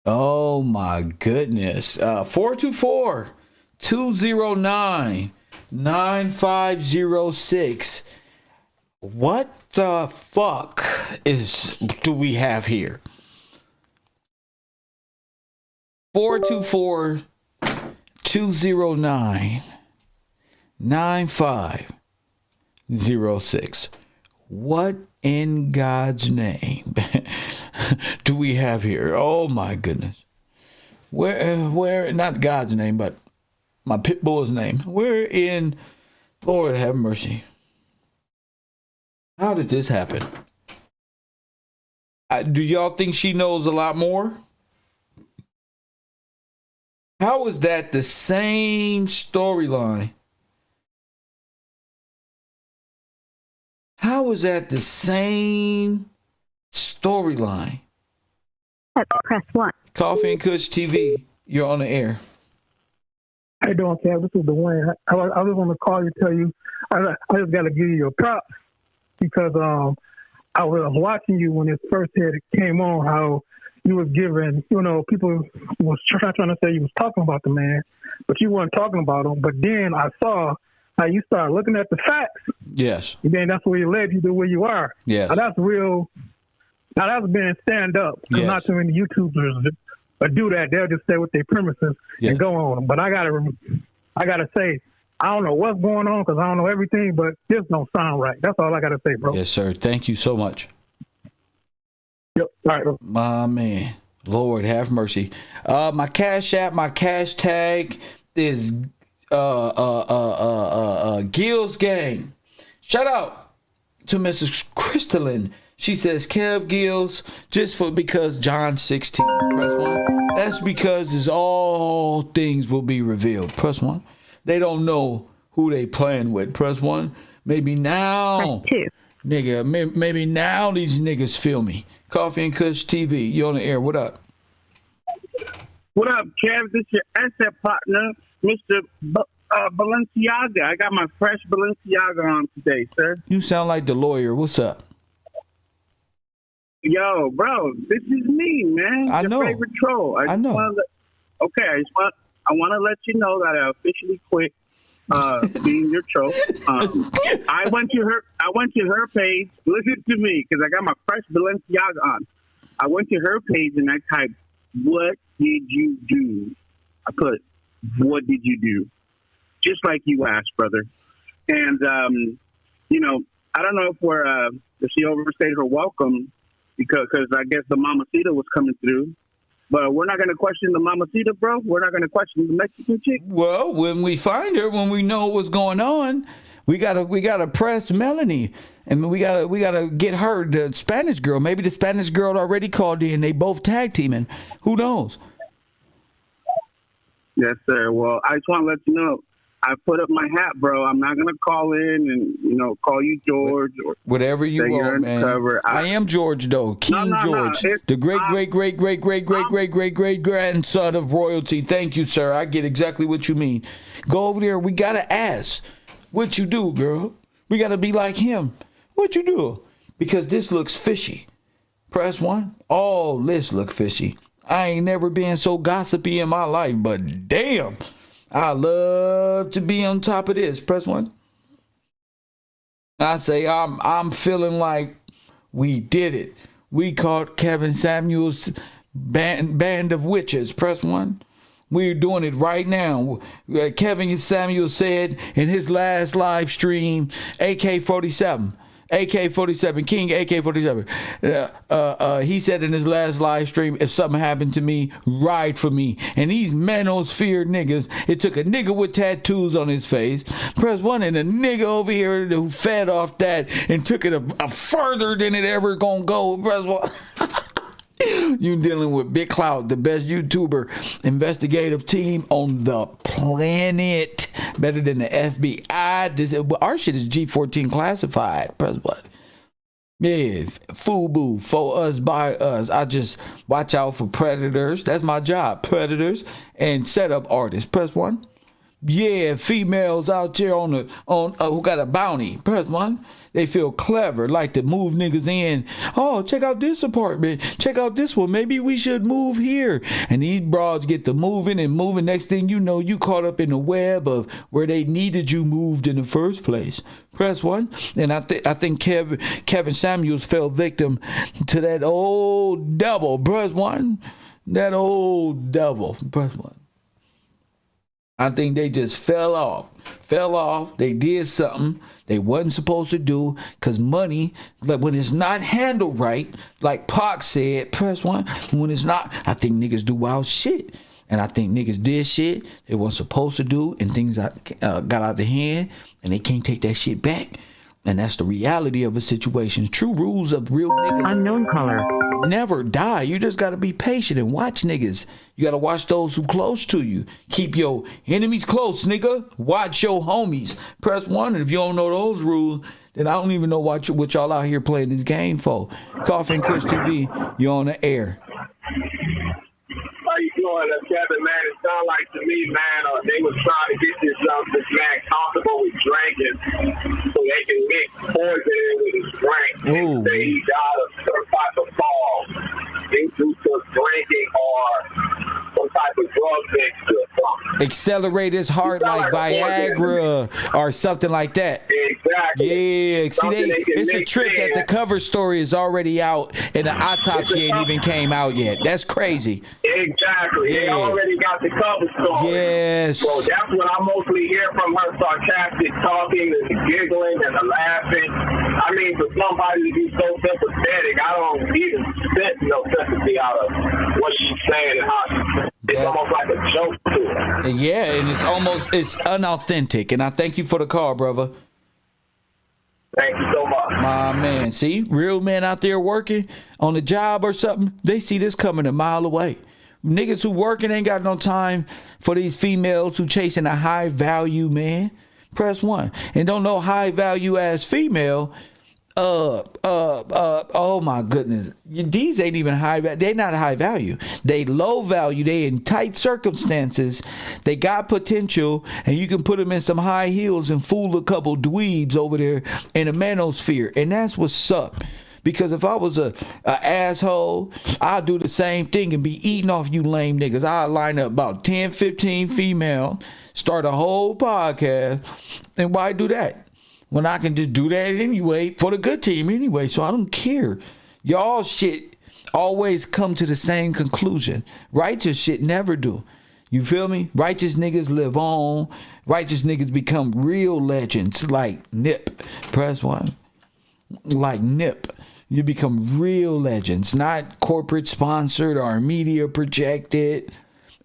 Oh my goodness. 424-209-9506. What the fuck do we have here? 424-209-9506. What in God's name do we have here? Oh my goodness. Where, not God's name, but my pit bull's name. Where in, Lord have mercy. How did this happen? Do y'all think she knows a lot more? How is that the same storyline? How is that the same storyline? Press 1. Coffee and Kush TV. You're on the air. How you doing, Kev? This is Dwayne. I was on the call to tell you, I just got to give you your props because I was watching you when this first head came on, how you was giving, people was trying to say you was talking about the man, but you weren't talking about him. But then I saw how you started looking at the facts. Yes. And then that's where you led you to where you are. Yes. Now that's real. Now that's being stand up. Because yes. Not too many YouTubers do that. They'll just stay with their premises and go on them. But I gotta say, I don't know what's going on because I don't know everything, but this don't sound right. That's all I gotta say, bro. Yes, sir. Thank you so much. Yep. All right. My man. Lord have mercy. My Cash App, my cash tag is Gil's Gang. Shout out to Mrs. Crystalline. She says Kev Gills because John 16. Press 1. That's because it's all things will be revealed. Press 1. They don't know who they playing with. Press 1. Maybe now. Press 2. Nigga, maybe now these niggas feel me. Coffee and Kush TV. You on the air. What up? What up, Kev? This your asset partner, Mr. Balenciaga. I got my fresh Balenciaga on today, sir. You sound like the lawyer. What's up? Yo, bro, this is me, man. I know. Your favorite troll. I know. I want to let you know that I officially quit being your troll. I went to her page. Listen to me, because I got my fresh Balenciaga on. I went to her page and I typed, "What did you do?" I put, "What did you do?" Just like you asked, brother. And I don't know if she overstayed her welcome because I guess the Mamacita was coming through. But we're not going to question the Mamacita, bro. We're not going to question the Mexican chick. Well, when we find her, when we know what's going on, we gotta press Melanie, and we gotta get her, the Spanish girl. Maybe the Spanish girl already called in. They both tag teaming. Who knows? Yes, sir. Well, I just want to let you know, I put up my hat, bro. I'm not gonna call in and call you George or whatever you want, man. I am George though, King George, the great grandson of royalty. Thank you, sir. I get exactly what you mean. Go over there. We gotta ask what you do, girl. We gotta be like him. What you do? Because this looks fishy. Press 1. All this look fishy. I ain't never been so gossipy in my life, but damn. I love to be on top of this. Press 1. I say I'm feeling like we did it. We caught Kevin Samuel's band of witches. Press 1. We're doing it right now. Kevin Samuel said in his last live stream, AK-47. AK-47, King AK-47. He said in his last live stream, if something happened to me, ride for me. And these manosphere niggas, it took a nigga with tattoos on his face, press 1, and a nigga over here who fed off that and took it a further than it ever gonna go. Press 1. You dealing with Big Cloud, the best YouTuber investigative team on the planet. Better than the FBI. Our shit is G14 classified. Press what? Yeah, FUBU, for us, by us. I just watch out for predators. That's my job. Predators and setup artists. Press 1. Yeah, females out there on who got a bounty. Press 1. They feel clever, like to move niggas in. Oh, check out this apartment. Check out this one. Maybe we should move here. And these broads get to moving and moving. Next thing you know, you caught up in the web of where they needed you moved in the first place. Press 1. And I think Kevin Samuels fell victim to that old devil. Press 1. That old devil. Press 1. I think they just fell off. They did something they wasn't supposed to do, because money, like when it's not handled right, like Pac said, press 1. When it's not, I think niggas do wild shit. And I think niggas did shit they weren't supposed to do, and things got out of hand, and they can't take that shit back. And that's the reality of a situation. True rules of real niggas. Unknown caller. Never die. You just got to be patient and watch niggas. You got to watch those who close to you. Keep your enemies close, nigga. Watch your homies. Press 1. And if you don't know those rules, then I don't even know what y'all out here playing this game for. Coffee and Kush TV, you're on the air. How you doing, Kevin, man? It sounds like to me, man, they was trying to get this man comfortable with drinking so they can mix poison in with his drink. And say he got some type of fall into drinking or some type of drug mixture or something. Accelerate his heart like Viagra or something like that. Exactly. Yeah, see, it's a trick that the cover story is already out and the autopsy ain't even came out yet. That's crazy. Exactly. They already got the cover story. Yes. So that's what I mostly hear from her, sarcastic talking, the giggling and the laughing. I mean, for somebody to be so sympathetic, I don't even sense no sympathy out of what she's saying and how it's almost like a joke to her. Yeah, and it's unauthentic. And I thank you for the call, brother. Thank you so much. My man, see, real men out there working on a job or something, they see this coming a mile away. Niggas who working ain't got no time for these females who chasing a high value man. Press 1. And don't know high value ass female. Oh my goodness. These ain't even high. They not high value. They low value. They in tight circumstances. They got potential, and you can put them in some high heels and fool a couple dweebs over there in a manosphere. And that's what's up. Because if I was a asshole, I'd do the same thing and be eating off you lame niggas. I'd line up about 10, 15 female, start a whole podcast. And why do that? When I can just do that anyway for the good team anyway. So I don't care. Y'all shit always come to the same conclusion. Righteous shit never do. You feel me? Righteous niggas live on. Righteous niggas become real legends like Nip. Press 1. Like Nip. You become real legends, not corporate sponsored or media projected.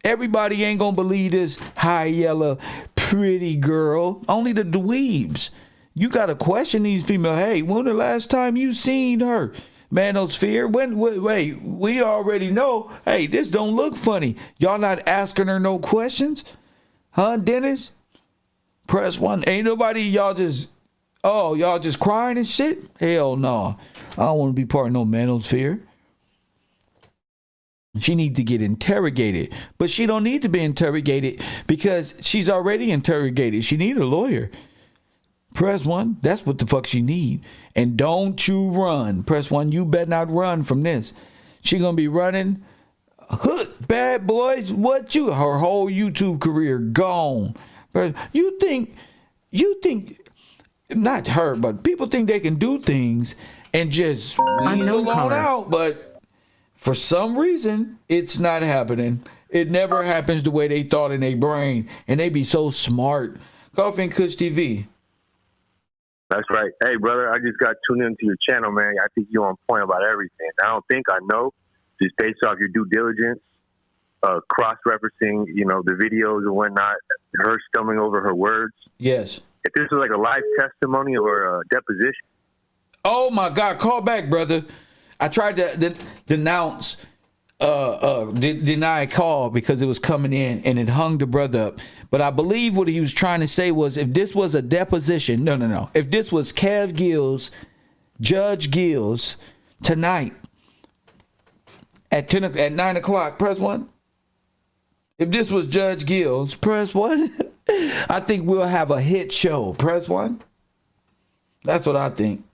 Everybody ain't gonna believe this high yellow pretty girl. Only the dweebs. You gotta question these female. Hey, when the last time you seen her? Manosphere. Wait, we already know. Hey, this don't look funny. Y'all not asking her no questions? Huh, Dennis? Press 1. Ain't nobody, y'all just crying and shit? Hell no. I don't want to be part of no manosphere. She need to get interrogated. But she don't need to be interrogated because she's already interrogated. She need a lawyer. Press 1. That's what the fuck she need. And don't you run. Press 1. You better not run from this. She gonna be running. Bad boys. Her whole YouTube career gone. You think, not her, but people think they can do things and just weasel on out. But for some reason, it's not happening. It never happens the way they thought in their brain. And they be so smart. Coffee and Kush TV. That's right. Hey, brother, I just got tuned into your channel, man. I think you're on point about everything. I don't think I know, just based off your due diligence, cross-referencing, the videos and whatnot, her stumbling over her words. Yes. If this was like a live testimony or a deposition. Oh, my God. Call back, brother. I tried to denounce, deny a call because it was coming in and it hung the brother up. But I believe what he was trying to say was if this was a deposition, no. If this was Kev Gills, Judge Gills, tonight at 9 o'clock, press 1. If this was Judge Gills, press 1. I think we'll have a hit show. Press 1. That's what I think.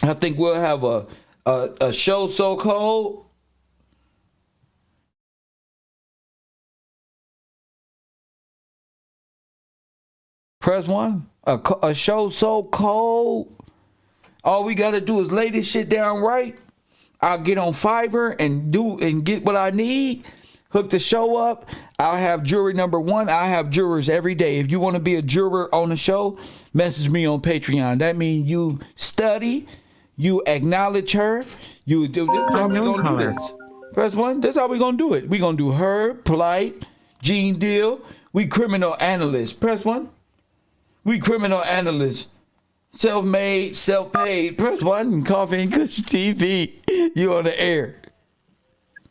I think we'll have a show so cold. Press 1. A show so cold. All we got to do is lay this shit down right. I'll get on Fiverr and get what I need. Hook the show up. I'll have jury number 1. I have jurors every day. If you want to be a juror on the show, message me on Patreon. That means you study, you acknowledge her. You do this. How we gonna do this? Press 1. This is how we gonna do it. We gonna do her, Polite, Gene Deal. We criminal analysts. Press 1. We criminal analysts. Self-made, self-paid. Press 1. Coffee and Kush TV. You on the air.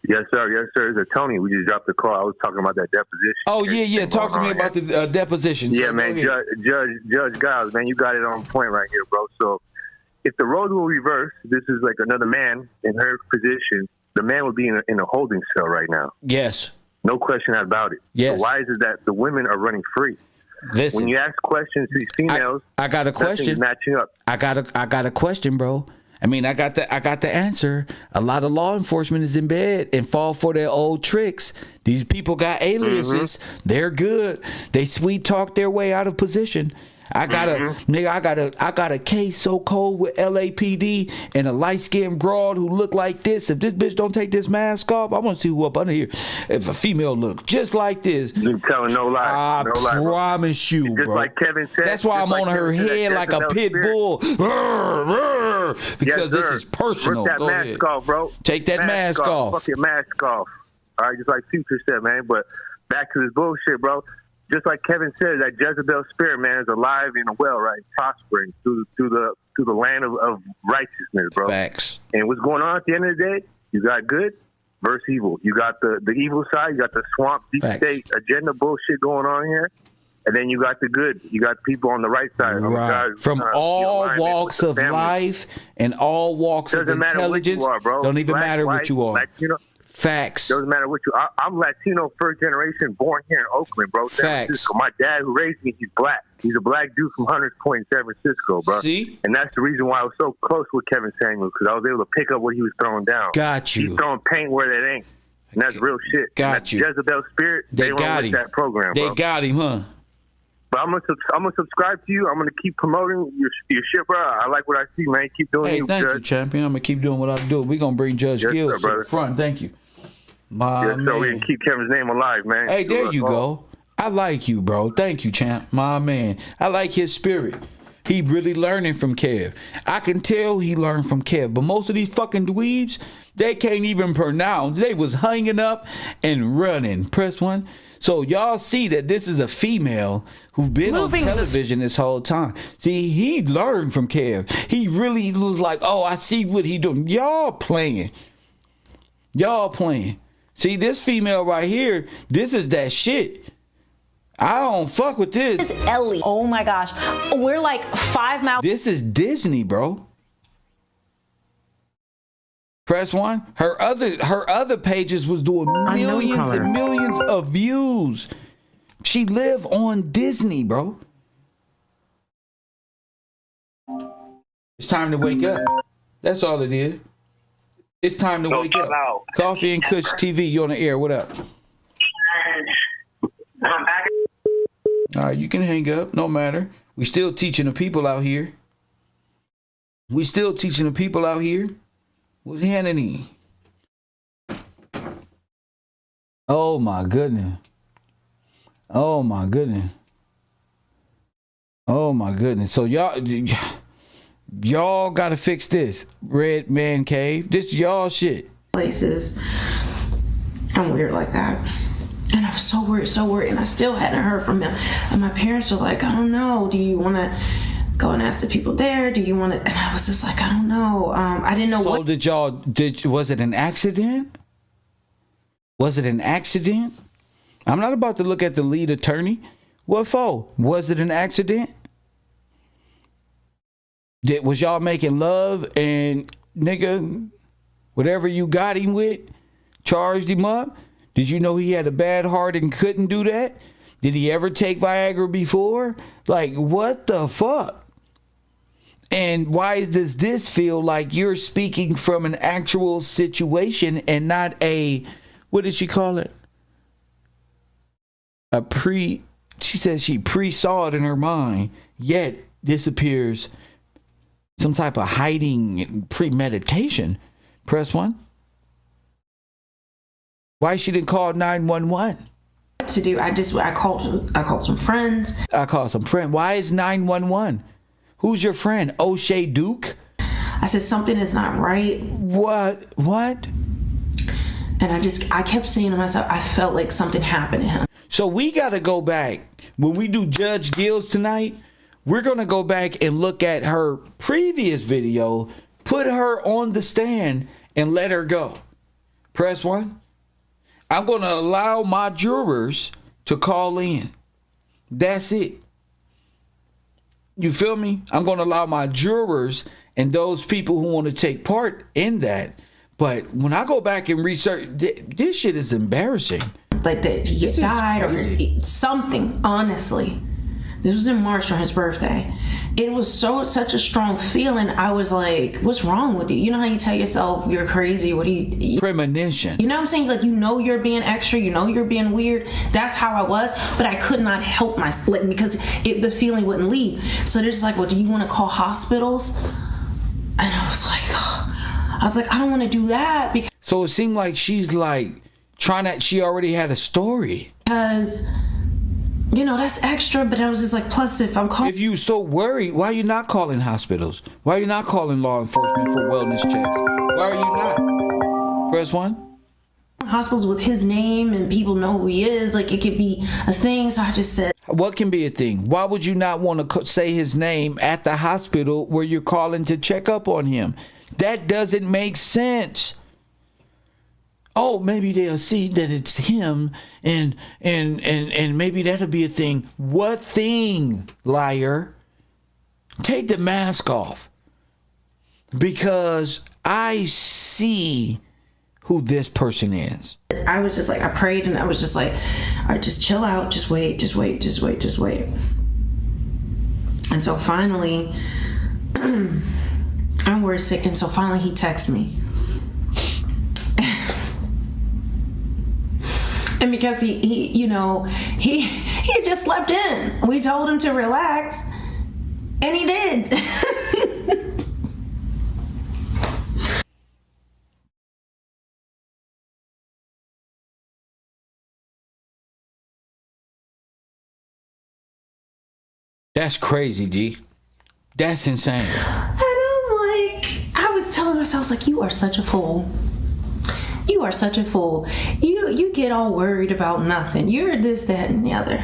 Yes, sir. It's a Tony. We just dropped the call. I was talking about that deposition. Oh, yeah. Talk to me about the deposition. Yeah, man. Judge Giles, man, you got it on point right here, bro. So if the roles will reverse, this is like another man in her position. The man would be in a holding cell right now. Yes. No question about it. Yes. So why is it that the women are running free? Listen, when you ask questions to these females, I got a question. Matching up. I got a question, bro. I mean, I got the answer. A lot of law enforcement is in bed and fall for their old tricks. These people got aliases. Mm-hmm. They're good. They sweet talk their way out of position. I got a case so cold with LAPD and a light-skinned broad who look like this. If this bitch don't take this mask off, I want to see who up under here. If a female look just like this, you telling no lie. I promise you, just bro. Like Kevin said, that's why I'm on her head like a pit bull. Because this is personal. Rip that mask off, bro. Take that mask off. Fuck your mask off. All right, just like Future said, man. But back to this bullshit, bro. just like Kevin said, that Jezebel spirit, man, is alive and well, right? Prospering through the land of righteousness, bro. Facts. And what's going on at the end of the day? You got good versus evil. You got the evil side. You got the swamp, deep state agenda bullshit going on here. And then you got the good. You got people on the right side. Right. From all walks of life and all walks of intelligence. Don't even matter what you are. Latino. Facts. Doesn't matter what you are. I'm Latino, first generation, born here in Oakland, bro. San Francisco. My dad who raised me, he's black. He's a black dude from Hunters Point, San Francisco, bro. See? And that's the reason why I was so close with Kevin Samuels, because I was able to pick up what he was throwing down. Got you. He's throwing paint where that ain't. And that's real shit. Got you. Jezebel spirit, they got him. That program, bro. They got him, huh? But I'm gonna subscribe to you. I'm gonna keep promoting your shit, bro. I like what I see, man. Keep doing you, thank Judge. you, champion. I'm gonna keep doing what I do. We're gonna bring Judge Gills to the front. Thank you. So we can keep Kevin's name alive, man. Hey, there you go. I like you, bro. Thank you, champ. My man. I like his spirit. He really learning from Kev. I can tell he learned from Kev. But most of these fucking dweebs, they can't even pronounce. They was hanging up and running. Press 1. So y'all see that this is a female who's been on television this whole time. See, he learned from Kev. He really was like, oh, I see what he doing. Y'all playing. Y'all playing. See, this female right here, this is that shit. I don't fuck with this. This is Ellie. Oh my gosh. We're like 5 miles. This is Disney, bro. Press 1. Her other pages was doing millions and millions of views. She live on Disney, bro. It's time to wake up. That's all it is. It's time to wake up. Coffee and Kush TV, you on the air. What up? All right, you can hang up. No matter. We still teaching the people out here. What's happening? Oh my goodness. Oh my goodness. Oh my goodness. So y'all gotta fix this. Red Man Cave. This y'all shit. Places. I'm weird like that. And I was so worried. And I still hadn't heard from him. And my parents were like, I don't know. Do you want to go and ask the people there? Do you want to? And I was just like, I don't know. I didn't know what. So was it an accident? Was it an accident? I'm not about to look at the lead attorney. What for? Was it an accident? Was y'all making love and nigga, whatever you got him with, charged him up? Did you know he had a bad heart and couldn't do that? Did he ever take Viagra before? Like, what the fuck? And why does this feel like you're speaking from an actual situation and not a, what did she call it? She says she pre-saw it in her mind, yet this appears some type of hiding premeditation. Press 1. Why she didn't call 911? To do, I called some friends. Why is 911? Who's your friend? O'Shea Duke? I said something is not right. What? And I kept saying to myself, I felt like something happened to him. So we got to go back. When we do Judge Gills tonight, we're going to go back and look at her previous video, put her on the stand, and let her go. Press 1. I'm going to allow my jurors to call in. That's it. You feel me? I'm going to allow my jurors and those people who want to take part in that. But when I go back and research, this shit is embarrassing. Like that he died or something, honestly. This was in March for his birthday. It was such a strong feeling. I was like, what's wrong with you? You know how you tell yourself you're crazy? What do you... Premonition. You know what I'm saying? Like, you know you're being extra. You know you're being weird. That's how I was. But I could not help myself because the feeling wouldn't leave. So they're just like, well, do you want to call hospitals? And I was like, I don't want to do that. Because so it seemed like she's like she already had a story. Because... you know, that's extra, but I was just like, plus if I'm calling... If you so worried, why are you not calling hospitals? Why are you not calling law enforcement for wellness checks? Why are you not? Press 1. hospitals with his name and people know who he is. Like, it could be a thing. So I just said, what can be a thing? Why would you not want to say his name at the hospital where you're calling to check up on him? That doesn't make sense. Oh, maybe they'll see that it's him, and maybe that'll be a thing. What thing, liar? Take the mask off, because I see who this person is. I was just like, I prayed and I was just like, all right, just chill out, just wait. And so finally, I was sick, and so finally he texted me. And because he just slept in. We told him to relax, and he did. That's crazy, G. That's insane. And I'm like, I was telling myself, I was like, you are such a fool. You are such a fool. You get all worried about nothing. You're this, that, and the other.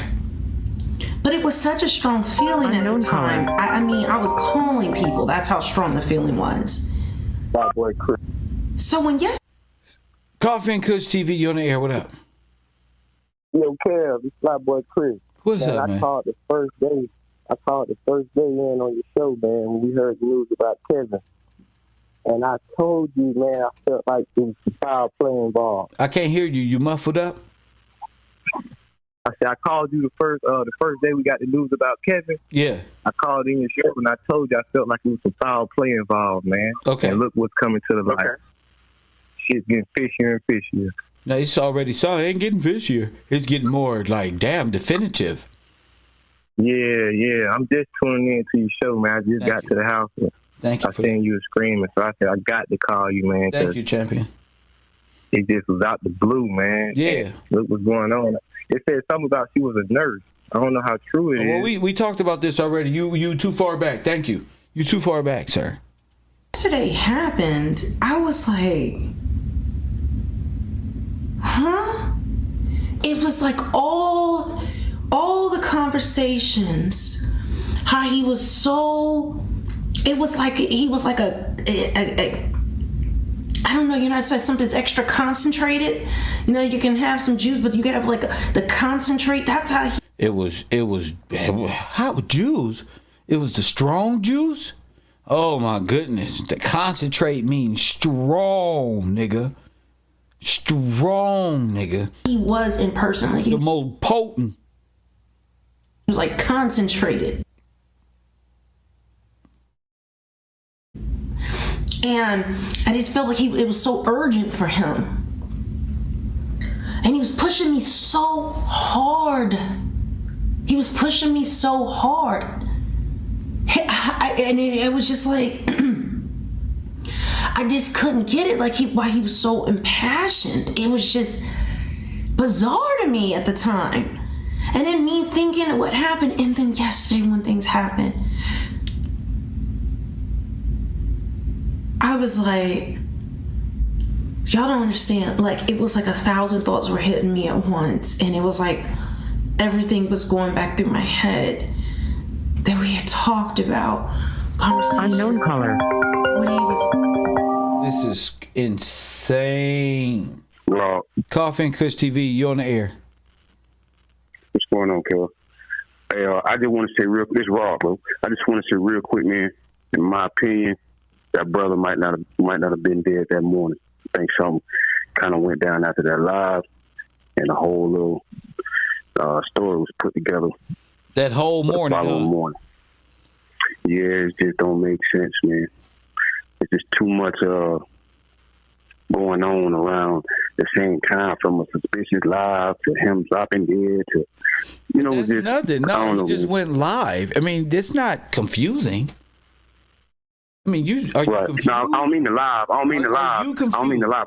But it was such a strong feeling at the time. I mean, I was calling people. That's how strong the feeling was. Fly boy Chris. So when Coffee and Kush TV, you on the air? What up? Yo, Kev, it's Fly boy Chris. What's up, man? I called the first day in on your show, man, when we heard the news about Kevin. And I told you, man, I felt like there was foul play involved. I can't hear you. You muffled up? I said, I called you the first day we got the news about Kevin. Yeah. I called in your show, and I told you I felt like there was some foul play involved, man. Okay. And look what's coming to the light. Shit's getting fishier and fishier. No, it's already it ain't getting fishier. It's getting more like, damn, definitive. Yeah. I'm just tuning in to your show, man. I just got to the house. Thank you. I seen you screaming, so I said, I got to call you, man. Thank you, champion. It just was out the blue, man. Yeah. Look what's going on. It said something about she was a nurse. I don't know how true it is. Well, we talked about this already. You too far back. Thank you. You too far back, sir. yesterday happened, I was like, huh? It was like all the conversations, how he was so, it was like he was like a I don't know, you know, I said something's extra concentrated. You know, you can have some juice, but you gotta have like the concentrate. That's how it was how juice? It was the strong juice? Oh my goodness. The concentrate means strong, nigga. Strong, nigga. He was in person. Like the most potent. He was like concentrated. And I just felt like it was so urgent for him. And he was pushing me so hard. He was pushing me so hard. And it was just like, I just couldn't get it. Like why he was so impassioned. It was just bizarre to me at the time. And then me thinking what happened. And then yesterday when things happened, I was like, y'all don't understand. Like, it was like 1,000 thoughts were hitting me at once. And it was like everything was going back through my head that we had talked about. Unknown caller. When he was... This is insane. Raw. Coffee and Kush TV, you on the air. What's going on, Kel? Hey, I just want to say this raw, bro. I just want to say real quick, man. In my opinion, that brother might not have been dead that morning. I think something kind of went down after that live, and the whole little story was put together. That whole morning, morning. Yeah, it just don't make sense, man. It's just too much going on around the same time, from a suspicious live to him dropping dead to, you know, that's just nothing. No, he just went live. I mean, it's not confusing. I mean, are you confused? No, I don't mean the live. I don't mean the live.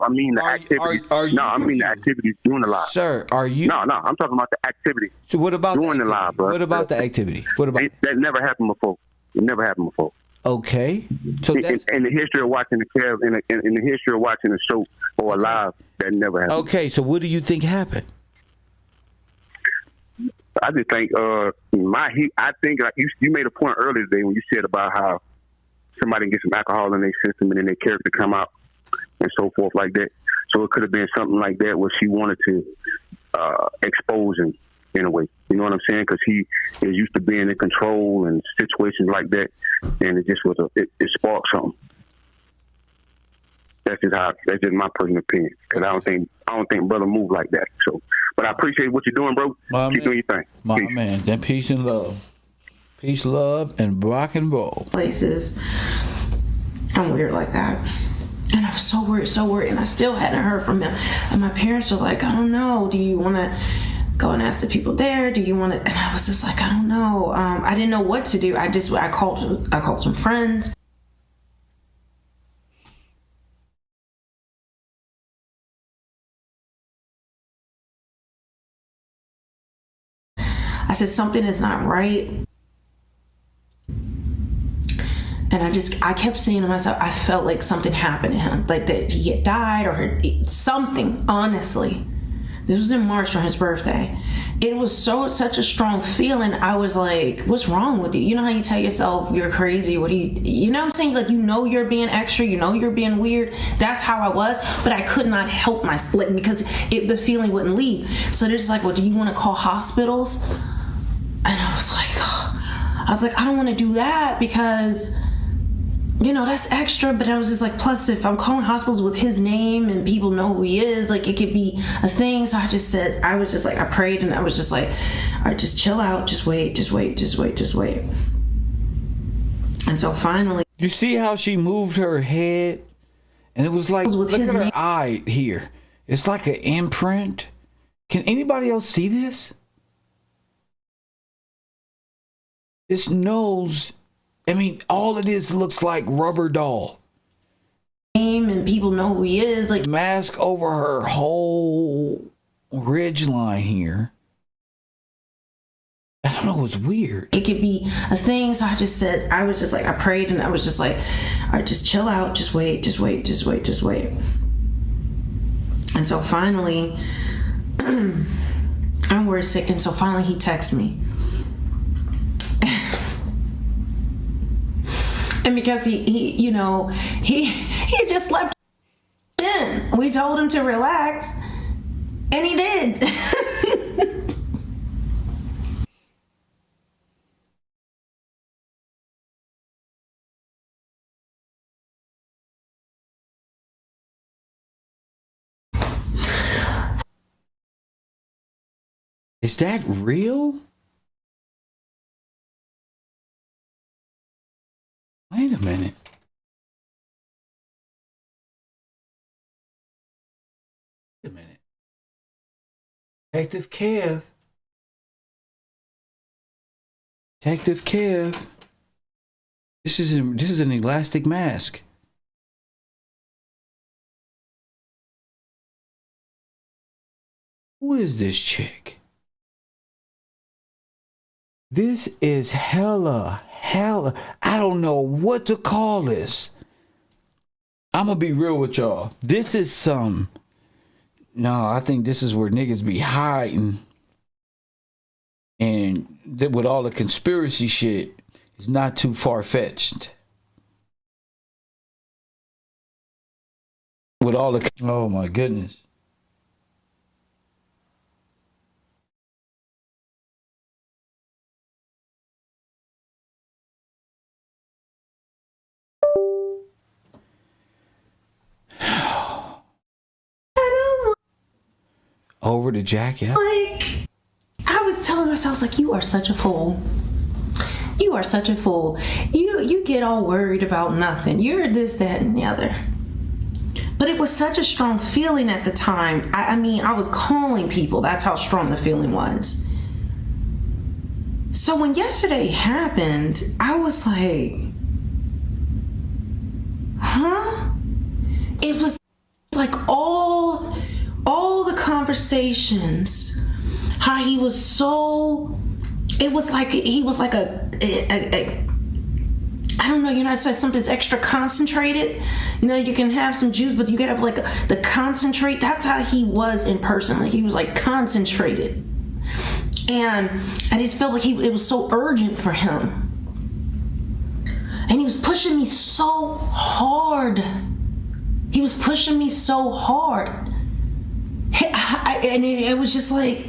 I mean the activity. I mean the activities during the live. Sir, are you? No, I'm talking about the activity. So what about during the live, bro? What about the activity? What about that? Never happened before. It never happened before. Okay, so that's in the history of watching the Kev, in the history of watching the show or live, that never happened. Okay, so what do you think happened? I just think I think like you made a point earlier today when you said about how somebody gets some alcohol in their system and then their character come out and so forth like that. So it could have been something like that where she wanted to expose him in a way. You know what I'm saying? Because he is used to being in control and situations like that, and it just was it sparked something. That's just my personal opinion. Because I don't think brother move like that. So, but I appreciate what you're doing, bro. Keep doing your thing. My man, then peace and love. Peace, love, and rock and roll. Places. I'm weird like that. And I was so worried. And I still hadn't heard from him. And my parents were like, I don't know. Do you want to go and ask the people there? Do you want to? And I was just like, I don't know. I didn't know what to do. I called some friends. I said, something is not right. And I kept saying to myself, I felt like something happened to him, like that he had died or something, honestly. This was in March for his birthday. It was such a strong feeling. I was like, what's wrong with you? You know how you tell yourself you're crazy? You know what I'm saying? Like, you know you're being extra, you know you're being weird. That's how I was, but I could not help myself because the feeling wouldn't leave. So they're just like, well, do you want to call hospitals? And I was like, I don't want to do that because, you know, that's extra. But I was just like, plus if I'm calling hospitals with his name and people know who he is, like it could be a thing. So I prayed and I was just like, all right, just chill out, just wait. And so finally, you see how she moved her head, and it was like, look at her eye here. It's like an imprint. Can anybody else see this? This nose, I mean, all of this looks like rubber doll. And people know who he is. Like mask over her whole ridge line here. I don't know, it's weird. It could be a thing. So I prayed and I was just like, all right, just chill out, just wait. And so finally, I was sick. And so finally he texted me. And because he just slept in. We told him to relax, and he did. Is that real? Wait a minute. Detective Kev. This is an elastic mask. Who is this chick? This is hella. I don't know what to call this. I'm gonna be real with y'all. This is I think this is where niggas be hiding. And with all the conspiracy shit, it's not too far-fetched. With all the, oh my goodness. Over to Jack, yeah. Like, I was telling myself, I was like, you are such a fool. You are such a fool. You get all worried about nothing. You're this, that, and the other. But it was such a strong feeling at the time. I mean, I was calling people. That's how strong the feeling was. So when yesterday happened, I was like, huh? It was like all the conversations, how he was so, it was like he was like a I I don't know, you know, I said something's extra concentrated. You know, you can have some juice, but you gotta have like the concentrate. That's how he was in person. Like he was like concentrated. And I just felt like it was so urgent for him. And he was pushing me so hard. He was pushing me so hard. And it was just like,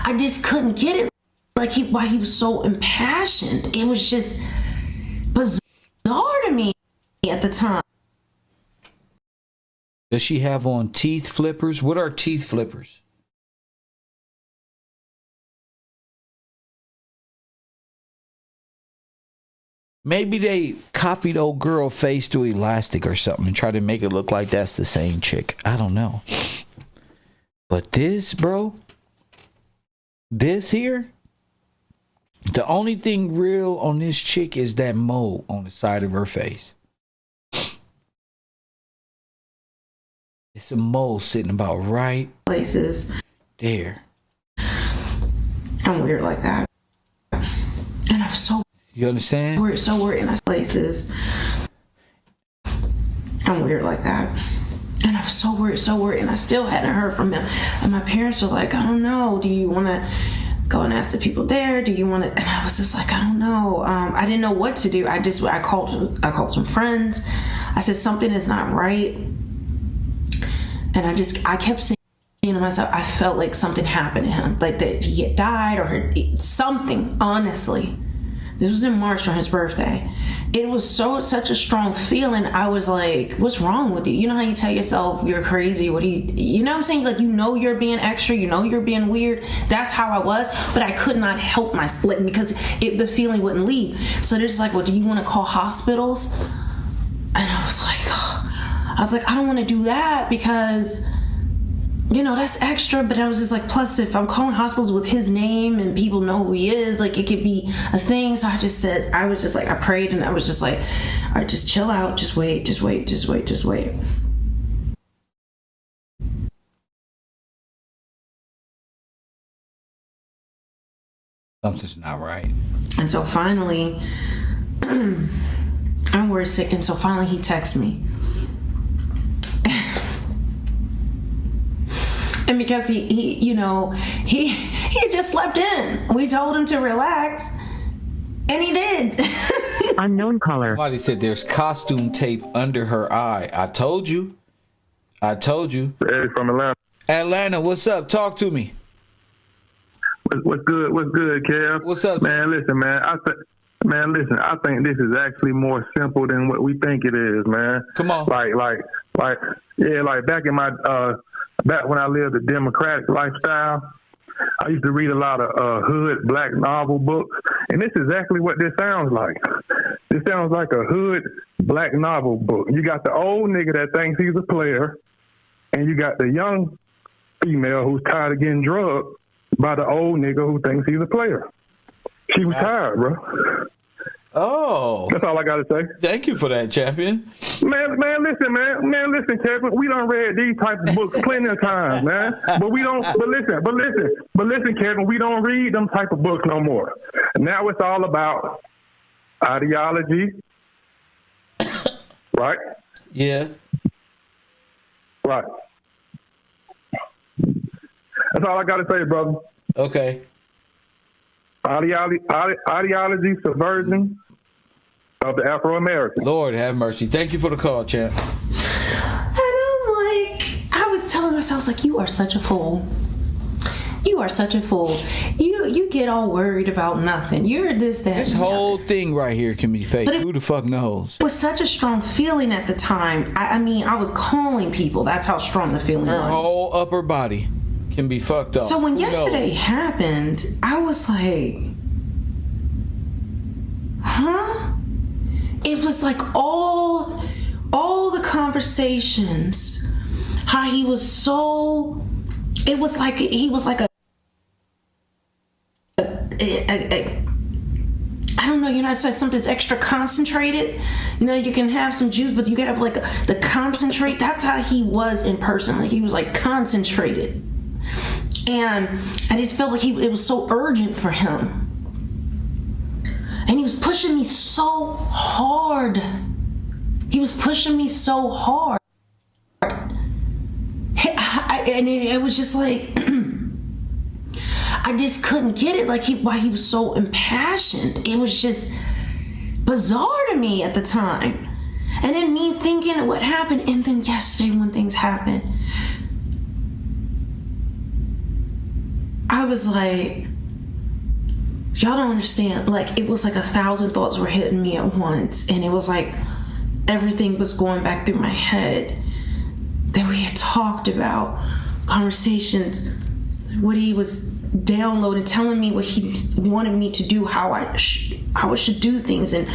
I just couldn't get it. Like why he was so impassioned. It was just bizarre to me at the time. Does she have on teeth flippers? What are teeth flippers? Maybe they copied old girl face to elastic or something and tried to make it look like that's the same chick. I don't know. But this, bro, this here, the only thing real on this chick is that mole on the side of her face. It's a mole sitting about right places there. I'm weird like that. And I was so You understand? We're so weird in those places. I'm weird like that. And I was so worried, and I still hadn't heard from him. And my parents were like, I don't know, do you want to go and ask the people there? Do you want to? And I was just like, I don't know. I didn't know what to do. I called some friends. I said, something is not right. And I kept saying to myself, I felt like something happened to him, like that he had died or something, honestly. This was in March for his birthday. It was such a strong feeling. I was like, what's wrong with you? You know how you tell yourself you're crazy? You know what I'm saying? Like, you know you're being extra. You know you're being weird. That's how I was. But I could not help myself, like, because the feeling wouldn't leave. So they're just like, well, do you want to call hospitals? And I was like, I don't want to do that because, you know, that's extra. But I was just like, plus if I'm calling hospitals with his name and people know who he is, like it could be a thing. So I prayed and I was just like, all right, just chill out, just wait. Something's not right. And so finally, I'm worried sick. And so finally he texts me. And because he just slept in. We told him to relax, and he did. Unknown caller. Somebody said there's costume tape under her eye. I told you. Hey, from Atlanta. Atlanta, what's up? Talk to me. What's good? What's good, Kev? What's up, man? Listen, man. I think this is actually more simple than what we think it is, man. Come on. Like back in my back when I lived a democratic lifestyle, I used to read a lot of hood black novel books, and this is exactly what this sounds like. This sounds like a hood black novel book. You got the old nigga that thinks he's a player, and you got the young female who's tired of getting drugged by the old nigga who thinks he's a player. She was tired, bro. Oh. That's all I got to say. Thank you for that, champion. Man, listen, Kevin. We done read these types of books plenty of times, man. But listen, Kevin, we don't read them type of books no more. Now it's all about ideology, right? Yeah. Right. That's all I got to say, brother. Okay. Ideology, subversion of the Afro-American. Lord have mercy. Thank you for the call, champ. And I was telling myself, I was like, you are such a fool. You are such a fool. You get all worried about nothing. You're this, that. This whole thing right here can be fake. Who the fuck knows? It was such a strong feeling at the time. I mean, I was calling people. That's how strong the feeling was. Her whole upper body can be fucked up. So when yesterday happened, I was like, huh? It was like all the conversations, how he was so, it was like he was like a I don't know, you know, I said something's extra concentrated. You know, you can have some juice, but you gotta have like the concentrate. That's how he was in person. Like he was like concentrated. And I just felt like it was so urgent for him. And he was pushing me so hard. He was pushing me so hard. And it was just like, I just couldn't get it. Like, why he was so impassioned. It was just bizarre to me at the time. And then me thinking what happened. And then yesterday when things happened, I was like, y'all don't understand. Like, it was like 1,000 thoughts were hitting me at once. And it was like everything was going back through my head that we had talked about, conversations, what he was downloading, telling me what he wanted me to do, how I should do things, and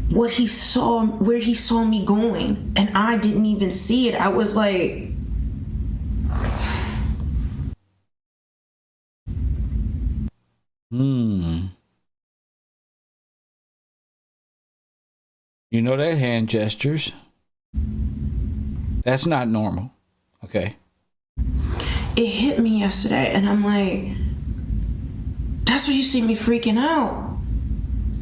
what he saw, where he saw me going, and I didn't even see it. I was like, You know that hand gestures. That's not normal. Okay. It hit me yesterday, and I'm like, that's where you see me freaking out.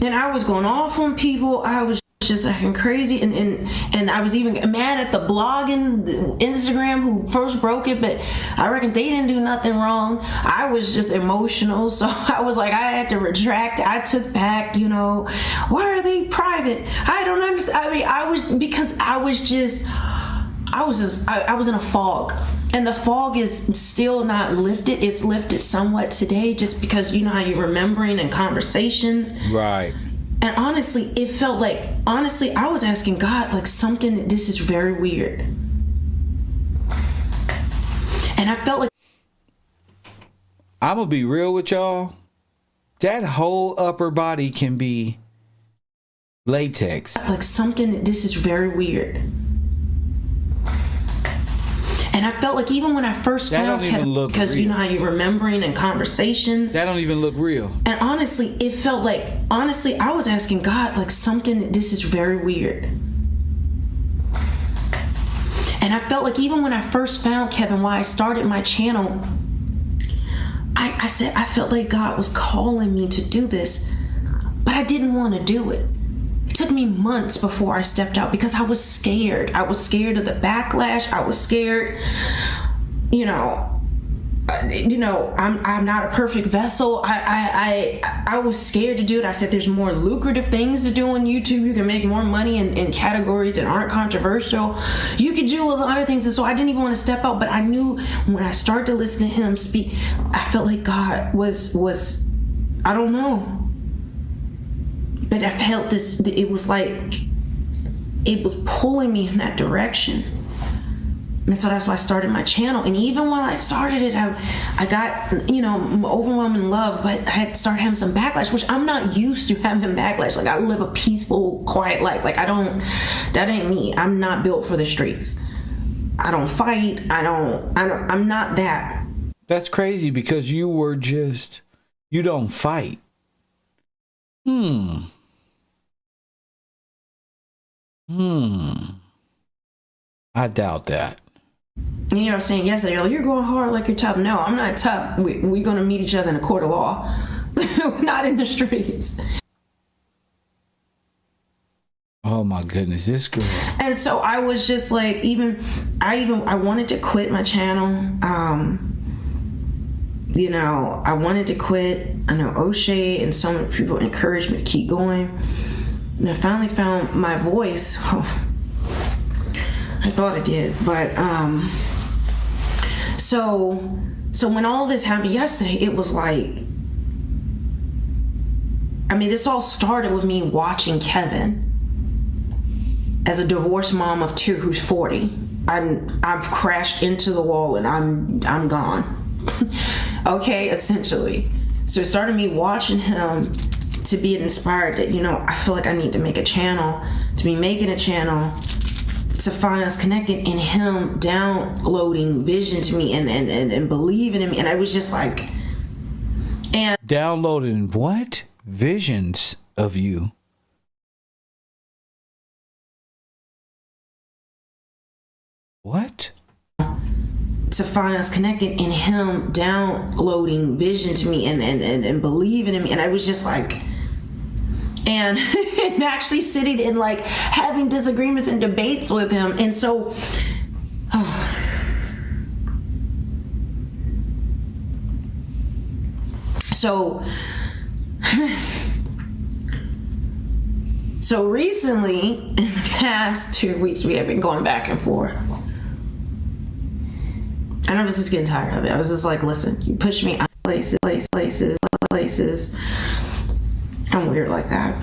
And I was going off on people. I was just acting crazy, and I was even mad at the blog and Instagram who first broke it, but I reckon they didn't do nothing wrong. I was just emotional, so I was like, I had to retract. I took back, why are they private? I don't understand. I mean, I was in a fog. And the fog is still not lifted. It's lifted somewhat today, just because you know how you're remembering and conversations. Right. And honestly, it felt like, I was asking God, like, something, this is very weird. And I felt like, I'm going to be real with y'all. That whole upper body can be latex. Like, something, this is very weird. And I felt like even when I first found Kevin, because you know how you're remembering and conversations. That don't even look real. And honestly, it felt like, I was asking God, like, something, this is very weird. And I felt like even when I first found Kevin, why I started my channel, I said, I felt like God was calling me to do this, but I didn't want to do it. It took me months before I stepped out because I was scared. I was scared of the backlash. I was scared, I'm not a perfect vessel. I was scared to do it. I said, there's more lucrative things to do on YouTube. You can make more money in categories that aren't controversial. You could do a lot of things. And so I didn't even want to step out, but I knew when I started to listen to him speak, I felt like God was, I don't know. But I felt this, it was like, it was pulling me in that direction. And so that's why I started my channel. And even while I started it, I got, overwhelming love, but I had started having some backlash, which I'm not used to having backlash. Like, I live a peaceful, quiet life. Like, that ain't me. I'm not built for the streets. I don't fight. I'm not that. That's crazy because you don't fight. I doubt that. You know what I'm saying? Yesterday, you're going hard like you're tough. No, I'm not tough. We're going to meet each other in a court of law. Not in the streets. Oh my goodness, this girl. And so I was just like, I wanted to quit my channel. I wanted to quit. I know O'Shea and so many people encouraged me to keep going. And I finally found my voice. I thought I did, but so when all this happened yesterday, it was like, this all started with me watching Kevin as a divorced mom of two who's 40. I've crashed into the wall and I'm gone. Okay, essentially. So it started me watching him to be inspired that, I feel like I need to make a channel, to be making a channel, to find us connected, and him downloading vision to me and believing in me. And I was just like, and downloading what? Visions of you. What? To find us connected, and him downloading vision to me and believing in me. And I was just like, and, and actually sitting and like having disagreements and debates with him. And so so recently, in the past 2 weeks, we have been going back and forth. And I was just getting tired of it. I was just like, listen, you push me out of places. I'm weird like that.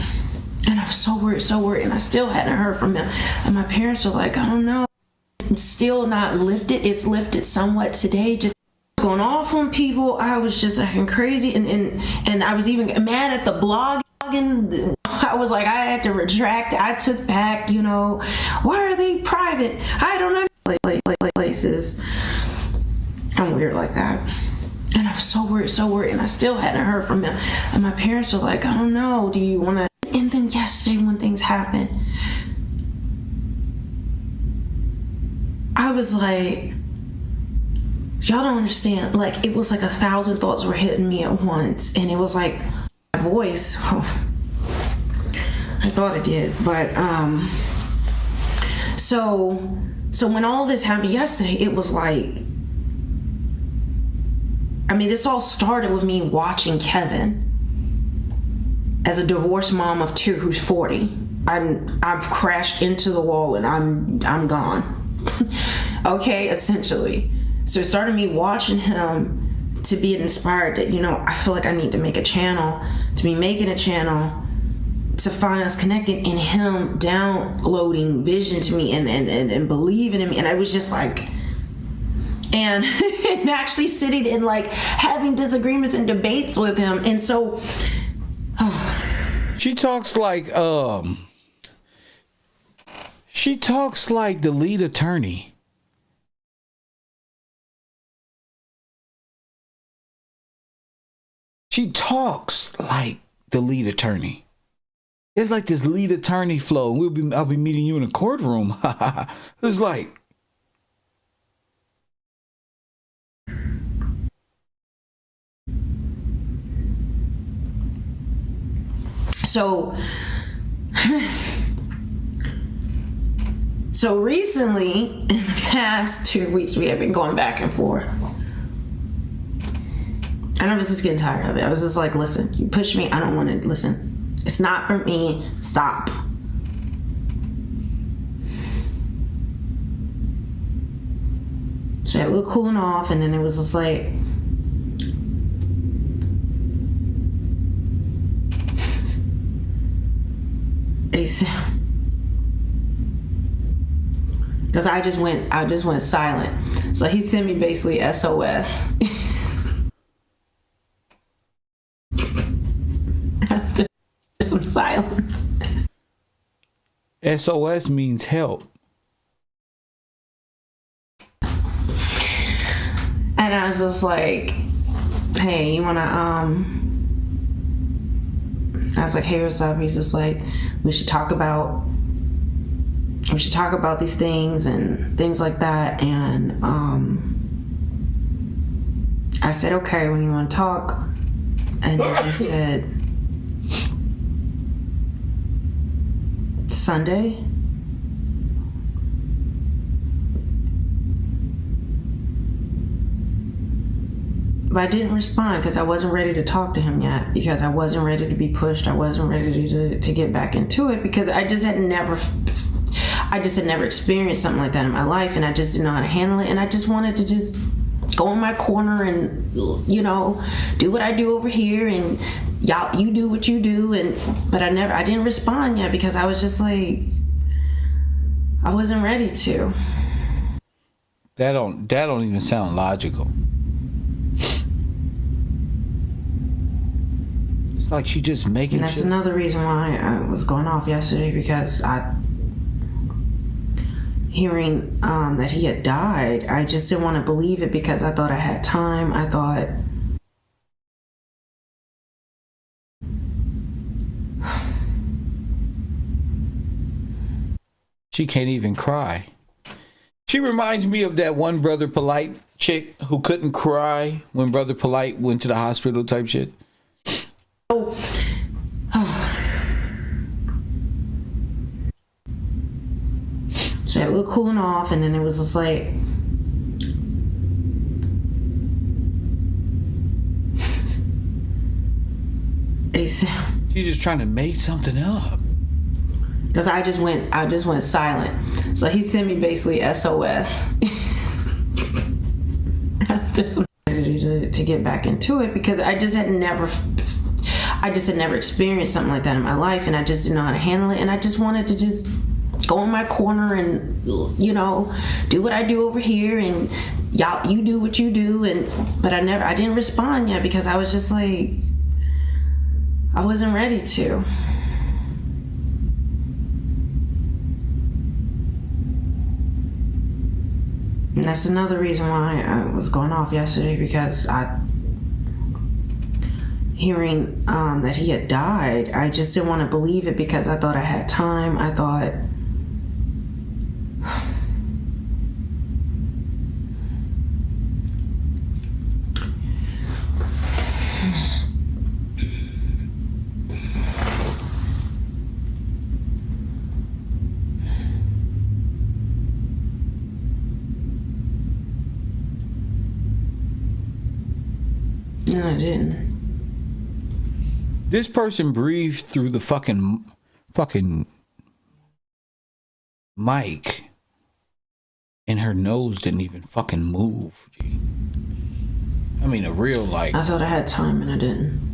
And I was so worried. And I still hadn't heard from him. And my parents were like, I don't know. It's still not lifted. It's lifted somewhat today. Just going off on people. I was just acting crazy. And I was even mad at the blog. I was like, I had to retract. I took back, why are they private? I don't know. Places. I'm weird like that. And I was so worried. And I still hadn't heard from him. And my parents were like, I don't know. Do you want to? And then yesterday when things happened, I was like, y'all don't understand. Like, it was like 1,000 thoughts were hitting me at once. And it was like, my voice, I thought it did. But, so when all this happened yesterday, it was like, this all started with me watching Kevin as a divorced mom of 2 who's 40. I've crashed into the wall and I'm gone. Okay, essentially. So it started me watching him to be inspired that, I feel like I need to make a channel, to be making a channel, to find us connecting, and him downloading vision to me and believing in me. And I was just like, and actually sitting and like having disagreements and debates with him. And so she talks like the lead attorney. She talks like the lead attorney. It's like this lead attorney flow. I'll be meeting you in a courtroom. It's like, so recently, in the past 2 weeks, we have been going back and forth. And I was just getting tired of it. I was just like, listen, you push me. I don't want to listen. It's not for me. Stop. So I had a little cooling off, and then it was just like, because I just went silent. So he sent me basically SOS. After some silence. SOS means help. And I was just like, hey, you wanna I was like, hey, what's up? He's just like, we should talk about these things and things like that. And I said, okay, when you want to talk. And then he said, Sunday. But I didn't respond because I wasn't ready to talk to him yet, because I wasn't ready to be pushed. I wasn't ready to get back into it, because I just had never experienced something like that in my life, and I just didn't know how to handle it. And I just wanted to just go in my corner and, do what I do over here, and y'all, you do what you do. But I didn't respond yet because I was just like, I wasn't ready to. That don't even sound logical. Like she just making. And that's another reason why I was going off yesterday, because hearing that he had died, I just didn't want to believe it, because I thought I had time. I thought she can't even cry. She reminds me of that one Brother Polite chick who couldn't cry when Brother Polite went to the hospital type shit. She had a little cooling off, and then it was just like, she's just trying to make something up. Because I just went silent. So he sent me basically SOS. Just to get back into it, because I just had never experienced something like that in my life, and I just didn't know how to handle it, and I just wanted to just go in my corner and, you know, do what I do over here, and y'all, you do what you do, but I didn't respond yet, because I was just like, I wasn't ready to. And that's another reason why I was going off yesterday, because hearing that he had died, I just didn't want to believe it, because I thought I had time. I thought, no, I didn't. This person breathed through the fucking mic, and her nose didn't even fucking move. G. I mean, a real like. I thought I had time, and I didn't.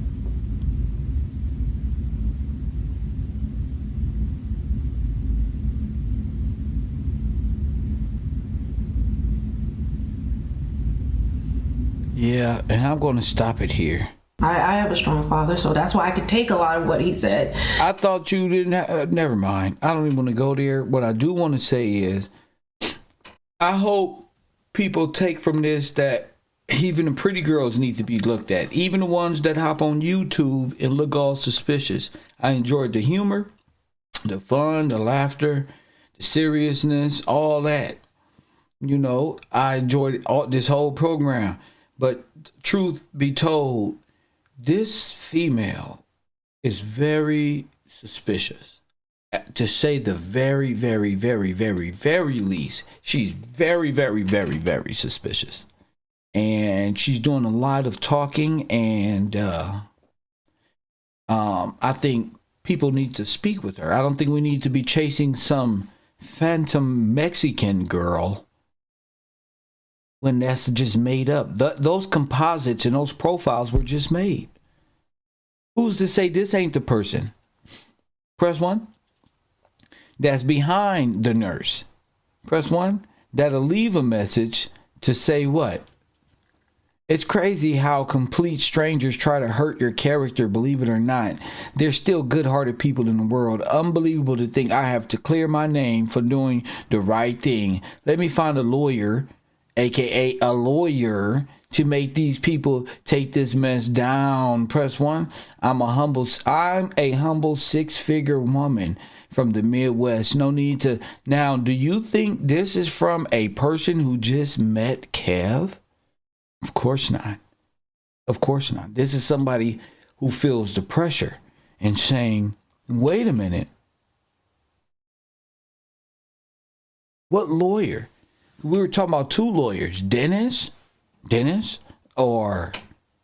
Yeah, and I'm going to stop it here. I have a strong father, so that's why I could take a lot of what he said. I thought you didn't never mind. I don't even want to go there. What I do want to say is, I hope people take from this that even the pretty girls need to be looked at. Even the ones that hop on YouTube and look all suspicious. I enjoyed the humor, the fun, the laughter, the seriousness, all that. You know, I enjoyed this whole program. But truth be told, this female is very suspicious. To say the very, very, very, very, very least, she's very, very, very, very suspicious. And she's doing a lot of talking, and I think people need to speak with her. I don't think we need to be chasing some phantom Mexican girl when that's just made up. Those composites and those profiles were just made. Who's to say this ain't the person? Press 1. That's behind the nurse. Press 1. That'll leave a message to say what? It's crazy how complete strangers try to hurt your character, believe it or not. There's still good-hearted people in the world. Unbelievable to think I have to clear my name for doing the right thing. Let me find a lawyer, aka a lawyer, to make these people take this mess down. Press 1. I'm a humble 6-figure woman from the Midwest. No need to. Now, do you think this is from a person who just met Kev? Of course not. Of course not. This is somebody who feels the pressure and saying, wait a minute. What lawyer? We were talking about 2 lawyers, Dennis, or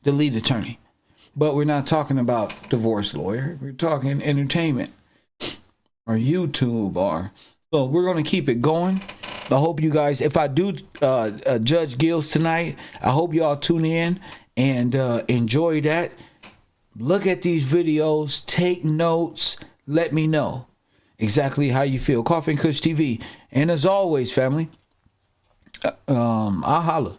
the lead attorney. But we're not talking about divorce lawyer. We're talking entertainment or YouTube so we're going to keep it going. I hope you guys, if I do Judge Gills tonight, I hope y'all tune in and enjoy that. Look at these videos, take notes, let me know exactly how you feel. Coffee and Kush TV. And as always, family, I'll holla.